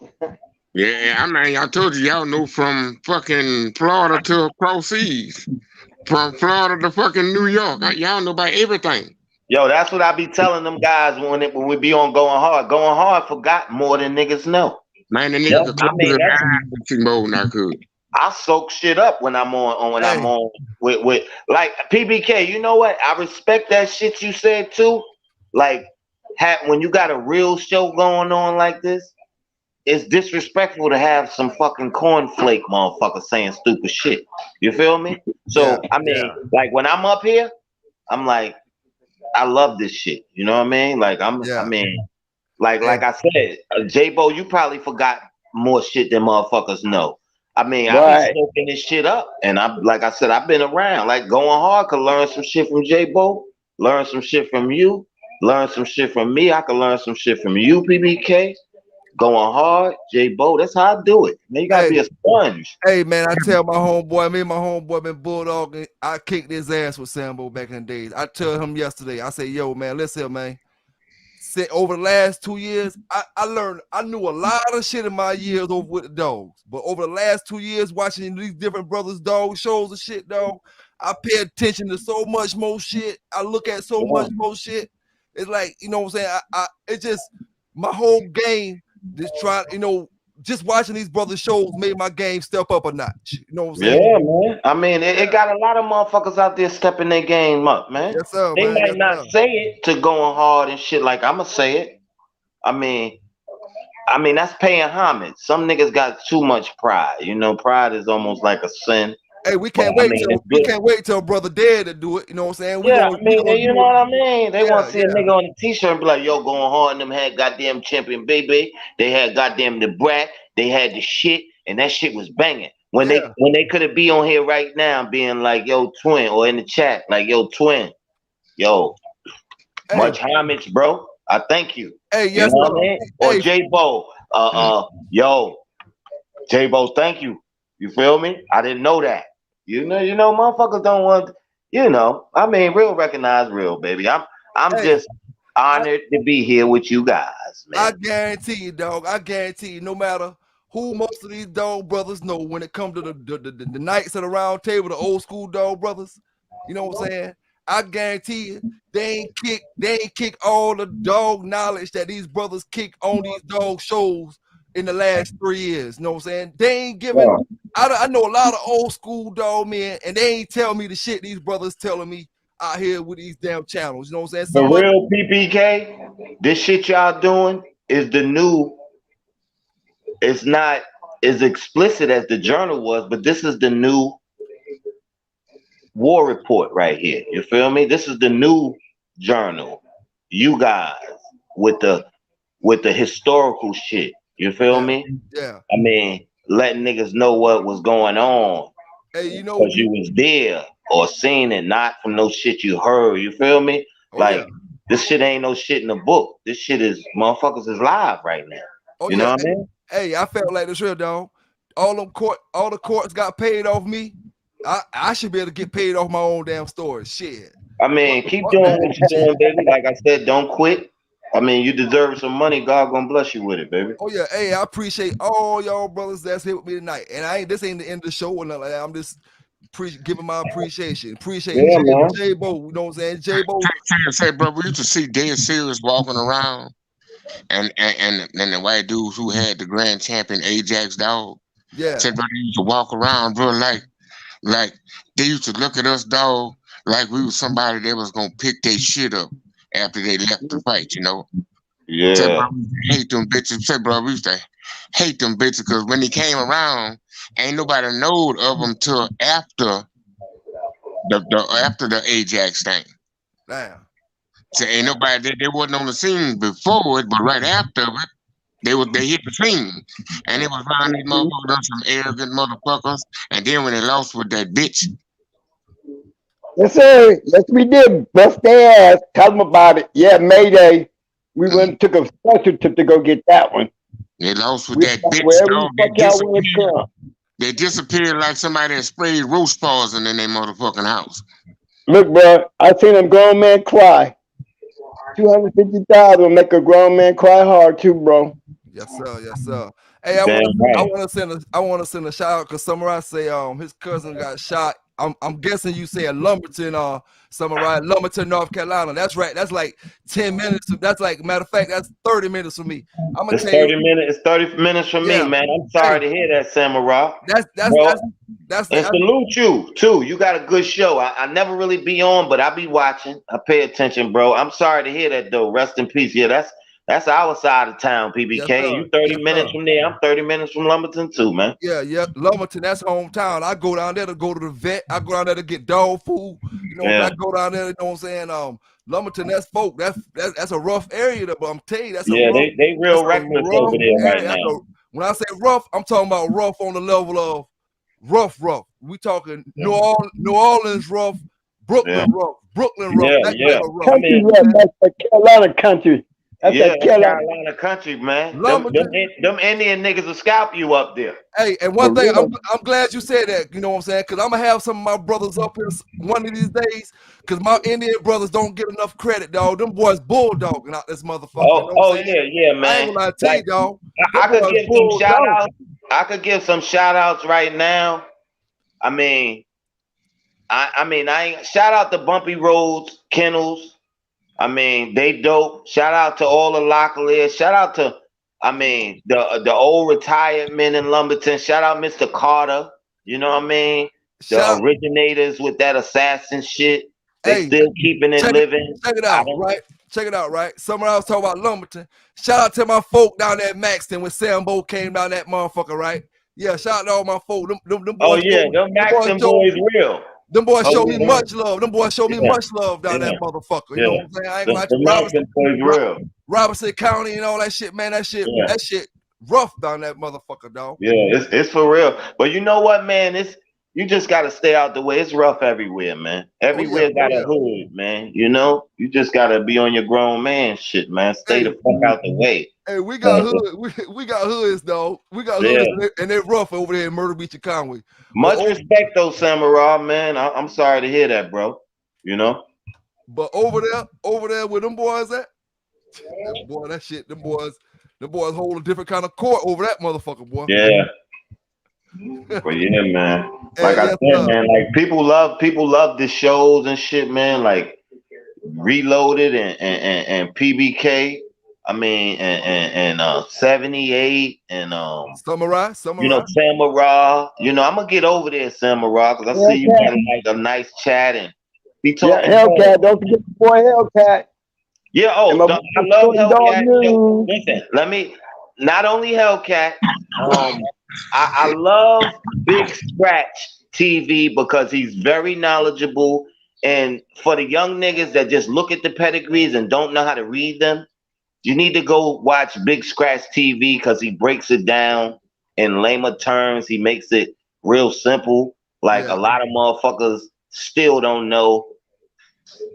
Yeah, I mean, I told you, y'all know from fucking Florida to across seas. From Florida to fucking New York. Y'all know about everything. Yo, that's what I be telling them guys when we be on Going Hard. Going Hard forgot more than niggas know. Man, the nigga could close his eyes mode now, could. I soak shit up when I'm on when I'm on with like PBK. You know what? I respect that shit you said too. Like, when you got a real show going on like this, it's disrespectful to have some fucking cornflake motherfucker saying stupid shit. You feel me? So I mean, like when I'm up here, I'm like, I love this shit. You know what I mean? Like I mean, like I said, J-Bo, you probably forgot more shit than motherfuckers know. I mean, I be soaking this shit up, and like I said, I've been around. Like Going Hard could learn some shit from J-Bo, learn some shit from you, learn some shit from me. I could learn some shit from you, PBK. Going Hard, J-Bo. That's how I do it. Man, you gotta be a sponge. Hey man, I tell my homeboy, me and my homeboy been bulldogging. I kicked his ass with Sambo back in the days. I tell him yesterday, I say, yo, man, listen, man. Over the last 2 years, I knew a lot of shit in my years over with the dogs. But over the last 2 years, watching these different brothers' dog shows and shit, dog, I pay attention to so much more shit. I look at so much more shit. It's like, you know what I'm saying? It's just my whole game, just trying, you know, just watching these brothers' shows made my game step up a notch. You know what I'm saying? Yeah, man. I mean, it got a lot of motherfuckers out there stepping their game up, man. Yes, sir, they man. might not say it to Going Hard and shit like I'ma say it. I mean, that's paying homage. Some niggas got too much pride. You know, pride is almost like a sin. Hey, we can't wait till brother dead to do it. You know what I'm saying? You know what I mean? They want to see a nigga on the t-shirt and be like, yo, Going Hard and them had goddamn Champion Baby. They had goddamn the Brat. They had the shit, and that shit was banging. When they could have be on here right now being like, yo, Twin, or in the chat, like, yo, Twin, yo, much homage, bro. I thank you. Hey, yes, you know what I mean? Or J-Bo, yo, J-Bo, thank you. You feel me? I didn't know that. You know, motherfuckers don't want, you know. I mean, real recognize real, baby. I'm just honored to be here with you guys, man. I guarantee you, dog. I guarantee you, no matter who most of these dog brothers know, when it comes to the Knights of the Round Table, the old school dog brothers, you know what I'm saying? I guarantee you, they ain't kick all the dog knowledge that these brothers kick on these dog shows in the last 3 years. You know what I'm saying? They ain't giving. I know a lot of old school dog men, and they ain't tell me the shit these brothers telling me out here with these damn channels. You know what I'm saying? The real PPK, this shit y'all doing is the new. It's not as explicit as the journal was, but this is the new war report right here. You feel me? This is the new journal. You guys with the historical shit. You feel me? Yeah. I mean, letting niggas know what was going on. Hey, you know, because you was there or seen it, not from no shit you heard. You feel me? This shit ain't no shit in the book. This shit is motherfuckers is live right now. You know what I mean? Hey, I felt like this real, dog. All the courts got paid off me. I should be able to get paid off my own damn story. Shit. I mean, keep doing what you're doing, baby. Like I said, don't quit. I mean, you deserve some money. God gonna bless you with it, baby. Oh yeah. Hey, I appreciate all y'all brothers that's here with me tonight. And this ain't the end of the show or nothing like that. I'm just giving my appreciation. Appreciate J-Bo. You know what I'm saying? J-Bo. Say, bro, we used to see dead serious walking around, and the white dudes who had the grand champion Ajax dog. Yeah. Said, bro, they used to walk around, bro, like they used to look at us, dog, like we was somebody that was gonna pick their shit up after they left the fight, you know. Yeah. Said, bro, hate them bitches. Said, bro, we used to hate them bitches because when they came around, ain't nobody knowed of them till after the Ajax thing. Damn. So ain't nobody they wasn't on the scene before it, but right after it, they hit the scene. And it was around these motherfuckers, some arrogant motherfuckers. And then when they lost with that bitch. Yes, sir. Yes, we did. Bust their ass. Tell them about it. Yeah, Mayday. We went and took a special trip to go get that one. They lost with that bitch, dog. They disappeared like somebody that sprayed roast poison in their motherfucking house. Look, bro, I seen a grown man cry. 250,000 make a grown man cry hard too, bro. Yes, sir. Yes, sir. Hey, I want to send a shout out because Samurai say his cousin got shot I'm guessing you said Lumberton, Samurai, Lumberton, North Carolina. That's right. That's like 10 minutes. That's like, matter of fact, that's 30 minutes for me. I'm gonna It's tell 30 you. minutes. It's 30 minutes for me, Yeah. man. I'm sorry Hey, to hear that, Samurai. that's Bro, that's and salute you too. You got a good show. I never really be on, but I be watching. I pay attention, bro. I'm sorry to hear that though. Rest in peace. Yeah, that's our side of town, yes, PBK. sir. You 30 Yes, minutes sir. from there. I'm 30 minutes from Lumberton too, man. Yeah, Lumberton, that's hometown. I go down there to go to the vet. I go down there to get dog food. You know, Yeah. I go down there, you know what I'm saying? Lumberton, that's folk. That's a rough area, but I'm telling you, that's a Yeah, rough, they that's real a reckless rough over there right area. now. When I say rough, I'm talking about rough on the level of rough. We talking New Orleans rough, Brooklyn rough, Yeah, that yeah. type of rough. I Country mean, rough. That's the Carolina country. That's yeah, that that's Carolina. Carolina country, man. Lumberton. Them Indian niggas will scalp you up there. Hey, and one thing, I'm glad you said that, you know what I'm saying? Because I'm going to have some of my brothers up here one of these days, because my Indian brothers don't get enough credit, dog. Them boys bulldogging out this motherfucker, you know what I'm saying? Yeah, I ain't man. gonna lie to you, dog. I Them could boys give some shout bulldogging. outs. I could give some shout outs right now. I mean, I ain't shout out to Bumpy Roads, Kennels. I mean, they dope. Shout out to all the Locklear. Shout out to, I mean, the old retired men in Lumberton. Shout out Mr. Carter. You know what I mean? The Shout, originators with that assassin shit. They hey, still keeping it living. check it out, right? Check it out, right? Someone else talking about Lumberton. Shout out to my folk down there at Maxton when Sambo came down that motherfucker, right? Yeah, shout out to all my folk. Them boys. Oh yeah, them Maxton boys real. Them boys show me yeah. much love. Them boys show me Yeah. much love down that motherfucker. You know what I'm saying? I ain't gonna lie to The you. Maxton boys real. Robertson County and all that shit, man. That shit rough down that motherfucker, dog. Yeah, it's for real. But you know what, man? You just gotta stay out the way. It's rough everywhere, man. Everywhere got a hood, man. You know, you just gotta be on your grown man shit, man. Stay the fuck out the way. Hey, we got hood. We got hoods, though. We got hoods, and they're rough over there in Myrtle Beach and Conway. Much respect, though, Samurai, man. I'm sorry to hear that, bro. You know. But over there where them boys at, boy, that shit, them boys hold a different kind of court over that motherfucker, boy. Yeah. But yeah, man. Like I said, man, like people love the shows and shit, man. Like Reloaded and PBK. I mean, and 78 and Samurai. You know, Samurai. You know, I'm gonna get over there, Samurai, because I see you got like a nice chat and be talking. Yeah, Hellcat. Don't forget the boy Hellcat. Yeah. Oh, I love Hellcat. Listen, not only Hellcat. I love Big Scratch TV because he's very knowledgeable. And for the young niggas that just look at the pedigrees and don't know how to read them, you need to go watch Big Scratch TV because he breaks it down in lamer terms. He makes it real simple. Like a lot of motherfuckers still don't know.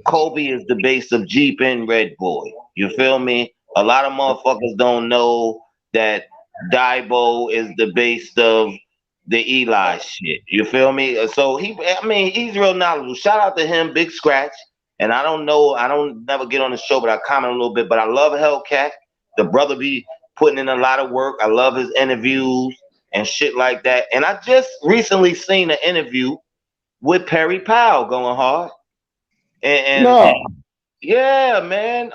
Kobe is the base of Jeep and Red Boy. You feel me? A lot of motherfuckers don't know that Daibo is the base of the Eli shit. You feel me? So he's real knowledgeable. Shout out to him, Big Scratch. And I don't never get on the show, but I comment a little bit. But I love Hellcat. The brother be putting in a lot of work. I love his interviews and shit like that. And I just recently seen an interview with Perry Powell going hard. And yeah, man.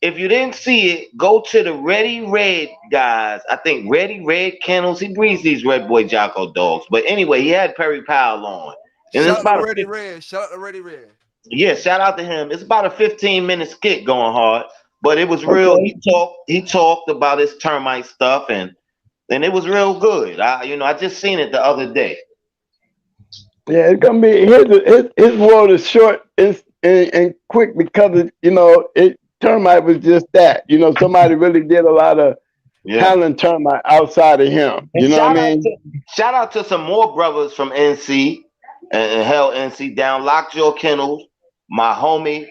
If you didn't see it, go to the Ready Red guys. I think Ready Red Kennels. He breeds these Red Boy Jocko dogs. But anyway, he had Perry Powell on. And Shout out to Ready Red. Shout out to Ready Red. Yeah, shout out to him. It's about a 15-minute skit going hard, but it was real. He talked about his termite stuff, and it was real good. I just seen it the other day. Yeah, it's gonna be his world is short and quick because termite was just that. You know, somebody really did a lot of talent termite outside of him. You know what I mean? Shout out to some more brothers from NC and hell NC down Lockjaw Kennels, my homie.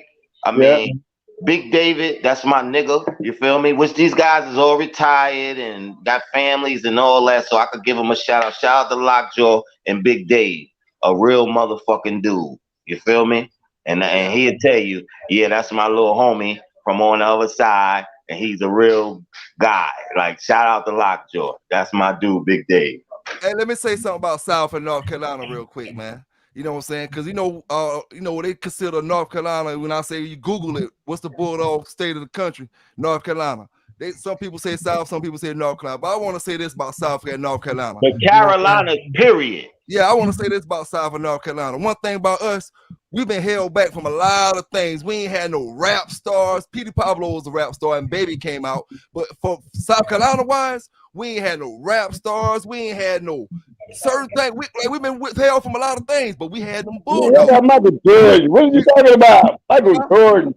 Big David, that's my nigga. You feel me? Which these guys is all retired and got families and all that, so I could give them a shout out. Shout out to Lockjaw and Big Dave, a real motherfucking dude. You feel me? And he'll tell you, yeah, that's my little homie from on the other side, and he's a real guy. Like, shout out to Lockjaw. That's my dude, Big Dave. Hey, let me say something about South and North Carolina real quick, man. You know what I'm saying? Because you know they consider North Carolina. When I say you Google it, what's the bulldog state of the country? North Carolina. Some people say South, some people say North Carolina. But I want to say this about South and North Carolina. The Carolinas, period. Yeah, I want to say this about South and North Carolina. One thing about us, we've been held back from a lot of things. We ain't had no rap stars. Petey Pablo was a rap star and Baby came out. But for South Carolina wise, we ain't had no rap stars. We ain't had no certain things. We've been withheld from a lot of things, but we had them bulldogs. Yeah, Michael Jordan. What are you talking about? Michael Jordan.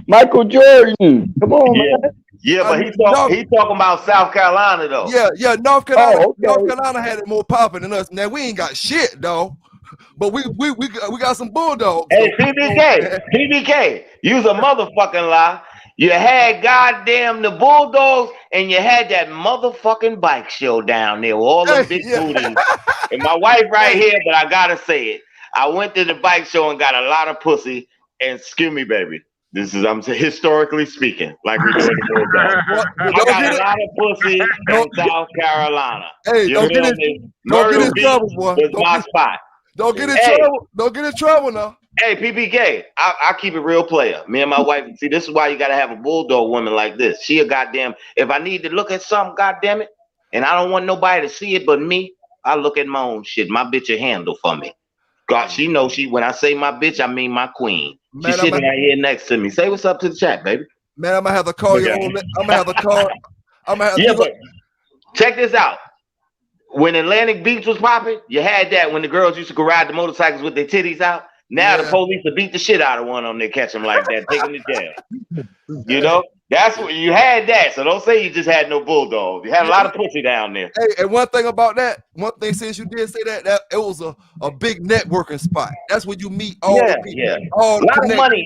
Michael Jordan. Come on, man. Yeah, but he's talking about South Carolina though. Yeah, North Carolina. Oh, okay. North Carolina had it more popping than us. Now we ain't got shit, though. But we got some bulldogs. Hey, PBK, use a motherfucking lie. You had goddamn the Bulldogs, and you had that motherfucking bike show down there with all the big booties. And my wife right here, but I gotta say it. I went to the bike show and got a lot of pussy. And excuse me, baby. I'm historically speaking, like we're doing the Bulldogs. I got a lot of pussy in South Carolina. Hey, don't get in trouble, boy. Was my spot. Don't get in trouble. Don't get in trouble now. Hey, PBK, I keep it real player. Me and my wife, see, this is why you got to have a bulldog woman like this. She a goddamn, if I need to look at something, goddamn it, and I don't want nobody to see it but me, I look at my own shit. My bitch a handle for me. God, she knows when I say my bitch, I mean my queen. She's sitting right here next to me. Say what's up to the chat, baby. Man, I'm going to have to call you. I'm going to have to call. But check this out. When Atlantic Beach was popping, you had that when the girls used to go ride the motorcycles with their titties out. Now the police will beat the shit out of one of them. They catch them like that, take them to jail. You know, that's what you had that. So don't say you just had no bulldogs. You had a lot of pussy down there. Hey, and one thing about that, since you did say that it was a big networking spot. That's where you meet all the people. Yeah. A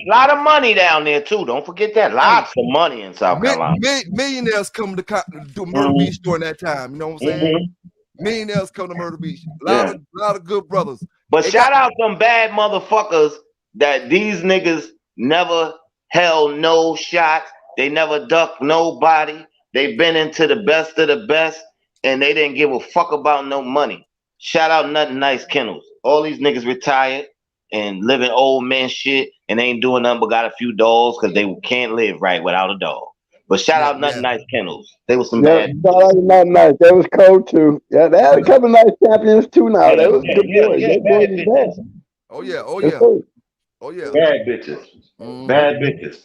lot of money down there too. Don't forget that. Lots of money in South Carolina. Millionaires come to do Myrtle Beach during that time. You know what I'm saying? Millionaires come to Myrtle Beach. A lot of good brothers. But shout out some bad motherfuckers that these niggas never held no shots. They never ducked nobody. They been into the best of the best, and they didn't give a fuck about no money. Shout out Nothing Nice Kennels. All these niggas retired and living old man shit, and they ain't doing nothing but got a few dogs because they can't live right without a dog. But shout out Nothing Nice Kennels. They was some bad. Shout out Nothing Nice. That was cold too. Yeah, they had a couple nice champions too now. That was good boys. They boys bad. Oh yeah. Bad bitches. Bad bitches.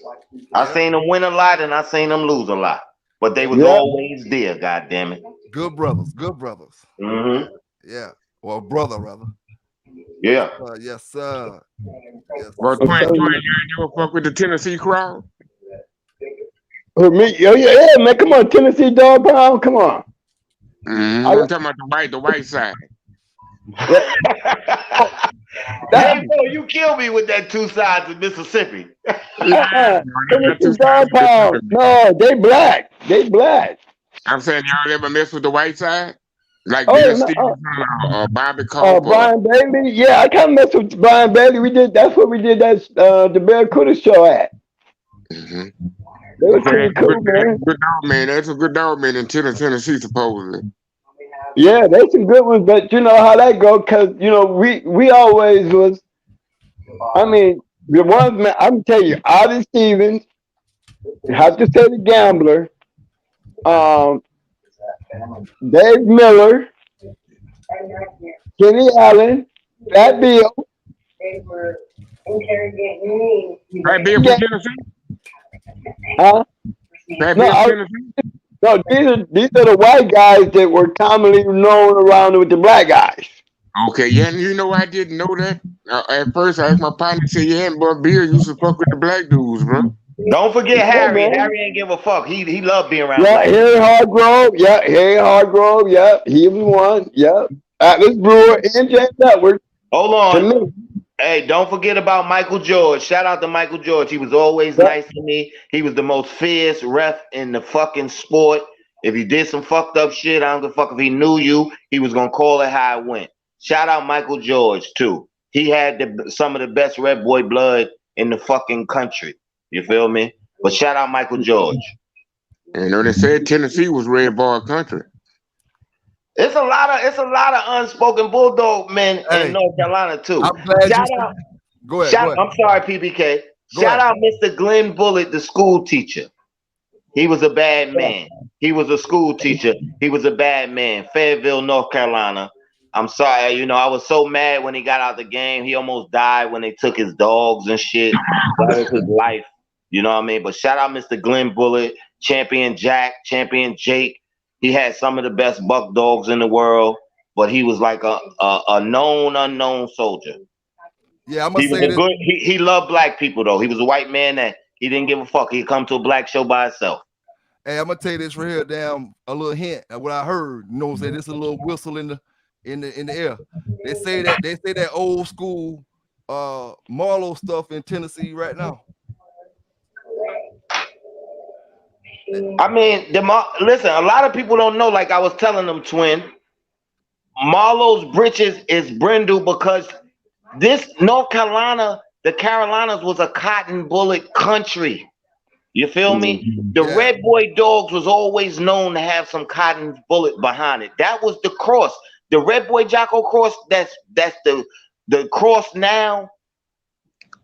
I seen them win a lot and I seen them lose a lot. But they was always there, goddamn it. Good brothers. Mm-hmm. Yeah. Well, brother, rather. Yeah. Yes, sir. Well, Twin, you ever fuck with the Tennessee crowd? Oh, me? Yeah, man. Come on, Tennessee Dog Pound. Come on. I'm talking about the white side. Hey, bro, you killed me with that two sides of Mississippi. Tennessee Dog Pound. No, they black. I'm saying y'all ever mess with the white side? Like Bill Stevenson or Bobby Cole? Brian Bailey. Yeah, I kind of messed with Brian Bailey. That's what we did that the Barracuda show at. Mm-hmm. They were pretty cool, man. Good dog, man. That's a good dog, man, in Tennessee, supposedly. Yeah, there's some good ones, but you know how that go, because you know we always was. I mean, the ones, man. I'm tell you, Otis Stevens. You have to say the Gambler. Dave Miller, Kenny Allen, Fat Bill. Fat Bill from Tennessee? Huh? Fat Bill from Tennessee? No, these are the white guys that were commonly known around with the black guys. Okay, yeah, you know I didn't know that. At first, I asked my partner, said, yeah, but Bill used to fuck with the black dudes, bro. Don't forget Harry. Harry ain't give a fuck. He loved being around. Yeah, Harry Hargrove. Yeah, Harry Hargrove. Yeah, he was one. Yeah, Atlas Brewer and James Edwards. Hold on. Hey, don't forget about Michael George. Shout out to Michael George. He was always nice to me. He was the most fierce ref in the fucking sport. If he did some fucked up shit, I don't give a fuck if he knew you. He was gonna call it how it went. Shout out Michael George too. He had some of the best red boy blood in the fucking country. You feel me? But shout out Michael George. You know, they said Tennessee was red boy country. It's a lot of unspoken bulldog men in North Carolina too. I'm glad Shout you out, go ahead. I'm sorry, PBK. Go Shout ahead. out Mr. Glenn Bullitt, the school teacher. He was a bad man. He was a school teacher. He was a bad man. Fayetteville, North Carolina. I'm sorry, you know, I was so mad when he got out the game. He almost died when they took his dogs and shit. That was his life. You know what I mean? But shout out Mr. Glenn Bullitt, Champion Jack, Champion Jake. He had some of the best buck dogs in the world, but he was like a known unknown soldier. Yeah, I'm gonna say this. He loved black people though. He was a white man that he didn't give a fuck. He'd come to a black show by himself. Hey, I'm gonna tell you this right here, damn, a little hint of what I heard. You know what I'm saying? This is a little whistle in the air. They say that old school Marlowe stuff in Tennessee right now. I mean, listen, a lot of people don't know, like I was telling them, twin. Marlowe's britches is brindle because this North Carolina, the Carolinas was a cotton bullet country. You feel me? The Red Boy Dogs was always known to have some cotton bullet behind it. That was the cross. The Red Boy Jocko cross, that's the cross now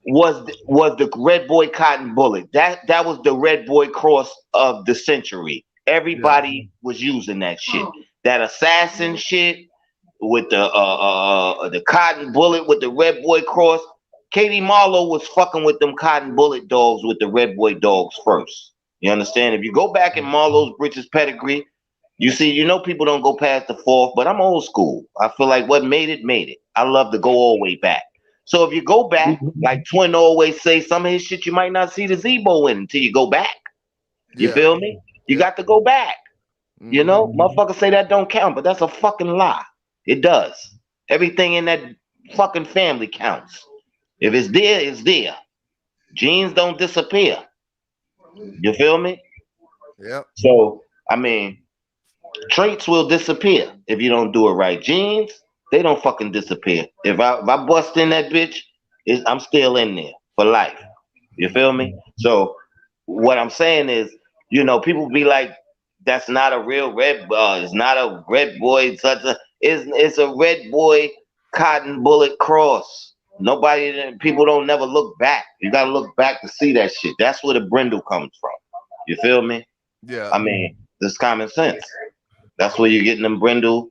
was the Red Boy Cotton Bullet. That was the Red Boy cross of the century. Everybody was using that shit. That assassin shit with the cotton bullet with the Red Boy cross. Katie Marlowe was fucking with them cotton bullet dogs with the Red Boy dogs first. You understand? If you go back in Marlowe's britches pedigree, you see, you know, people don't go past the fourth, but I'm old school. I feel like what made it. I love to go all the way back. So if you go back, like Twin always say, some of his shit you might not see the Zebo in until you go back. You feel me? You got to go back. You know, motherfuckers say that don't count, but that's a fucking lie. It does. Everything in that fucking family counts. If it's there, it's there. Genes don't disappear. You feel me? Yep. So, I mean, traits will disappear if you don't do it right. Genes, they don't fucking disappear. If I bust in that bitch, I'm still in there for life. You feel me? So, what I'm saying is, you know, people be like, that's not a real red, it's not a red boy, it's a red boy cotton bullet cross. People don't never look back. You gotta look back to see that shit. That's where the brindle comes from. You feel me? Yeah. I mean, this common sense. That's where you're getting them brindle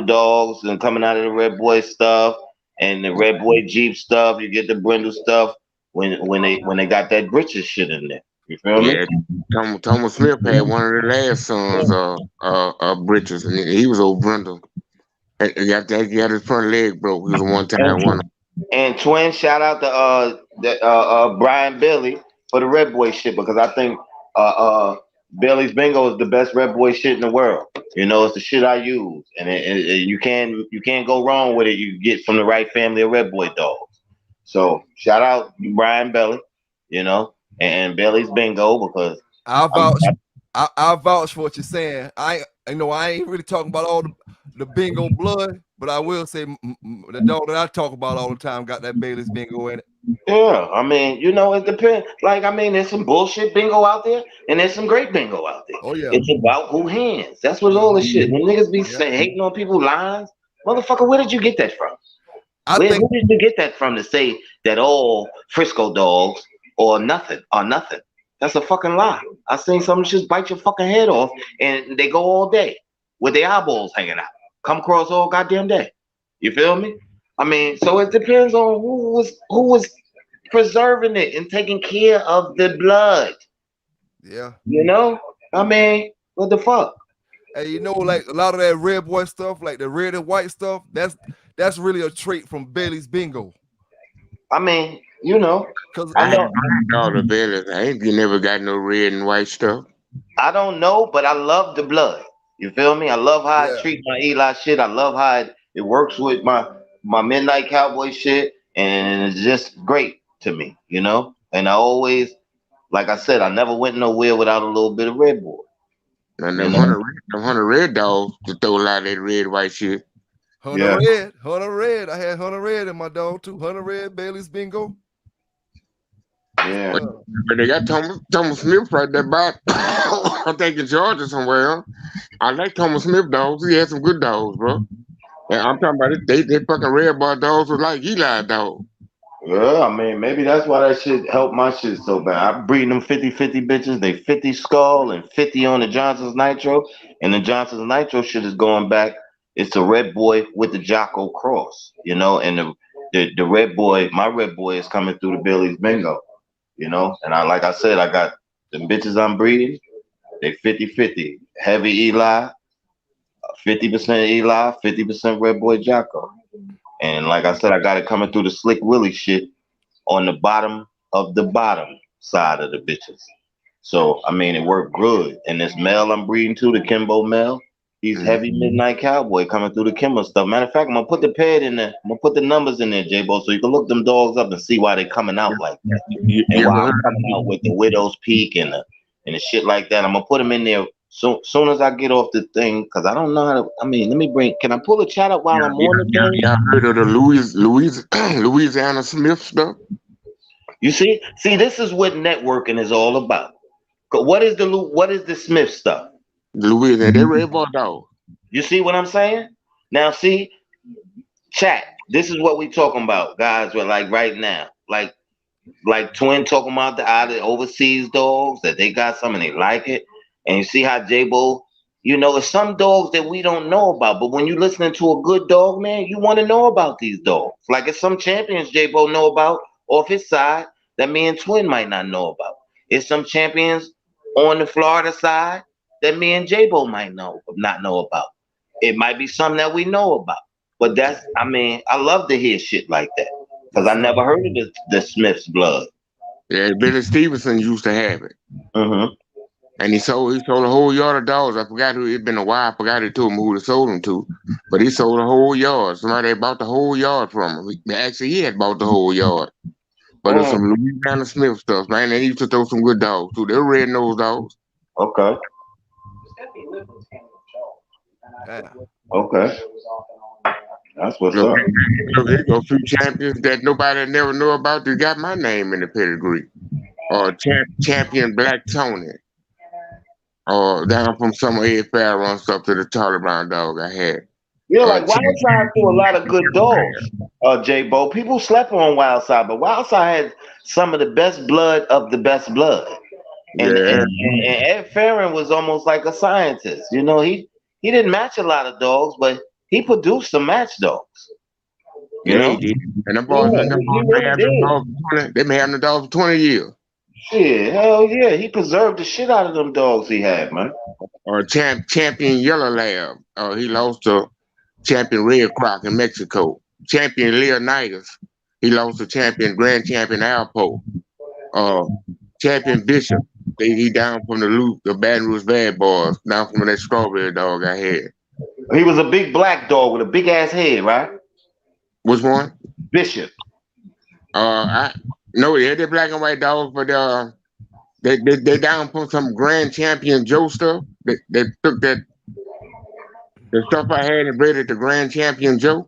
dogs and coming out of the Red Boy stuff and the Red Boy Jeep stuff. You get the brindle stuff when they got that britches shit in there. You feel me? Thomas Smith had one of the last sons britches, and he was old brindle. He got his front leg broke. He was a one-time winner. And twin, shout out to Brian Bailey for the Red Boy shit, because I think Bailey's Bingo is the best Red Boy shit in the world. You know, it's the shit I use, and you can't go wrong with it. You get from the right family of Red Boy dogs. So shout out to Brian Bailey, you know, and Bailey's Bingo, because I vouch for what you're saying. I ain't really talking about all the bingo blood, but I will say the dog that I talk about all the time got that Bailey's Bingo in it. Yeah, I mean, you know, it depends. Like, I mean, there's some bullshit bingo out there, and there's some great bingo out there. Oh yeah, it's about who hands. That's what all the shit. When niggas be saying hating on people's lines, motherfucker, where did you get that from? Who did you get that from to say that all Frisco dogs or nothing are nothing? That's a fucking lie. I seen some just bite your fucking head off, and they go all day with their eyeballs hanging out. Come across all goddamn day. You feel me? I mean, so it depends on who was preserving it and taking care of the blood. Yeah. You know? I mean, what the fuck? Hey, you know, like a lot of that Red Boy stuff, like the red and white stuff, that's really a trait from Bailey's Bingo. I mean, you know, because I know all the Bailey's. You never got no red and white stuff. I don't know, but I love the blood. You feel me? I love how I treat my Eli shit. I love how it works with my Midnight Cowboy shit, and it's just great to me, you know? And I always, like I said, I never went nowhere without a little bit of Red Boy. And them 100 red dogs to throw a lot of that red white shit. Hunter Red. I had Hunter Red in my dog too. Hunter Red, Bailey's Bingo. Yeah. But they got Thomas Smith right there by, I think in Georgia somewhere. I like Thomas Smith dogs. He had some good dogs, bro. And I'm talking about it. They fucking red bar dogs was like Eli dogs. Yeah, I mean, maybe that's why that shit helped my shit so bad. I'm breeding them 50-50 bitches. They 50 skull and 50 on the Johnson's Nitro. And the Johnson's Nitro shit is going back. It's a red boy with the Jocko cross, you know, and the red boy, my red boy is coming through the Billy's Bingo, you know. And like I said, I got the bitches I'm breeding. They 50-50. Heavy Eli, 50% Eli, 50% red boy Jocko. And like I said, I got it coming through the Slick Willie shit on the bottom of the bottom side of the bitches. So, I mean, it worked good. And this male I'm breeding to, the Kimbo male, he's heavy Midnight Cowboy coming through the Kimbo stuff. Matter of fact, I'm going to put the pad in there. I'm going to put the numbers in there, J-Bo, so you can look them dogs up and see why they coming out like that. And why I'm coming out with the Widow's Peak and the shit like that. I'm going to put them in there soon as I get off the thing, because I don't know how to, I mean, let me can I pull the chat up while I'm on the thing? Y'all heard of the Louisiana Smith stuff? You see, this is what networking is all about. What is the Smith stuff? Louisiana, they red ball dog. You see what I'm saying? Now, see, chat. This is what we talking about, guys. We're like right now, like Twin talking about the overseas dogs that they got some and they like it. And you see how J-Bo, you know, it's some dogs that we don't know about. But when you're listening to a good dog, man, you want to know about these dogs. Like it's some champions J-Bo know about off his side that me and Twin might not know about. It's some champions on the Florida side that me and J-Bo might not know about. It might be something that we know about. But I mean, I love to hear shit like that. Because I never heard of the Smith's blood. Yeah, Billy Stevenson used to have it. Mm-hmm. And he sold a whole yard of dogs. I forgot who, it's been a while. I forgot who he sold them to. But he sold a whole yard. Somebody bought the whole yard from him. Actually, he had bought the whole yard. But it's some Louisiana Smith stuff, man. They used to throw some good dogs too. They're red-nosed dogs. Okay. Yeah. Okay. That's what's up. There's a few champions that nobody never know about that got my name in the pedigree. Champion Black Tony. Or down from some Ed Farrell and stuff to the Charlie Brown dog I had. Yeah, like Wildside threw a lot of good dogs, J-Bo. People slept on Wildside, but Wildside had some of the best blood of the best blood. And Ed Farron was almost like a scientist. You know, he didn't match a lot of dogs, but he produced some match dogs. You know? He did. And them boys, they've been having the dogs for 20 years. Shit, hell yeah. He preserved the shit out of them dogs he had, man. Or champion Yellow Lab. He lost to champion Red Croc in Mexico. Champion Leonidas. He lost to grand champion Alpo. Champion Bishop. He down from the Baton Rouge Bad Boys. Down from that strawberry dog I had. He was a big black dog with a big ass head, right? Which one? Bishop. No, they had the black and white dogs, but they down from some Grand Champion Joe stuff. They took the stuff I had and bred it to Grand Champion Joe.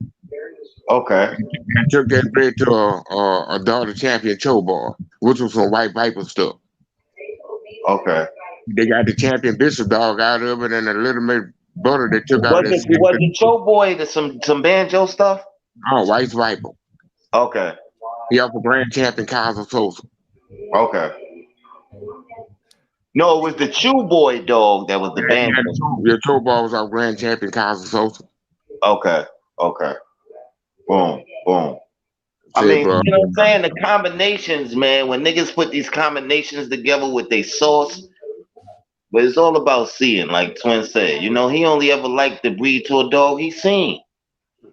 Okay. I took that bred to a daughter champion Cho Bar, which was some White Viper stuff. Okay. They got the champion Bishop dog out of it and a little bit butter they took out of it. Was the Cho Boy some banjo stuff? Oh, White Viper. Okay. He off a Grand Champion Kaiser Sosa. Okay. No, it was the Chew Boy dog that was the band. Your Cho Bar was our Grand Champion Kaiser Sosa. Okay. Boom. I mean, you know what I'm saying? The combinations, man, when niggas put these combinations together with their sauce, but it's all about seeing, like Twin said. You know, he only ever liked to breed to a dog he seen.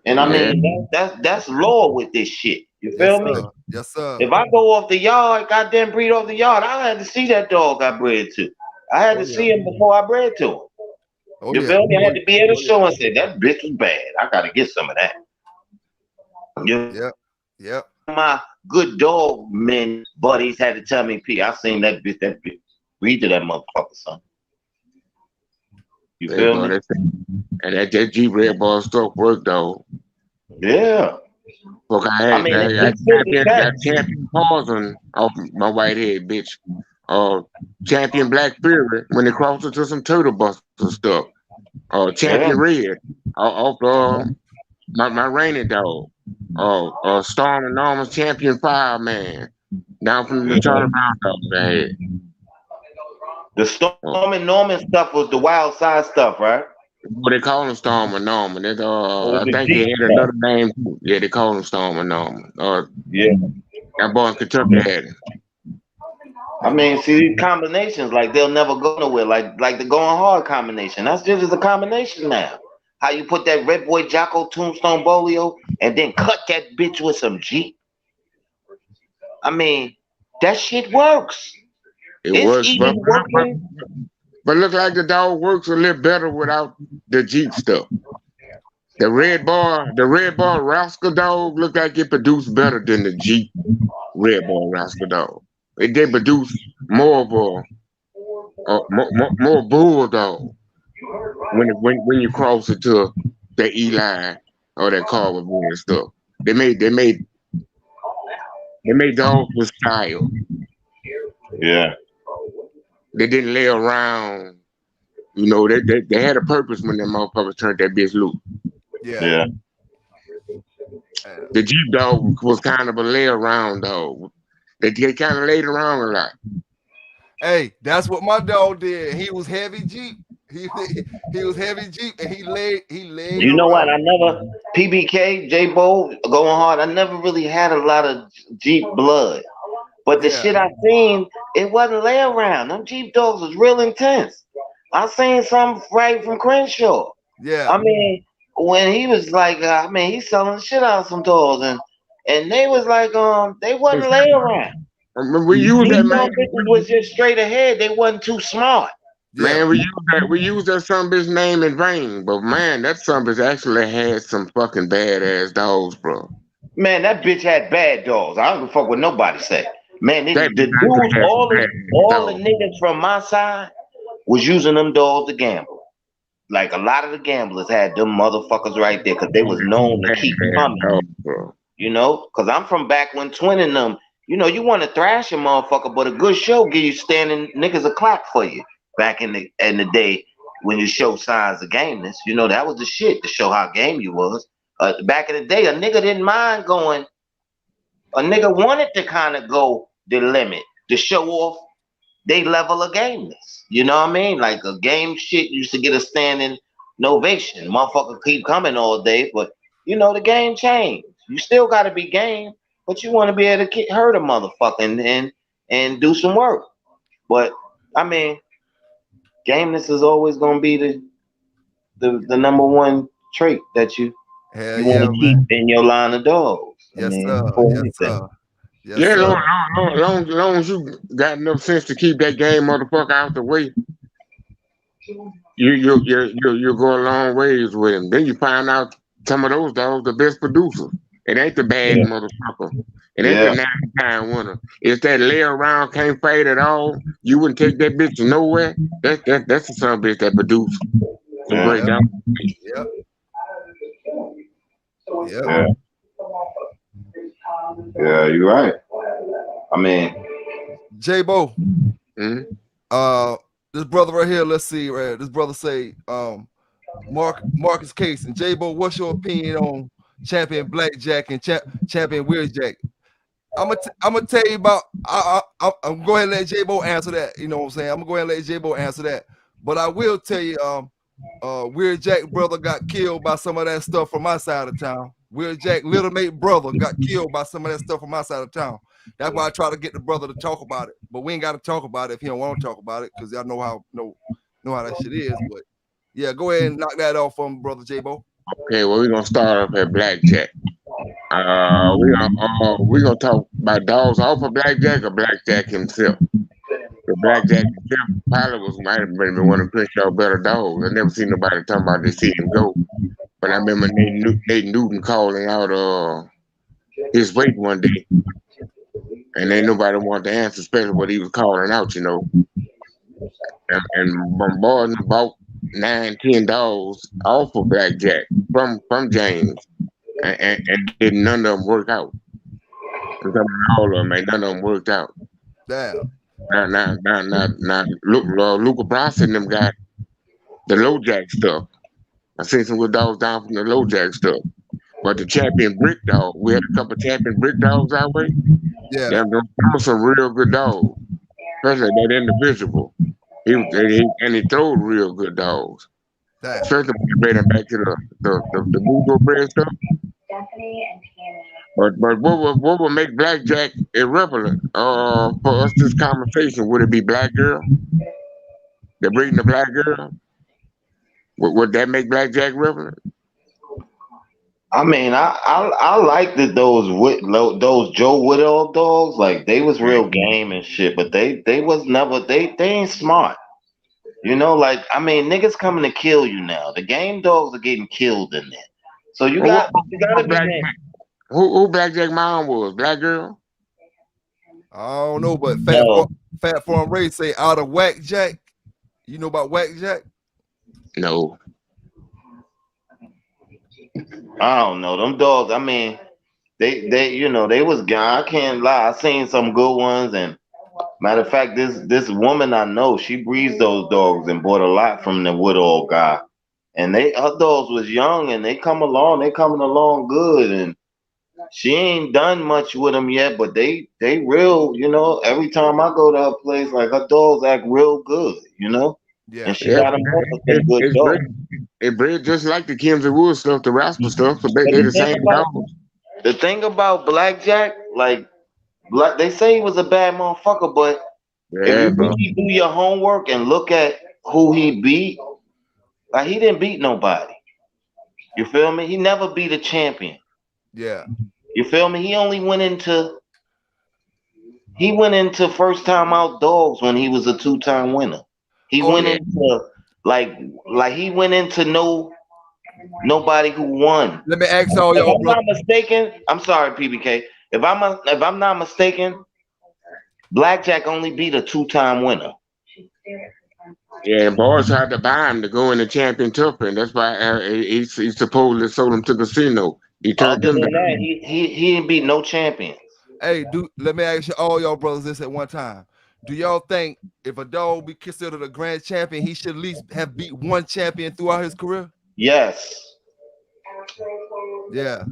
And I mean, that's law with this shit. You feel me? Yes, sir. If I go off the yard, goddamn breed off the yard, I had to see that dog I bred to. I had to see him before I bred to him. You feel me? I had to be at a show and say, that bitch was bad. I got to get some of that. Yep. My good dog men buddies had to tell me, P, I seen that bitch breed to that motherfucker, son. You feel me? And that G Red Ball stuff worked though. Yeah. Look, I had champion poison off my white head, bitch. Champion Black Fury when they crossed into some Turtle Buster stuff. Champion Red off my Rainy Dog. Storm and Norman's Champion Fireman. Down from the Charlie Brown Dog I had. The Storm and Norman stuff was the wild side stuff, right? What they call him Storm and Norman. I the think he Jeep had stuff. another name. Yeah, they call him Storm and Norman. Yeah. That boy in Kentucky had it. I mean, see these combinations, like they'll never go nowhere. Like the going hard combination. That's just a combination now. How you put that Red Boy Jocko Tombstone Bolio and then cut that bitch with some Jeep. I mean, that shit works. It works, but look like the dog works a little better without the Jeep stuff. The red bar Rascal Dog look like it produced better than the Jeep Red Bar Rascal Dog. They produce more of more bulldog when you cross it to that Eli or that Carver and stuff. They made dogs with style. Yeah. They didn't lay around. You know, they had a purpose when them motherfuckers turned that bitch loose. Yeah. The Jeep dog was kind of a lay around dog. They kind of laid around a lot. Hey, that's what my dog did. He was heavy Jeep. He was heavy Jeep, and he laid. You know what? I never PBK J-Bo going hard. I never really had a lot of Jeep blood, but the shit I seen, it wasn't lay around. Them Jeep dogs was real intense. I seen some right from Crenshaw. Yeah. I mean, when he was like, he's selling the shit out of some dogs, and they was like, they wasn't lay around. We used that, man. Was just straight ahead. They wasn't too smart. Man, we used that son bitch name in vain, but man, that son bitch actually had some fucking badass dogs, bro. Man, that bitch had bad dogs. I don't give a fuck what nobody say. Man, the dudes, all the niggas from my side was using them dogs to gamble. Like a lot of the gamblers had them motherfuckers right there because they was known to keep coming. You know, because I'm from back when Twin and them, you know, you want to thrash a motherfucker, but a good show give you standing niggas a clap for you. Back in the day when you show signs of gameness, you know, that was the shit to show how game you was. Back in the day, a nigga didn't mind going. A nigga wanted to kind of go the limit to show off they level of gameness. You know what I mean? Like a game shit used to get a standing ovation. Motherfucker keep coming all day, but you know the game changed. You still got to be game, but you want to be able to hurt a motherfucker and do some work. But I mean, gameness is always gonna be the number one trait that you want to keep in your line of dogs. Yes, sir. Yes, yeah, sir. long as you got enough sense to keep that game motherfucker out the way, you go a long ways with him. Then you find out some of those dogs the best producers. It ain't the bad motherfucker. It ain't the 9-time winner. If that lay around can't fade at all, you wouldn't take that bitch to nowhere. That's the son of a bitch that produced some great dogs. Yeah, you're right. I mean, J-Bo. This brother right here, let's see, right? This brother say, Marcus Case and J-Bo, what's your opinion on Champion Blackjack and Champion Weirdjack? I'm gonna tell you about. I'm go ahead and let J-Bo answer that. You know what I'm saying? I'm gonna go ahead and let J-Bo answer that. But I will tell you, Weirdjack brother got killed by some of that stuff from my side of town. Weirdjack little mate brother got killed by some of that stuff from my side of town. That's why I try to get the brother to talk about it. But we ain't got to talk about it if he don't want to talk about it, because y'all know how that shit is. But yeah, go ahead and knock that off from brother J-Bo. Okay, well, we're gonna start off at Blackjack. We're gonna talk about dogs off of Blackjack or Blackjack himself. The Blackjack himself probably might have been one of Crenshaw better dogs. I never seen nobody talking about they see him go. But I remember Nate Newton calling out his weight one day, and ain't nobody wanted to answer, especially what he was calling out, you know. And bombarding about 9-10 dogs off of Blackjack from James, and did none of them work out. I'm talking about all of them, man. None of them worked out. Damn. Now, look, Luca Brasi and them got the low jack stuff. I seen some good dogs down from the low jack stuff. But the champion brick dog, we had a couple of champion brick dogs our way. Yeah. Them were some real good dogs. Especially that individual. He throwed real good dogs. Damn. Especially when you bring them back to the Budo bread stuff. But what would make blackjack irrelevant for us this conversation? Would it be black girl? They're breeding the black girl? Would that make blackjack relevant? I mean, I liked that those Joe Woodall dogs, like they was real game and shit, but they was never they ain't smart. You know, like I mean, niggas coming to kill you now. The game dogs are getting killed in there, so you gotta be man. Who Blackjack mom was? Black girl? I don't know, but No. Fat Farm Ray say out of Whack Jack. You know about Whack Jack? No. I don't know. Them dogs, I mean, they you know, they was gone. I can't lie. I seen some good ones, and matter of fact, this woman I know, she breeds those dogs and bought a lot from the Woodall guy. And her dogs was young and they coming along good, and she ain't done much with them yet, but they real, you know. Every time I go to her place, like her dogs act real good, you know. Yeah. And she got them good dogs. It bred just like the Kimsey Wood stuff, the Rascal stuff, so they the same dogs. The thing about Blackjack, like they say he was a bad motherfucker, but if you really do your homework and look at who he beat, like he didn't beat nobody. You feel me? He never beat a champion. Yeah. You feel me? He only went into first time out dogs when he was a 2-time winner. He went into like he went into nobody who won. Let me ask all y'all. If I'm not mistaken, I'm sorry, PBK. If I'm not mistaken, Blackjack only beat a 2-time winner. Yeah, and boys had to buy him to go in the champion tough, and that's why he supposedly sold him to casino. He turned Other them than down. that, he didn't beat no champion. Hey, let me ask you all y'all brothers this at one time. Do y'all think if a dog be considered a grand champion, he should at least have beat one champion throughout his career? Yes. Yeah.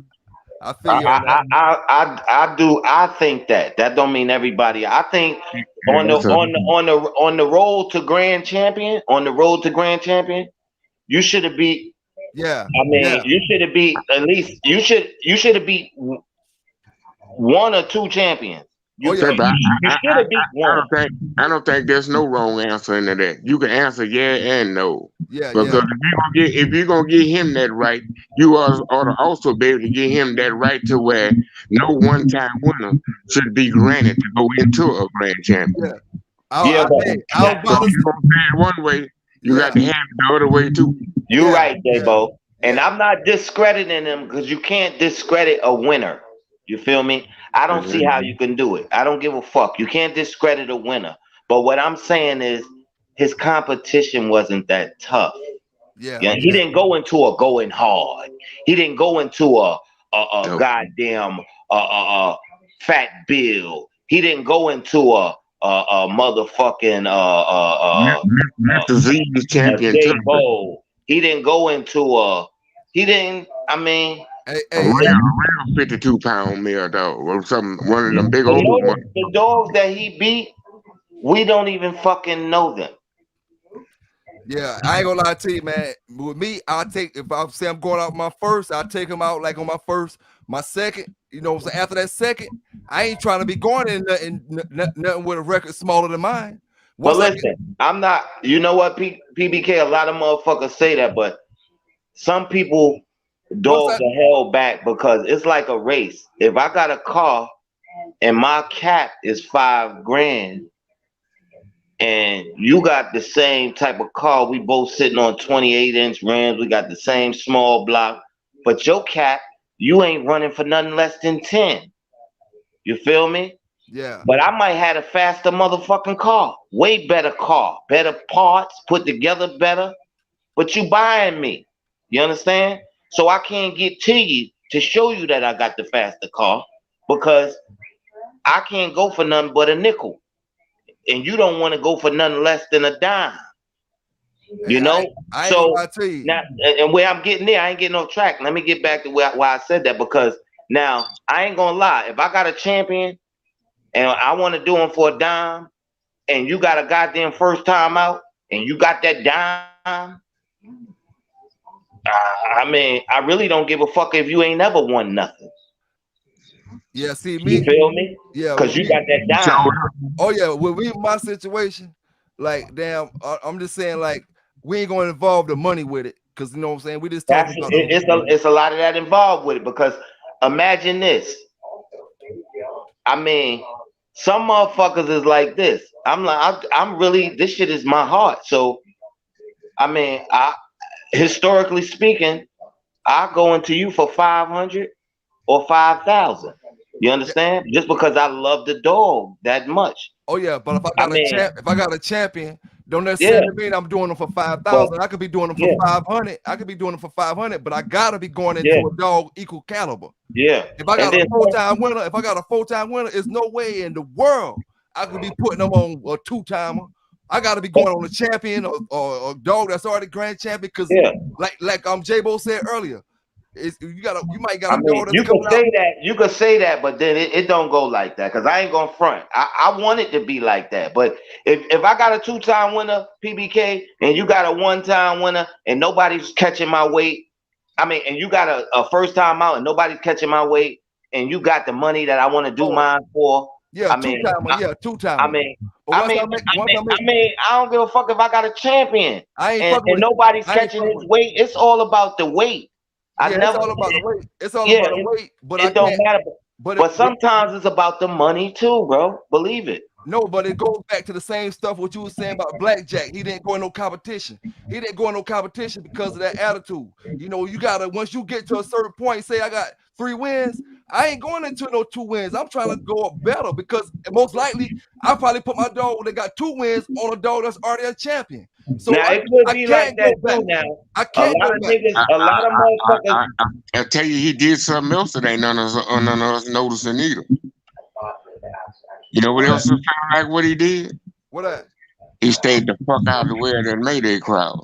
I feel you. I do. I think that don't mean everybody. I think on the road to grand champion, you should have beat. Yeah. I mean, you should have beat at least. You should have beat one or two champions. You should have beat one. I don't think there's no wrong answer into that. You can answer yeah and no. Yeah, because if you're gonna get him that right, you ought to also be able to get him that right to where no one-time winner should be granted to go into a grand champion. I was about to say one way, you got to have it the other way too. You're right, Dabo. And I'm not discrediting him because you can't discredit a winner. You feel me? I don't see how you can do it. I don't give a fuck. You can't discredit a winner. But what I'm saying is his competition wasn't that tough. He didn't go into a going hard. He didn't go into a goddamn fat bill. He didn't go into a motherfucking champion. He didn't go into I mean, a real 52-pound male dog or something. One of them big old ones. The dogs that he beat, we don't even fucking know them. Yeah, I ain't gonna lie to you, man. With me, if I say I'm going out my first, I'll take him out like on my first, my second. You know, so after that second, I ain't trying to be going in nothing with a record smaller than mine. But listen, I'm not. You know what, PBK? A lot of motherfuckers say that, but some people dogs are held back because it's like a race. If I got a car and my cap is $5,000 and you got the same type of car, we both sitting on 28-inch rims, we got the same small block, but your cap, you ain't running for nothing less than 10. You feel me? Yeah. But I might have a faster motherfucking car, way better car, better parts, put together better, but you buying me. You understand? So I can't get to you to show you that I got the faster car because I can't go for nothing but a nickel, and you don't want to go for nothing less than a dime. You know, I ain't gonna so lie to you. now, and where I'm getting there, I ain't getting off track. Let me get back to why I said that, because now I ain't gonna lie. If I got a champion and I want to do him for a dime, and you got a goddamn first time out, and you got that dime, I mean, I really don't give a fuck if you ain't never won nothing. Yeah, see me. You feel me? Yeah, because you got that dime. Oh yeah, well, we in my situation, like damn, I'm just saying, like we ain't gonna involve the money with it, because you know what I'm saying. We just talking about it's a lot of that involved with it, because imagine this. I mean, some motherfuckers is like this. I'm like, I'm really, this shit is my heart. So, I mean, historically speaking, I go into you for 500 or 5,000. You understand? Just because I love the dog that much. Oh yeah, but if I got a champion, don't necessarily mean I'm doing them for 5,000. I could be doing them for 500. I could be doing them for 500, but I gotta be going into a dog equal caliber. Yeah. If I got a full-time winner, there's no way in the world I could be putting them on a two-timer. I gotta be going on a champion or a dog that's already grand champion, because like J-Bo said earlier. You might got a dog that's you can say that, you could say that, but then it don't go like that, because I ain't gonna front. I want it to be like that, but if I got a two-time winner PBK and you got a one-time winner and nobody's catching my weight, I mean, and you got a first time out and nobody's catching my weight, and you got the money that I want to do mine for, two-timer. I mean, I don't give a fuck if I got a champion and nobody's catching his weight. It's all about the weight. It's all about the weight. It's all about the weight, but it don't matter. But sometimes it's about the money too, bro. Believe it. No, but it goes back to the same stuff what you were saying about Blackjack. He didn't go in no competition. He didn't go in no competition because of that attitude. You know, you gotta, once you get to a certain point, say I got 3 wins, I ain't going into no 2 wins. I'm trying to go up better, because most likely I probably put my dog that got 2 wins on a dog that's already a champion. So now it could be like that too. Now I can't a lot of niggas, a lot of motherfuckers. I tell you, he did something else that ain't none of us noticing either. You know what else was kind of like what he did? What that? He stayed the fuck out of the way of that Mayday crowd.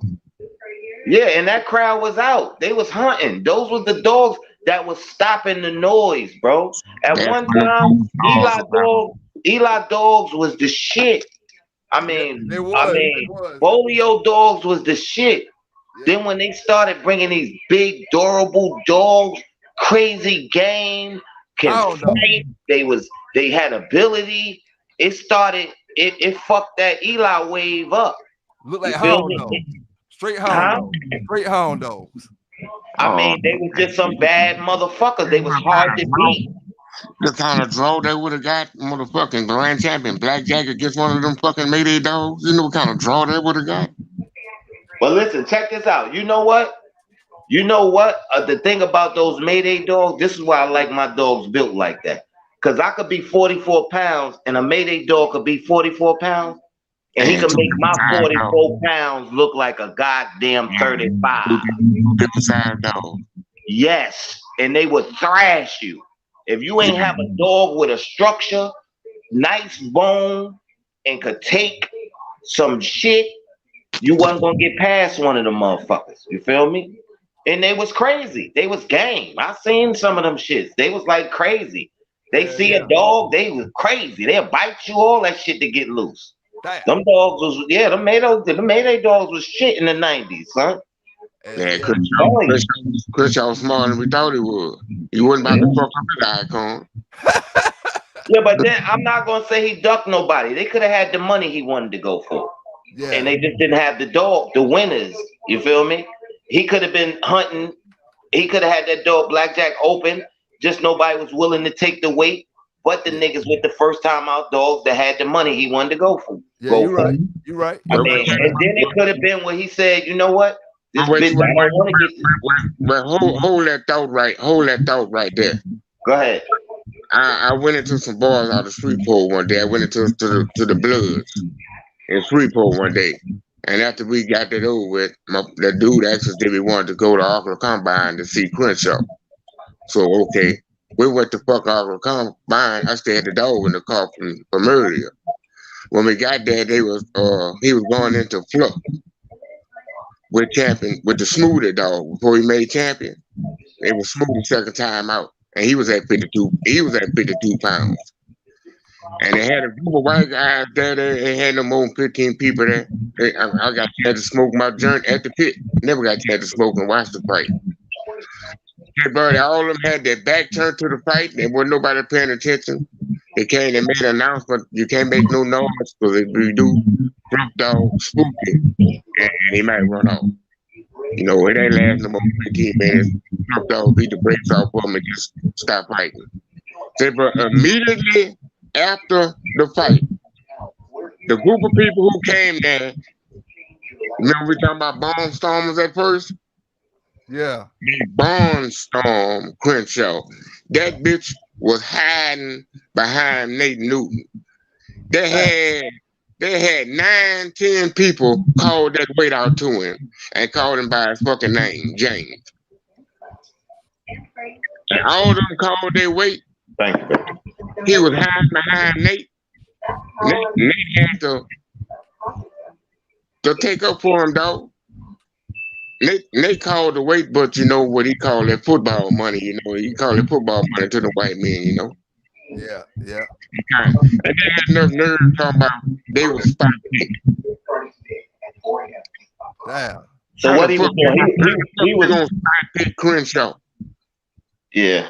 Yeah, and that crowd was out. They was hunting. Those were the dogs that was stopping the noise, bro. At one time, Eli Dogs was the shit. I mean, Bolio Dogs was the shit. Yeah. Then when they started bringing these big, durable dogs, crazy game, can fight, they had ability. It started. It fucked that Eli wave up. Look like hound dogs. Straight hound dogs. I mean, they was just some bad motherfuckers. They was hard to beat. The kind of draw they would have got, motherfucking grand champion Blackjack against one of them fucking Mayday dogs. You know what kind of draw they would have got? But listen, check this out. You know what? The thing about those Mayday dogs, this is why I like my dogs built like that. Because I could be 44 pounds and a Mayday dog could be 44 pounds. And he can make my 44 pounds look like a goddamn 35. Yes. And they would thrash you. If you ain't have a dog with a structure, nice bone, and could take some shit, you wasn't gonna get past one of them motherfuckers. You feel me? And they was crazy. They was game. I seen some of them shits. They was like crazy. They see a dog, they was crazy. They'll bite you, all that shit to get loose. Damn. Them dogs was, the Mayday dogs was shit in the 90s, son. Yeah, Chris was smarter than we thought he would. He wasn't about to fuck up his icon. Yeah, but then I'm not gonna say he ducked nobody. They could have had the money he wanted to go for. Yeah. And they just didn't have the winners. You feel me? He could have been hunting. He could have had that dog Blackjack open. Just nobody was willing to take the weight. But the niggas with the first time out dogs that had the money he wanted to go for. Yeah, you're right. You're right. I mean, and then it could have been where he said, you know what? This bitch, I don't want to get. But hold that thought right there. Go ahead. I went into some bars out of Shreveport one day. I went into the Bloods in Shreveport one day. And after we got that over with, the dude asked us if we wanted to go to Arkle Combine to see Crenshaw. So, okay. We went to fuck off a combine. I stayed the dog in the car from earlier. When we got there, he was going into fluff with the smoothie dog before he made champion. It was smooth the second time out, and he was at 52. He was at 52 pounds, and they had a group of white guys there. They had no more than 15 people there. I got a chance to smoke my joint at the pit. Never got a chance to smoke and watch the fight. Hey, buddy, all of them had their back turned to the fight. There wasn't nobody paying attention. They came and made an announcement. You can't make no noise because if you do, drop dog, spooky, and he might run off. You know, it ain't last no more than 15 minutes. Drop dog beat the brakes off of him and just stop fighting. Say, but immediately after the fight, the group of people who came there, remember we talking about barnstormers at first? Yeah. They barnstormed Crenshaw. That bitch was hiding behind Nate Newton. They had 9, 10 people called that weight out to him and called him by his fucking name, James. And all of them called their weight. Thank you. He was hiding behind Nate. Nate had to take up for him, dog. Nate called the weight, but you know what he called that football money. You know, he called it football money to the white men. You know. Yeah, yeah. And they had enough nerve talking about they was spot pick. Damn. So what he was doing? He was gonna spot pick Crenshaw. Yeah.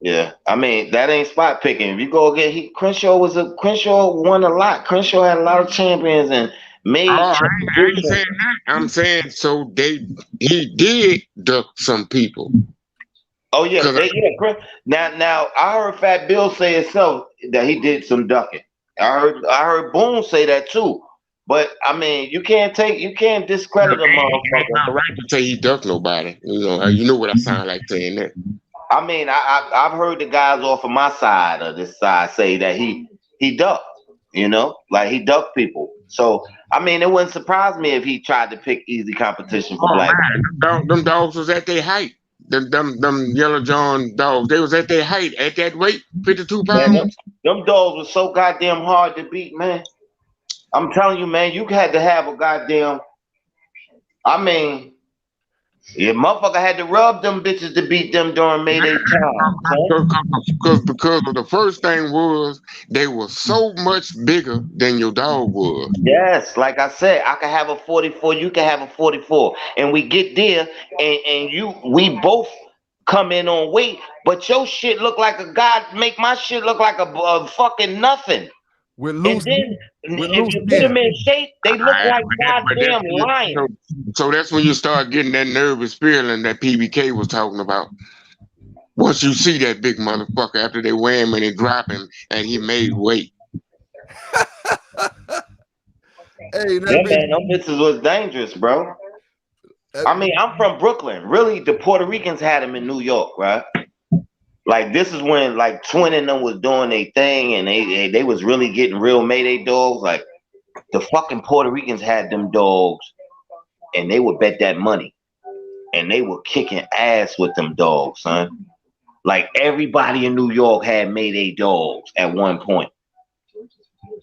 Yeah, I mean that ain't spot picking. If you go again, Crenshaw won a lot. Crenshaw had a lot of champions and made. I ain't saying that. I'm saying so he did duck some people. Oh yeah, Now I heard Fat Bill say himself that he did some ducking. I heard Boone say that too. But I mean, you can't discredit a motherfucker. Not right to say he ducked nobody. You know what I sound like saying that. I mean, I've heard the guys off of my side of this side say that he ducked, like he ducked people. So I mean, it wouldn't surprise me if he tried to pick easy competition for black people. Them dogs was at their height. Them Yellow John dogs, they was at their height at that weight, 52 pounds. Man, them dogs was so goddamn hard to beat, man. I'm telling you, man, you had to have a goddamn. I mean. Yeah, motherfucker had to rub them bitches to beat them during Mayday time. Because the first thing was they were so much bigger than your dog was. Yes, like I said, I can have a 44, you can have a 44, and we get there, and we both come in on weight, but your shit look like make my shit look like a fucking nothing. And then if you put them in shape, they look like goddamn lions. So that's when you start getting that nervous feeling that PBK was talking about. Once you see that big motherfucker after they weigh him and they drop him and he made weight. Hey, man, them bitches was dangerous, bro. I mean, I'm from Brooklyn. Really, the Puerto Ricans had him in New York, right? Like this is when like Twin and them was doing their thing and they was really getting real Mayday dogs. Like the fucking Puerto Ricans had them dogs and they would bet that money and they were kicking ass with them dogs, son. Like everybody in New York had Mayday dogs at one point.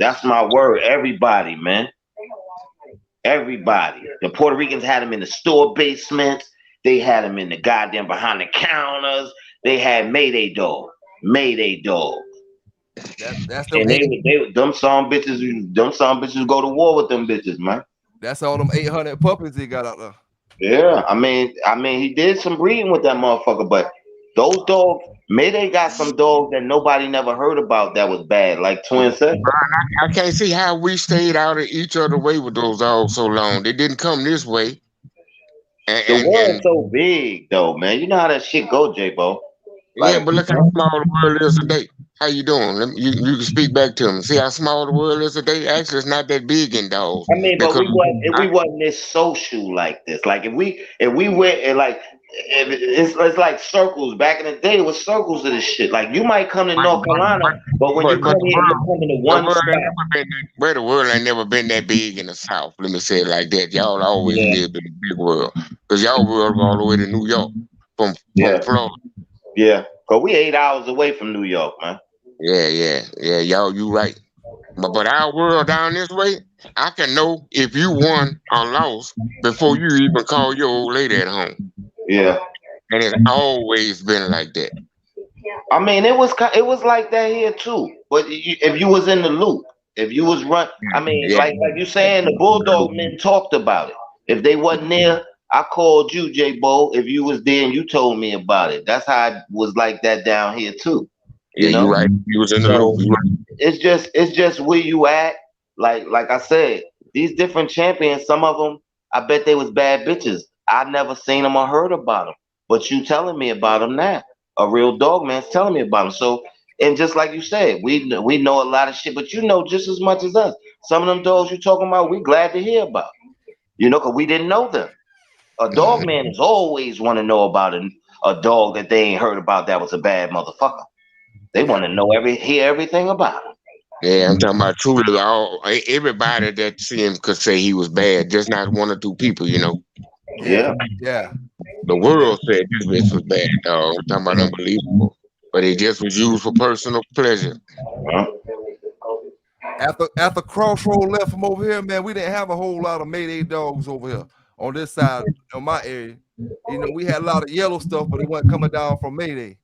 That's my word. Everybody, man. Everybody. The Puerto Ricans had them in the store basements. They had them in the goddamn behind the counters. They had Mayday dog. Mayday dog. That's and them some bitches go to war with them bitches, man. That's all them 800 puppies he got out there. Yeah, I mean he did some breeding with that motherfucker, but those dogs, Mayday got some dogs that nobody never heard about that was bad, like Twin said. I can't see how we stayed out of each other way with those dogs so long. They didn't come this way. The world's so big though, man. You know how that shit go, J-Bo. Like, yeah, but look how small the world is today. How you doing? You can speak back to him. See how small the world is today? Actually, it's not that big in dogs. I mean, but we wasn't this social like this. Like if we went and like it's like circles. Back in the day, it was circles of this shit. Like you might come to North Carolina, but when you come here, you're coming to one spot. The world ain't never been that big in the South. Let me say it like that. Y'all always lived in the big world because y'all world all the way to New York from Florida. Yeah, Cause we 8 hours away from New York, man. Yeah. Y'all, you right. But our world down this way, I can know if you won or lost before you even call your old lady at home. Yeah. And it's always been like that. I mean, it was like that here too. But if you was in the loop, if you was I mean, Yeah. like you saying, the Bulldog men talked about it. If they wasn't there, I called you, J Bo. If you was there and you told me about it, that's how it was like that down here too. Yeah, you right. You was in the loop. You right. It's just where you at. Like I said, these different champions, some of them, I bet they was bad bitches. I never seen them or heard about them, but you telling me about them now. A real dog man's telling me about them. So, and just like you said, we know a lot of shit, but you know just as much as us. Some of them dogs you talking about, we glad to hear about. You know, cause we didn't know them. A dog man is always want to know about a dog that they ain't heard about that was a bad motherfucker. They want to know hear everything about him. Yeah, I'm talking about truly everybody that see him could say he was bad, just not one or two people, you know. Yeah. The world said this bitch was bad, dog. I'm talking about unbelievable. But it just was used for personal pleasure. After Crossroad left from over here, man, we didn't have a whole lot of Mayday dogs over here on this side of my area. You know, we had a lot of yellow stuff, but it wasn't coming down from Mayday.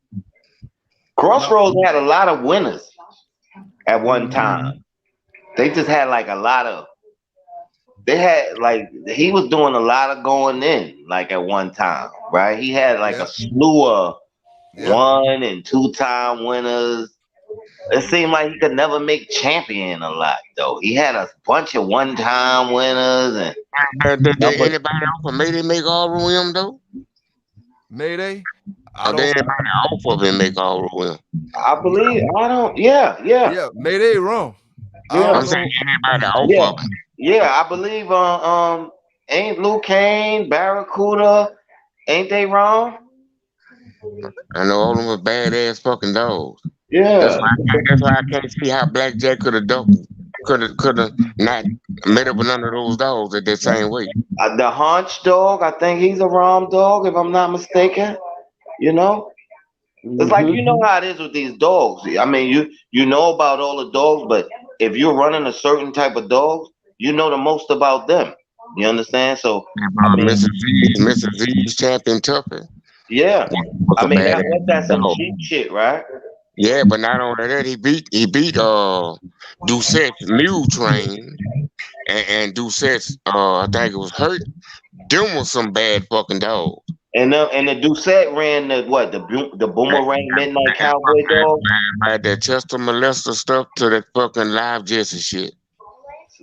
Crossroads had a lot of winners at one time. They just had like a lot of. They had like he was doing a lot of going in like at one time, right? He had like a slew of 1 and 2 time winners. It seemed like he could never make champion a lot though. He had a bunch of 1-time winners and. Did anybody else from Mayday make all of them though? Mayday? Or did anybody off of him make all of them? I believe I don't. Yeah. Mayday wrong. I'm saying anybody off of him. Yeah, I believe ain't Luke Kane, Barracuda, ain't they wrong? I know all of them were badass fucking dogs. Yeah. That's why I can't see how Blackjack could have not met up with none of those dogs at that same way. The Haunch dog, I think he's a Rom dog, if I'm not mistaken. You know? It's like you know how it is with these dogs. I mean, you know about all the dogs, but if you're running a certain type of dogs, you know the most about them. You understand? So I mean, Mrs. Z's champion Tucker. Yeah. I mean that's some cheap shit, right? Yeah, but not only that, he beat Doucette's mule train and Doucette's I think it was Hurt. Them was some bad fucking dogs. And the Doucette ran the Boomerang Midnight Cowboy dog? Right, that Chester Molester stuff to that fucking Live Jesse shit.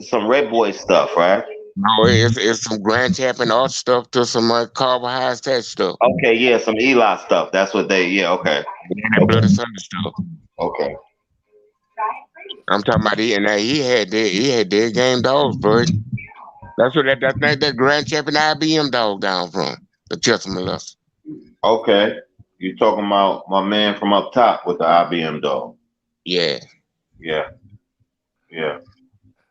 Some Red Boy stuff, right? No, it's some Grand Champion art stuff to some carbohydrate stuff. Okay, yeah, some Eli stuff. That's what okay. And Bloody Sunday stuff. Okay. I'm talking about he had their game dogs, bro. That's what that Grand Champion IBM dog down from. The Chester Molester. Okay. You talking about my man from up top with the IBM dog. Yeah.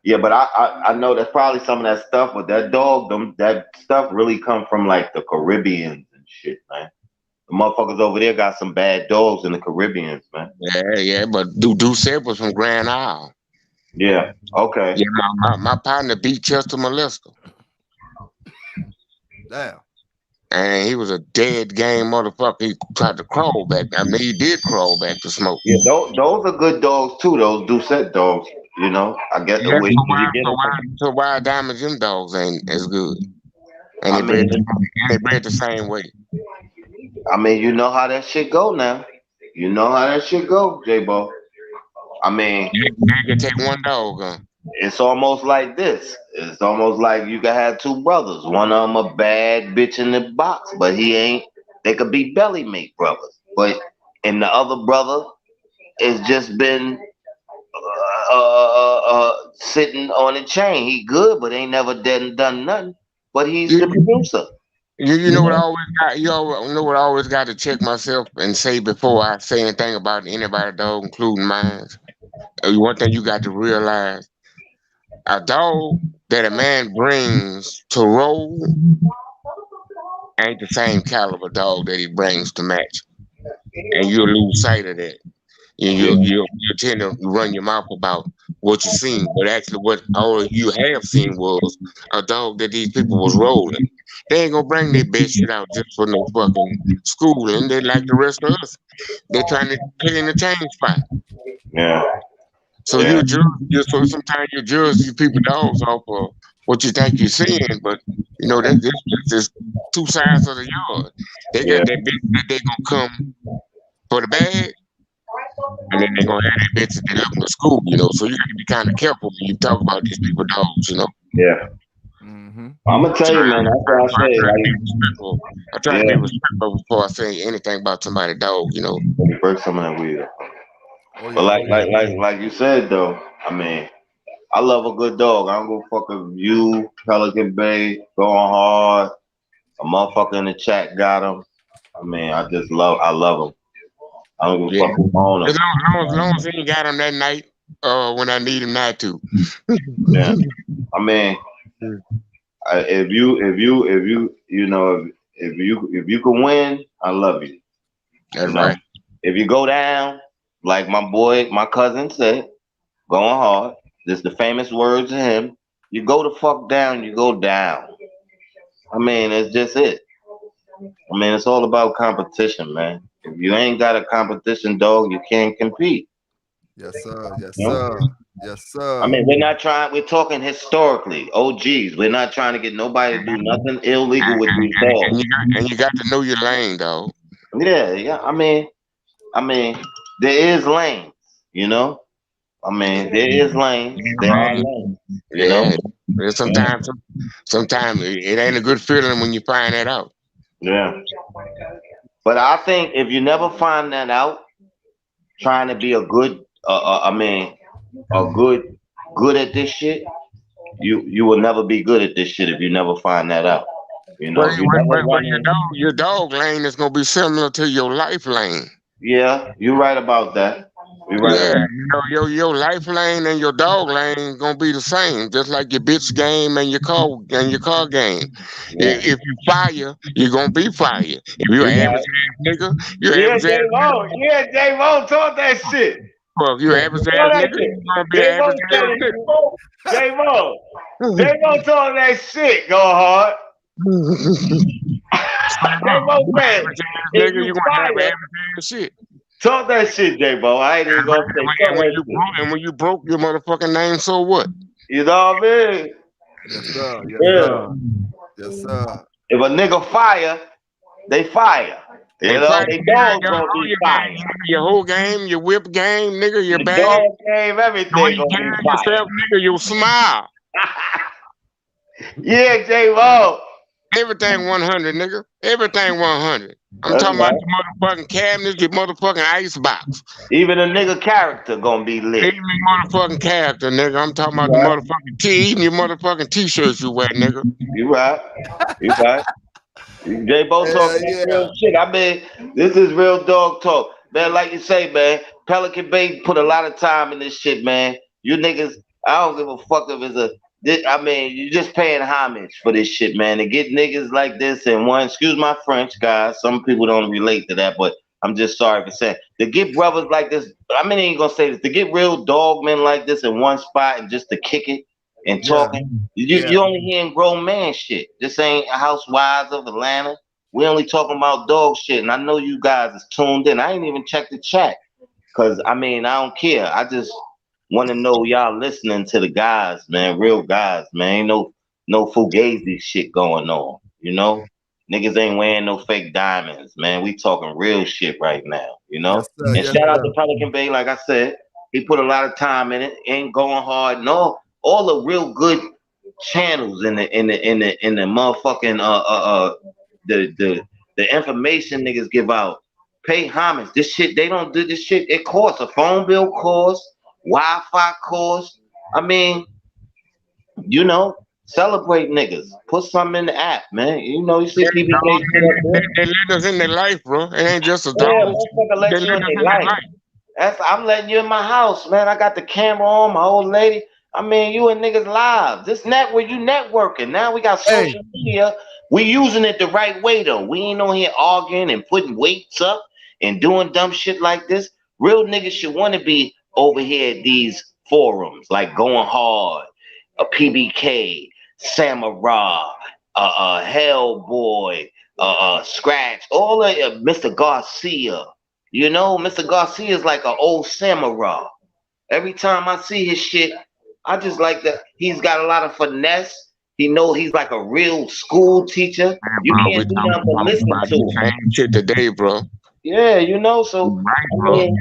Yeah, but I know that's probably some of that stuff, but that dog, that stuff really come from like the Caribbeans and shit, man. The motherfuckers over there got some bad dogs in the Caribbeans, man. Yeah, but Doucette was from Grand Isle. Yeah, okay. Yeah, my partner beat Chester Molester. Damn. And he was a dead game motherfucker. He tried to crawl back. I mean, he did crawl back to smoke. Yeah, those are good dogs too. Those Doucette dogs, you know. I guess the way so why Diamond Gym dogs ain't as good? And they bred the same way. I mean, you know how that shit go now. You know how that shit go, J-Bo. I mean, you can take one dog, huh? It's almost like this. It's almost like you can have two brothers. One of them a bad bitch in the box, but he ain't. They could be belly mate brothers. But and the other brother has just been sitting on a chain. He good, but ain't never done nothing. But he's the producer. You know what I always got. You know what I always got to check myself and say before I say anything about anybody dog, including mine. One thing you got to realize: a dog that a man brings to roll ain't the same caliber dog that he brings to match. and you'll lose sight of that. You tend to run your mouth about what you seen, but actually what all you have seen was a dog that these people was rolling. They ain't gonna bring their best shit out just for no fucking schooling. They like the rest of us. They're trying to play in the chain spot. Yeah. So Yeah. so sometimes you judge these people dogs off of what you think you're seeing, but you know that this is two sides of the yard. They Yeah. got that bitch that they gonna come for the bag, and then they're gonna have that bitch that up in the school, you know. So you gotta be kind of careful when you talk about these people dogs, you know. Yeah. Mm-hmm. I'm gonna tell you, man. That's what I say. I try to be respectful before I say anything about somebody's dog, you know. Let me break some of that weed up. Oh But yeah. like you said though, I mean, I love a good dog. I don't go fuck with you, Pelican Bay, going hard. A motherfucker in the chat got him. I mean, I love him. I don't give a fuck who own him. As long as he ain't got him that night, when I need him not to. Yeah. I mean, if you can win, I love you. That's You know? right. If you go down, like my cousin said, going hard. This the famous words of him. You go the fuck down, you go down. I mean, it's just it. I mean, it's all about competition, man. If you ain't got a competition, dog, you can't compete. Yes, sir. Yes, You know? sir. Yes, I sir. mean, we're talking historically. OGs. We're not trying to get nobody to do nothing illegal with these dogs. And you got to know your lane, dog. Yeah. I mean, there is lanes, you know? I mean, there is lanes. There are lanes, you know? Yeah. Sometimes it ain't a good feeling when you find that out. Yeah. But I think if you never find that out, trying to be a good, good at this shit, you will never be good at this shit if you never find that out. You know, if you never But run in, your dog lane is gonna be similar to your life lane. yeah, you're right about that. You're right Yeah, about you know, your life lane and your dog lane gonna be the same, just like your bitch game and your car game. yeah. If you fire, you're gonna be fired. If you're You an average right. ass nigga, you're an Yeah, average ass nigga. J-Mo. Yeah, J-Mo talk that shit. Well, if you're an average Talk ass that nigga, shit. you're gonna be an J-Mo average said ass it. nigga. J-Mo. J-Mo talk that shit. Go hard. J-Mo You said, average ass if nigga, you you're gonna have fire, average ass shit. talk that shit, J-Mo. I ain't even gonna say talk that shit. And when you broke your motherfucking name, so what? You know what I mean? Yes, sir. Yes, Yeah. sir. Yes, sir. If a nigga fire, they fire. You They know, fight they you dogs got gonna all be your fire. game, your whole game, your whip game, nigga, your The bag. dog game, The way everything you gonna be carry fire. yourself, nigga, your smile. Yeah, J-Mo. Everything 100, nigga. Everything 100. I'm That's talking about right. your motherfucking cabinets, your motherfucking icebox. Even a nigga character gonna be lit. Even your motherfucking character, nigga. I'm talking about the Right. motherfucking tee, even your motherfucking t-shirts you wear, nigga. You right. You right. J-Bo talking that Yeah. real shit. I mean, this is real dog talk. Man, like you say, man, Pelican Bay put a lot of time in this shit, man. You niggas, I don't give a fuck if it's I mean, you just paying homage for this shit, man. To get niggas like this and one, excuse my French, guys. Some people don't relate to that, but I'm just sorry for saying. To get brothers like this, I mean, I ain't gonna say this. To get real dog men like this in one spot and just to kick it and Yeah. talking. You only hearing grown man shit. This ain't Housewives of Atlanta. We only talking about dog shit. And I know you guys is tuned in. I ain't even checked the chat. Cause I mean, I don't care. I just want to know y'all listening to the guys, man. Real guys, man. Ain't no fugazi shit going on. You know? Niggas ain't wearing no fake diamonds, man. We talking real shit right now, you know? Yes, sir. And Yes, shout out sir. to Pelican Bay, like I said. He put a lot of time in it, ain't going hard. No, all the real good channels in the motherfucking the information niggas give out. Pay homage. This shit, they don't do this shit. It costs a phone bill costs, Wi-Fi costs. I mean, you know, celebrate niggas. Put something in the app, man. You know, you see PBK shit up there. They let us in their life, bro. It ain't just a Yeah, dog. motherfucker They let you let in us their in their life. life. I'm letting you in my house, man. I got the camera on, my old lady. I mean, you and niggas live. This network, you networking. Now we got Hey. social media. We using it the right way though. We ain't on here arguing and putting weights up and doing dumb shit like this, real niggas should want to be over here at these forums, like Going Hard, a PBK, Samurai, Hellboy, Scratch, all of Mr. Garcia. You know, Mr. Garcia is like an old samurai. Every time I see his shit, I just like that. He's got a lot of finesse. He know he's like a real school teacher. You Bro, we can't do nothing but talking listen about to the him. same shit today, bro. Yeah, you know. So Right, I bro. mean,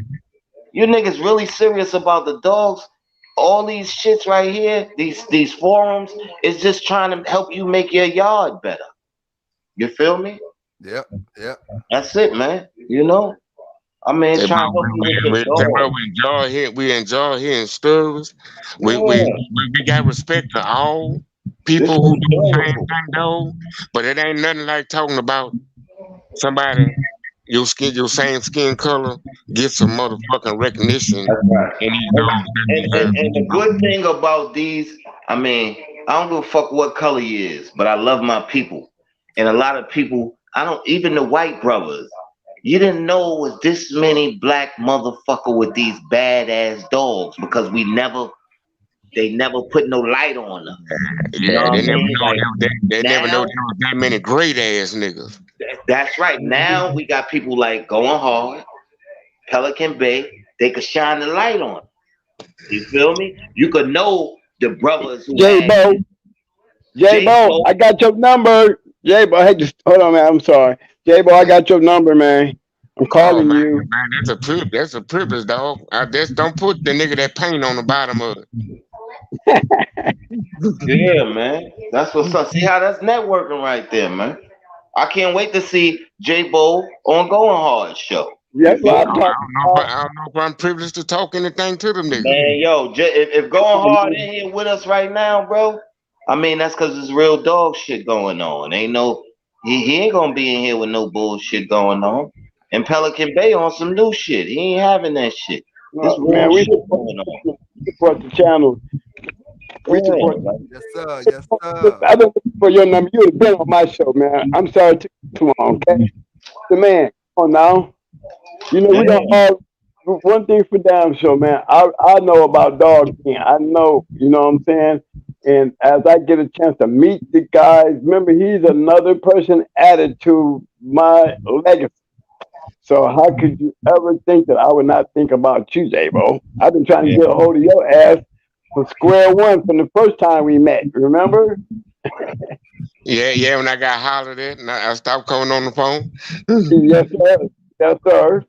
you niggas really serious about the dogs? All these shits right here, these forums, is just trying to help you make your yard better. You feel me? Yep. Yep. That's it, man. You know. I mean, Hey, bro, trying to help you with your dog. we enjoy hearing stories. We, we Yeah, we got respect to all this people who is do the same historical. thing though. But it ain't nothing like talking about somebody your same skin color get some motherfucking recognition That's right. and these dogs that deserve And the good thing about these, I mean, I don't give a fuck what color you is, but I love my people. And a lot of people, I don't, even the white brothers, you didn't know it was this many black motherfucker with these badass dogs because they never put no light on them. You know Yeah, what I they never mean? know Like they never know now, there was that many great ass niggas. that's right. Now we got people like Going Hard, Pelican Bay. They could shine the light on 'em. You feel me? You could know the brothers who J had Bo, J J Bo, Bo. I got your number. J Bo, hey, just hold on, man. I'm sorry. J Bo, I got your number, man. I'm Oh calling man, you. man, that's a privilege, dog. I just don't put the nigga that paint on the bottom of it. Yeah, man. That's what's up. See how that's networking right there, man. I can't wait to see J Bo on Going Hard show. You That's feel what I'm me? talking about. I don't know if I'm privileged to talk anything to them niggas. Man, yo, if Going Hard in here with us right now, bro, I mean that's because there's real dog shit going on. Ain't no he ain't gonna be in here with no bullshit going on. And Pelican Bay on some new shit. He ain't having that shit. This real Man, we shit going on. support the channel. We support. Yeah, Yes, sir. Yes, sir. I've been looking for your number. You would have been on my show, man. I'm sorry it took too long, okay? The man, come on now. You know, we don't yeah. all one thing for damn sure, man. I know about dog king. I know, you know what I'm saying? And as I get a chance to meet the guys, remember he's another person added to my legacy. So how could you ever think that I would not think about you, J-Bo? I've been trying to Yeah. get a hold of your ass from square one from the first time we met. Remember? Yeah, when I got hollered at and I stopped coming on the phone. Yes, sir. Yes, sir.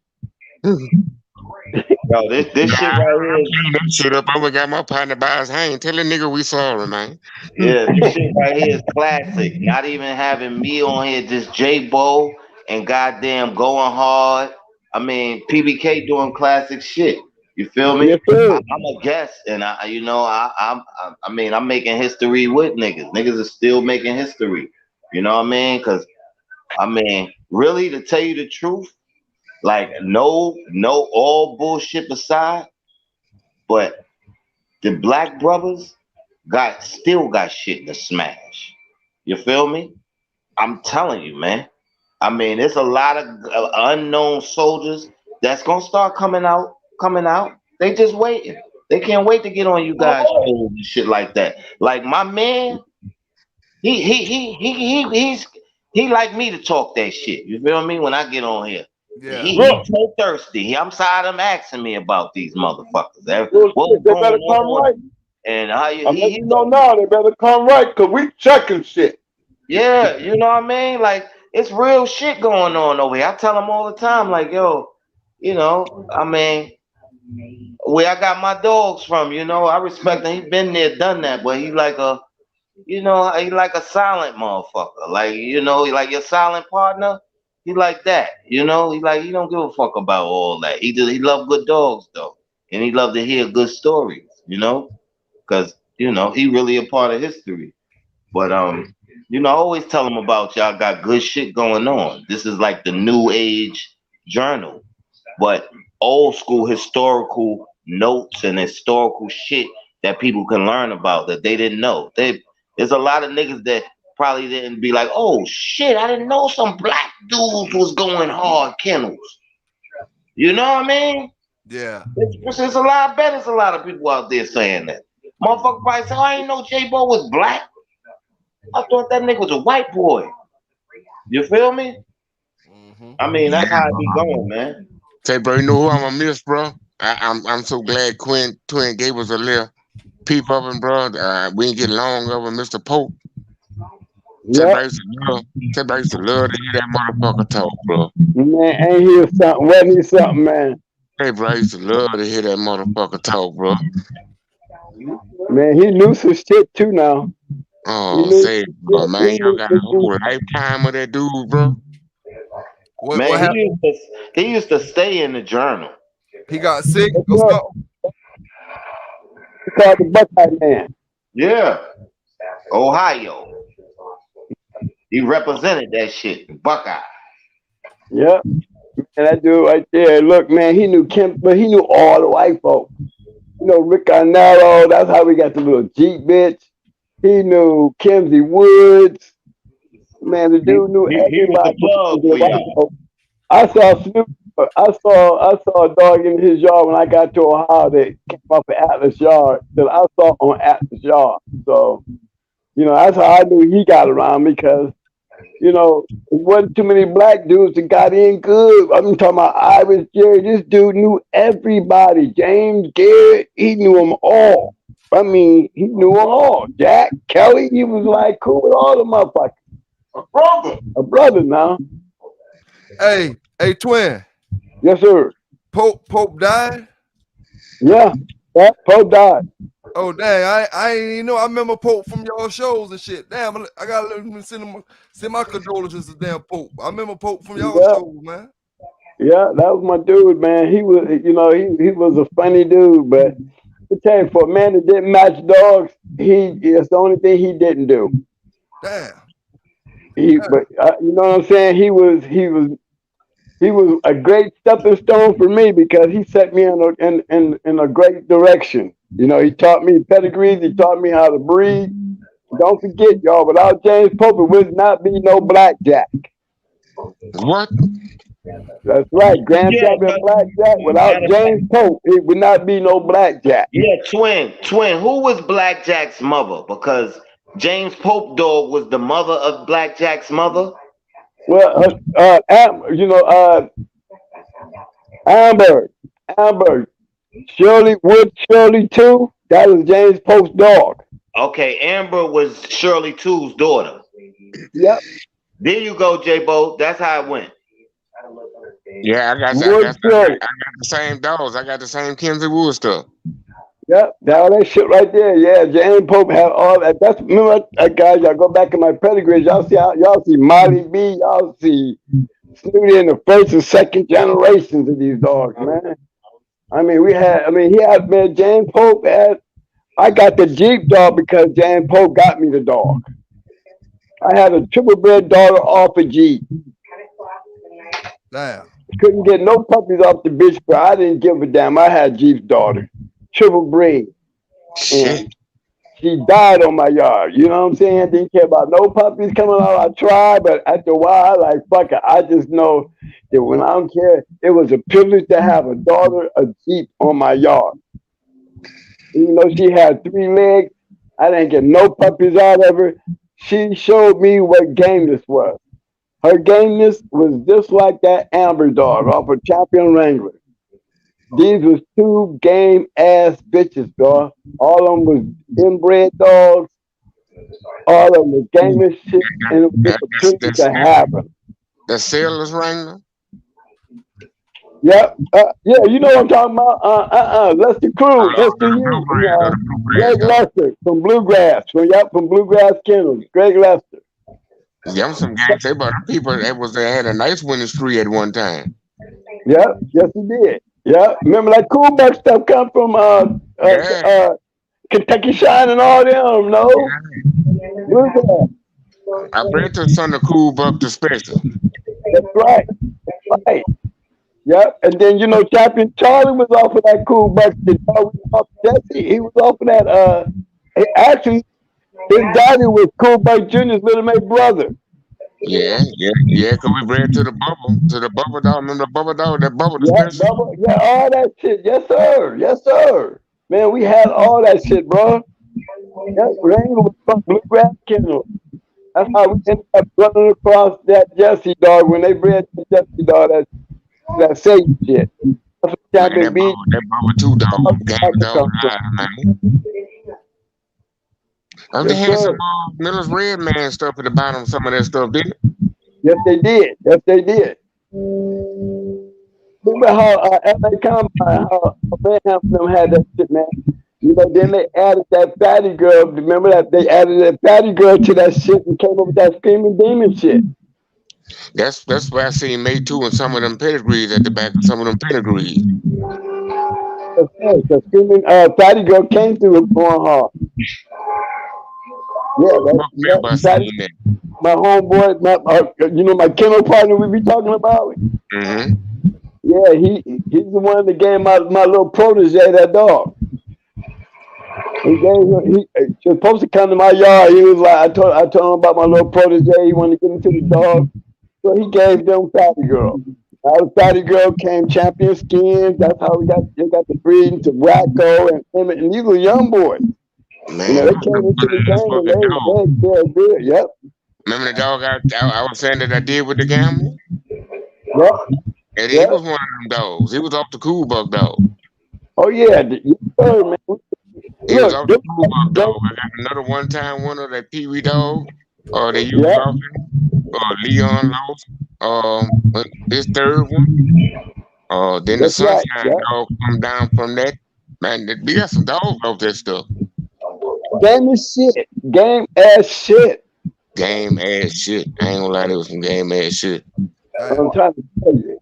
Yo, this Nah, shit I right here. cleaned that shit up. I went got my partner by his hand. Tell the nigga we sorry, man. Yeah, this shit right here is classic. Not even having me on here, just J Bo and goddamn Going Hard. I mean, PBK doing classic shit. You feel me? Yes, sir. I'm a guest, and I mean, I'm making history with niggas. Niggas are still making history. You know what I mean? Cause I mean, really, to tell you the truth, like no, all bullshit aside, but the black brothers still got shit to smash. You feel me? I'm telling you, man. I mean, there's a lot of unknown soldiers that's gonna start coming out. They just waiting. They can't wait to get on you guys' shows and shit like that. Like my man, he like me to talk that shit. You feel me? When I get on here. Yeah. He's so thirsty. I'm tired of him asking me about these motherfuckers. Well, What's they going better come on? right. And how you I'm letting you know now. They better come right because we checking shit. yeah, you know what I mean? Like it's real shit going on over here. I tell them all the time, like, yo, you know, I mean, where I got my dogs from, you know, I respect him. He been there, done that, but he like a you know, he like a silent motherfucker. Like, you know, like your silent partner, he like that. You know, he don't give a fuck about all that. He love good dogs though. And he love to hear good stories, you know? Cause, you know, he really a part of history. But you know, I always tell them about y'all got good shit going on. This is like the new age journal, but old school historical notes and historical shit that people can learn about that they didn't know. There's a lot of niggas that probably didn't be like, oh shit, I didn't know some black dudes was going hard kennels. You know what I mean? Yeah. It's a lot. I bet it's a lot of people out there saying that. Motherfucker probably say, I ain't know J-Bo was black. I thought that nigga was a white boy. You feel me? I mean, that's how it be going, man. Say, bro, you know who I'm gonna miss, bro? I'm so glad Twin gave us a little peep of him, bro. We ain't get long of him, Mr. Pope. Yeah. Say, bro, I used to love to hear that motherfucker talk, bro. Man, ain't he something? Wasn't he something, man? Hey, bro, I used to love to hear that motherfucker talk, bro. Man, he knew some shit too now. Oh, say, bro, man, y'all got a whole lifetime of that dude, bro. What Man, happened? he used to stay in the journal. He got sick or something? He called the Buckeye Man. Yeah. Ohio. He represented that shit. Buckeye. Yep. And that dude right there, look, man, he knew Kim, but he knew all the white folks. You know, Rick Arnero, that's how we got the little Jeep bitch. He knew Kimsey Woods. Man, the dude knew everybody. He was the plug for y'all. I saw Snoop. I saw a dog in his yard when I got to Ohio that came off of Atlas Yard that I saw on Atlas Yard. So, you know, that's how I knew he got around because, you know, it wasn't too many black dudes that got in good. I'm talking about Iris Jerry. This dude knew everybody. James Garrett, he knew them all. I mean, he knew them all. Jack Kelly, he was like cool with all the motherfuckers. A brother now. Hey, Twin. Yes, sir. Pope died? Yeah, Pope died. Oh dang, I ain't even know. I remember Pope from y'all shows and shit. Damn, I gotta let him send my condolences to damn Pope. I remember Pope from y'all shows, man. Yeah, that was my dude, man. He was, you know, he was a funny dude, but I tell you, for a man that didn't match dogs, it's the only thing he didn't do. Damn. But you know what I'm saying? He was a great stepping stone for me because he set me in a great direction. You know, he taught me pedigrees. He taught me how to breed. Don't forget, y'all, without James Pope, it would not be no blackjack. What? That's right. Grand champion blackjack. Without James Pope, it would not be no blackjack. Yeah, twin. Who was Blackjack's mother? Because James Pope dog was the mother of Blackjack's mother. Well, you know, Amber, Shirley too. That was James Pope's dog. Okay, Amber was Shirley Two's daughter. Yep. There you go, J-Bo. That's how it went. Yeah, I got the same dogs. I got the same Kenzie Wood stuff. Yep, that shit right there. Yeah, James Pope had all that. That's remember, guys. Y'all go back in my pedigree. Y'all see Molly B. Y'all see Snooty in the first and second generations of these dogs, man. I mean, man, James Pope had. I got the Jeep dog because James Pope got me the dog. I had a triple bred daughter off a Jeep. Damn. Couldn't get no puppies off the bitch, but I didn't give a damn. I had Jeep's daughter, triple bred. And she died on my yard. You know what I'm saying? Didn't care about no puppies coming out. I tried, but after a while, like, fuck it. I just know that when I don't care, it was a privilege to have a daughter, a Jeep on my yard. Even though she had 3 legs, I didn't get no puppies out of her. She showed me what gameness was. Her gameness was just like that Amber dog off of Champion Wrangler. These was 2 game ass bitches, dog. All of them was inbred dogs. All of them was game as shit, and it was just a privilege to have them. The Sailor's Wrangler? Yep. Yeah, you know what I'm talking about. Lester Cruz, Greg Lester from Bluegrass. From Bluegrass Kennels. Greg Lester. Yeah, some guys say about people that had a nice winning streak at one time. Yep, yes he did. Yeah, remember that Cool Buck stuff come from Kentucky Shine and all them, no? Bluegrass. I bred to son of Cool Buck the Special. That's right. Right. Yep. And then you know Champion Charlie was off of that Cool Buck. Jesse, he was off of that actually his daddy was Cool Buck Jr.'s little mate brother. Yeah. Cause we bred to the bubble dog. Remember the bubble dog? That bubble Yeah, special. yeah, all that shit. Yes, sir. Yes, sir. Man, we had all that shit, bro. Yeah, Wrangler was from Bluegrass Kennel. That's how we ended up running across that Jesse dog when they bred the Jesse dog. That same shit. That's what Man, Champion B. that bubble two dog game dog Come from. live, man. They Yes, had some sir. Miller's Red Man stuff at the bottom of some of that stuff, didn't it? Yes, they did. Yes, they did. Remember how LA Combine, how Manham them had that shit, man. You know, then they added that fatty girl. Remember that they added that fatty girl to that shit and came up with that screaming demon shit. That's why I seen May 2 and some of them pedigrees at the back of some of them pedigrees. Yes, sir. The screaming fatty girl came through it going hard. Yeah, I fatty, seen that. my homeboy, my kennel partner we be talking about. Mm-hmm. Yeah, he's the one that gave my little protege that dog. He was supposed to come to my yard. He was like, I told him about my little protege. He wanted to get into the dog, so he gave them Fatty Girl. Out of Fatty Girl came Champion Skins. That's how they got the breeding to Wacko and Emmett, and these were young boys. Man, You know, they came into the game and they good. Yep. Remember the dog I was saying that I did with the gamble? Yep. And he was one of them dogs. He was off the cool buck dog. Oh yeah, yes, sir, man. He was off the cool buck dog. I got another one-time winner, that Pee Wee dog, or the youth officer, Leon lost. His third one. Then the Sunshine dog come down from that. Man, we got some dogs off that stuff. Game is shit. Game ass shit. Game ass shit. I ain't gonna lie, there was some game ass shit. I'm trying to tell you.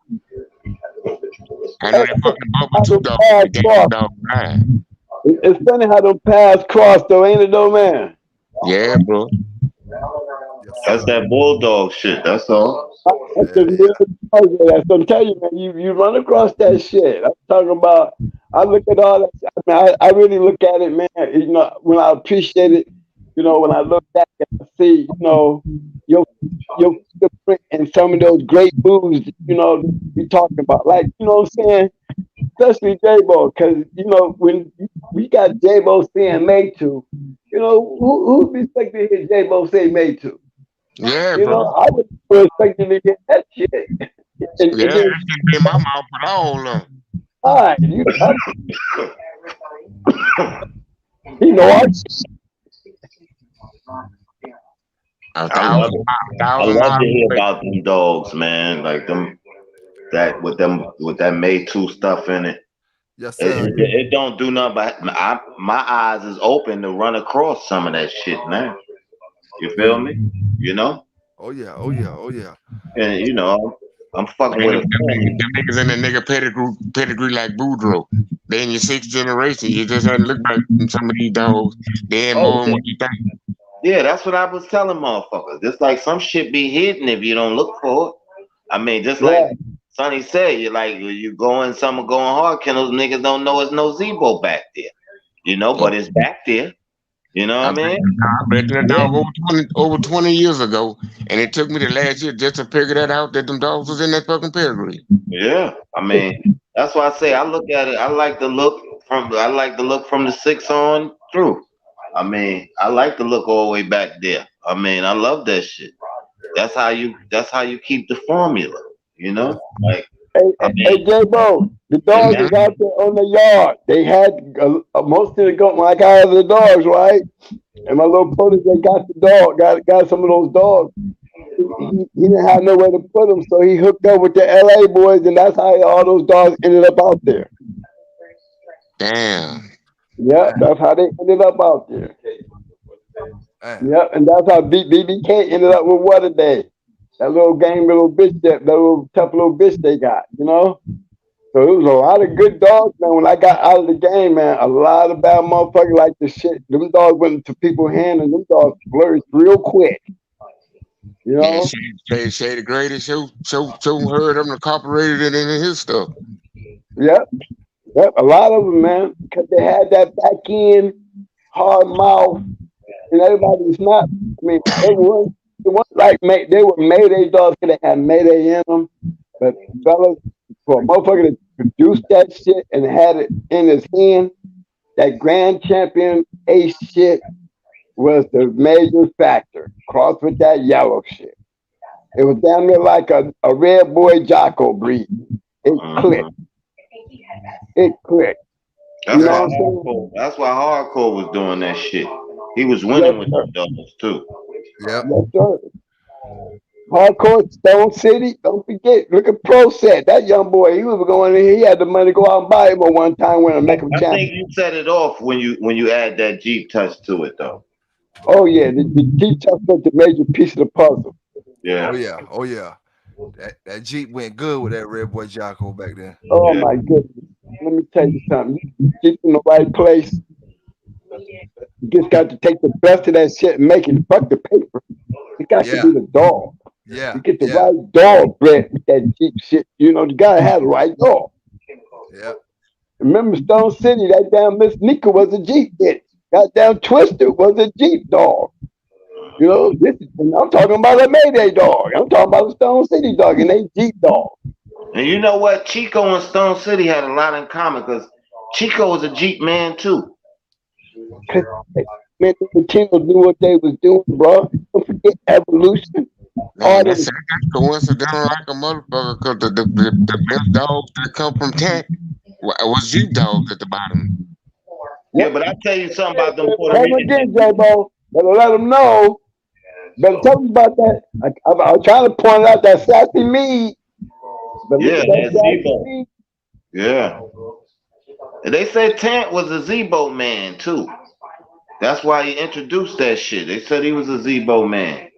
I know that fucking bubble two dog. The game dog line. It's funny how them paths cross though, ain't it though, man? Yeah, bro. That's that bulldog shit. That's all. That's I'm telling you, man. You run across that shit. I'm talking about. I look at all that. I mean, I really look at it, man. You know, when I appreciate it. You know, when I look back and I see, you know, your footprint and some of those great moves, you know, we talking about, like, you know what I'm saying? Especially J-Bo, because, you know, when we got J-Bo saying made to, you know, who'd be expecting to hear J-Bo say made to? Yeah, you bro. know, I was expecting to hear that shit. Yeah, that should be in my mouth for all of them. All right, you know, I love to hear about them dogs, man. Like them with that May 2 stuff in it. Yes, sir. It don't do nothing, but my eyes is open to run across some of that shit now. You feel me? You know? Oh yeah. And you know, I'm fucking with them niggas in the nigga pedigree like Boudreaux. They in your sixth generation. You just hadn't looked back from some of these dogs. They ain't more than what you think. Yeah, that's what I was telling motherfuckers. It's like some shit be hidden if you don't look for it. I mean, just like Sonny said, you going some going hard kennels, niggas don't know it's no Zebo back there. You know, but it's back there. You know what I mean? I bet that dog over 20 years ago, and it took me the last year just to figure that out, that them dogs was in that fucking pedigree. Yeah, I mean, that's why I say I look at it. I like the look from the 6 on through. I mean, I like to look all the way back there. I mean, I love that shit. That's how you keep the formula. You know, like. Hey, J-Bo, the dogs is out there on the yard. They had most of the go like I have the dogs, right? And my little protege got the dog, got some of those dogs. He didn't have nowhere to put them, so he hooked up with the LA boys, and that's how all those dogs ended up out there. Damn. Yeah, that's how they ended up out there. Yep, and that's how PBK ended up with What a Day. That little little bitch, that little tough little bitch they got, you know? So it was a lot of good dogs, man. When I got out of the game, man, a lot of bad motherfuckers like the shit. Them dogs went into people's hands, and them dogs flourished real quick. You know? Yeah, Shay the Greatest show heard them incorporated it in his stuff. Yep, a lot of them, man, because they had that back end, hard mouth, and everybody was not. I mean, everyone like they were Mayday dogs because they had Mayday in them. But fellas, for a motherfucker to produce that shit and had it in his hand, that Grand Champion Ace shit was the major factor. Crossed with that yellow shit. It was damn near like a red boy Jocko breed. It clicked. It clicked. That's why Hardcore was doing that shit. He was winning with them dogs too. Yep. Yes, sir. Hardcore Stone City. Don't forget. Look at Pro Set. That young boy. He was going in. He had the money to go out and buy him one time when I make him champion. I think you set it off when you add that Jeep touch to it though. Oh yeah, the Jeep touch was the major piece of the puzzle. Yeah. Oh yeah. Oh yeah. That Jeep went good with that red boy Jocko back then. Oh my goodness. Let me tell you something. You Jeep in the right place. You just got to take the best of that shit and make it. Fuck the paper. It got to be the dog. Yeah. You get the right dog bred with that Jeep shit. You know, you gotta have the right dog. Yeah. Remember Stone City, that damn Miss Nika was a Jeep bitch. Goddamn Twister was a Jeep dog. You know, I'm talking about a Mayday dog. I'm talking about a Stone City dog and they Jeep dog. And you know what? Chico and Stone City had a lot in common because Chico was a Jeep man too. Man, the Chino knew what they was doing, bro. Don't forget Evolution. Man, that's coincidental like a motherfucker because the best dogs that come from Tent was Jeep dogs at the bottom. Yeah, but I tell you something about them Puerto Come Ricans. again, J-Bo. Better let them know. Better tell them about that. I'm trying to point out that sassy meat. Yeah, that's Zebo. Yeah. And they said Tant was a Zebo man too. That's why he introduced that shit. They said he was a Zebo man.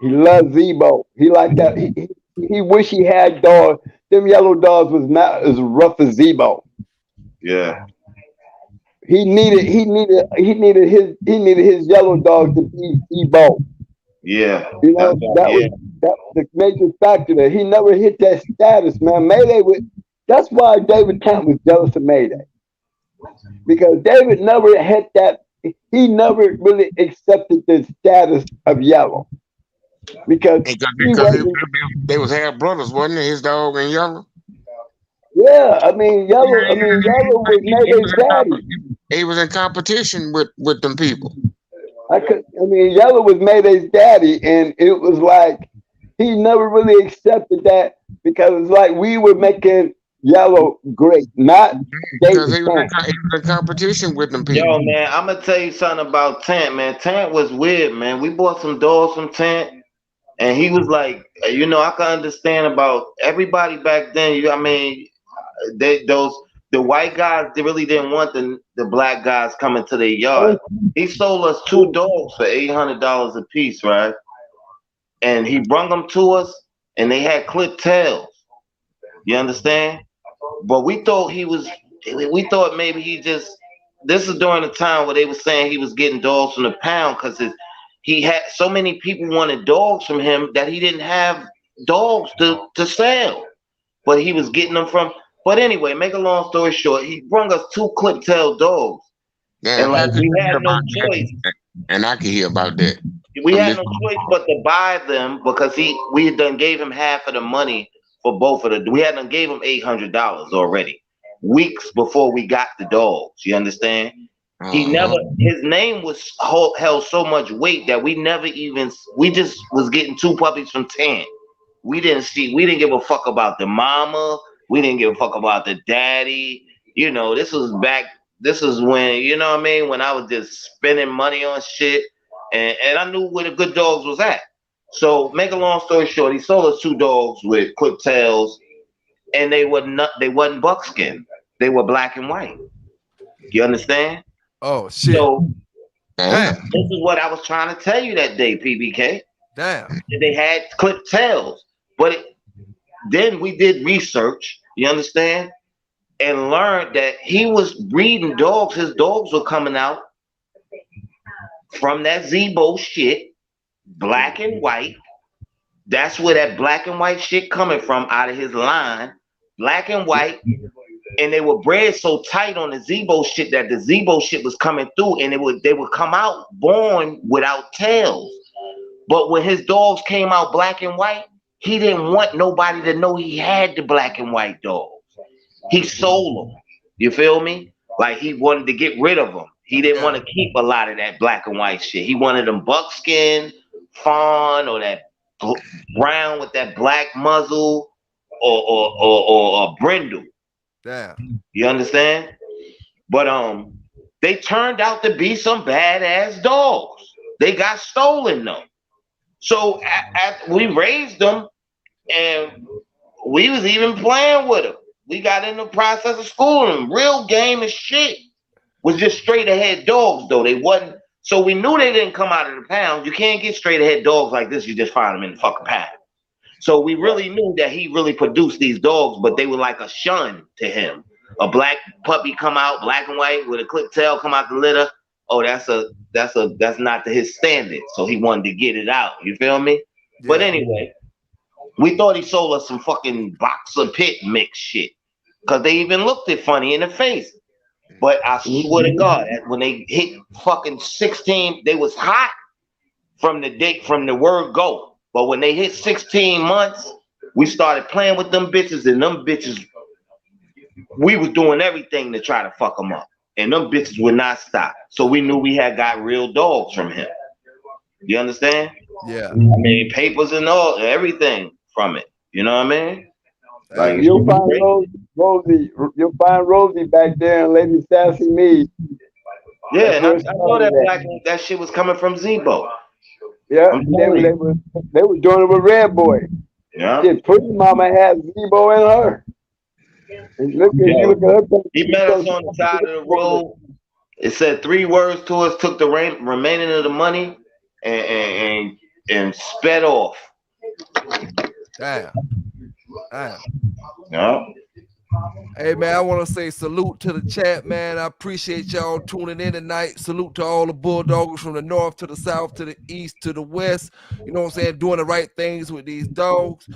He loved Zebo. He liked that. He wish he had dogs. Them yellow dogs was not as rough as Zebo. Yeah. He needed his yellow dog to be Zebo. Yeah. You know, that was the major factor there. He never hit that status, man. That's why David Kent was jealous of Mayday. Because David never hit that, he never really accepted the status of yellow. Because they was half brothers, wasn't it? His dog and Yellow. Yeah, I mean Yellow was Mayday's daddy. He was in competition with them people. Yellow was Mayday's daddy, and it was like he never really accepted that because it's like we were making Yellow great, not because he was in competition with them people. Yo, man, I'm gonna tell you something about Tant, man. Tant was weird, man. We bought some dogs from Tant. And he was like, you know, I can understand about everybody back then. The white guys, they really didn't want the black guys coming to their yard. He sold us 2 dogs for $800 a piece, right? And he brung them to us, and they had clipped tails. You understand? But we thought maybe he just. This is during the time where they were saying he was getting dogs from the pound because he had so many people wanted dogs from him that he didn't have dogs to sell. But he was getting them from. But anyway, make a long story short, he brought us 2 clip-tailed dogs. Yeah, and we had no choice. And I can hear about that. We had no choice but to buy them because we had done gave him half of the money for both of them. We had done gave him $800 already, weeks before we got the dogs. You understand? He never. His name was held so much weight that we just was getting 2 puppies from Tant. We didn't give a fuck about the mama. We didn't give a fuck about the daddy. You know, this is when, you know what I mean, when I was just spending money on shit, and I knew where the good dogs was at. So make a long story short, he sold us 2 dogs with clip tails, and they wasn't buckskin. They were black and white. You understand? Oh shit. So this is what I was trying to tell you that day, PBK. Damn. They had clipped tails. But then we did research, you understand? And learned that he was breeding dogs. His dogs were coming out from that Zebo shit, black and white. That's where that black and white shit coming from, out of his line, black and white. And they were bred so tight on the Zebo shit that the Zebo shit was coming through, and they would come out born without tails. But when his dogs came out black and white, he didn't want nobody to know he had the black and white dogs. He sold them. You feel me? Like he wanted to get rid of them. He didn't want to keep a lot of that black and white shit. He wanted them buckskin, fawn, or that brown with that black muzzle, or brindle. Damn. You understand? But they turned out to be some badass dogs. They got stolen though. So we raised them, and we was even playing with them. We got in the process of schooling them. Real game and shit. Was just straight ahead dogs though. They wasn't. So we knew they didn't come out of the pound. You can't get straight ahead dogs like this. You just find them in the fucking pound. So we really knew that he really produced these dogs, but they were like a shun to him. A black puppy come out, black and white, with a clipped tail come out the litter. Oh, that's not to his standard. So he wanted to get it out. You feel me? Yeah. But anyway, we thought he sold us some fucking boxer pit mix shit. Cause they even looked it funny in the face. But I swear to God, when they hit fucking 16, they was hot from the word go. But when they hit 16 months, we started playing with them bitches, and them bitches, we was doing everything to try to fuck them up. And them bitches would not stop. So we knew we had got real dogs from him. You understand? Yeah. I mean, papers and all, everything from it. You know what I mean? Like you'll find Rosie back there and Lady Sassy Me. Yeah, and I know that shit was coming from Zebo. Yeah, they were doing it with Red Boy. Yeah. Shit, Pretty Mama had Zebo in her. And look at her. He met us on the side of the road. It said 3 words to us, took the remaining of the money and sped off. Damn. Damn. Yeah. Hey man, I want to say salute to the chat, man. I appreciate y'all tuning in tonight. Salute to all the bulldoggers from the north to the south to the east to the west. You know what I'm saying? Doing the right things with these dogs.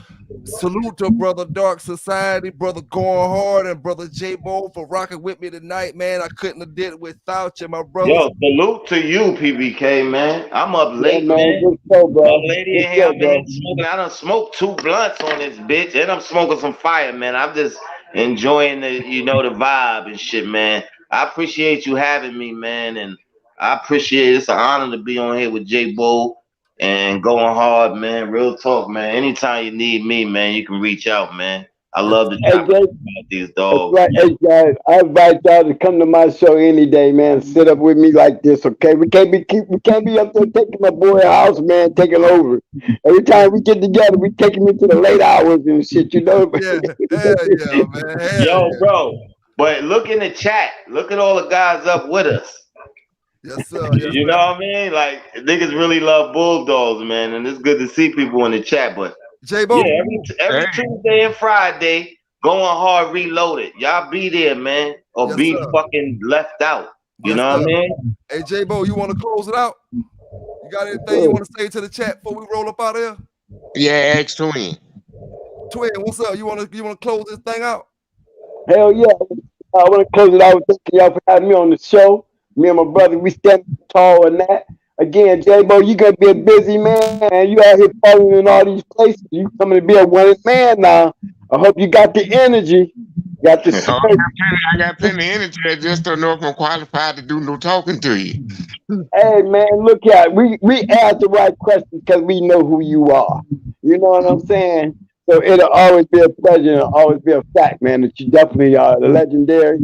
Salute to Brother Dark Society, Brother Going Hard, and Brother J-Bo for rocking with me tonight, man. I couldn't have did it without you, my brother. Yo, salute to you, PBK, man. I'm up late, man. Show, bro. My lady in here, I've been smoking. I done smoked 2 blunts on this bitch, and I'm smoking some fire, man. I'm just enjoying the vibe and shit, man. I appreciate you having me, man, and I appreciate it's an honor to be on here with J-Bo and Going Hard, man. Real talk, man. Anytime you need me, man, you can reach out, man. I love to talk about these dogs. Right. Hey guys, I invite y'all to come to my show any day, man. Sit up with me like this, okay? We can't be up there taking my boy house, man, taking over. Every time we get together, we taking me to the late hours and shit, you know. Yeah, man. Yo, bro. But look in the chat. Look at all the guys up with us. Yes, sir. You know what I mean? Like niggas really love bulldogs, man, and it's good to see people in the chat. But J-Bo, yeah, every Tuesday and Friday, Going Hard Reloaded. Y'all be there, man, or be fucking left out. You know what I mean? Hey, J-Bo, you want to close it out? You got anything you want to say to the chat before we roll up out of here? Yeah, ex Twin. Twin, what's up? You want to close this thing out? Hell yeah! I want to close it out with thanking y'all for having me on the show. Me and my brother, we stand tall in that. Again, J-Bo, you gonna be a busy man. You out here falling in all these places. You coming to be a winning man now. I hope you got the energy. Got the I got plenty of energy. I just don't know if I'm qualified to do no talking to you. Hey man, look at we ask the right questions because we know who you are. You know what I'm saying? So it'll always be a pleasure and always be a fact, man, that you definitely are legendary.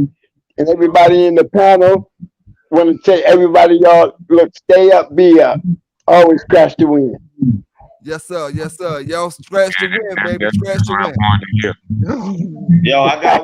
And everybody in the panel, want to say everybody, y'all, look, stay up, be up. Always scratch to win. Yes, sir. Yes, sir. Y'all scratch to win, baby. Scratch to win. Yo, I got